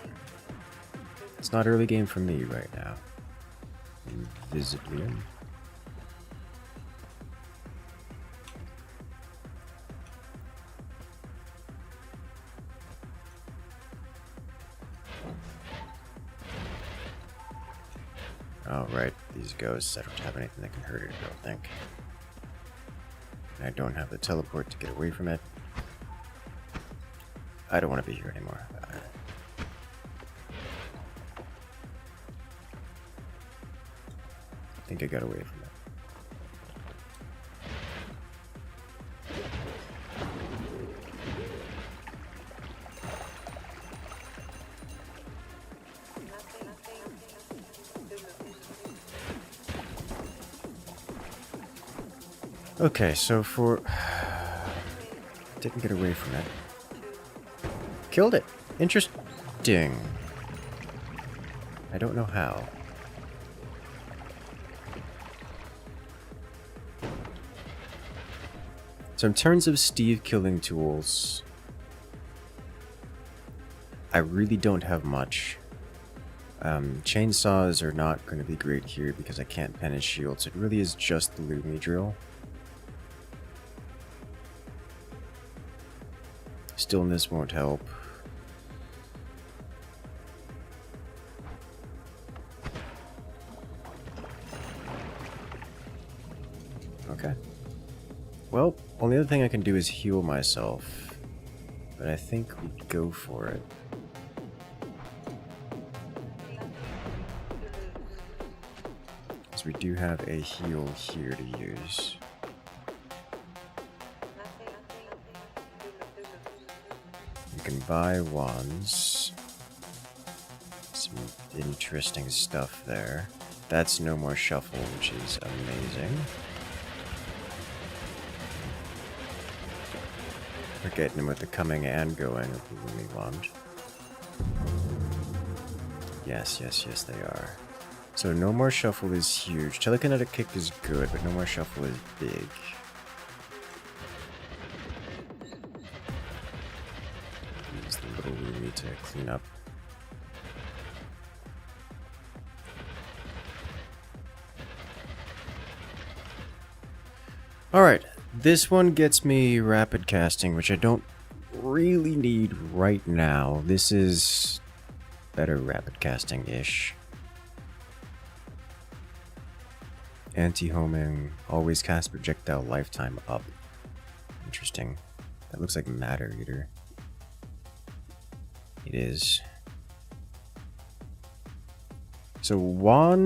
A: it's not early game for me right now. Invisibly. Oh, right. These ghosts, I don't have anything that can hurt it, I don't think. And I don't have the teleport to get away from it. I don't want to be here anymore. I think I got away from it. Okay, so for... Didn't get away from it. Killed it. Interesting. I don't know how. So in terms of Steve killing tools, I really don't have much. Chainsaws are not going to be great here because I can't pen and shield, so it really is just the Lumi drill. Stillness won't help. Okay. Well, only other thing I can do is heal myself. But I think we go for it. Because we do have a heal here to use. You can buy wands. Some interesting stuff there. That's no more shuffle, which is amazing. We're getting him with the coming and going of the Lumi wand. Yes, yes, yes, they are. So no more shuffle is huge. Telekinetic kick is good, but no more shuffle is big. Use the little Lumi to clean up. Alright, this one gets me rapid casting, which I don't really need right now. This is better rapid casting-ish. Anti-homing, always cast projectile lifetime up. Interesting. That looks like Matter Eater. It is. So wand-wise,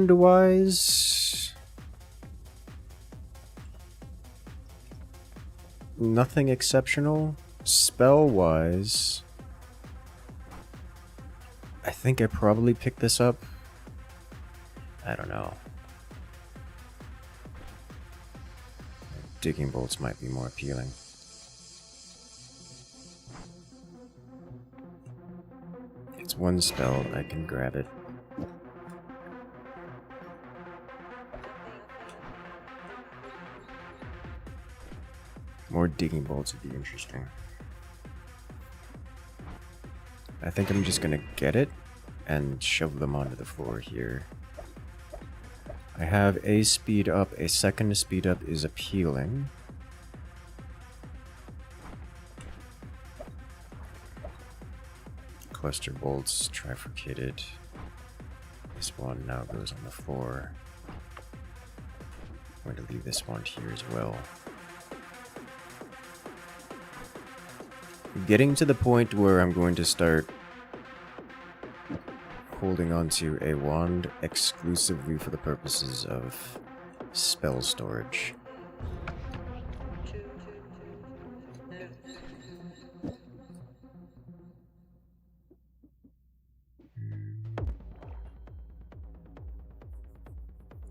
A: nothing exceptional. Spell-wise, I think I probably picked this up. I don't know. Digging bolts might be more appealing. It's one spell, I can grab it. More digging bolts would be interesting. I think I'm just gonna get it and shove them onto the floor here. I have a speed up, a second speed up is appealing. Cluster bolts, trifurcated. This one now goes on the floor. I'm going to leave this one here as well. Getting to the point where I'm going to start holding onto a wand exclusively for the purposes of spell storage.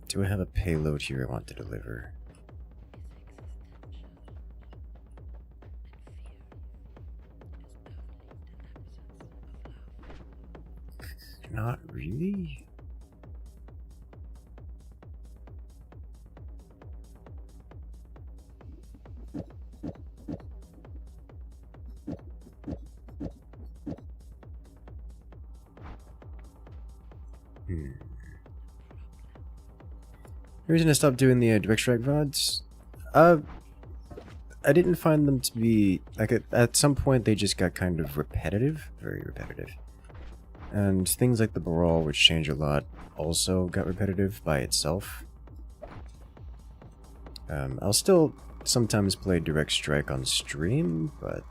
A: Do I have a payload here I want to deliver? Not really. The reason I stopped doing the direct strike VODs, I didn't find them to be, like, at some point they just got kind of repetitive, very repetitive. And things like the Brawl, which change a lot, also got repetitive by itself. I'll still sometimes play Direct Strike on stream, but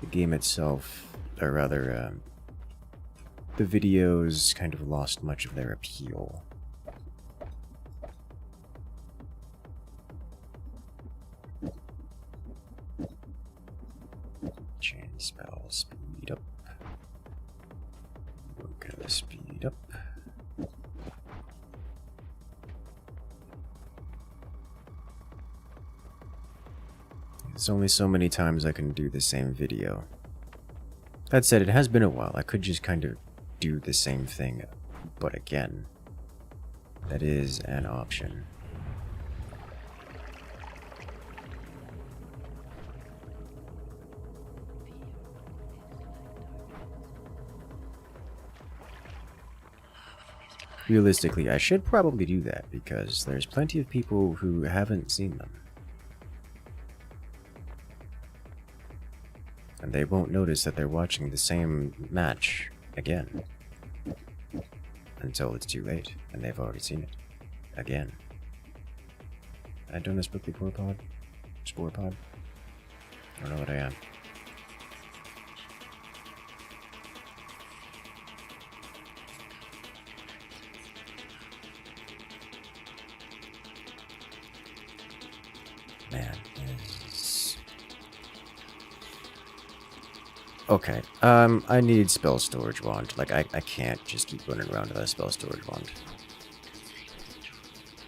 A: the game itself, or rather, the videos kind of lost much of their appeal. Chain spell, speed up. We're gonna speed up. There's only so many times I can do the same video. That said, it has been a while. I could just kind of do the same thing, but again, that is an option. Realistically, I should probably do that because there's plenty of people who haven't seen them. And they won't notice that they're watching the same match again. Until it's too late, and they've already seen it. Again. I done this book before, pod? Spore pod? I don't know what I am. Man, is... Okay, I need spell storage wand. Like, I can't just keep running around with a spell storage wand.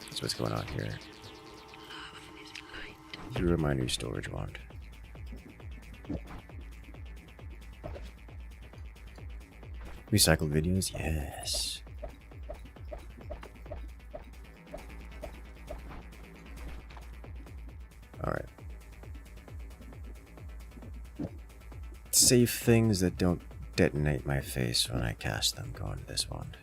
A: That's what's going on here. Drew my new storage wand. Recycled videos? Yes. Alright. Safe things that don't detonate my face when I cast them go into this wand.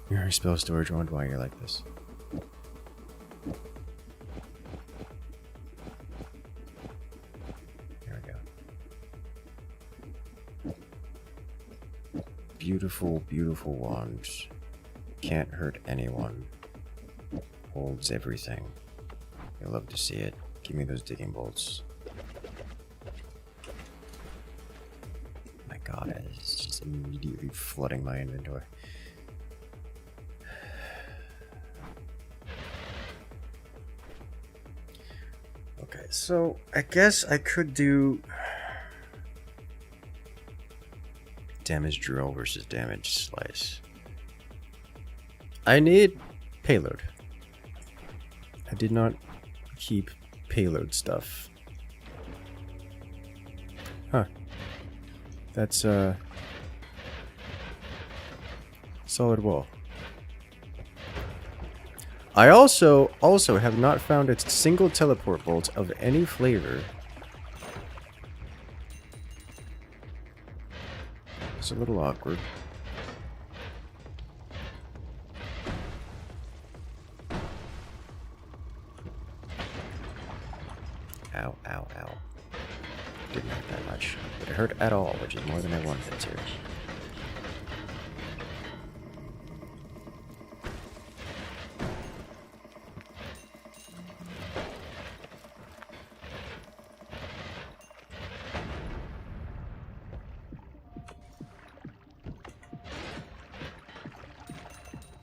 A: Your spell storage wand while you're like this. There we go. beautiful, beautiful wand. Can't hurt anyone. Holds everything. I love to see it. Give me those digging bolts. My god, it's just immediately flooding my inventory. Okay, so I guess I could do damage drill versus damage slice. I need payload. I did not keep payload stuff. Huh. That's solid wall. I also have not found a single teleport bolt of any flavor. It's a little awkward. Ow, ow, ow. Didn't hurt that much. But it hurt at all, which is more than I wanted it to.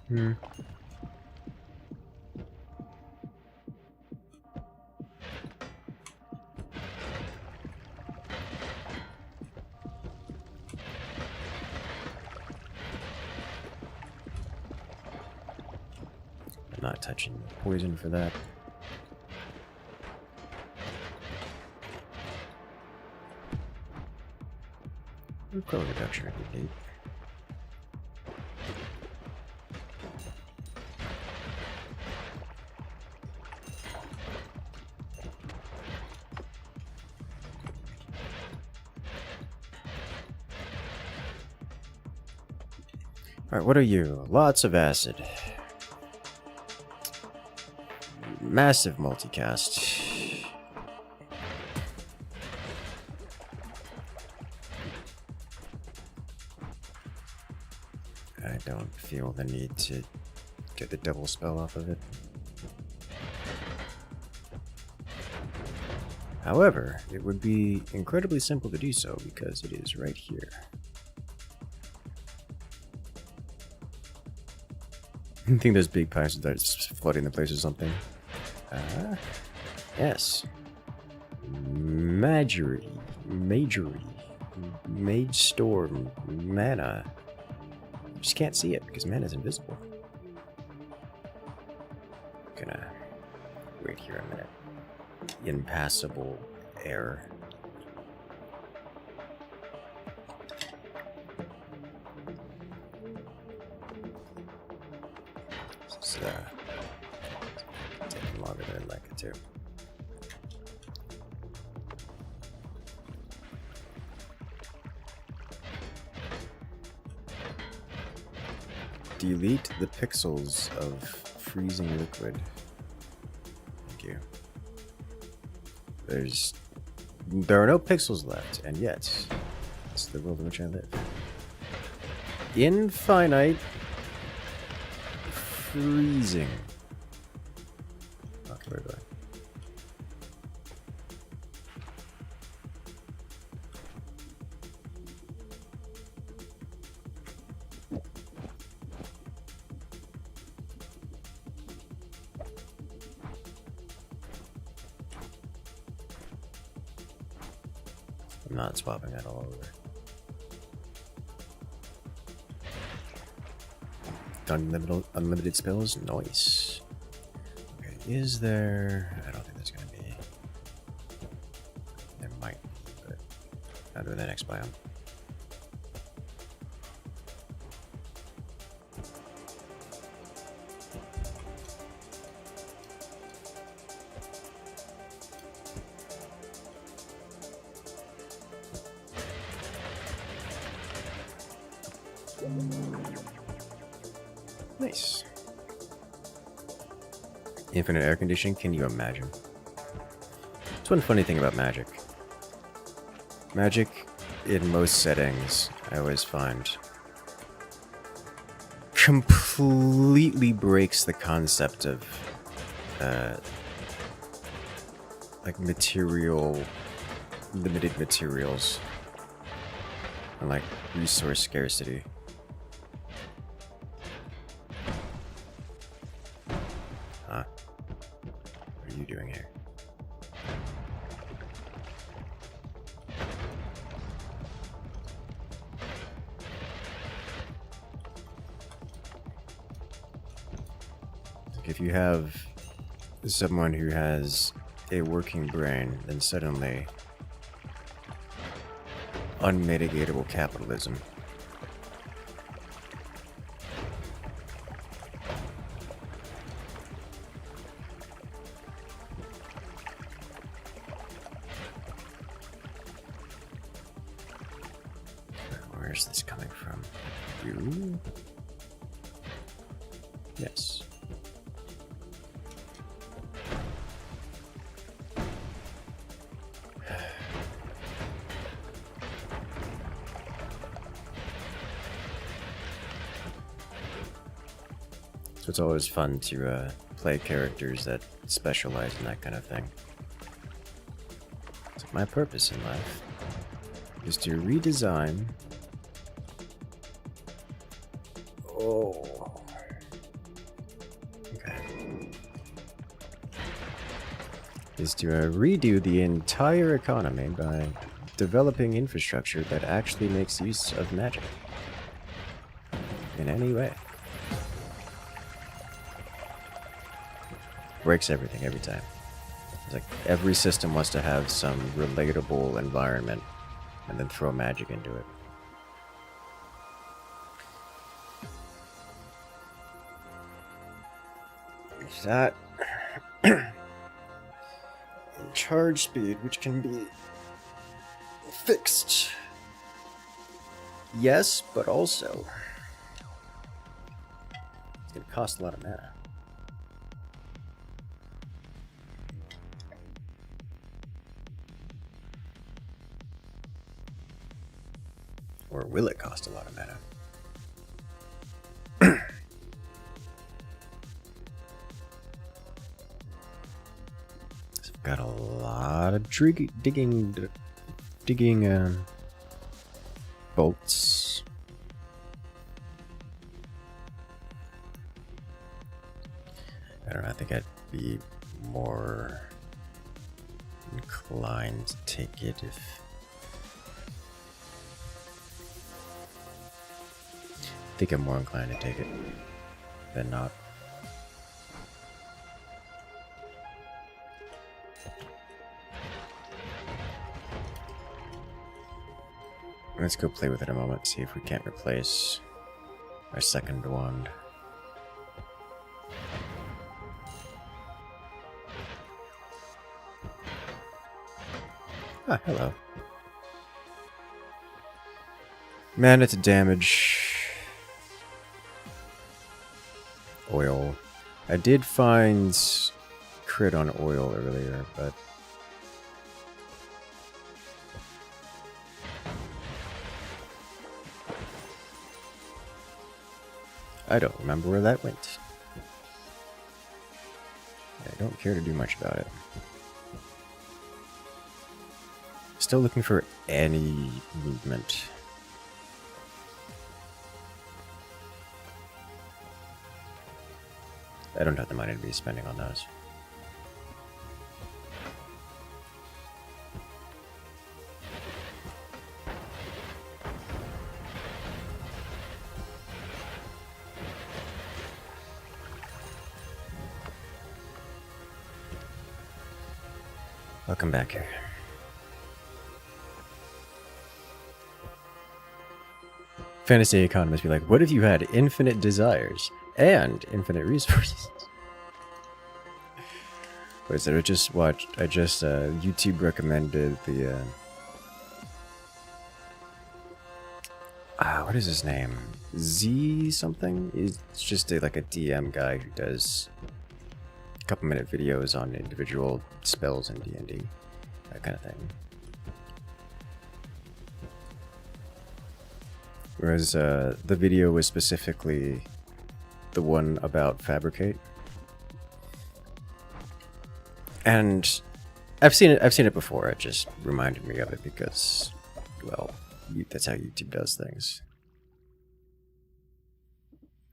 A: I'm not touching poison for that. Recoil reduction indeed. Alright, what are you? Lots of acid. Massive multicast. I don't feel the need to get the double spell off of it. However, it would be incredibly simple to do so because it is right here. I think those big pipes are flooding the place or something. Yes. Majory. Mage Storm. Mana. Just can't see it because mana's invisible. Gonna wait here a minute. Impassable air. It's taking longer than I'd like it to. Delete the pixels of freezing liquid. Thank you. There are no pixels left, and yet it's the world in which I live. Infinite freezing. Okay, where do I? I'm not swapping that all over. Unlimited spells? Nice. Okay, is there... I don't think there's gonna be... There might be, but... I'll do the next biome. Nice. Infinite air conditioning, can you imagine? It's one funny thing about magic. Magic, in most settings, I always find, completely breaks the concept of like limited materials and like resource scarcity. Huh? What are you doing here? If you have someone who has a working brain, then suddenly unmitigatable capitalism. Where's this coming from? You? Yes. So it's always fun to play characters that specialize in that kind of thing. So my purpose in life is to redesign. Oh. Okay. Is to redo the entire economy by developing infrastructure that actually makes use of magic in any way. Breaks everything every time. It's like every system wants to have some relatable environment and then throw magic into it. That charge speed, which can be fixed. Yes, but also it's gonna cost a lot of mana. Or will it cost a lot of mana? So I've got a lot of digging bolts. I don't know, I think I'd be more inclined to take it if I think I'm more inclined to take it than not. Let's go play with it a moment, see if we can't replace our second wand. Ah, hello. Mana to damage. Oil. I did find crit on oil earlier, but I don't remember where that went. I don't care to do much about it. Still looking for any movement. I don't have the money to be spending on those. Welcome back here. Fantasy economists be like, what if you had infinite desires and infinite resources? Wait, so I just YouTube recommended the what is his name? Z something? It's just like a DM guy who does a couple minute videos on individual spells in D&D, that kind of thing. Whereas the video was specifically the one about fabricate. And I've seen it before. It just reminded me of it because, well, that's how YouTube does things.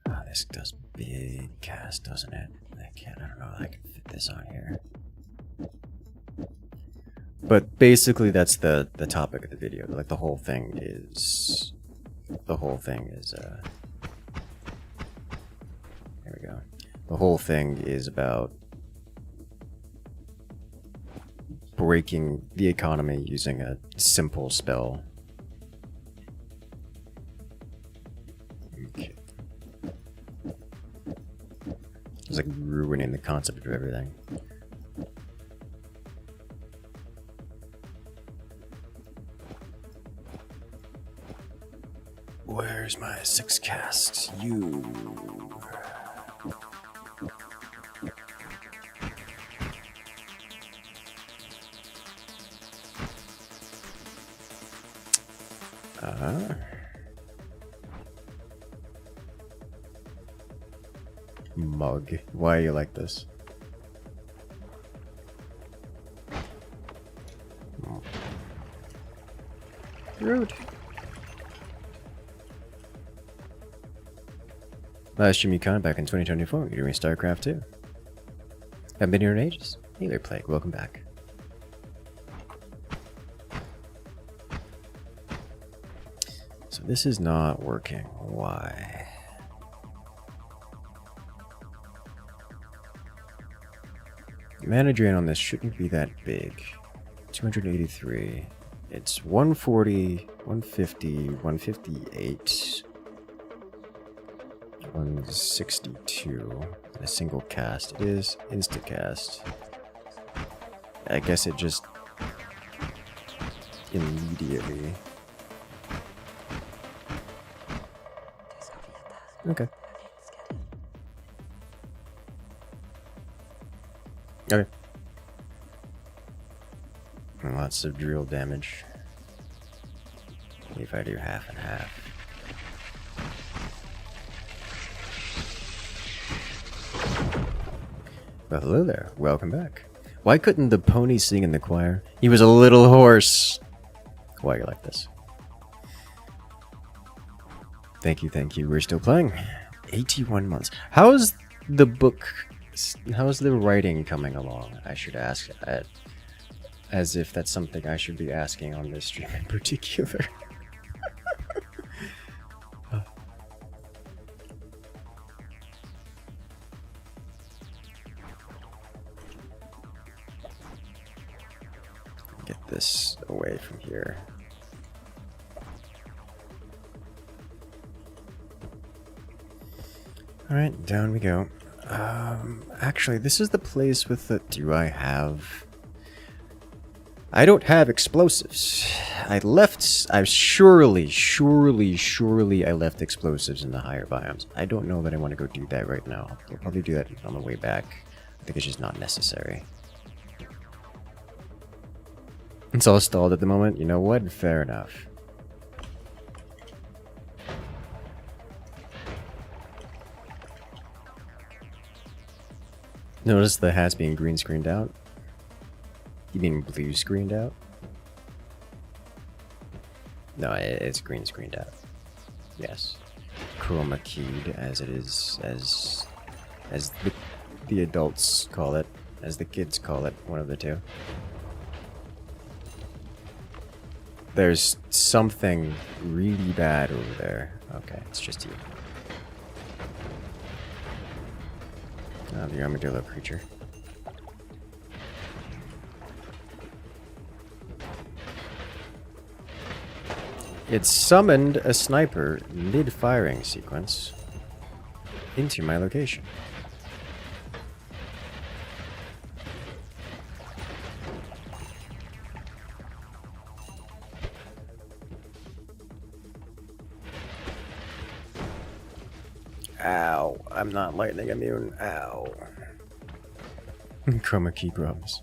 A: Oh, this does big cast, doesn't it? I don't know if I can fit this on here. But basically that's the topic of the video. Like the whole thing is here we go. The whole thing is about breaking the economy using a simple spell. Okay. It's like ruining the concept of everything. Where's my 6 cast? You. Mug. Why are you like this? Rude. Livestream Econ back in 2024. You're doing StarCraft 2. Haven't been here in ages. Hey there, Plague. Welcome back. So this is not working. Why? Mana drain on this shouldn't be that big. 283. It's 140, 150, 158. 162 a single cast. It is insta cast. I guess it just immediately. Okay. Okay. Lots of drill damage. If I do half and half. Well, hello there. Welcome back. Why couldn't the pony sing in the choir? He was a little hoarse. Why are you like this? Thank you, thank you. We're still playing. 81 months. How's the book... How's the writing coming along? I should ask. As if that's something I should be asking on this stream in particular. Get this away from here. Alright, down we go. Actually, this is the place with the... Do I have... I don't have explosives. I surely I left explosives in the higher biomes. I don't know that I want to go do that right now. I'll probably do that on the way back. I think it's just not necessary. It's all stalled at the moment. You know what? Fair enough. Notice the hat's being green screened out. You mean blue screened out? No, it's green screened out. Yes. Chroma keyed, as it is, as the adults call it, as the kids call it, one of the two. There's something really bad over there. Okay, it's just you. The armadillo creature. It summoned a sniper mid-firing sequence into my location. Ow. I'm not lightning immune. Ow. Chroma key problems.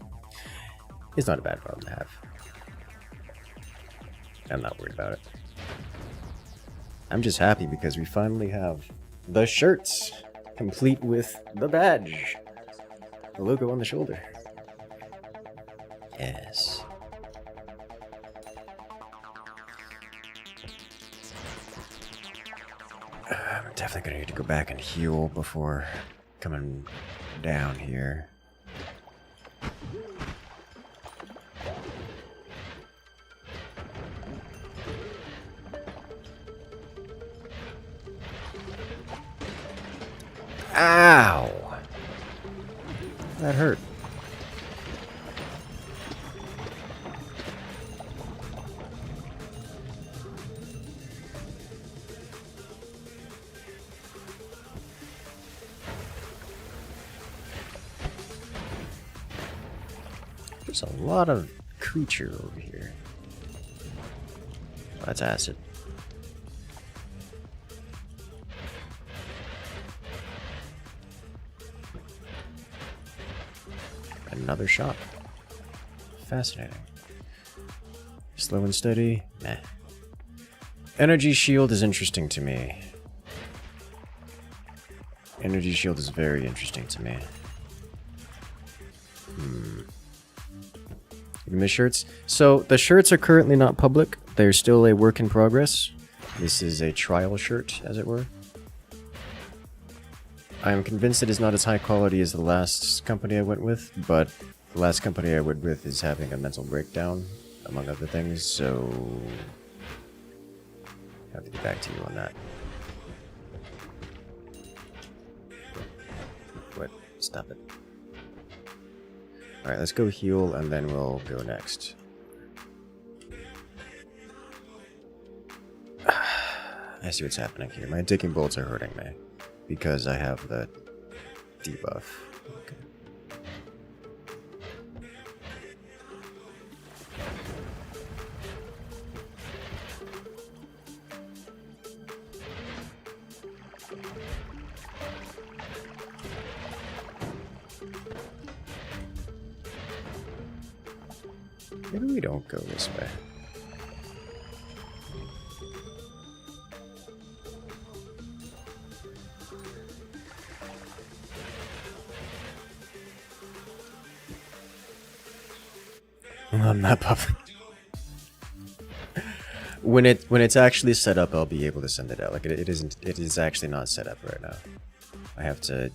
A: It's not a bad problem to have. I'm not worried about it. I'm just happy because we finally have the shirts. Complete with the badge. The logo on the shoulder. Yes. I'm definitely gonna need to go back and heal before coming down here. Ow! That hurt. There's a lot of creature over here. Oh, that's acid. Another shot. Fascinating. Slow and steady? Meh. Energy shield is interesting to me. Energy shield is very interesting to me. The shirts. So the shirts are currently not public. They're still a work in progress. This is a trial shirt, as it were. I am convinced it is not as high quality as the last company I went with, but the last company I went with is having a mental breakdown, among other things, so I have to get back to you on that. What? Stop it. Alright, let's go heal, and then we'll go next. I see what's happening here. My digging bolts are hurting me, because I have the debuff. Okay. Maybe we don't go this way. I'm not public. When it's actually set up, I'll be able to send it out. Like it is actually not set up right now. I have to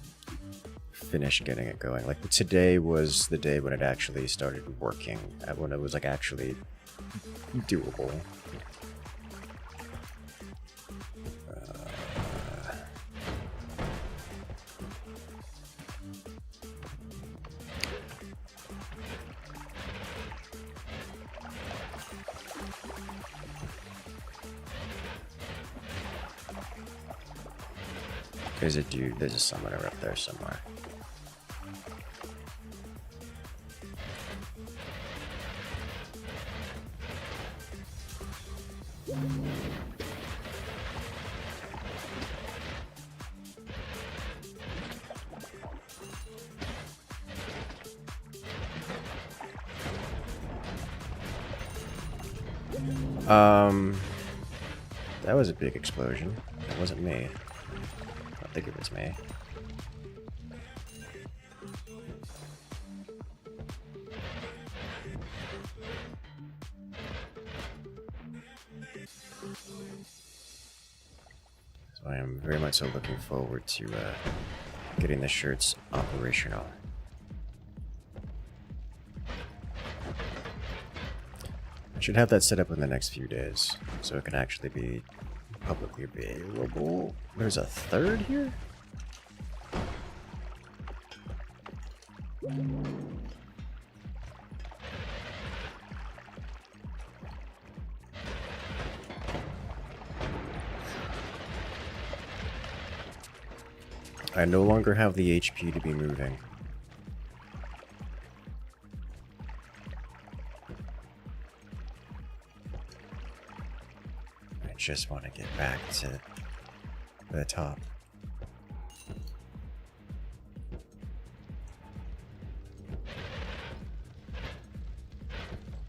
A: finish getting it going. Like today was the day when it actually started working, when it was like actually doable. There's a dude, there's a summoner up there somewhere. That was a big explosion. It wasn't me. I don't think it was me. So I am very much so looking forward to getting the shirts operational. I should have that set up in the next few days, so it can actually be publicly available. There's a third here? I no longer have the HP to be moving. I just want to get back to the top.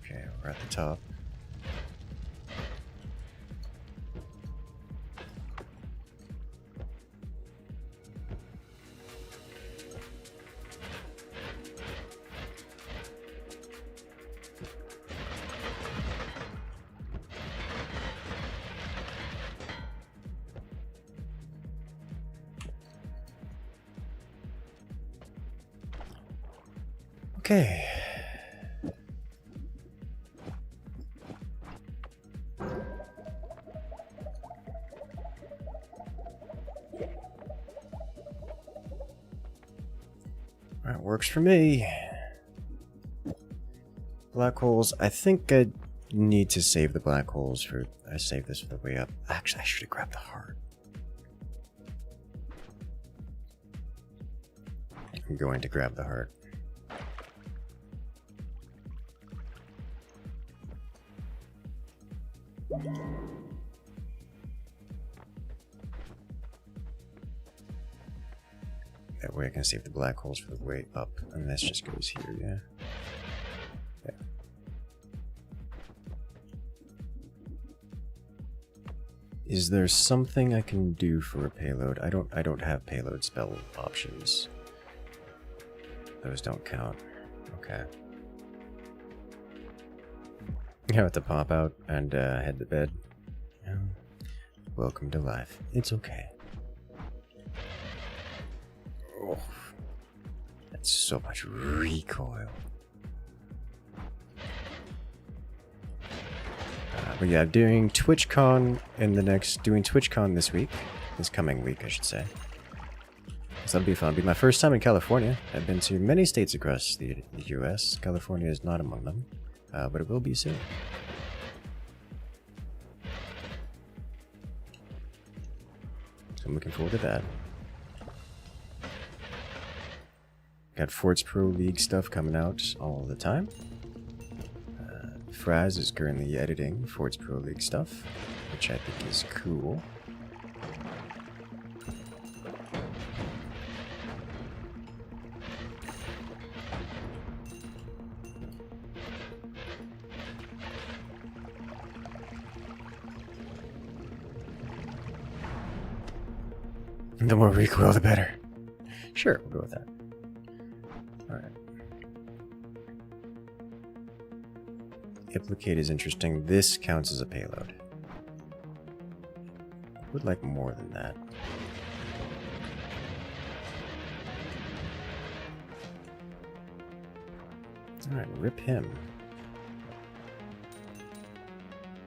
A: Okay, we're at the top. Okay. That works for me. Black holes. I think I need to save the black holes for... I save this for the way up. Actually, I should have grabbed the heart. I'm going to grab the heart. That way I can save the black holes for the way up. And this just goes here, yeah? Yeah. Is there something I can do for a payload? I don't have payload spell options. Those don't count. Okay. You have to pop out and head to bed. Welcome to life. It's okay. Oh, that's so much recoil. But yeah, doing TwitchCon this week. This coming week, I should say. So that'll be fun. It'll be my first time in California. I've been to many states across the US. California is not among them. But it will be soon. So I'm looking forward to that. Got Forts Pro League stuff coming out all the time. Fraz is currently editing Forts Pro League stuff, which I think is cool. The more recoil, the better. Sure, we'll go with that. Alright. Implicate is interesting. This counts as a payload. I would like more than that. Alright, rip him.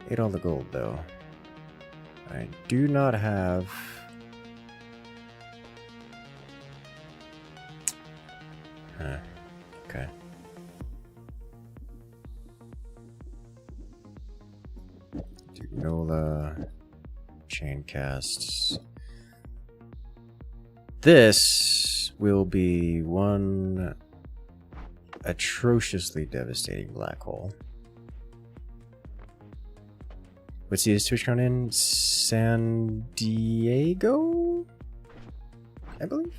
A: Ate all the gold, though. I do not have... Okay. Dugnola, chain casts. This will be one atrociously devastating black hole. What's the TwitchCon in? San Diego? I believe?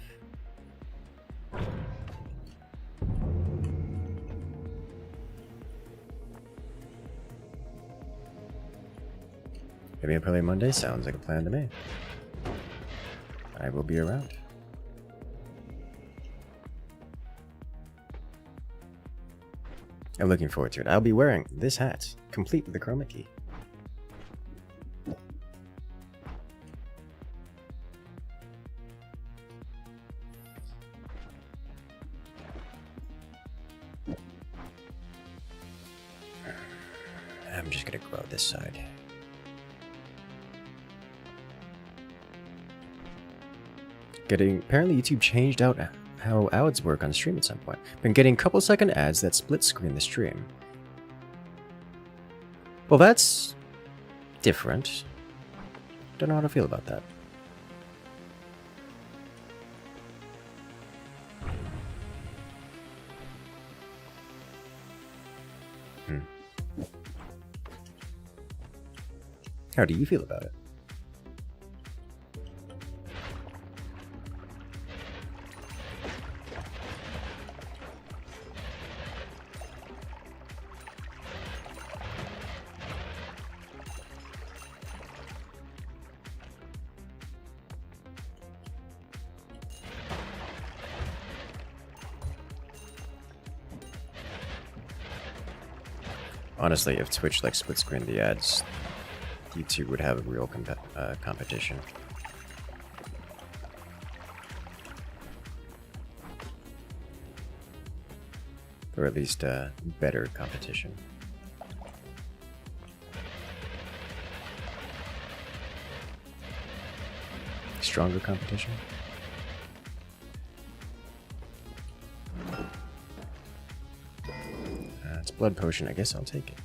A: Maybe I'll play Monday. Sounds like a plan to me. I will be around. I'm looking forward to it. I'll be wearing this hat, complete with the chroma key. I'm just gonna go out this side. Apparently YouTube changed out how ads work on stream at some point. Been getting couple second ads that split screen the stream. Well, that's different. Don't know how to feel about that. How do you feel about it? Honestly, if Twitch like split screen the ads, YouTube would have a real competition. Or at least better competition. Stronger competition? It's blood potion. I guess I'll take it.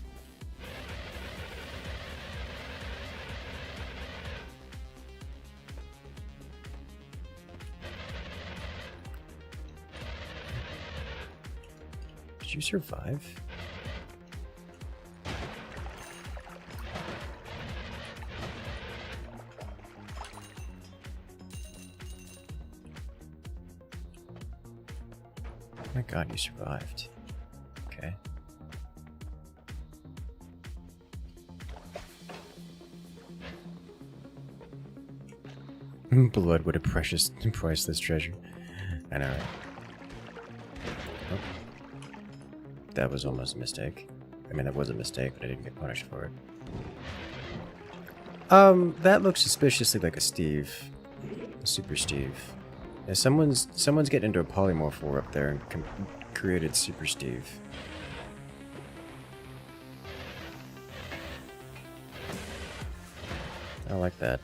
A: Did you survive? Oh my god, you survived. Okay. Blood, what a precious and priceless treasure. I know, right? Oh. That was almost a mistake. I mean, that was a mistake, but I didn't get punished for it. That looks suspiciously like a Steve. A Super Steve. Yeah, someone's getting into a polymorph war up there and created Super Steve. I like that.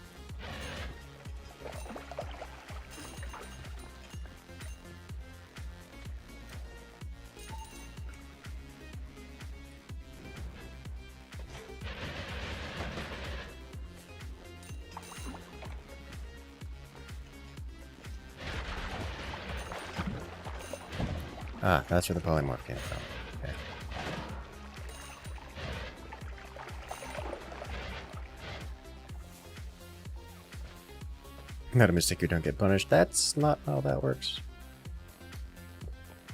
A: Ah, that's where the polymorph came from. Okay. Not a mistake, you don't get punished. That's not how that works.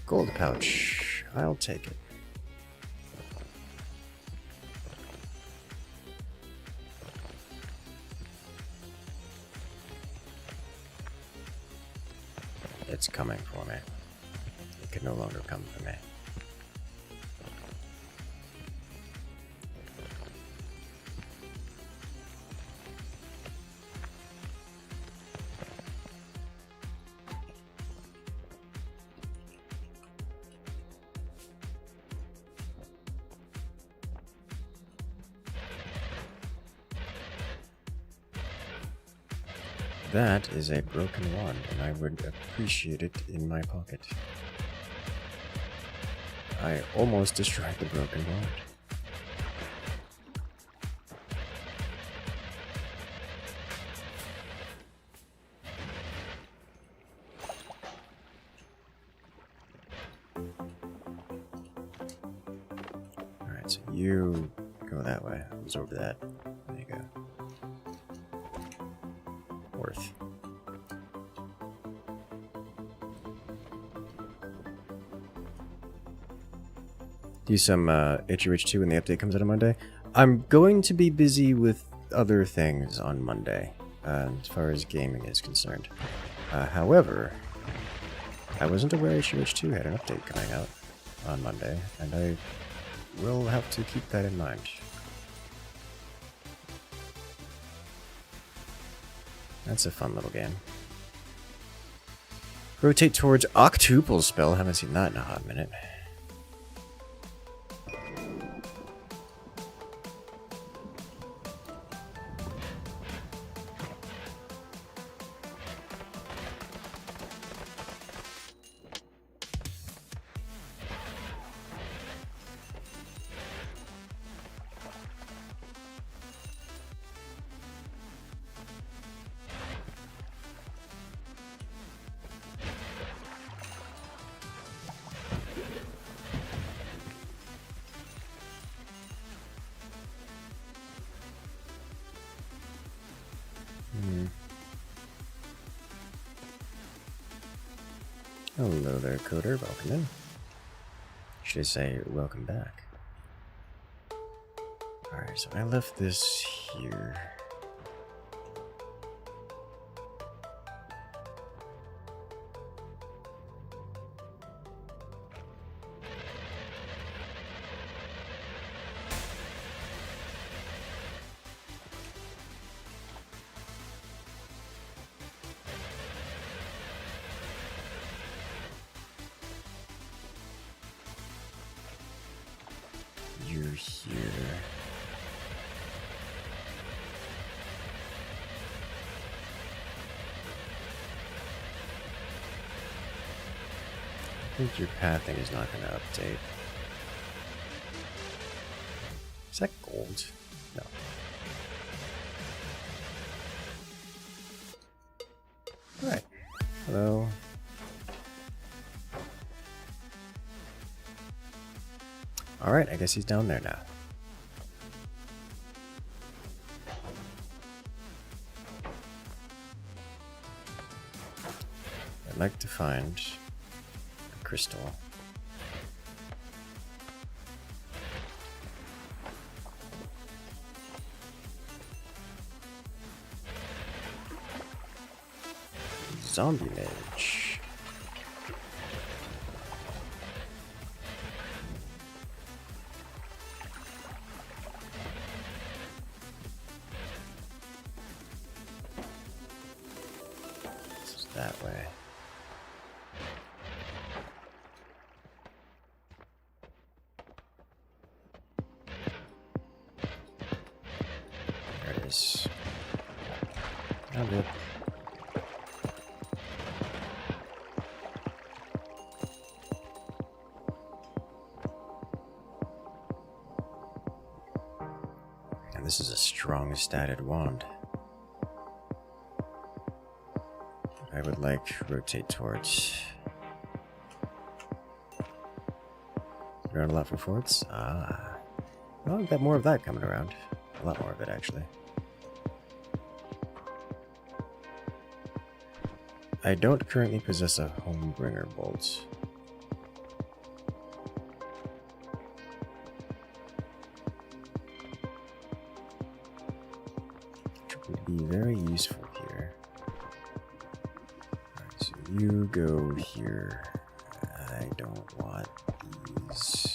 A: Gold pouch. I'll take it. It's coming for me. It can no longer come for me. That is a broken wand, and I would appreciate it in my pocket. I almost destroyed the broken wand. Alright, so you go that way. Absorb that. There you go. Worth. Do some HUH2 when the update comes out on Monday. I'm going to be busy with other things on Monday, as far as gaming is concerned. However, I wasn't aware HUH2 had an update coming out on Monday, and I will have to keep that in mind. That's a fun little game. Rotate towards octuple spell. Haven't seen that in a hot minute. Hello there, Coder. Welcome in. Should I say welcome back? Alright, so I left this here. here. I think your pathing is not going to update. Is that gold? No. Alright. Hello. Alright, I guess he's down there now. I'd like to find a crystal. Zombie mage. This is that way. There it is. Found it. This is a strong statted wand. I would like rotate towards. Around a lot for forts? Ah. Well, I've got more of that coming around. A lot more of it, actually. I don't currently possess a Homebringer bolt. Would be very useful here. Alright, so you go here. I don't want these.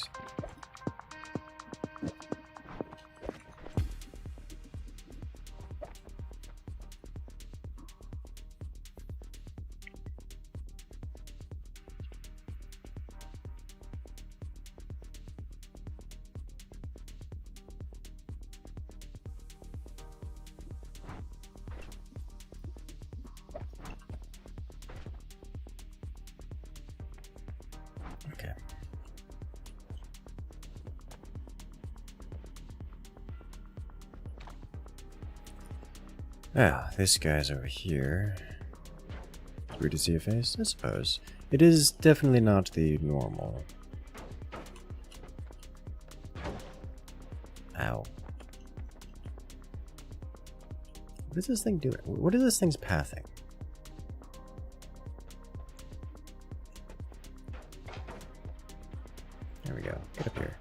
A: Okay. Now, this guy's over here. Weird to see a face, I suppose. It is definitely not the normal. Ow. What is this thing doing? What is this thing's pathing? There we go. Get up here.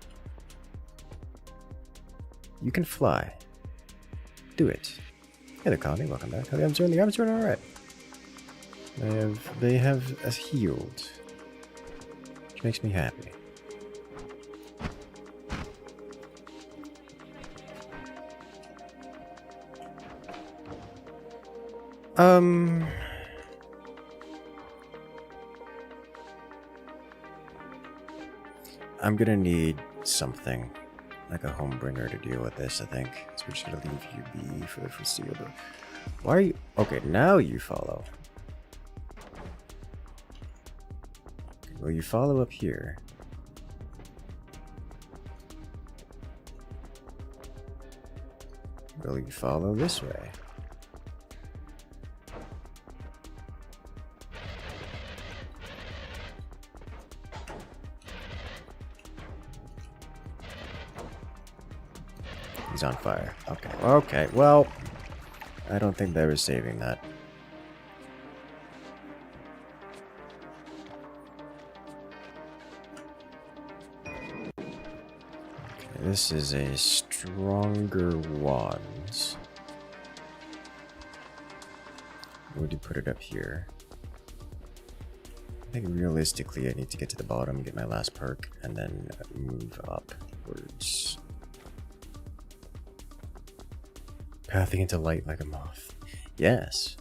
A: You can fly. Do it. Hey there, Colony. Welcome back. How I'm doing alright. They have us healed, which makes me happy. I'm gonna need something like a Homebringer to deal with this, I think. So we're just gonna leave you be for the foreseeable. Why are you... Okay, now you follow. Well, you follow up here. Will you follow this way? He's on fire. Okay. Okay. Well, I don't think they were saving that. Okay, this is a stronger wand. Would you put it up here? I think realistically I need to get to the bottom, get my last perk, and then move upwards. Pathing into light like a moth. Yes.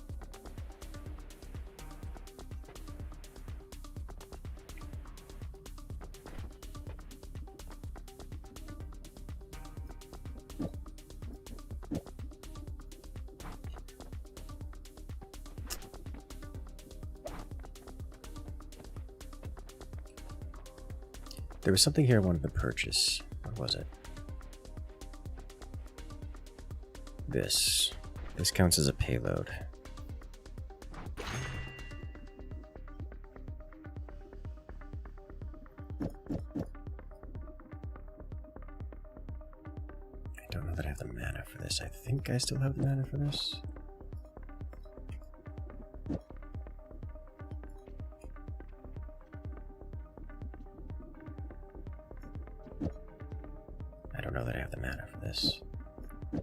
A: There was something here I wanted to purchase. What was it? This. This counts as a payload. I don't know that I have the mana for this. I think I still have the mana for this. I don't know that I have the mana for this. I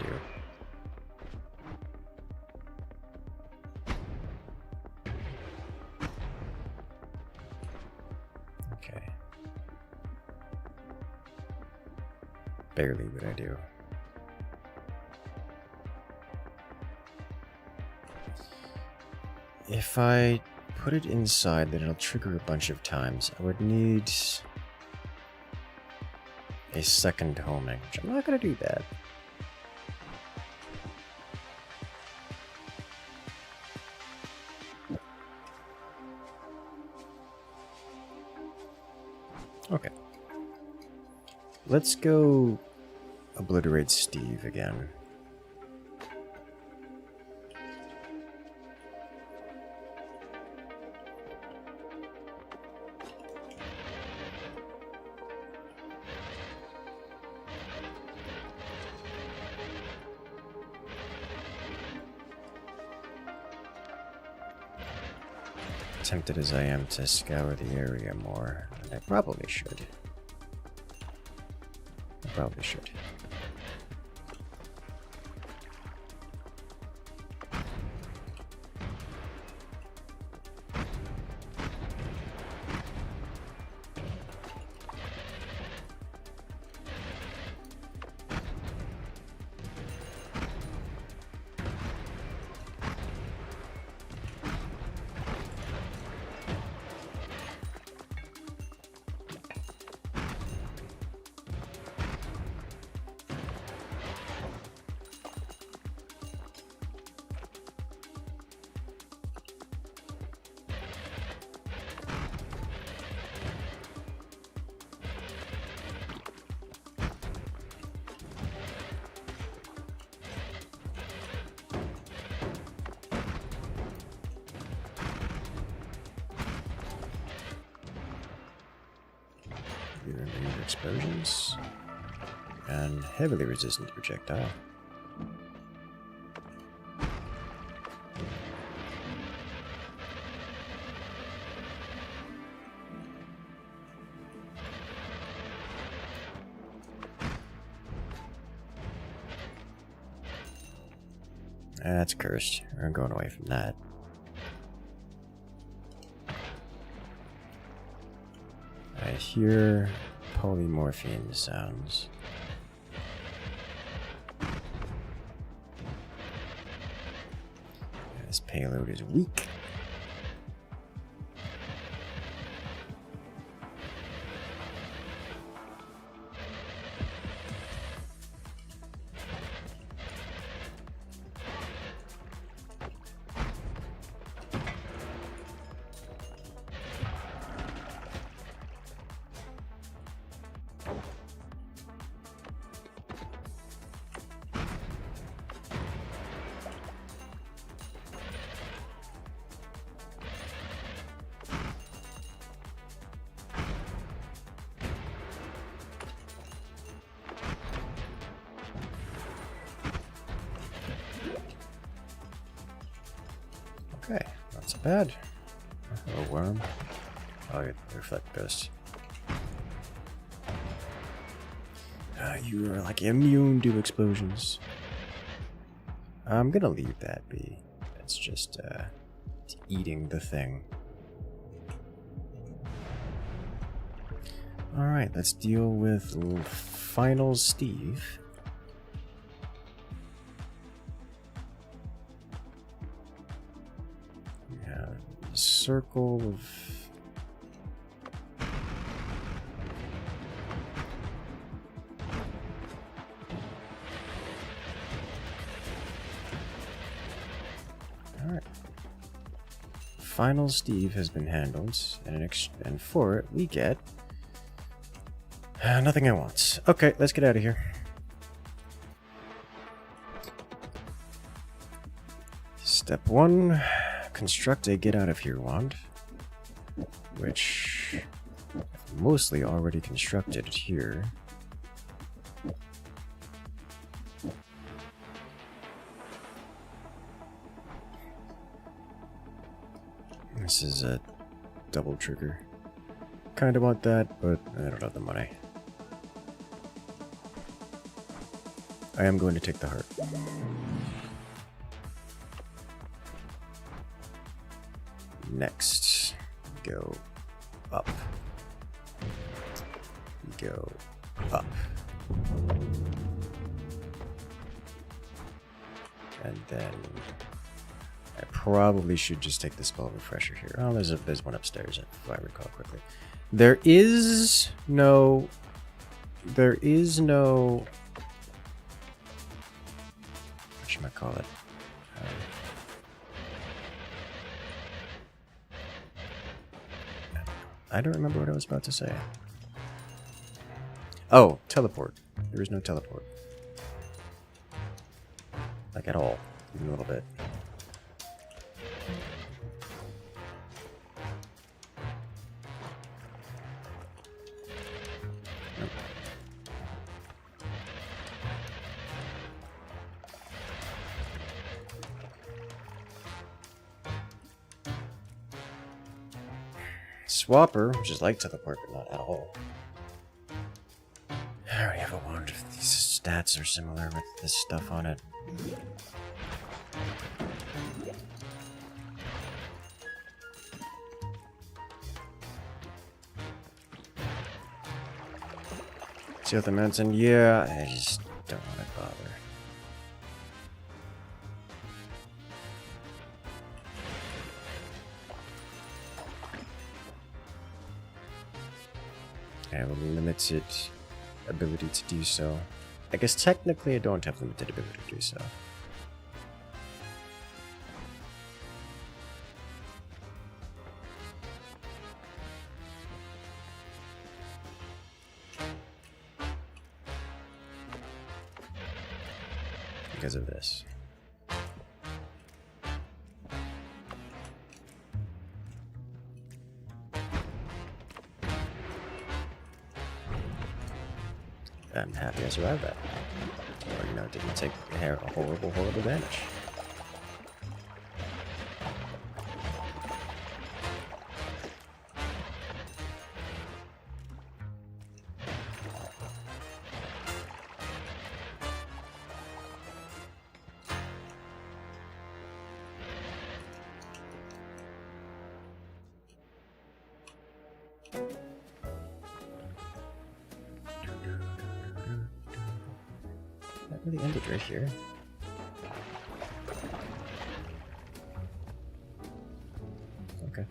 A: do. Okay. Barely, but I do. If I put it inside, then it'll trigger a bunch of times. I would need a second homing, which I'm not going to do that. Okay. Let's go obliterate Steve again. Tempted as I am to scour the area more, and I probably should. I probably should. Immune to explosions and heavily resistant to projectile. That's cursed. We're going away from that. I hear polymorphine sounds. This payload is weak. Okay, not so bad. A worm. Oh, you reflect ghost. You are like immune to explosions. I'm gonna leave that be. It's just it's eating the thing. Alright, let's deal with final Steve. We have a circle of final Steve has been handled, and for it we get nothing I want. Okay, let's get out of here. Step 1, construct a get out of here wand, which I've mostly already constructed here. This is a double trigger. Kinda want that, but I don't have the money. I am going to take the heart. Next, go up. Go up. And then I probably should just take the spell refresher here. Oh, there's one upstairs, if I recall quickly. There is no whatchamacallit? I don't remember what I was about to say. Oh, teleport. There is no teleport. Like at all. Even a little bit. Nope. Swapper, which is like teleport, but not at all. I already have a wand. These stats are similar with this stuff on it. See what the mountain? Yeah, I just don't want to bother. I have a limited ability to do so. I guess technically I don't have limited ability to do so. Because of this. I'm happy I survived that. Or, you know, didn't take a horrible, horrible damage. That really ended right here. Okay.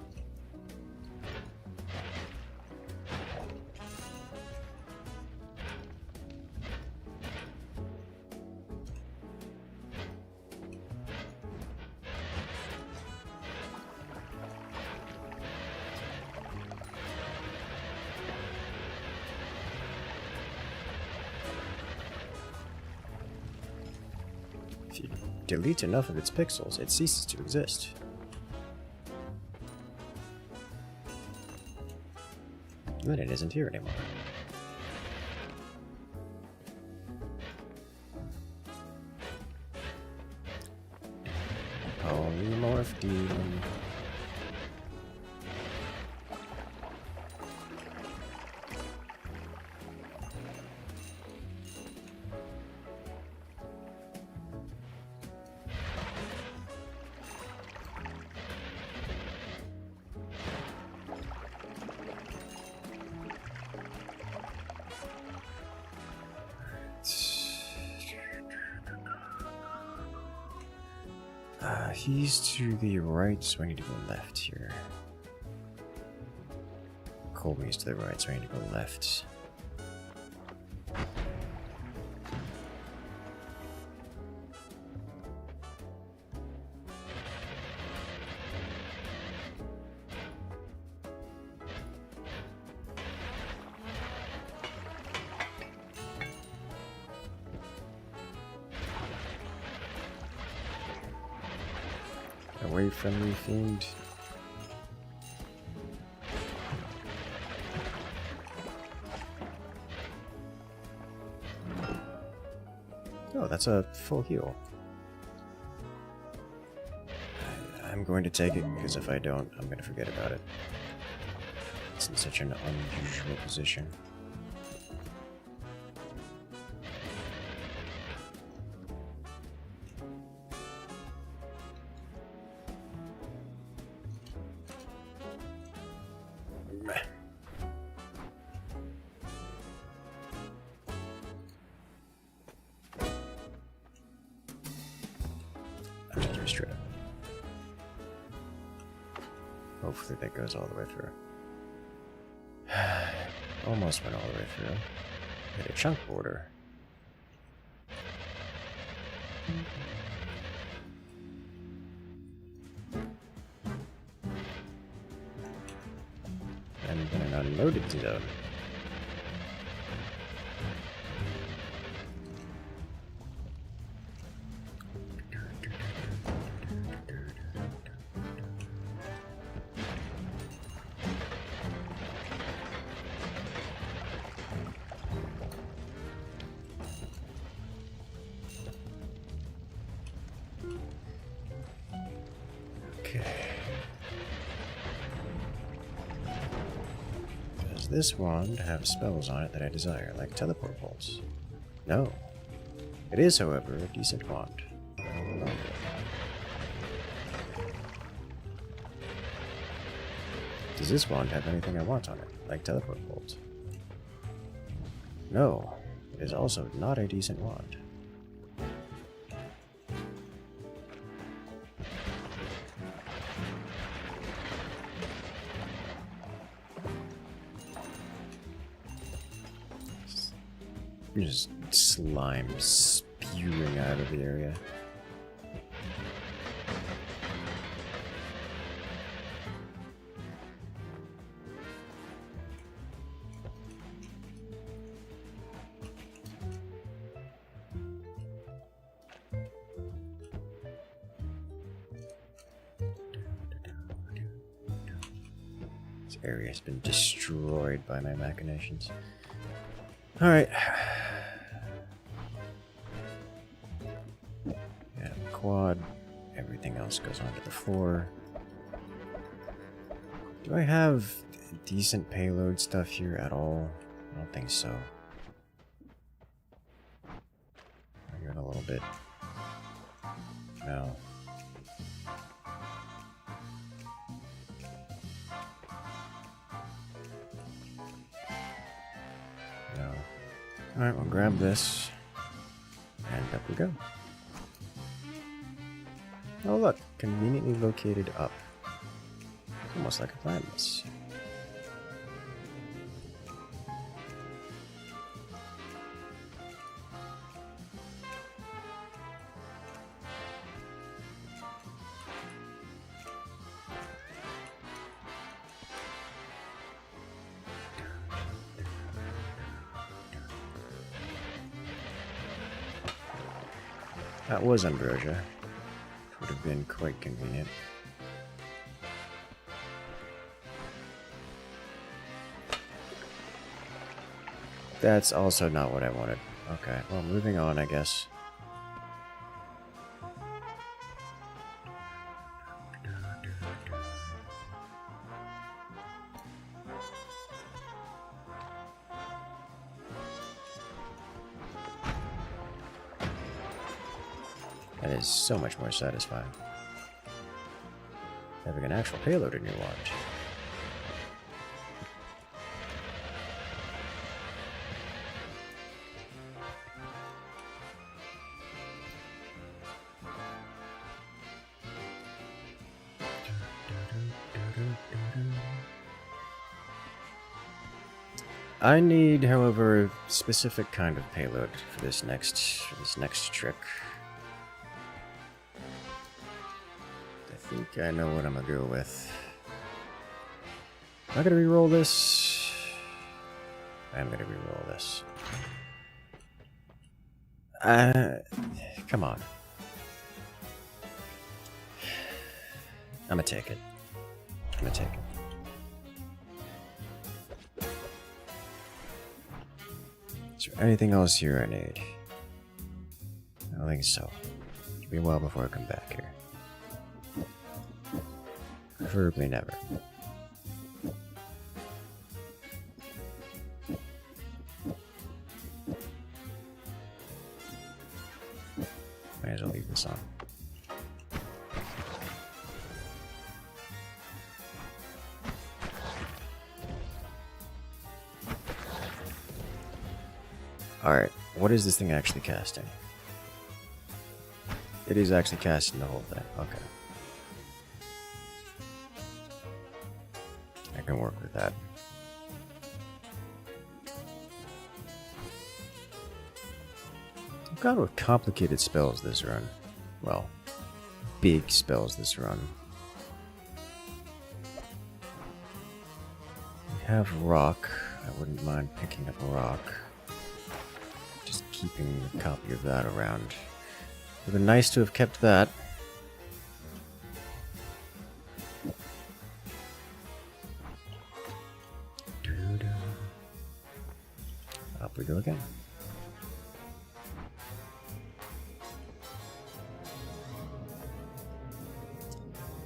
A: If you delete enough of its pixels, it ceases to exist. And then it isn't here anymore. Polymorph demon. He's to the right, so I need to go left here. Colby's to the right, so I need to go left. Away from me, fiend. Oh, that's a full heal. I'm going to take it, because if I don't, I'm going to forget about it. It's in such an unusual position. I'm just restricted. Hopefully that goes all the way through. Almost went all the way through. Hit a chunk border. And then an unloaded zone. Okay. Does this wand have spells on it that I desire, like teleport bolts? No. It is, however, a decent wand. Does this wand have anything I want on it, like teleport bolts? No. It is also not a decent wand. Just slime spewing out of the area. This area has been destroyed by my machinations. Alright. Yeah, quad. Everything else goes onto the floor. Do I have decent payload stuff here at all? I don't think so. I got a little bit. No. No. Alright, we'll grab this. And up we go. Oh look, conveniently located up. Almost like I planned this. That was ambrosia. Would have been quite convenient. That's also not what I wanted. Okay, well, moving on, I guess. That is so much more satisfying. Having an actual payload in your launch. I need, however, a specific kind of payload for this next trick. I think I know what I'm gonna go with. Am I gonna reroll this? I am gonna reroll this. Come on. I'm gonna take it. I'm gonna take it. Is there anything else here I need? I don't think so. It'll be a while before I come back here. Preferably never. Might as well leave this on. Alright, what is this thing actually casting? It is actually casting the whole thing. Okay. I can work with that. I've gone with complicated spells this run. Well, big spells this run. We have rock. I wouldn't mind picking up a rock. Just keeping a copy of that around. It would have been nice to have kept that. Up we go again.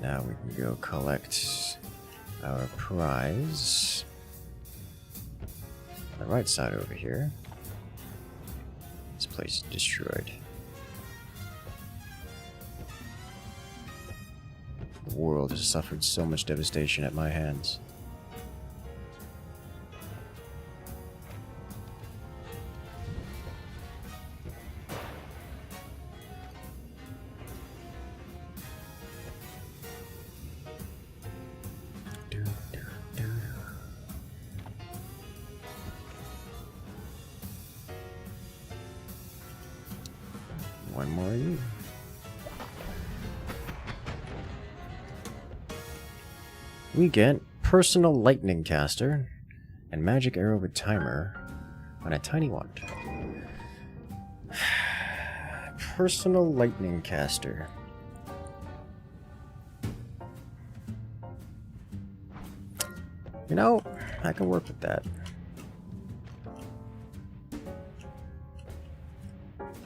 A: Now we can go collect our prize. On the right side over here. This place is destroyed. The world has suffered so much devastation at my hands. One more of you. We get personal lightning caster and magic arrow with timer on a tiny wand. Personal lightning caster. You know, I can work with that.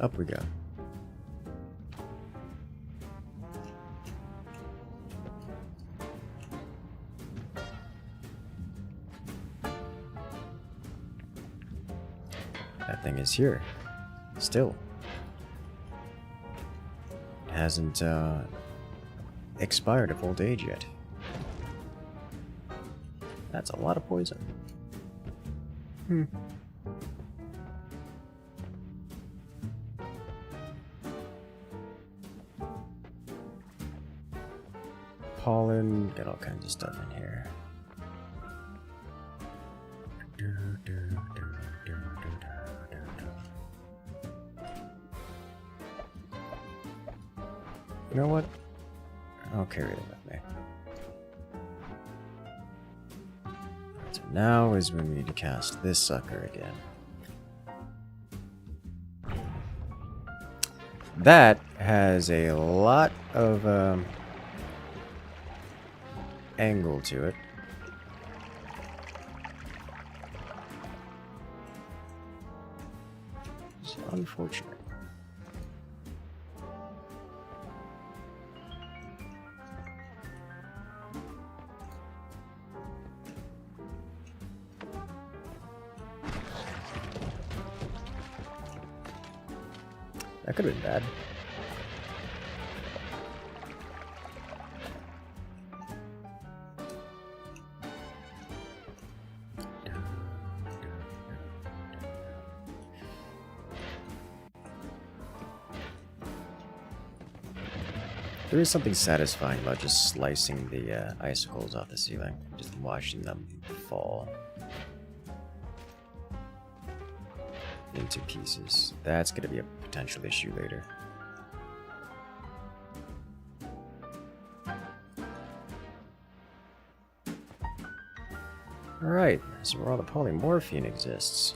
A: Up we go. That thing is here. Still. It hasn't expired of old age yet. That's a lot of poison. Pollen, got all kinds of stuff in here. You know what? I'll carry it with me. So now is when we need to cast this sucker again. That has a lot of angle to it. It's unfortunate. That could have been bad. There is something satisfying about just slicing the icicles off the ceiling, just watching them fall into pieces. That's going to be a potential issue later. Alright, so where all the polymorphine exists.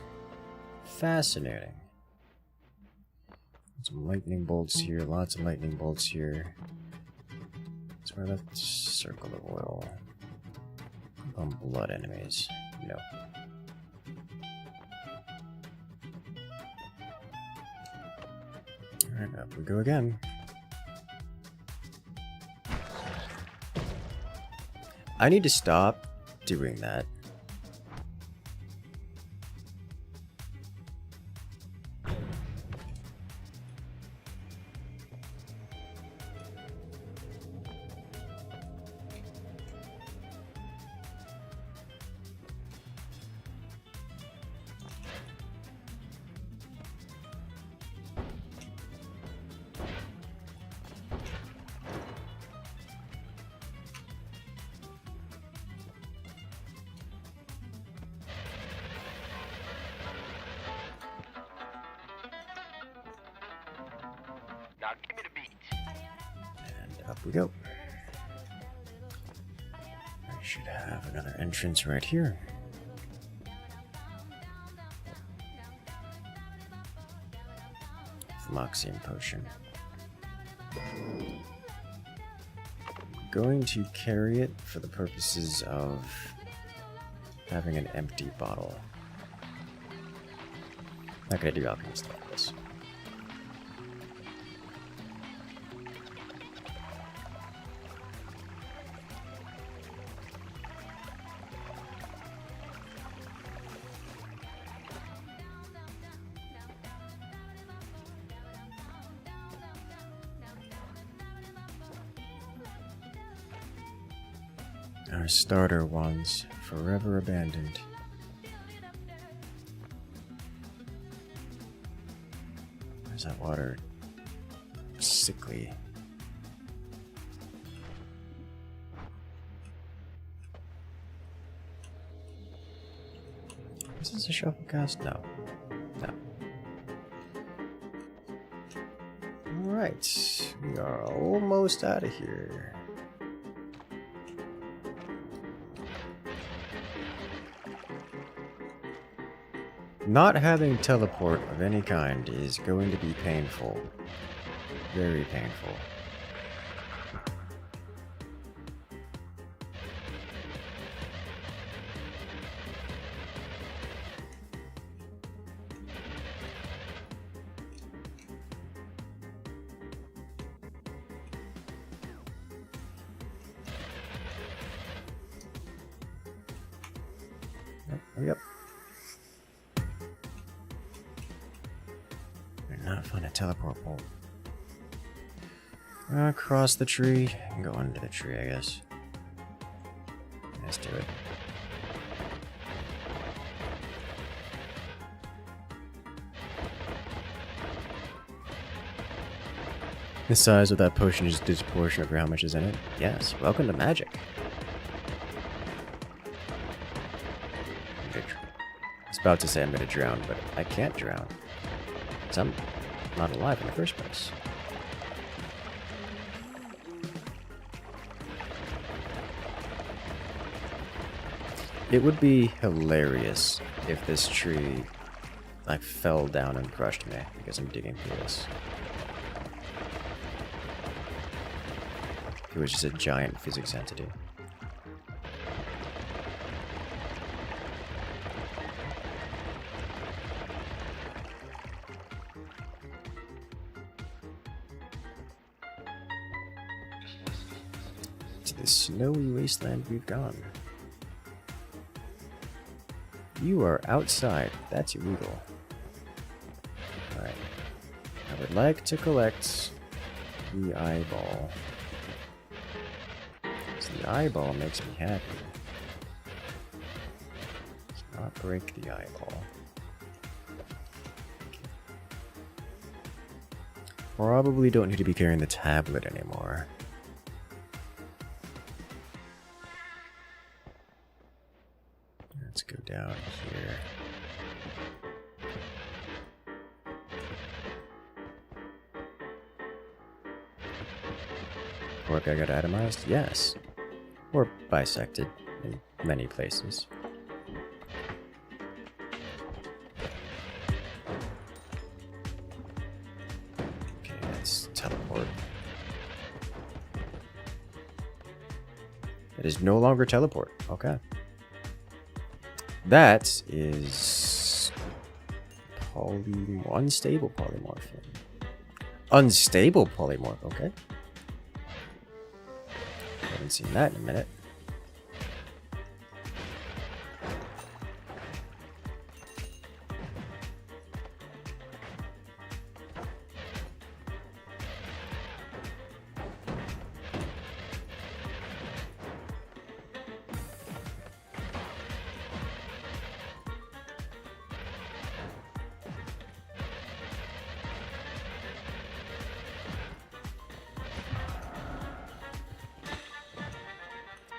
A: Fascinating. Some lightning bolts here, lots of lightning bolts here. That's Or left circle of oil. Blood enemies. No. Alright, up we go again. I need to stop doing that.
C: Now give me the beat.
A: And up we go. I should have another entrance right here. Moxium potion. Going to carry it for the purposes of having an empty bottle. Not gonna do alchemist like this. Our starter ones, forever abandoned. Where's that water? Sickly. Is this a shuffle cast? No. No. Alright. We are almost out of here. Not having teleport of any kind is going to be painful. Very painful. Yep. Not find a teleport bolt. Across the tree and go under the tree, I guess. Let's do it. The size of that potion is disproportionate for how much is in it. Yes, welcome to magic. I was about to say I'm gonna drown, but I can't drown. Because I'm not alive in the first place. It would be hilarious if this tree like fell down and crushed me because I'm digging through this. It was just a giant physics entity. To the snowy wasteland we've gone. You are outside. That's illegal. Alright. I would like to collect the eyeball. So the eyeball makes me happy. Let's not break the eyeball. Probably don't need to be carrying the tablet anymore. Let's go down here. Pork I got atomized? Yes. Or bisected in many places. Okay, let's teleport. It is no longer teleport. Okay. That is unstable polymorph. Unstable polymorph, okay. Haven't seen that in a minute.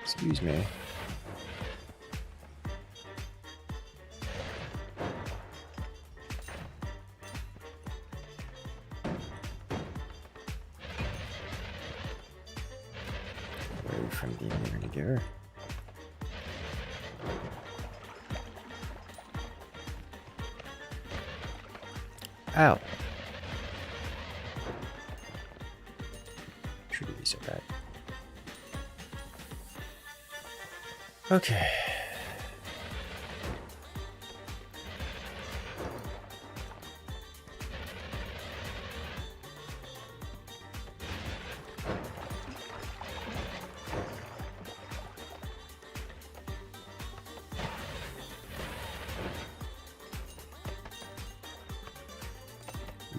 A: Excuse me. Away from being near together. Ow. Shouldn't be so bad. Okay.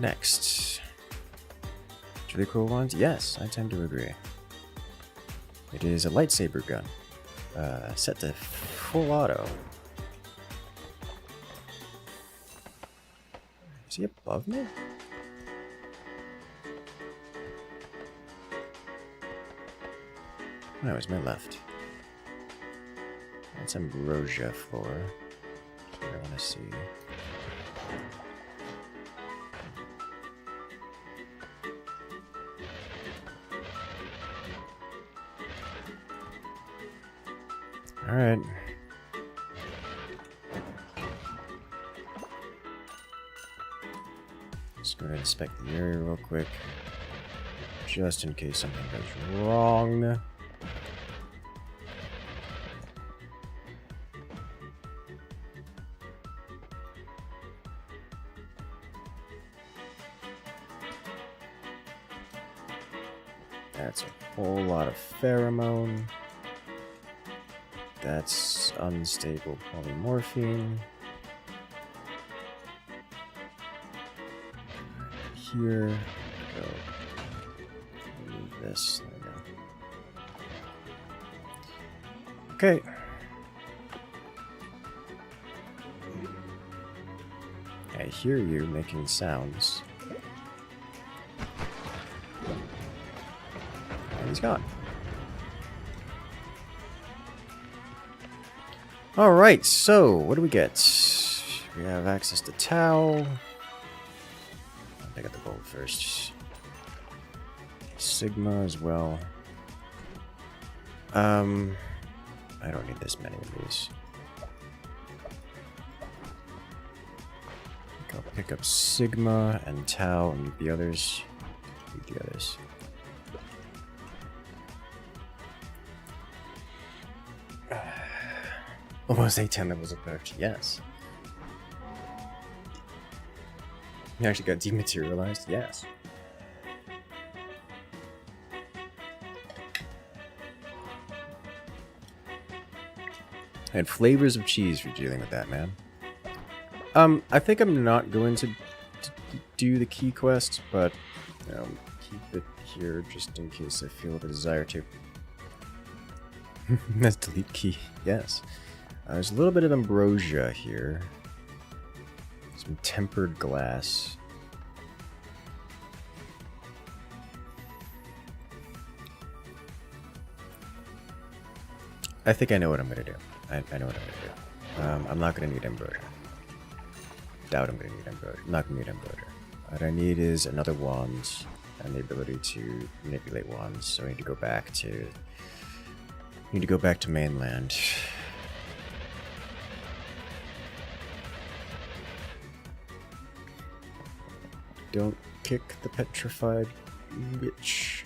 A: Next. Really cool ones? Yes, I tend to agree. It is a lightsaber gun. Set to full auto. Is he above me? No, it's my left. That's ambrosia for. That's what I want to see. Alright. Just go ahead and inspect the area real quick. Just in case something goes wrong. That's a whole lot of pheromone. That's unstable polymorphine. Here, go. Move this. There we go. Okay. I hear you making sounds. And he's gone. Alright, so what do we get? We have access to Tau. I got the gold first. Sigma as well. I don't need this many of these. I think I'll pick up Sigma and Tau and leave the others. Leave the others. Almost 8-10 levels of perch, yes. You actually got dematerialized, yes. And flavors of cheese for dealing with that, man. I think I'm not going to do the key quest, but keep it here just in case I feel the desire to. That's delete key, yes. There's a little bit of ambrosia here. Some tempered glass. I think I know what I'm going to do. I know what I'm going to do. I'm not going to need ambrosia. Doubt I'm going to need ambrosia. I'm not going to need ambrosia. What I need is another wand and the ability to manipulate wands. So I need to go back to... mainland. Don't kick the petrified witch.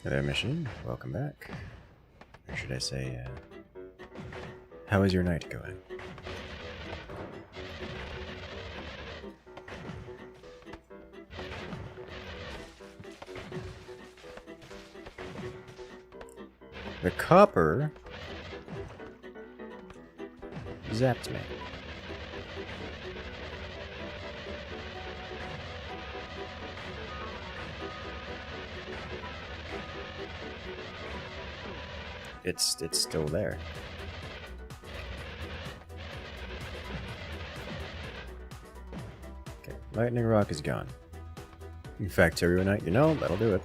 A: Hello, mission. Welcome back. Or should I say, how is your night going? The copper zapped me. It's still there. Okay, lightning rock is gone. In fact, Night, you know, that'll do it.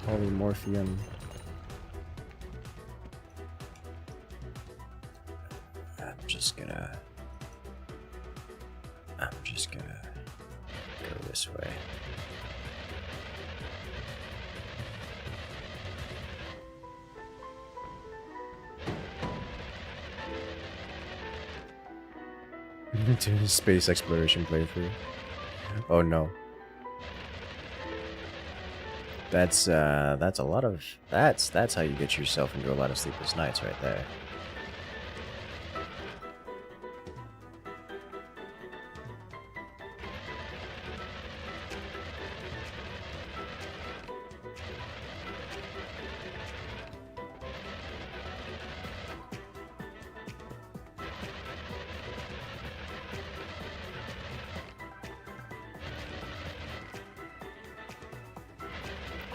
A: Polymorphium. I'm just gonna go this way. To the space exploration playthrough. Oh no. That's a lot of that's how you get yourself into a lot of sleepless nights right there.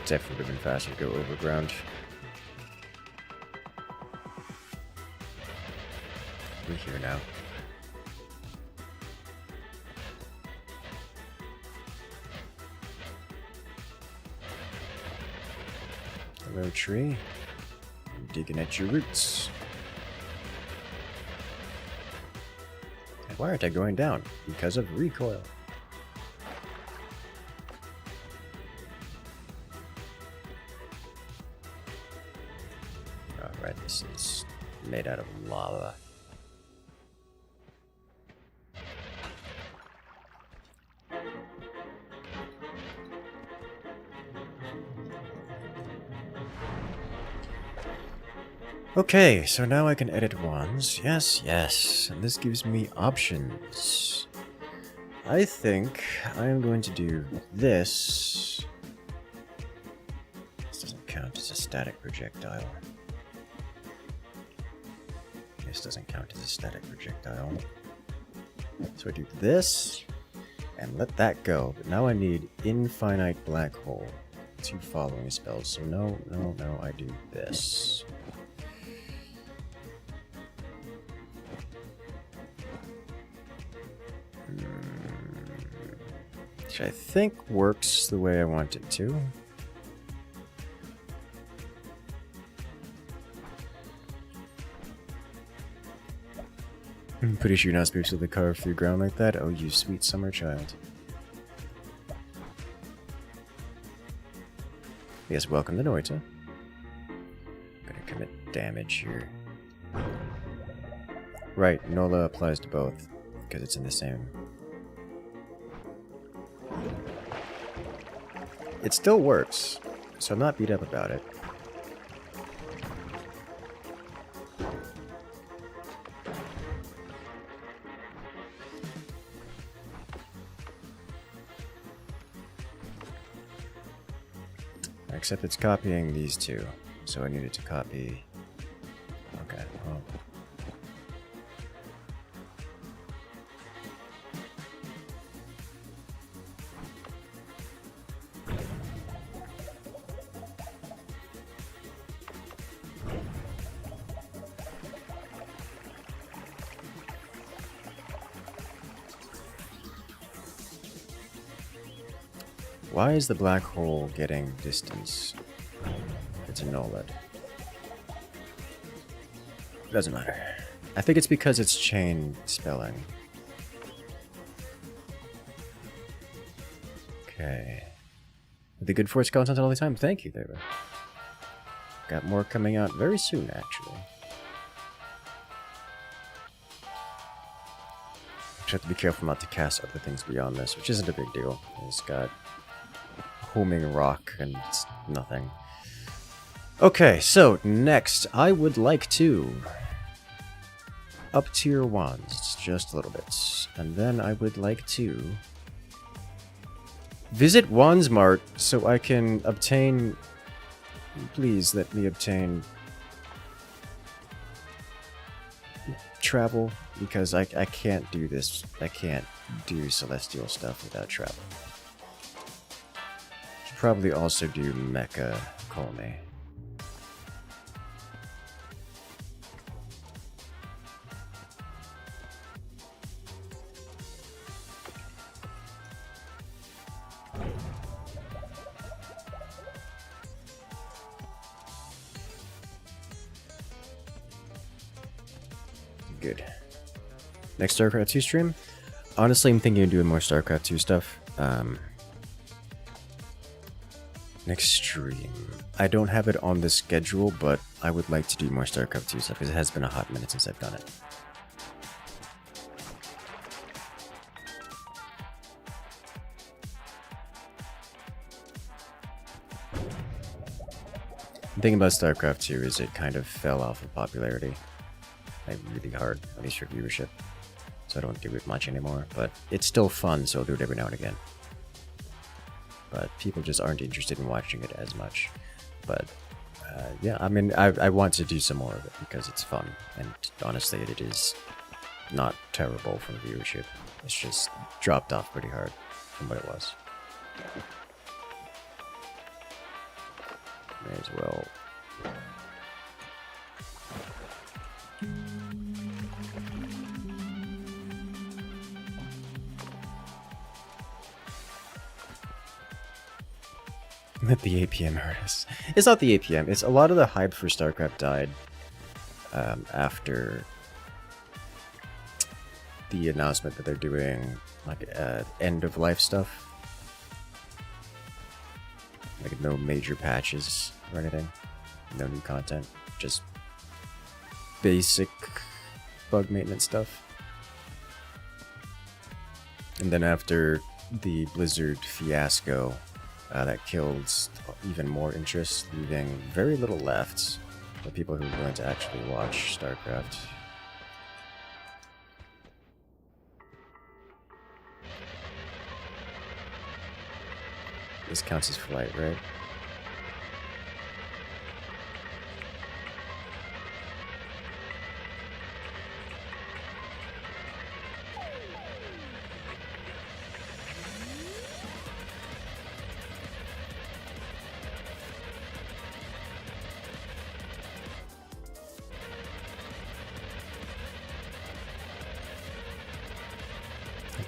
A: Definitely would have been faster to go overground. We're here now. Hello, tree. I'm digging at your roots. And why aren't I going down? Because of recoil. Alright, this is made out of lava. Okay, so now I can edit wands. Yes, yes. And this gives me options. I think I'm going to do this. This doesn't count as a static projectile. This doesn't count as a static projectile. So I do this, and let that go. But now I need infinite black hole. 2 following spells. So no, I do this. Which I think works the way I want it to. I'm pretty sure you're not supposed to carve through ground like that. Oh, you sweet summer child. Yes, welcome to Noita. Gonna commit damage here. Right, Nola applies to both, because it's in the same. It still works, so I'm not beat up about it. Except it's copying these two, so I needed to copy. Okay, well. Why is the black hole getting distance? It's a no-let. Doesn't matter. I think it's because it's chain spelling. Okay. The good force content all the time. Thank you, there. Got more coming out very soon, actually. Just have to be careful not to cast other things beyond this, which isn't a big deal. It's got homing rock and it's nothing. Okay, so next I would like to up tier wands just a little bit, and then I would like to visit Wandsmart so I can obtain. Please let me obtain travel, because I can't do this. I can't do celestial stuff without travel. Should probably also do Mecha Colme. Good. Next StarCraft 2 stream? Honestly, I'm thinking of doing more StarCraft 2 stuff. Next stream. I don't have it on the schedule, but I would like to do more StarCraft 2 stuff because it has been a hot minute since I've done it. The thing about StarCraft 2 is it kind of fell off of popularity. Like really hard, at least for viewership. So I don't do it much anymore, but it's still fun, so I'll do it every now and again. But people just aren't interested in watching it as much. But yeah, I mean, I want to do some more of it because it's fun, and honestly, it is not terrible from viewership. It's just dropped off pretty hard from what it was. May as well. Let the APM hurt us. It's not the APM. It's a lot of the hype for StarCraft died after the announcement that they're doing like end of life stuff. Like no major patches or anything. No new content. Just basic bug maintenance stuff. And then after the Blizzard fiasco, that killed even more interest, leaving very little left for people who are willing to actually watch StarCraft. This counts as flight, right?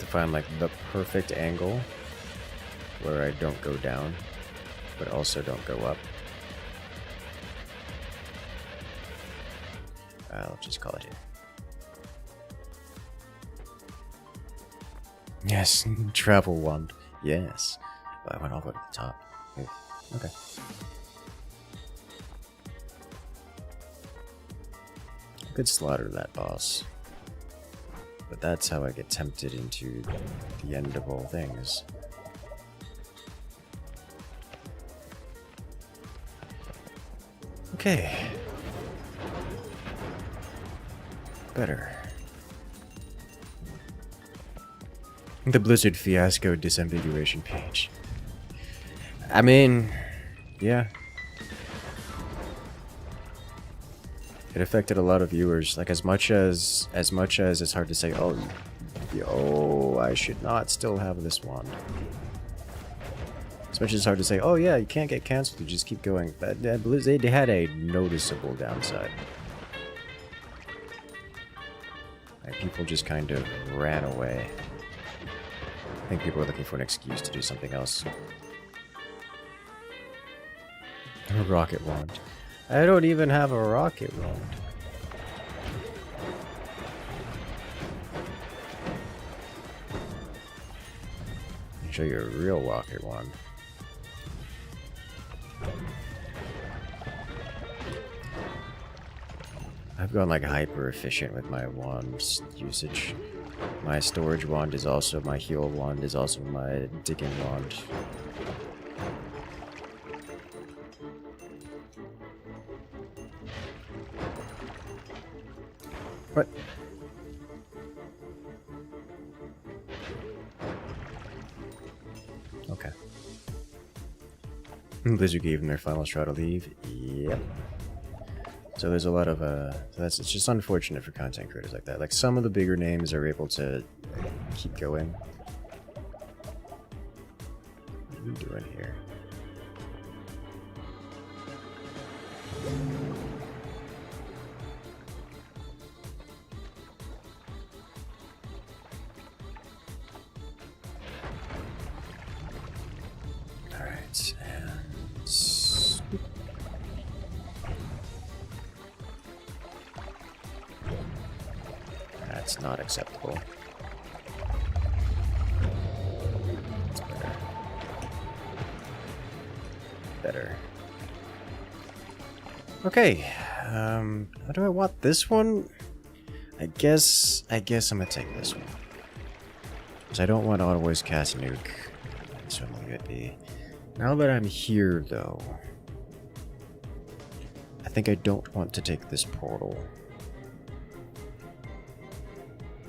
A: Find like the perfect angle where I don't go down but also don't go up. I'll just call it in. Yes, travel wand. Yes. But I went all the way to the top. Okay. I could slaughter that boss. But that's how I get tempted into the end of all things. Okay. Better. The Blizzard fiasco disambiguation page. I mean, yeah. It affected a lot of viewers. Like as much as it's hard to say, oh, I should not still have this wand. As much as it's hard to say, oh yeah, you can't get canceled, you just keep going. But they had a noticeable downside. Like people just kind of ran away. I think people were looking for an excuse to do something else. A rocket wand. I don't even have a rocket wand. I'll show you a real rocket wand. I've gone like hyper efficient with my wand usage. My storage wand is also my heal wand, is also my digging wand. What? Okay. Blizzard gave them their final straw to leave. Yep. So there's a lot of it's just unfortunate for content creators like that. Like some of the bigger names are able to keep going. What are we doing here? Alright, and swoop. That's not acceptable. It's better. Better. Okay. How do I want this one? I guess I'm gonna take this one. Because I don't want auto voice cast nuke. So I'm gonna leave it be. Now that I'm here though, I think I don't want to take this portal.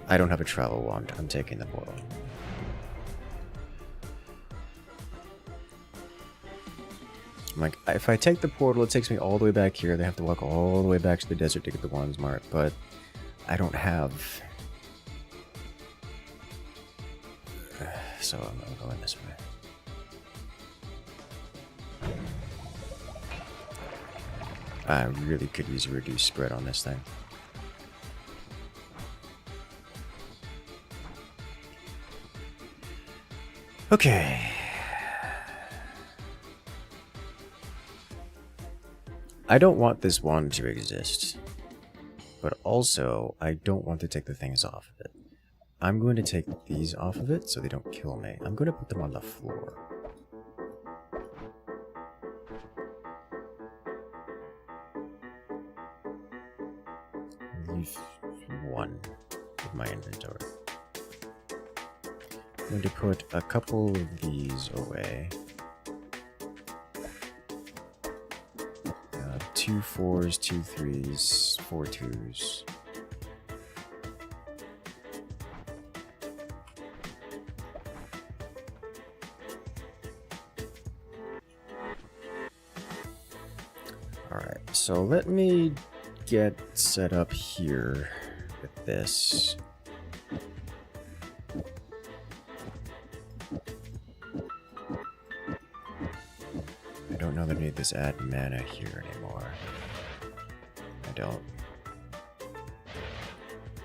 A: I don't have a travel wand. I'm taking the portal. I'm like, if I take the portal, it takes me all the way back here. They have to walk all the way back to the desert to get the Wands Mart, but I don't have. So I'm going this way. I really could use a reduced spread on this thing. Okay. I don't want this wand to exist, but also I don't want to take the things off of it. I'm going to take these off of it so they don't kill me. I'm going to put them on the floor. Leave one of my inventory. I'm going to put a couple of these away. 2 4s, 2 3s, 4 2s. Alright, so let me get set up here with this. I don't know that I need this add mana here anymore. I don't.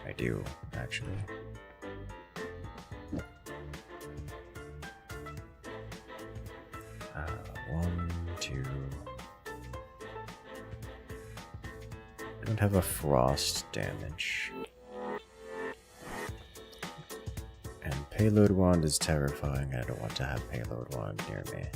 A: I do, actually. One, two. I don't have a frost damage. And payload wand is terrifying. I don't want to have payload wand near me.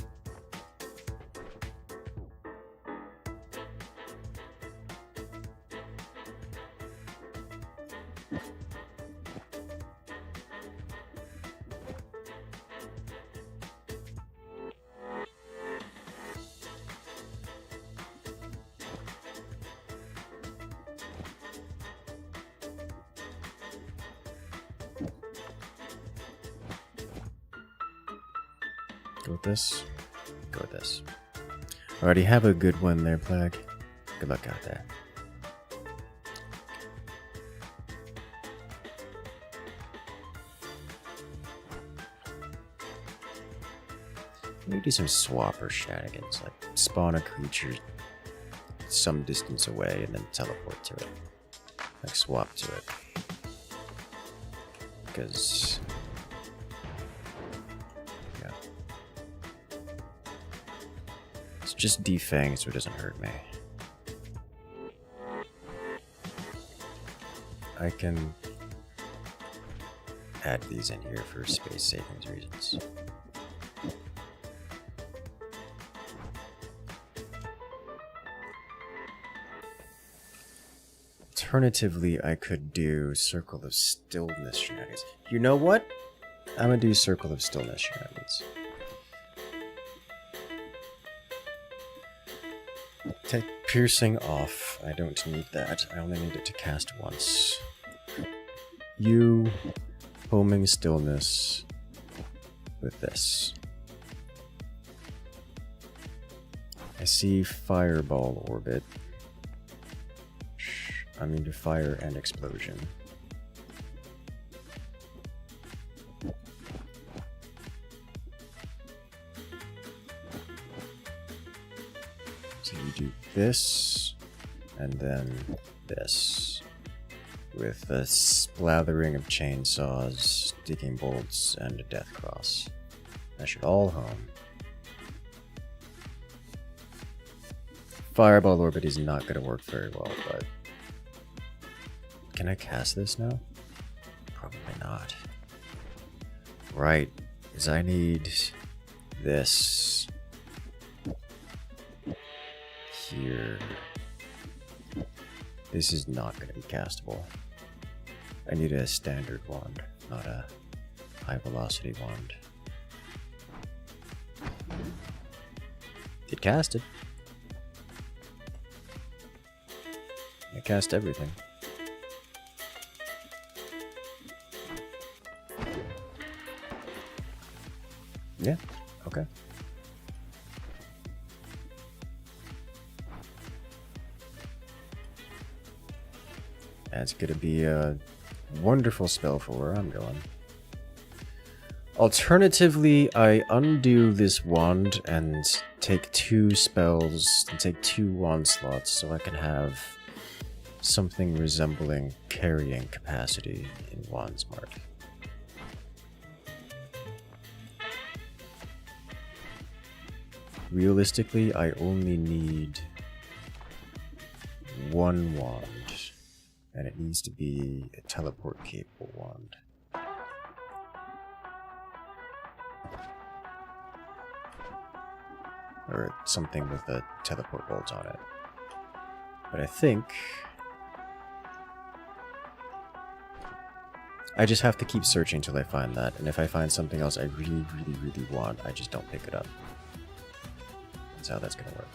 A: Go with this. Go with this. Already have a good one there, Plague. Good luck out there. Maybe do some swapper shenanigans, like spawn a creature some distance away and then teleport to it. Like swap to it. Because just defang so it doesn't hurt me. I can add these in here for space savings reasons. Alternatively, I could do Circle of Stillness shenanigans. You know what? I'm gonna do Circle of Stillness shenanigans. Take piercing off. I don't need that. I only need it to cast once. you homing stillness with this. I see fireball orbit. I mean to fire and explosion. So you do this, and then this, with a splattering of chainsaws, digging bolts, and a death cross. That should all home. Fireball orbit is not going to work very well, but... Can I cast this now? Probably not. Right, because I need this here. This is not going to be castable. I need a standard wand, not a high velocity wand. It casted. I cast everything. Yeah, okay. That's gonna be a wonderful spell for where I'm going. Alternatively, I undo this wand and take 2 spells and take 2 wand slots so I can have something resembling carrying capacity in Wandsmart. Realistically, I only need 1 wand, and it needs to be a teleport capable wand. Or something with a teleport bolt on it. But I think I just have to keep searching till I find that, and if I find something else I really want, I just don't pick it up. That's how that's gonna work.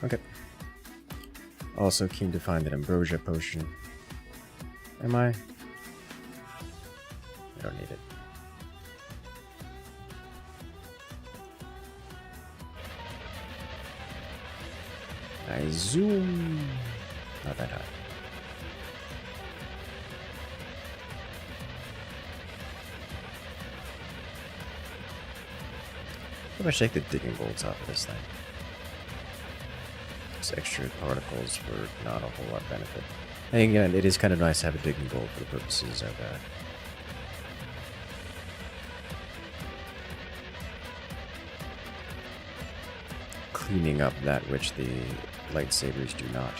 A: Okay. Also keen to find an ambrosia potion. Am I? I don't need it. I zoom. Not that high. How about I take the digging bolts off of this thing? These extra particles for not a whole lot of benefit. And again, it is kind of nice to have a digging bolt for the purposes of cleaning up that which the lightsabers do not.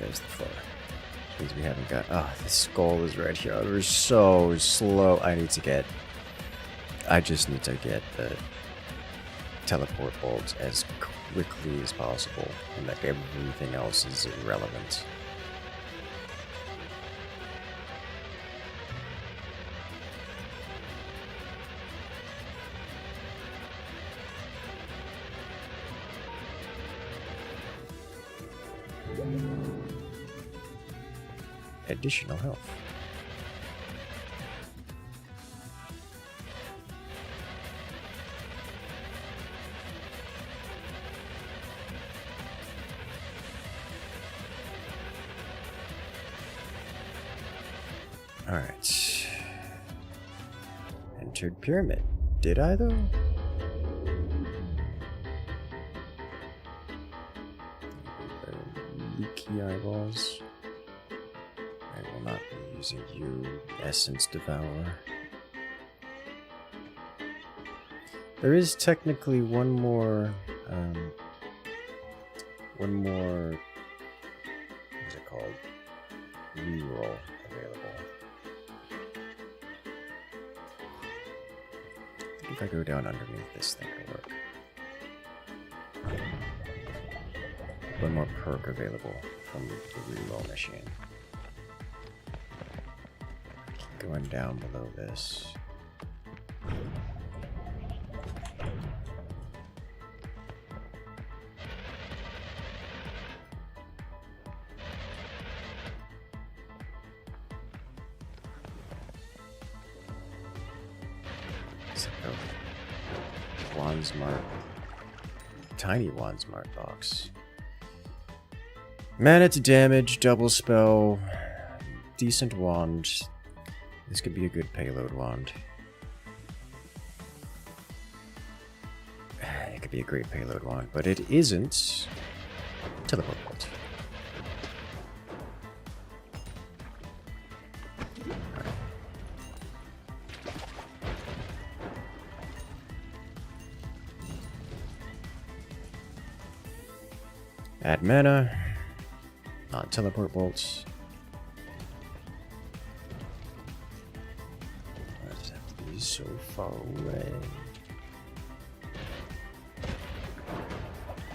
A: There's the floor. Means we haven't got. Oh, the skull is right here. We're so slow. I just need to get the teleport bolts as quickly as possible, and like everything else is irrelevant. Additional health. All right. Entered pyramid. Did I though? XP eyeballs. I will not be using you, Essence Devourer. There is technically one more, what is it called? Reroll available. I think if I go down underneath this thing, it'll work. One more perk available from the reroll machine. Going down below this. Wandsmart. Tiny Wandsmart box. Mana to damage, double spell, decent wand. This could be a good payload wand. It could be a great payload wand, but it isn't. Teleport bolt. Add mana. Not teleport bolts. Why does it have to be so far away?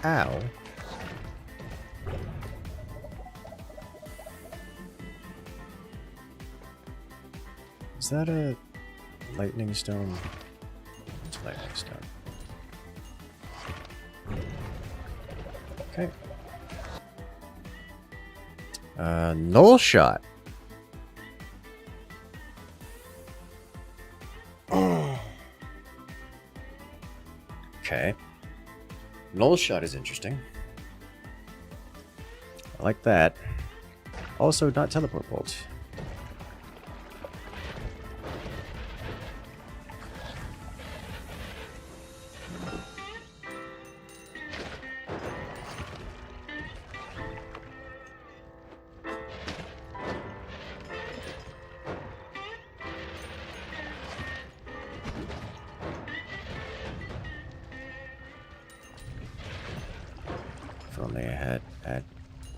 A: Ow. Is that a lightning stone? It's a lightning stone. Okay. Null shot. Okay. Null shot is interesting. I like that. Also, not teleport bolt. If only I had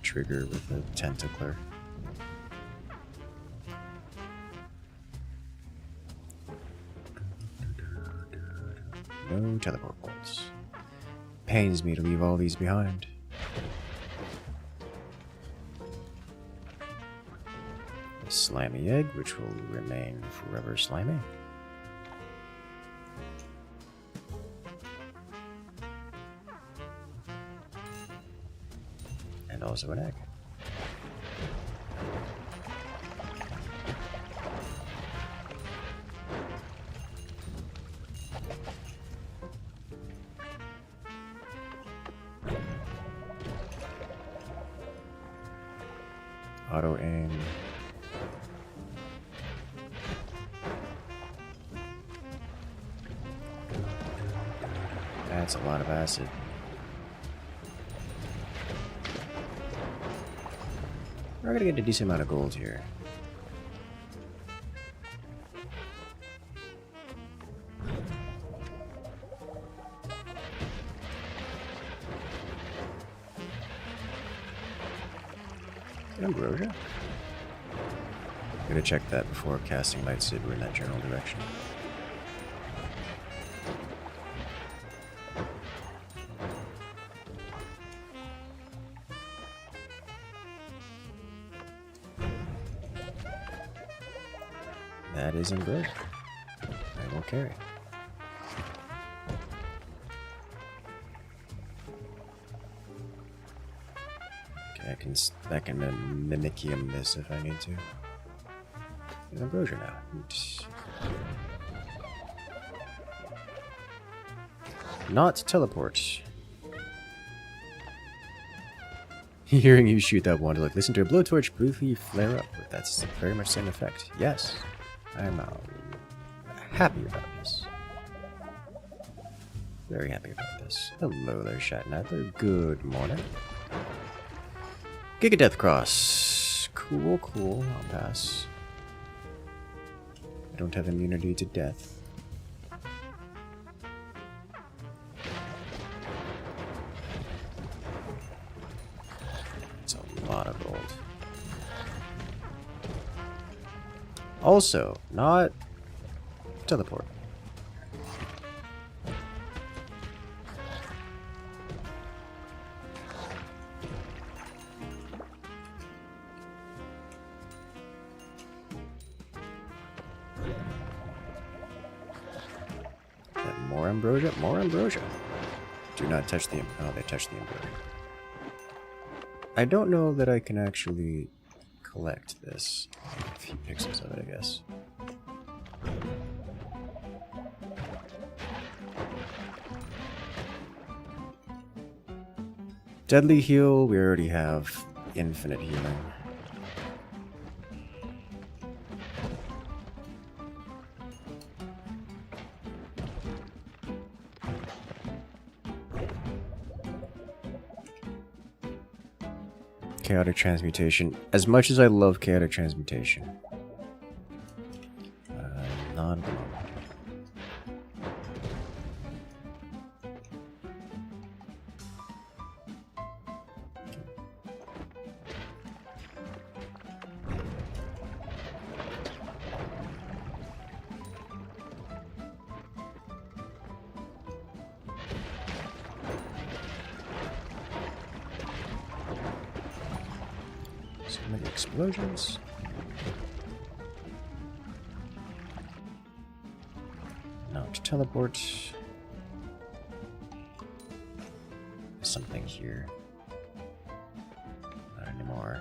A: trigger with the tentacler. No teleport bolts. Pains me to leave all these behind. A slimy egg, which will remain forever slimy. And also an egg. Auto aim. That's a lot of acid. We're gonna get a decent amount of gold here. Ambrosia? Gotta check that before casting Light Saber in that general direction. That is Ambrosia. I will carry. Okay, I can mimicium this if I need to. There's Ambrosia now. Oops. Not teleport. Hearing you shoot that wand, like listen to a blowtorch briefly flare up. That's very much the same effect. Yes, I'm happy about this. Very happy about this. Hello there, Shatnadler. Good morning. Giga Death Cross. Cool, cool. I'll pass. I don't have immunity to death. It's a lot of gold. Also, not teleport. More ambrosia, more ambrosia. Do not touch the. Oh, they touched the ambrosia. I don't know that I can actually collect this. A few pixels of it, I guess. Deadly heal. We already have infinite healing. Chaotic transmutation. As much as I love chaotic transmutation, not at the moment. So many explosions. Now to teleport. Something here. Not anymore.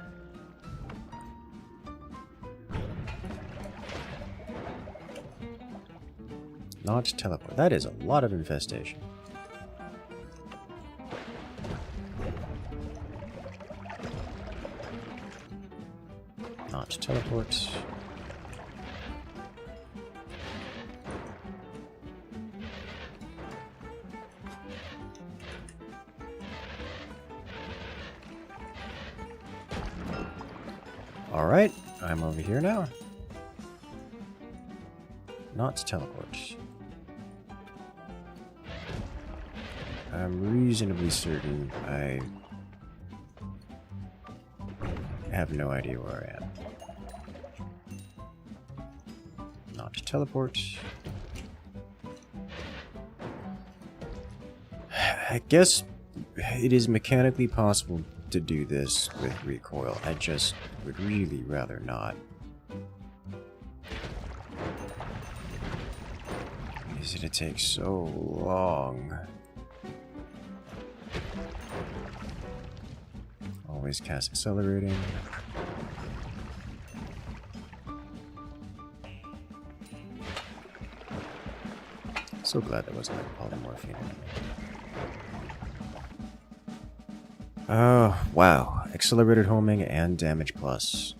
A: Not teleport. That is a lot of infestation. Not teleport. Alright, I'm over here now. Not teleport. I'm reasonably certain I have no idea where I am. Not teleport. I guess it is mechanically possible to do this with recoil. I just would really rather not. Because it'd take so long. Always cast accelerating. So glad that wasn't like polymorphine. Oh, wow. Accelerated homing and damage plus.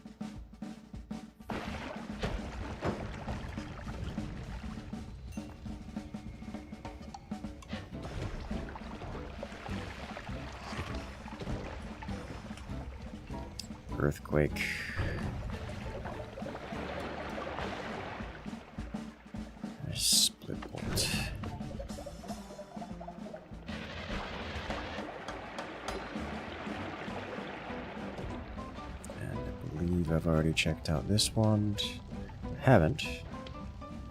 A: Earthquake. Split bolt. I've already checked out this one. Haven't.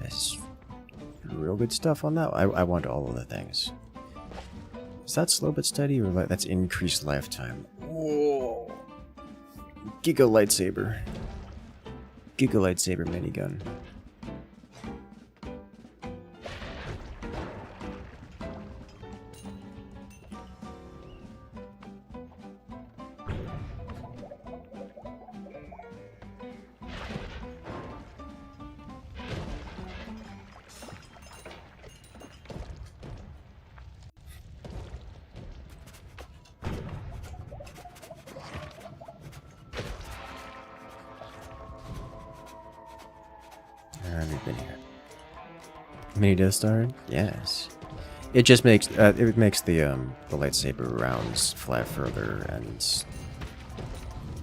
A: There's real good stuff on that. I want all of the things. Is that slow but steady, or that's increased lifetime? Whoa! Giga lightsaber. Giga lightsaber minigun. We've been here. Mini Death Star? Yes. It just makes it makes the lightsaber rounds fly further and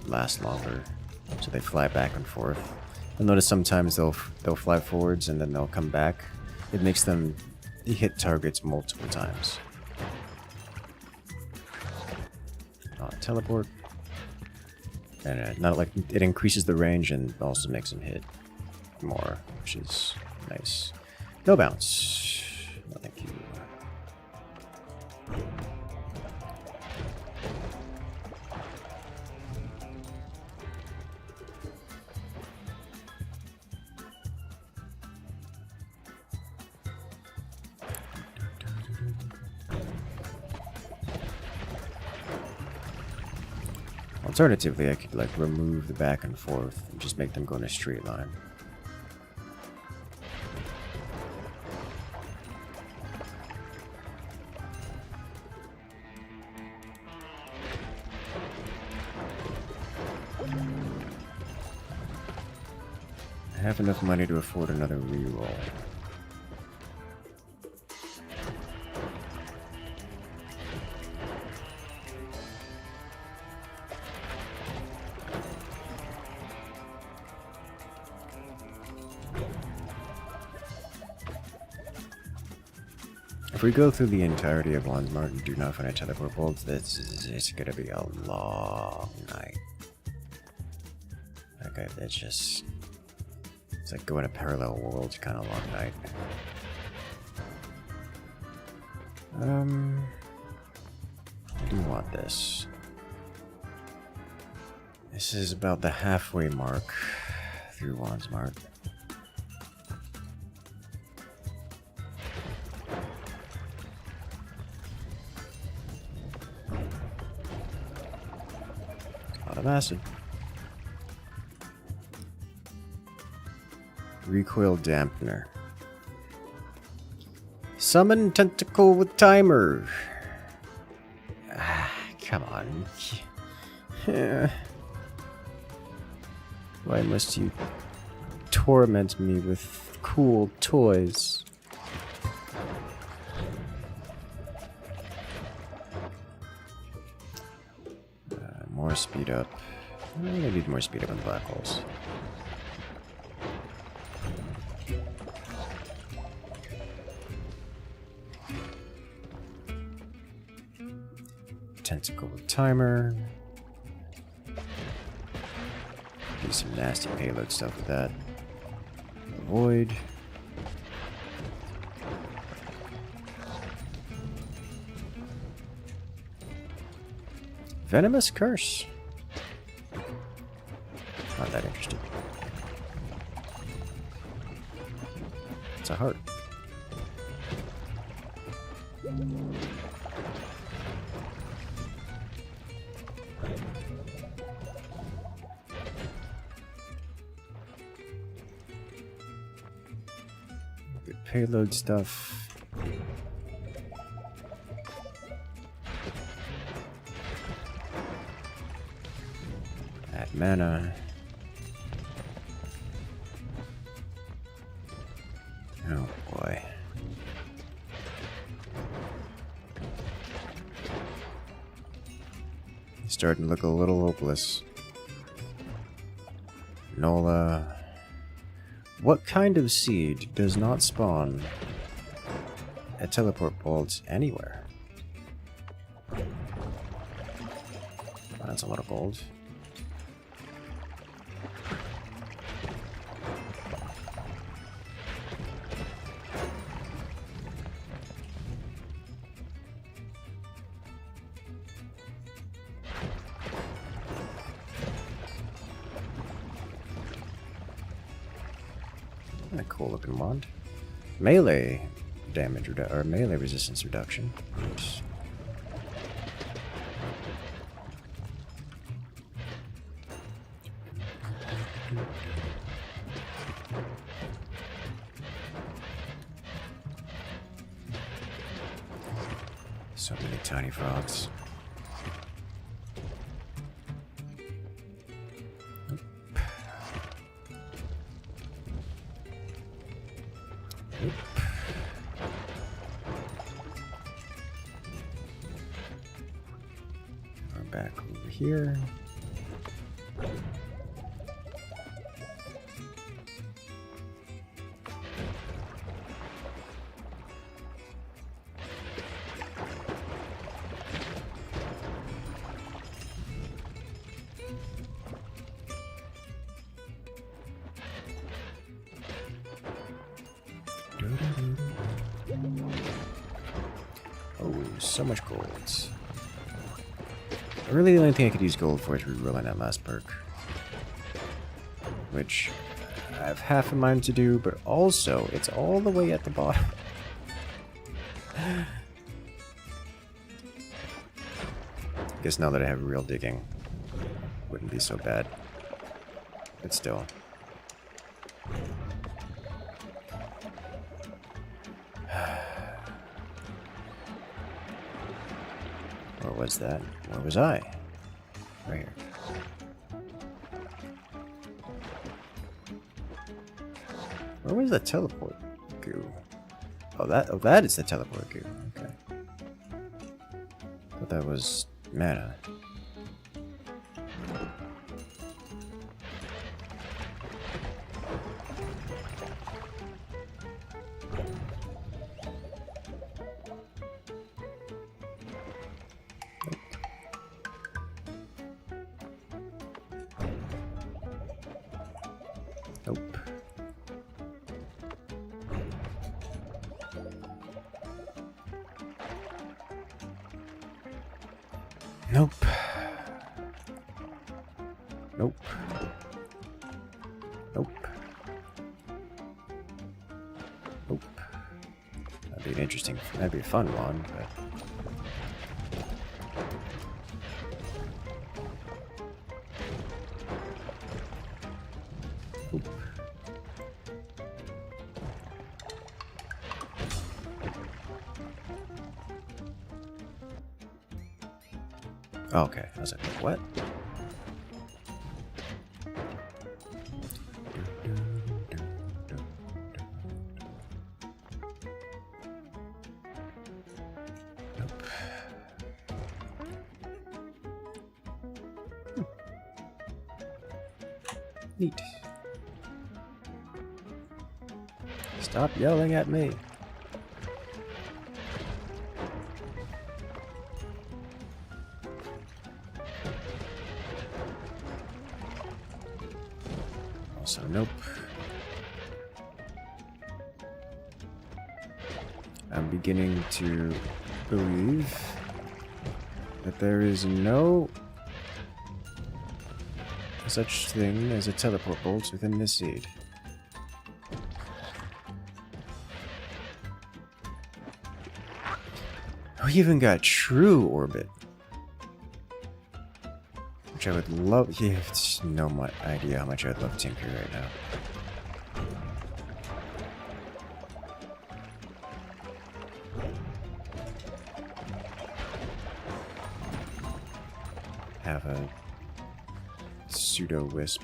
A: last longer, so they fly back and forth. You'll notice sometimes they'll fly forwards and then they'll come back. It makes them hit targets multiple times. Teleport. And not like it increases the range and also makes them hit more, which is nice. No bounce. No, thank you. Alternatively, I could like remove the back and forth and just make them go in a straight line. I have enough money to afford another reroll. If we go through the entirety of Wandsmart and do not find a teleport bolt, it's gonna be a long night. Okay, it's like going a parallel world kind of long night. I do want this. This is about the halfway mark through Wandsmart. Of acid. Recoil dampener. Summon tentacle with timer. Ah, come on. Why must you torment me with cool toys? More speed up. I need more speed up in black holes. Tentacle with timer. Do some nasty payload stuff with that. Void. Venomous Curse. Not that interested. It's a heart. Good payload stuff. Add mana. Oh boy. It's starting to look a little hopeless. Nola. What kind of seed does not spawn a teleport bolt anywhere? Oh, that's a lot of gold. A cool looking wand. Melee damage or melee resistance reduction. Oops. So many tiny frogs. Back over here. So much gold. Really, the only thing I could use gold for is rerolling that last perk. Which I have half a mind to do, but also it's all the way at the bottom. Guess now that I have real digging, wouldn't be so bad. But still. Where was that? Where was I? Right here. Where was the teleport goo? Oh, that is the teleport goo. Okay. Thought that was mana. Nope. Nope. Nope. Nope. Nope. That'd be an interesting, that'd be a fun one, but... Oop. Okay, I was like, what? Nope. Neat. Stop yelling at me. Also, nope. I'm beginning to believe that there is no such thing as a teleport bolt within this seed. We even got true orbit. Which I would love. You have no idea how much I would love Tinker right now. Have a pseudo wisp.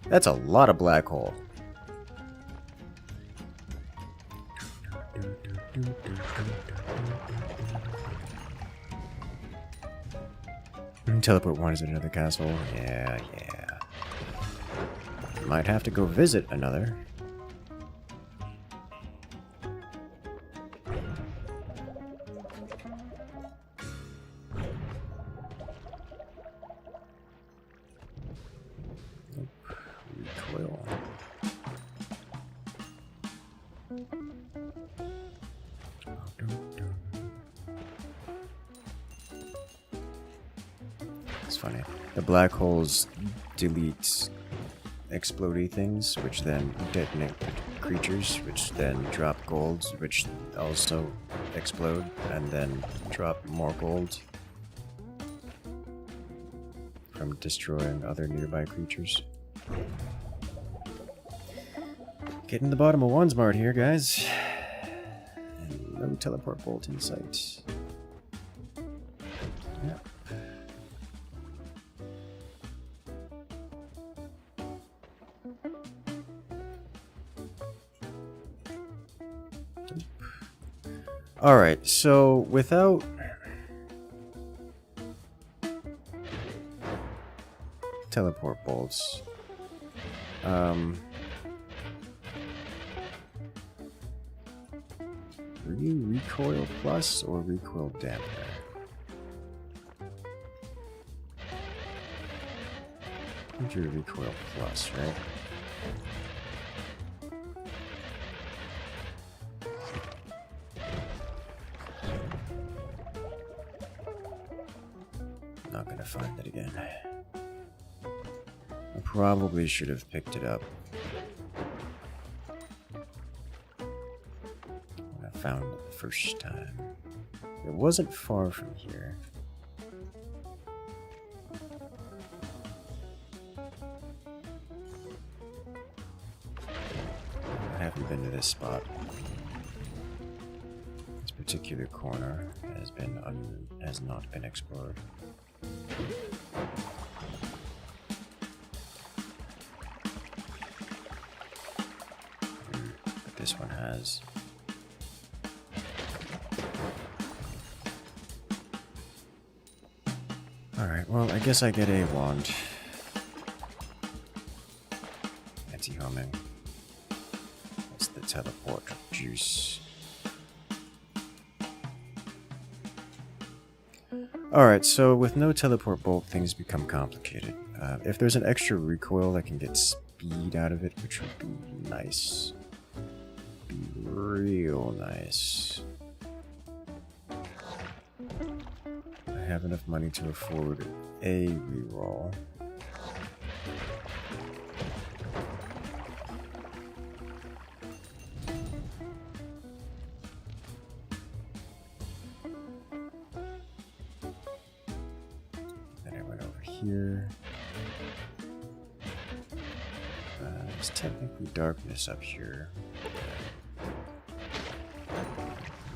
A: That's a lot of black hole. Teleport wanders at another castle. Yeah. Might have to go visit another. Recoil. It's funny. The black holes delete explodey things, which then detonate creatures, which then drop gold, which also explode, and then drop more gold from destroying other nearby creatures. Getting to the bottom of Wandsmart here, guys. And no teleport bolt in sight. Yep. Alright, so without teleport bolts, Were you recoil plus or recoil dampener? I think you're recoil plus, right? Not gonna find it again. I probably should have picked it up when I found it the first time. It wasn't far from here. I haven't been to this spot. This particular corner has not been explored. But this one has. Alright, well, I guess I get a wand. Anti-homing. That's the teleport juice. Alright, so with no teleport bolt, things become complicated. If there's an extra recoil, I can get speed out of it, which would be nice. Be real nice. I have enough money to afford a reroll. Here. There's technically darkness up here.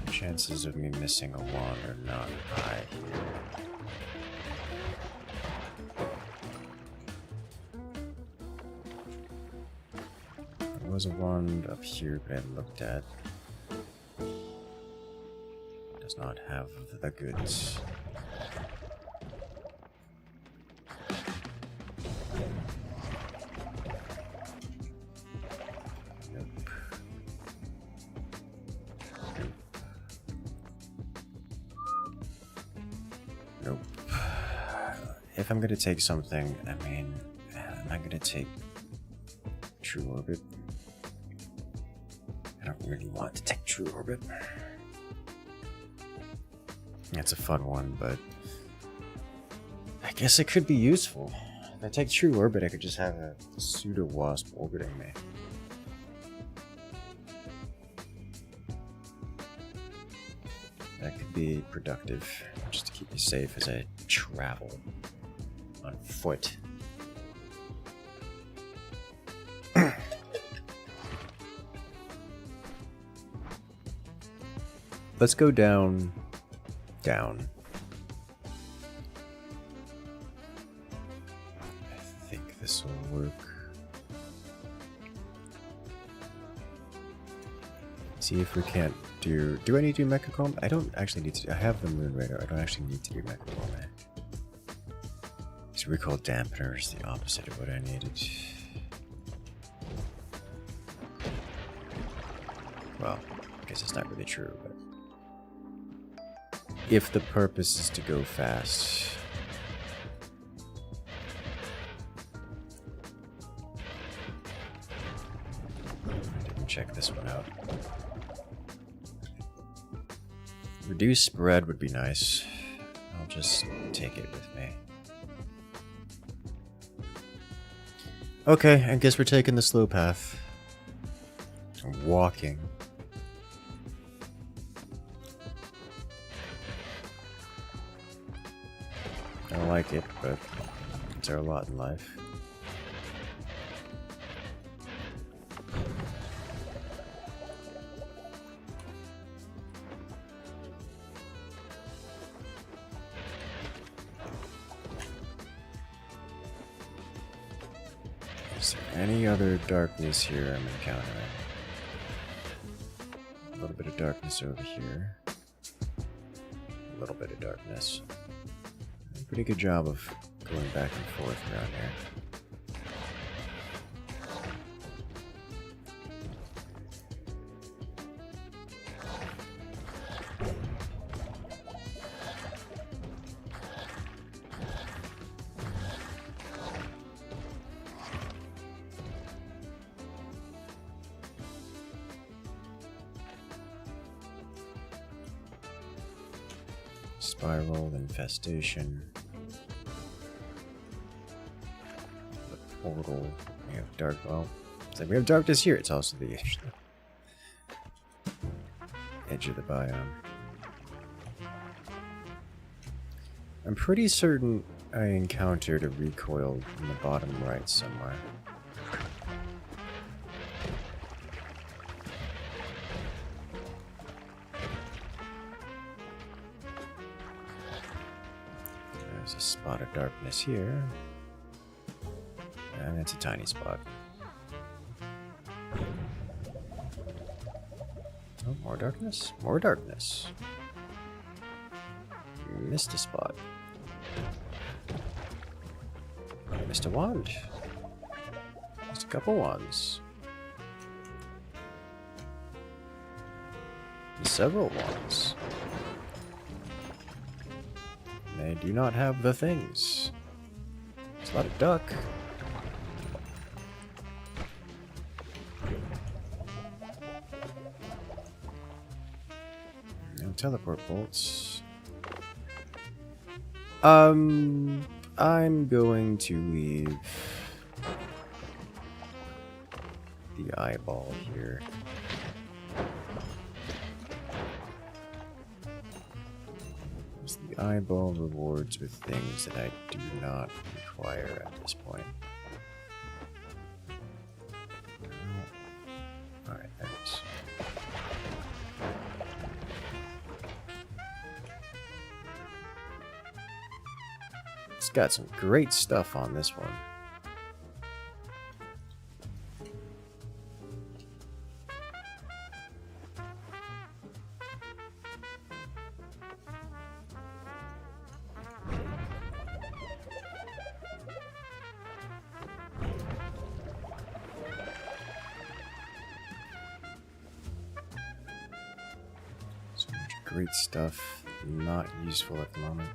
A: The chances of me missing a wand are not high here. There was a wand up here, but I looked at. It does not have the goods. Nope. If I'm gonna take something, I mean, I'm not gonna take True Orbit. I don't really want to take True Orbit. It's a fun one, but I guess it could be useful. If I take True Orbit, I could just have a pseudo-wasp orbiting me. That could be productive, just to keep me safe as I travel on foot. Let's go down. I think this will work. See if we can't do I need to do Mechacomb? I don't actually need to. I have the Moon Radar. I don't actually need to do Mechacomb. So recoil dampener is the opposite of what I needed. Well, I guess it's not really true, but if the purpose is to go fast. I didn't check this one out. Reduced spread would be nice. I'll just take it with me. Okay, I guess we're taking the slow path. Walking. I don't like it, but it's our lot in life. Is there any other darkness here I'm encountering? A little bit of darkness over here. A little bit of darkness. Pretty good job of going back and forth around here. Spiral, infestation. The portal. We have dark. Well, it's like we have darkness here. It's also the edge of the biome. I'm pretty certain I encountered a recoil in the bottom right somewhere. There's a spot of darkness here. And it's a tiny spot. Oh, more darkness? More darkness. Missed a spot. Missed a wand. Missed a couple wands. Several wands. They do not have the things. It's a lot of duck. No teleport bolts. I'm going to leave the eyeball here. The eyeball rewards with things that I do not require at this point. Alright, there it is. It's got some great stuff on this one. So much great stuff, not useful at the moment.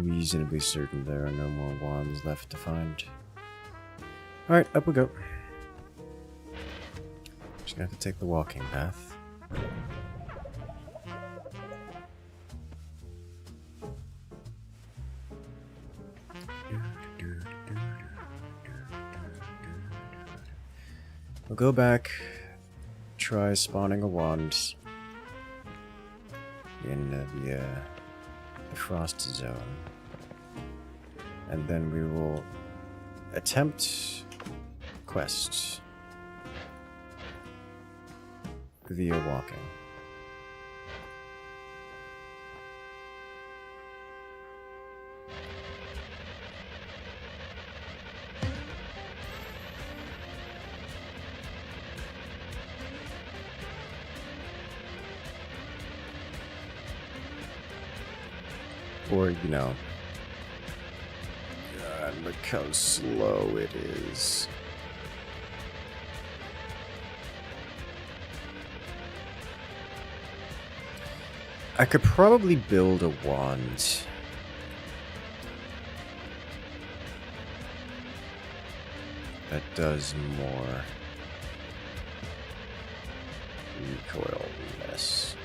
A: Reasonably certain there are no more wands left to find. Alright, up we go. Just gonna have to take the walking path. We'll go back, try spawning a wand in the frost zone, and then we will attempt quests via walking. Or, you know, God, look how slow it is. I could probably build a wand. That does more recoilness.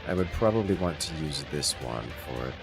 A: I would probably want to use this one for it.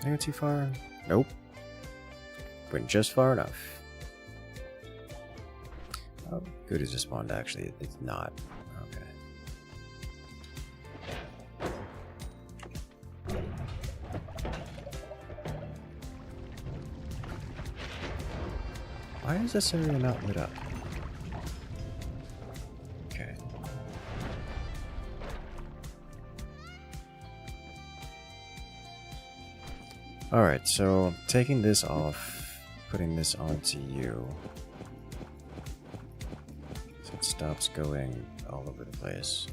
A: Did I go too far? Nope. Went just far enough. Oh, good as a spawned, actually. It's not. Okay. Why is this area not lit up? Okay. Alright, so taking this off, putting this onto you. So it stops going all over the place.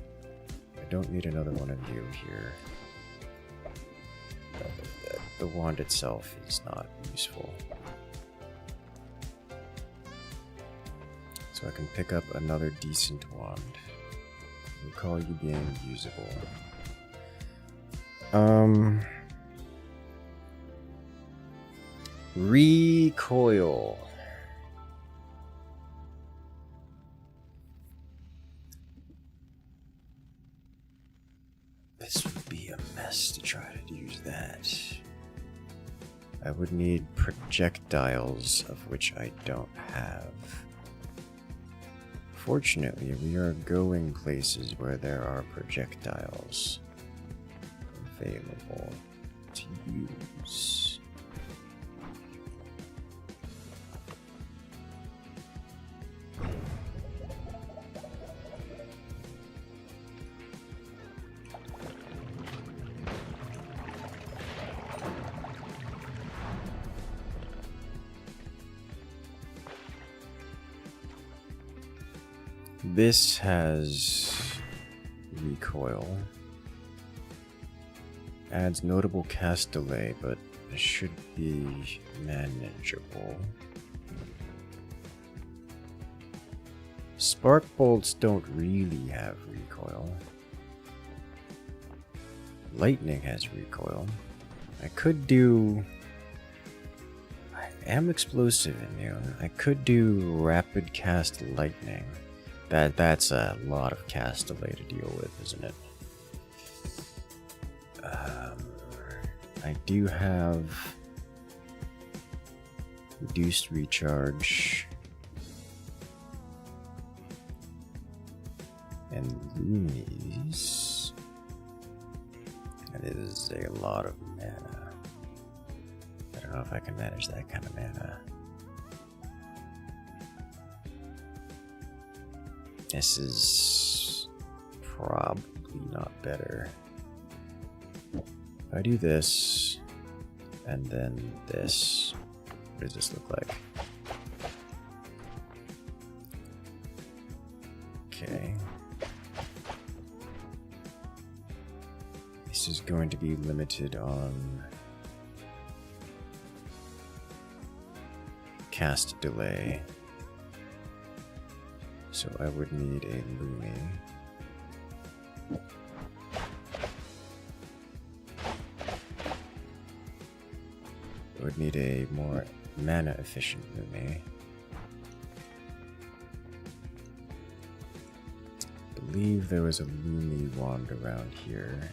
A: I don't need another one of you here. The wand itself is not useful. So I can pick up another decent wand. Recall you being usable. Recoil. This would be a mess to try to use that. I would need projectiles, of which I don't have. Fortunately, we are going places where there are projectiles available to use. This has recoil. Adds notable cast delay, but it should be manageable. Spark bolts don't really have recoil. Lightning has recoil. I could do... I am explosive immune. I could do rapid cast lightning. That's a lot of cast delay to deal with, isn't it? I do have reduced recharge and Loomies. That is a lot of mana. I don't know if I can manage that kind of mana. This is probably not better. If I do this, and then this, what does this look like? Okay. This is going to be limited on cast delay. So I would need a Lumi. I would need a more mana efficient Lumi. I believe there was a Lumi wand around here.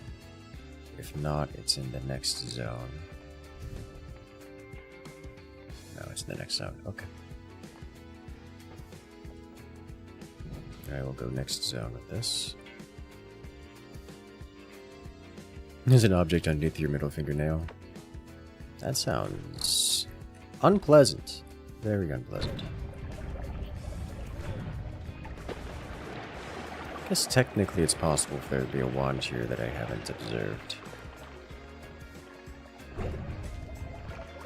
A: If not, it's in the next zone. No, it's in the next zone. Okay. Alright, we'll go next zone with this. There's an object underneath your middle fingernail. That sounds unpleasant. Very unpleasant. I guess technically it's possible for there to be a wand here that I haven't observed.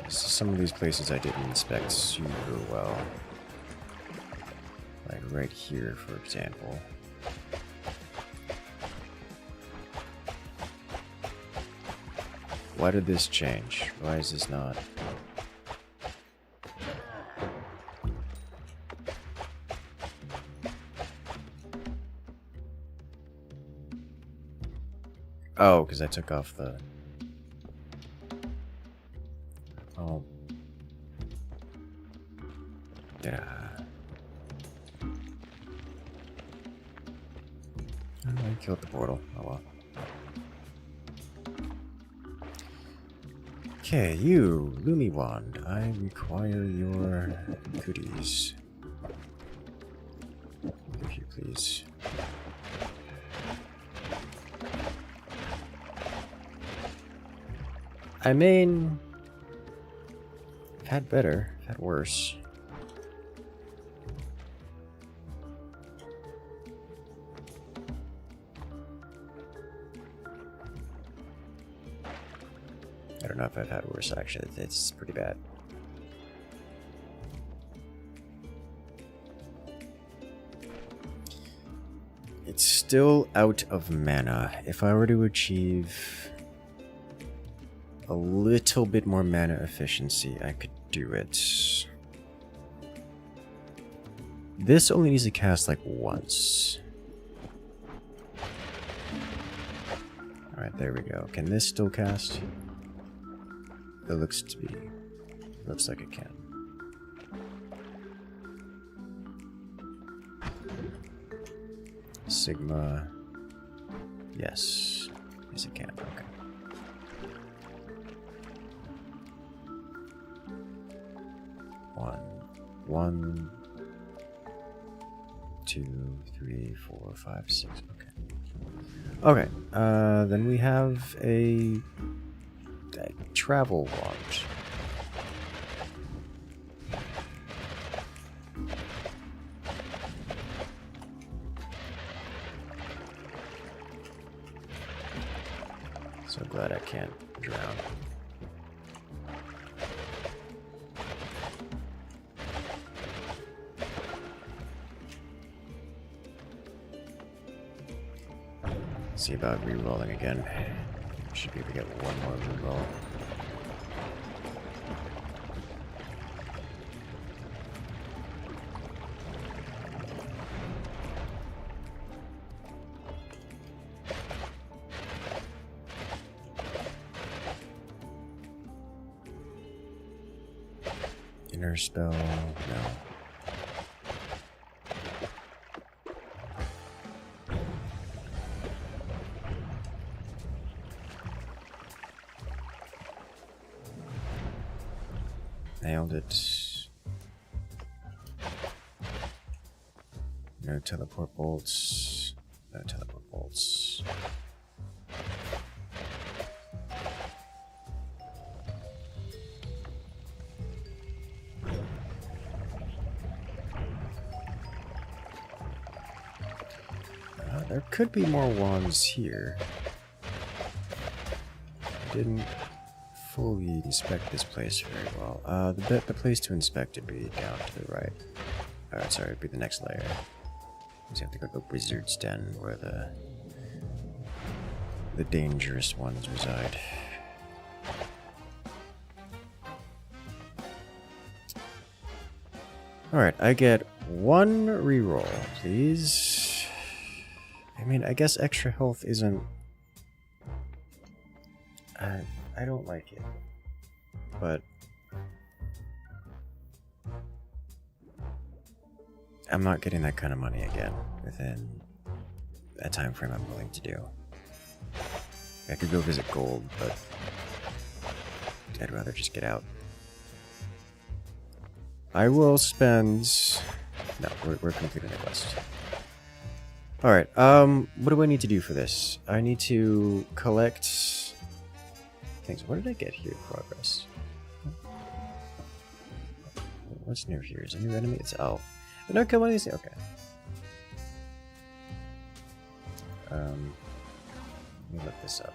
A: Some of these places I didn't inspect super well. Like right here, for example. Why did this change? Why is this not? Oh, because I took off the... Oh. Yeah. I killed the portal. Oh well. Okay, you, Lumi Wand. I require your goodies. If you please. I mean, I've had better, I've had worse. I don't know if I've had worse, actually. It's pretty bad. It's still out of mana. If I were to achieve a little bit more mana efficiency, I could do it. This only needs to cast like once. Alright, there we go. Can this still cast? It looks like it can. Sigma. Yes. Yes, it can. Okay. One, 2, 3, 4, 5, 6. Okay. Okay. Then we have a travel wand. So glad I can't drown. See about re-rolling again. Should be able to get one more re-roll. Inner spell, no. Nailed it. No teleport bolts. No teleport bolts. There could be more wands here. I didn't fully inspect this place very well. The place to inspect would be down to the right. Sorry, it'd be the next layer. So you have to go to the wizard's den where the dangerous ones reside. Alright, I get one reroll, please. I mean, I guess extra health isn't... I don't like it. But... I'm not getting that kind of money again within a time frame I'm willing to do. I could go visit Gold, but I'd rather just get out. I will spend... No, we're completing the quest. Alright, what do I need to do for this? I need to collect things. What did I get here? Progress. What's new here? Is a new enemy? It's L. Did I kill anything? Okay. Let me look this up.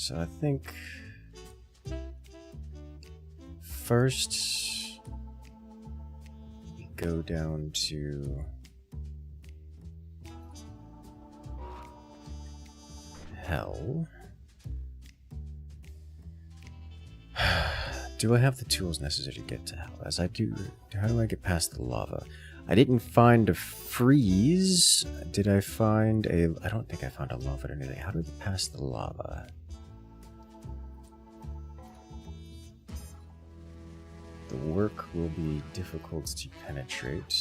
A: So I think first we go down to hell. Do I have the tools necessary to get to hell? As I do, how do I get past the lava? I didn't find a freeze. Did I find a... I don't think I found a lava or anything. How do I get past the lava? The work will be difficult to penetrate.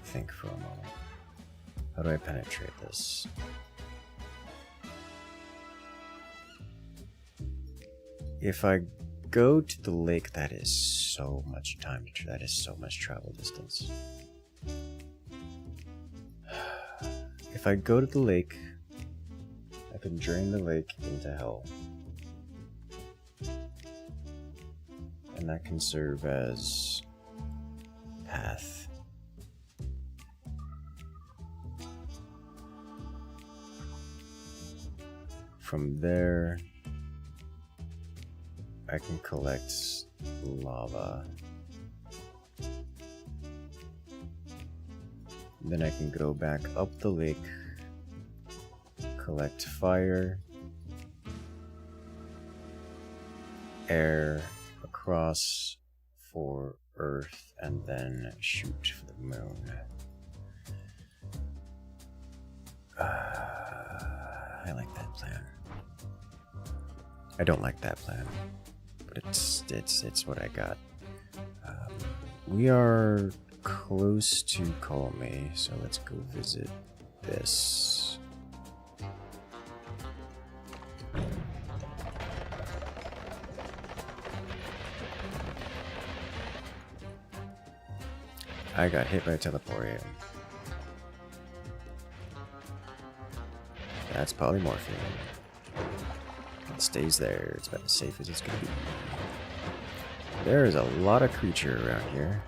A: Think for a moment. How do I penetrate this? If I go to the lake, that is so much time to that is so much travel distance. If I go to the lake, I can drain the lake into hell. And that can serve as path. From there, I can collect lava. Then I can go back up the lake, collect fire, air across for Earth, and then shoot for the moon. I like that plan. I don't like that plan, but it's what I got. We are close to Call Me, so let's go visit this. I got hit by a teleporium. That's polymorphine. It stays there. It's about as safe as it's gonna be. There is a lot of creature around here.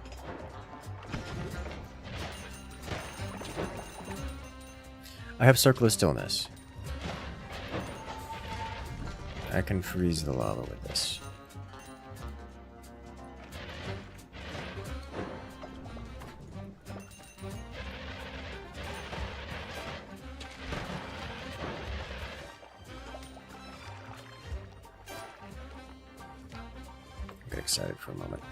A: I have Circle of Stillness. I can freeze the lava with this. Get excited for a moment.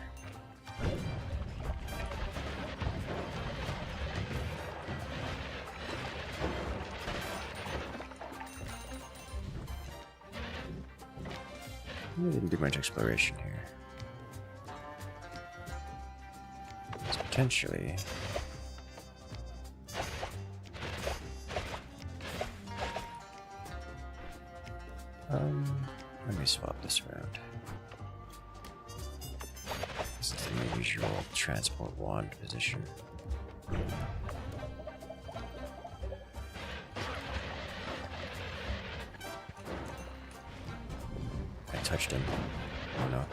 A: I didn't do much exploration here. It's potentially... let me swap this around. This is the usual transport wand position. I touched him. Oh no.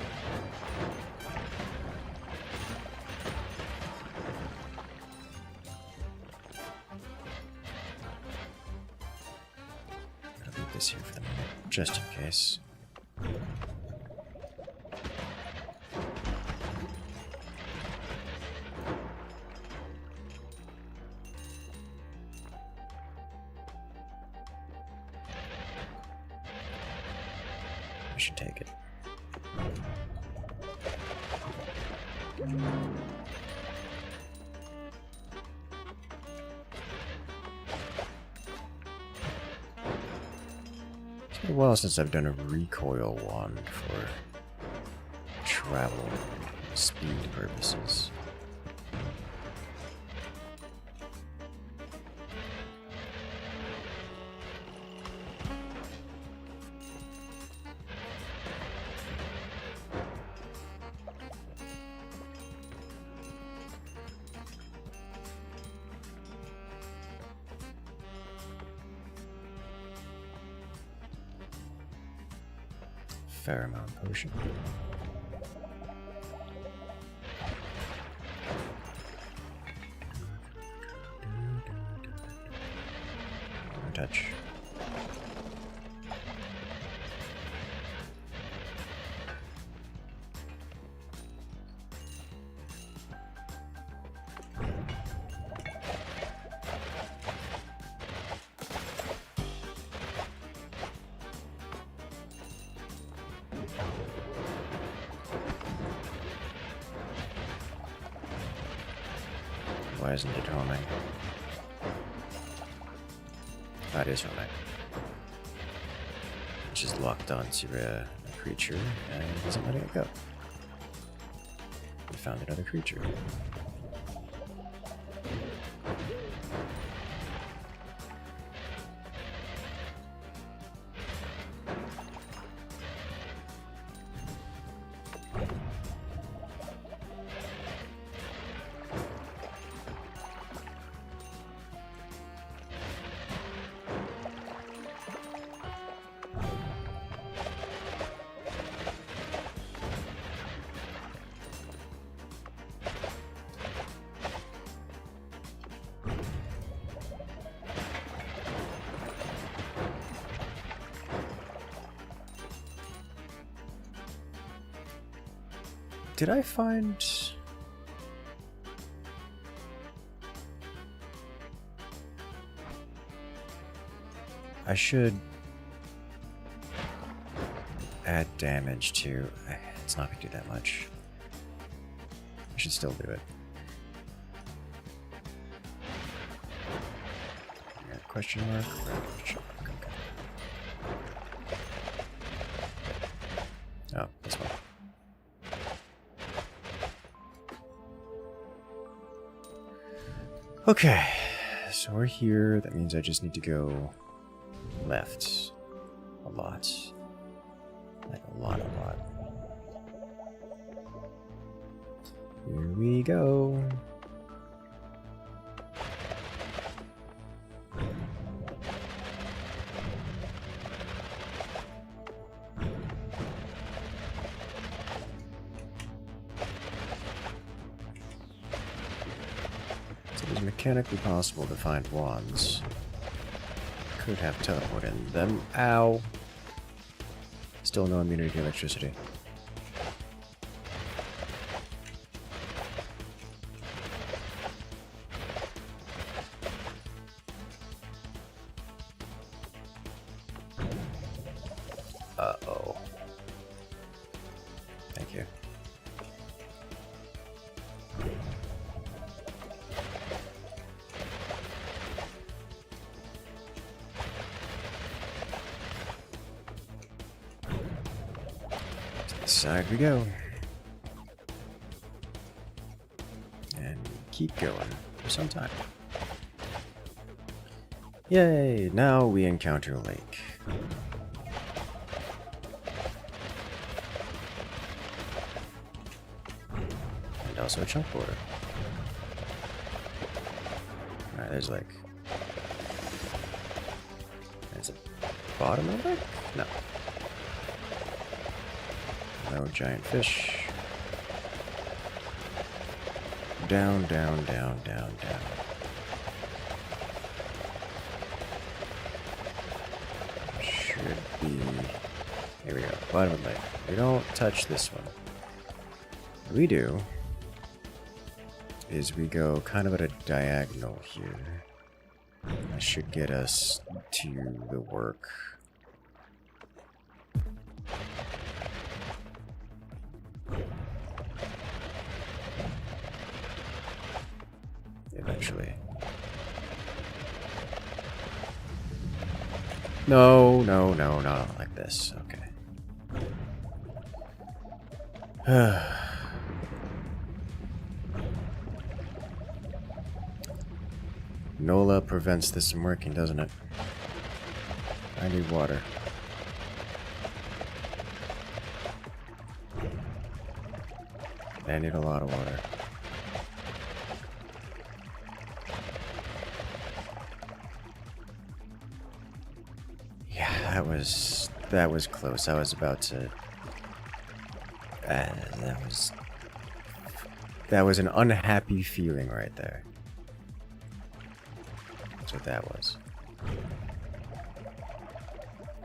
A: I'll leave this here for the moment, just in case. I should take it. It's been a while since I've done a recoil wand for travel and speed purposes. pheromone potion. No touch. Why isn't it homing? Oh, it is homing. It's just locked onto a creature and isn't letting it go. We found another creature. Did I find... I should add damage to... It's not going to do that much. I should still do it. Question mark? Question mark. Okay. Oh, this one. Okay, so we're here. That means I just need to go left a lot. Like a lot. Here we go. It is mechanically possible to find wands. Could have teleported them. Ow! Still no immunity to electricity. Uh-oh. Thank you. Side we go. And keep going for some time. Yay! Now we encounter a lake. And also a chunk border. Alright, there's like... There's a bottom of it? No. No giant fish. Down. Should be... Here we go. Bottom of the lake. We don't touch this one. What we do is we go kind of at a diagonal here. That should get us to the work. Eventually. No, not like this. Okay. Nola prevents this from working, doesn't it? I need water. I need a lot of water. Yeah, that was close. I was about to That was an unhappy feeling right there. That's what that was.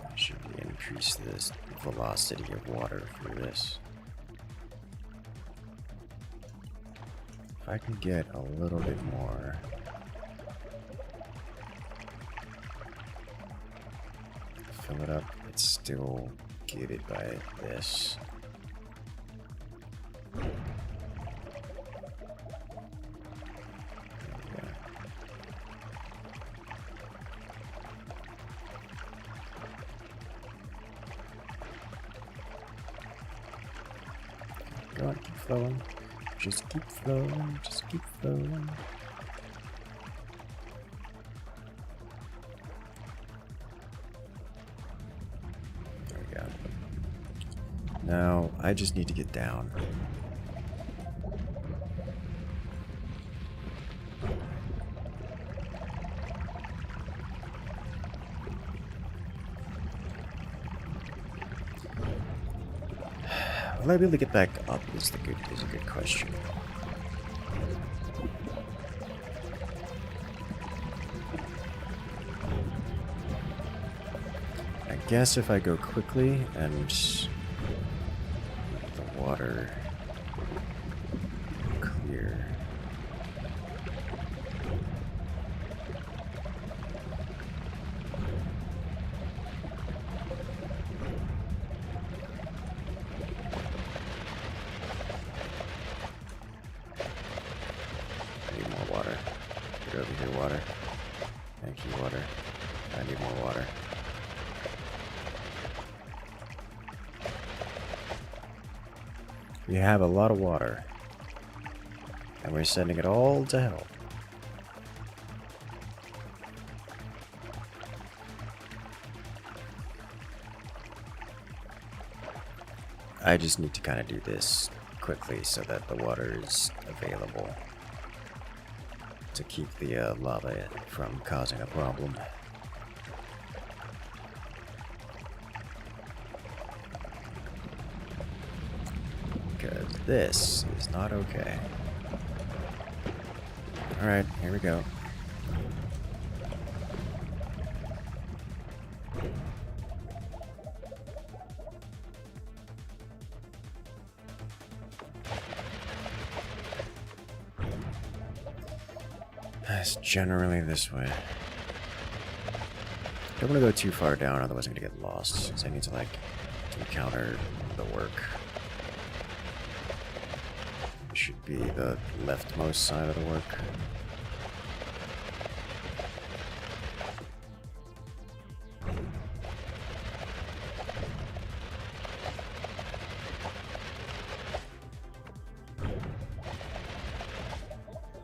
A: I should increase this velocity of water for this. If I can get a little bit more. Fill it up, it's still gated by this. Go on, keep flowing. Just keep flowing, just keep flowing. There we go. Now, I just need to get down. Will I be able to get back up is a good question. I guess if I go quickly and the water clear. I need more water. Get over here, water. Thank you, water. I need more water. We have a lot of water, and we're sending it all to hell. I just need to kind of do this quickly so that the water is available to keep the lava from causing a problem. Because this is not okay. Alright, here we go. It's generally this way. Don't want to go too far down, otherwise I'm gonna get lost, since I need to, like, encounter the work. It should be the leftmost side of the work.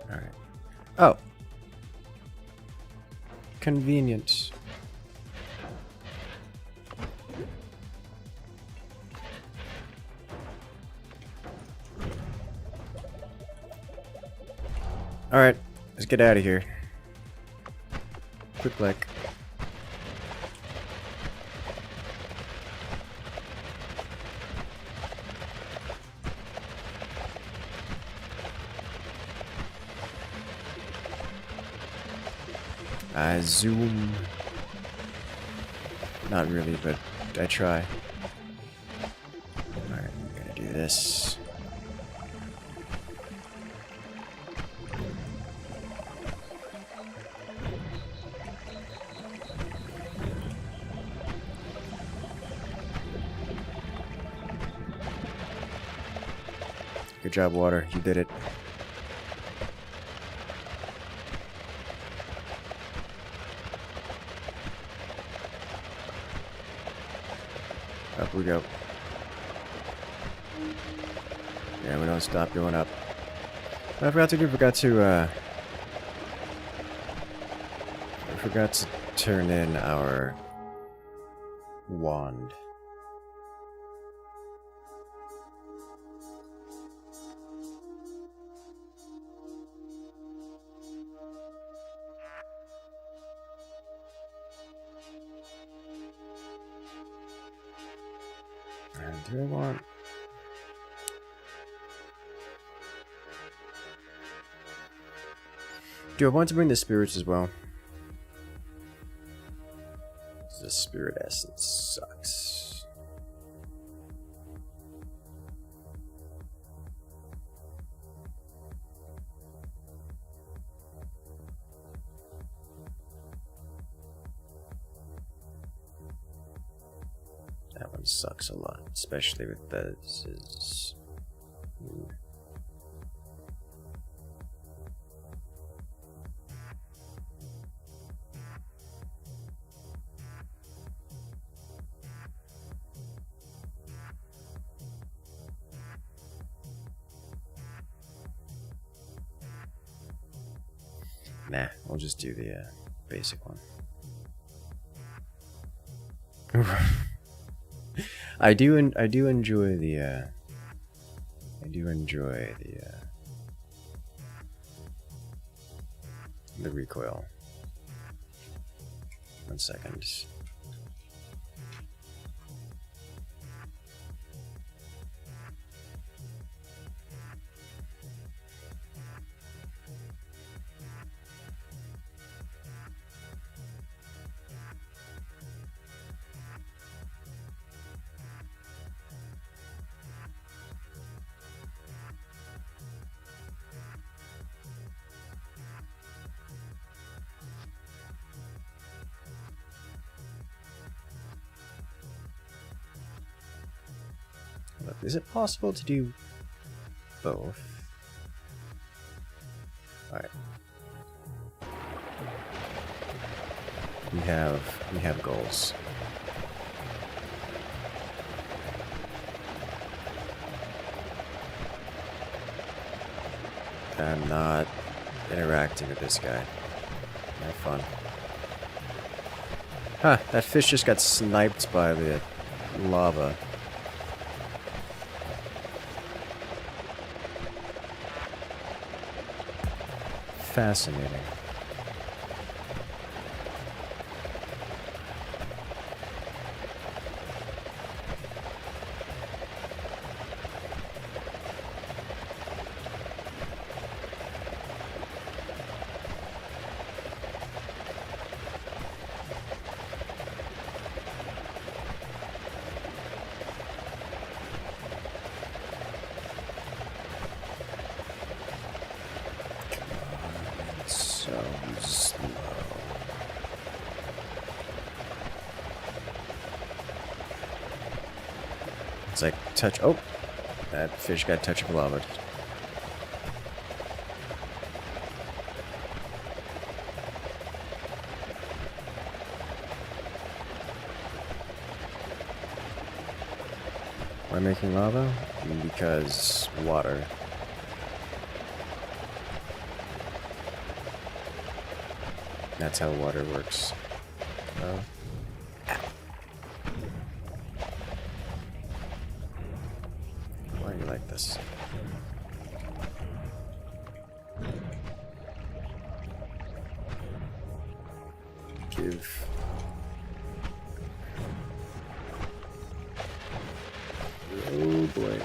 A: Alright. Oh! Convenient. Alright, let's get out of here. Quick like. I zoom. Not really, but I try. Alright, I'm gonna do this. Good job, water. You did it. Up we go. Yeah, we don't stop going up. What I forgot to do, I forgot to turn in our wand. And do I want... Do I want to bring the spirits as well? The spirit essence sucks. That one sucks a lot, especially with this. Ooh. Nah, we'll just do the basic one. I do enjoy the the recoil. 1 second. Look, is it possible to do both? Alright. We have goals. I'm not interacting with this guy. Have fun. Huh, that fish just got sniped by the lava. Fascinating. So slow. It's like touch. Oh, that fish got touch of lava. Why making lava? Because water. That's how water works. Oh. Why are you like this? Give. Oh boy.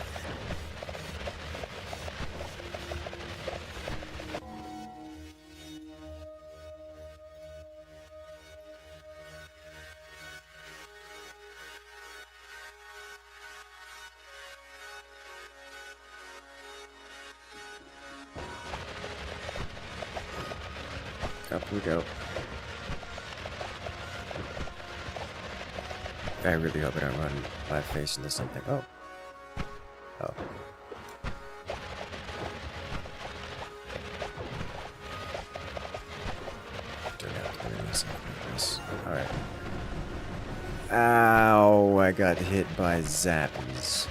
A: Up we go. I really hope I don't run my face into something. Oh. Oh. Don't have to do this. Alright. Ow, I got hit by zappies.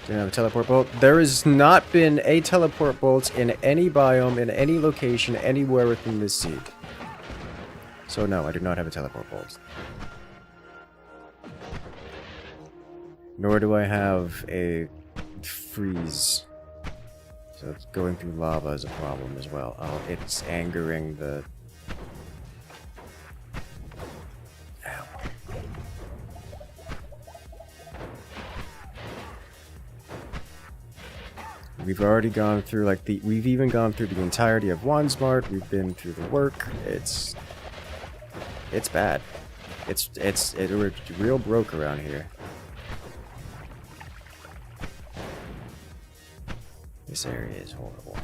A: Do you have a teleport bolt? There has not been a teleport bolt in any biome, in any location, anywhere within this seed. So no, I do not have a teleport bolt. Nor do I have a freeze. So going through lava is a problem as well. Oh, it's angering the... Ow. We've already gone through like we've even gone through the entirety of Wandsmart. We've been through the work. It's bad. We're real broke around here. This area is horrible.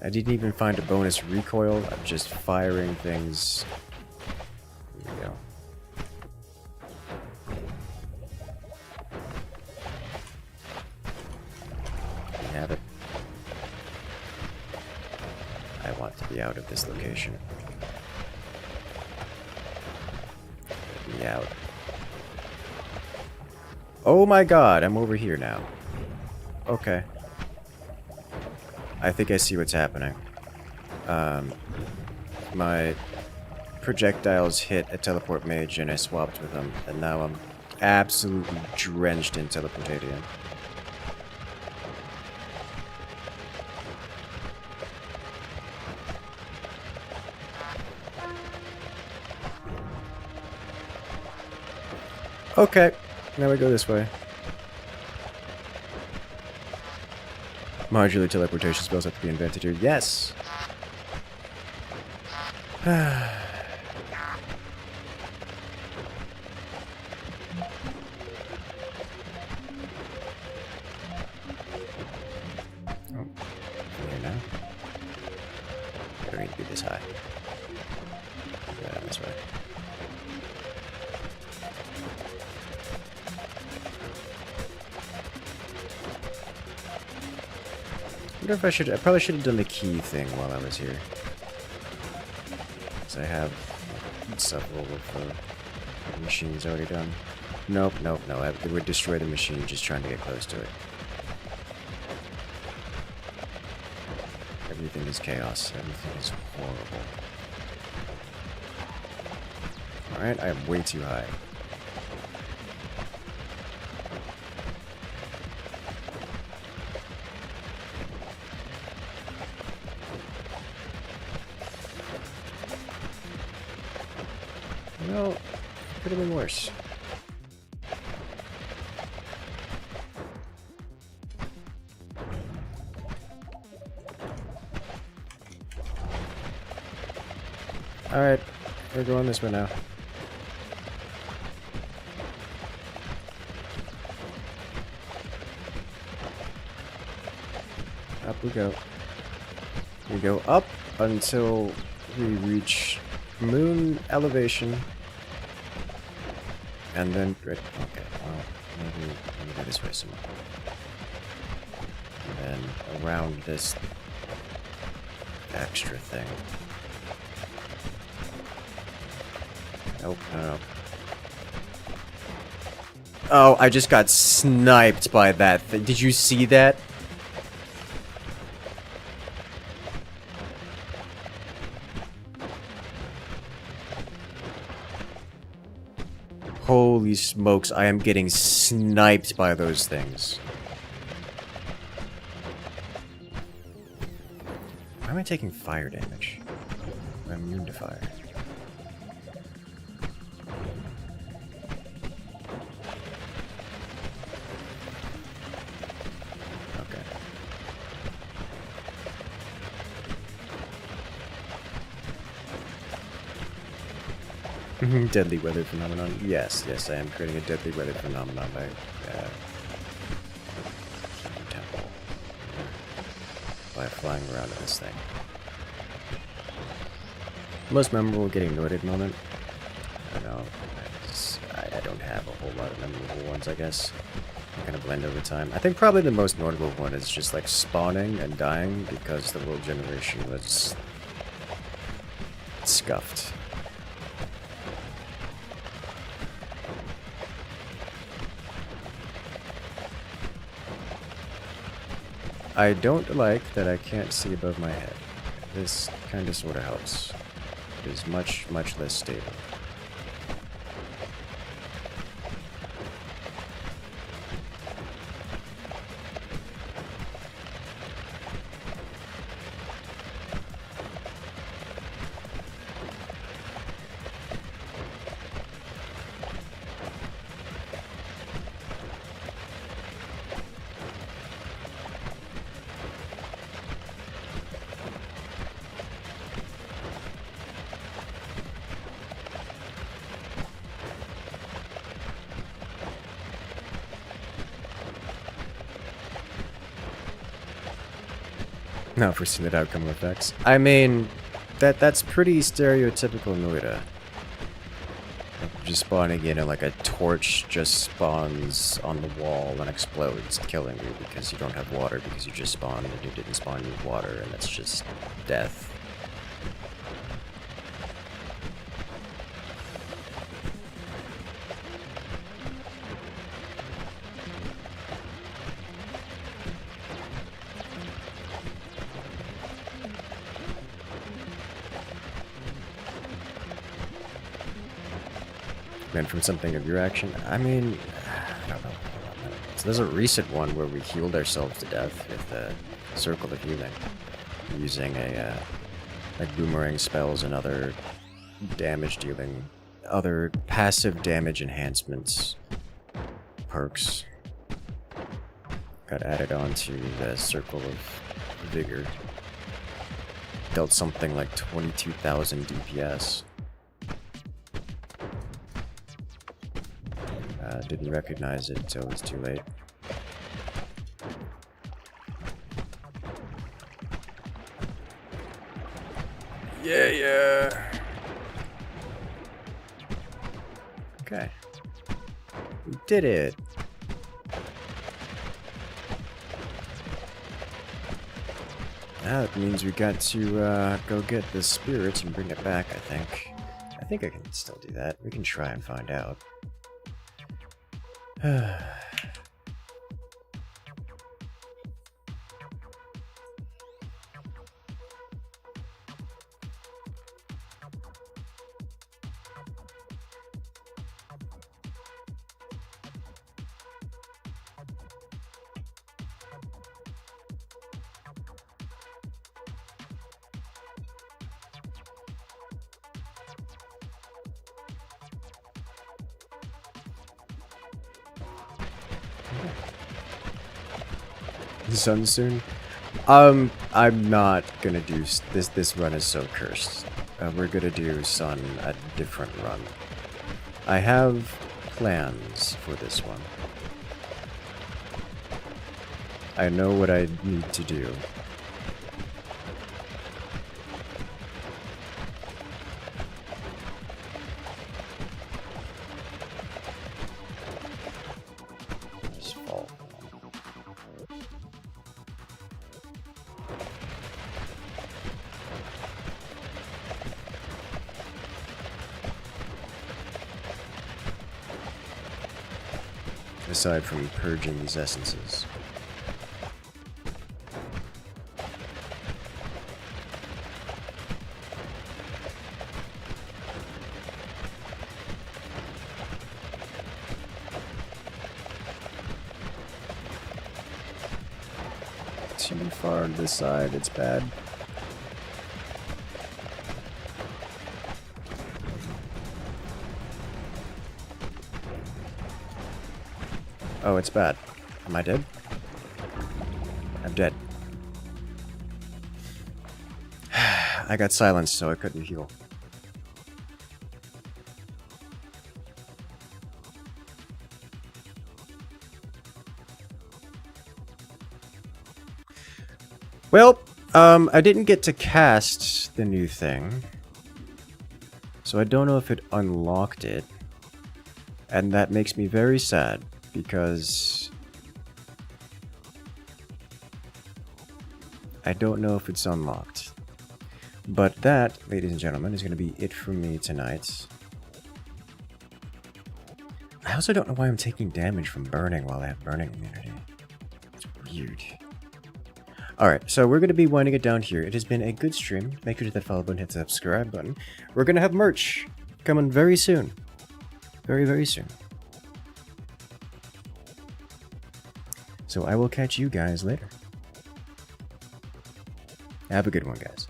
A: I didn't even find a bonus recoil. I'm just firing things. Here we go. We have it. I want to be out of this location. Get me out. Oh my god, I'm over here now. Okay. I think I see what's happening. My projectiles hit a teleport mage and I swapped with them, and now I'm absolutely drenched in teleportadium. Okay, now we go this way. Modular teleportation spells have to be invented here. Yes! Oh, here now. I don't need to be this high. Yeah, this way. I wonder if I probably should have done the key thing while I was here. Because I have several of the machines already done. Nope, nope, no. It would destroy the machine just trying to get close to it. Everything is chaos. Everything is horrible. Alright, I am way too high. Well, could have been worse. Alright, we're going this way now. Up we go. We go up until we reach moon elevation. And then, okay, well, maybe go this way some more. And then around this extra thing. Nope, no. Oh, I just got sniped by that thing. Did you see that? Holy smokes, I am getting sniped by those things. Why am I taking fire damage? I'm immune to fire. Deadly weather phenomenon. Yes, I am creating a deadly weather phenomenon by temple. By flying around in this thing. Most memorable getting noted moment. I don't know. I don't have a whole lot of memorable ones, I guess. They kind of blend over time. I think probably the most notable one is just like spawning and dying because the world generation was scuffed. I don't like that I can't see above my head. This kind of sort of helps. It is much, much less stable. Not foreseen that outcome effects. I mean, that's pretty stereotypical Noita. Just spawning in and like a torch just spawns on the wall and explodes, killing you because you don't have water because you just spawned and you didn't spawn with water, and that's just death. And from something of your action, I mean, I don't know. So there's a recent one where we healed ourselves to death with the Circle of Healing, using a like boomerang spells and other damage dealing, other passive damage enhancements, perks. Got added onto the Circle of Vigor. Dealt something like 22,000 DPS. Didn't recognize it until it was too late. Yeah. Okay. We did it. Now that means we got to go get the spirit and bring it back, I think. I think I can still do that. We can try and find out. Sun soon. I'm not gonna do this. This run is so cursed. We're gonna do Sun a different run. I have plans for this one. I know what I need to do. Aside from purging these essences. Too far to this side, it's bad. Oh, it's bad. Am I dead? I'm dead. I got silenced, so I couldn't heal. Well, I didn't get to cast the new thing, so I don't know if it unlocked it, and that makes me very sad. Because I don't know if it's unlocked. But that, ladies and gentlemen, is going to be it from me tonight. I also don't know why I'm taking damage from burning while I have burning immunity. It's weird. Alright, so we're going to be winding it down here. It has been a good stream. Make sure to hit that follow button, hit the subscribe button. We're going to have merch coming very soon. Very, very soon. So I will catch you guys later. Have a good one, guys.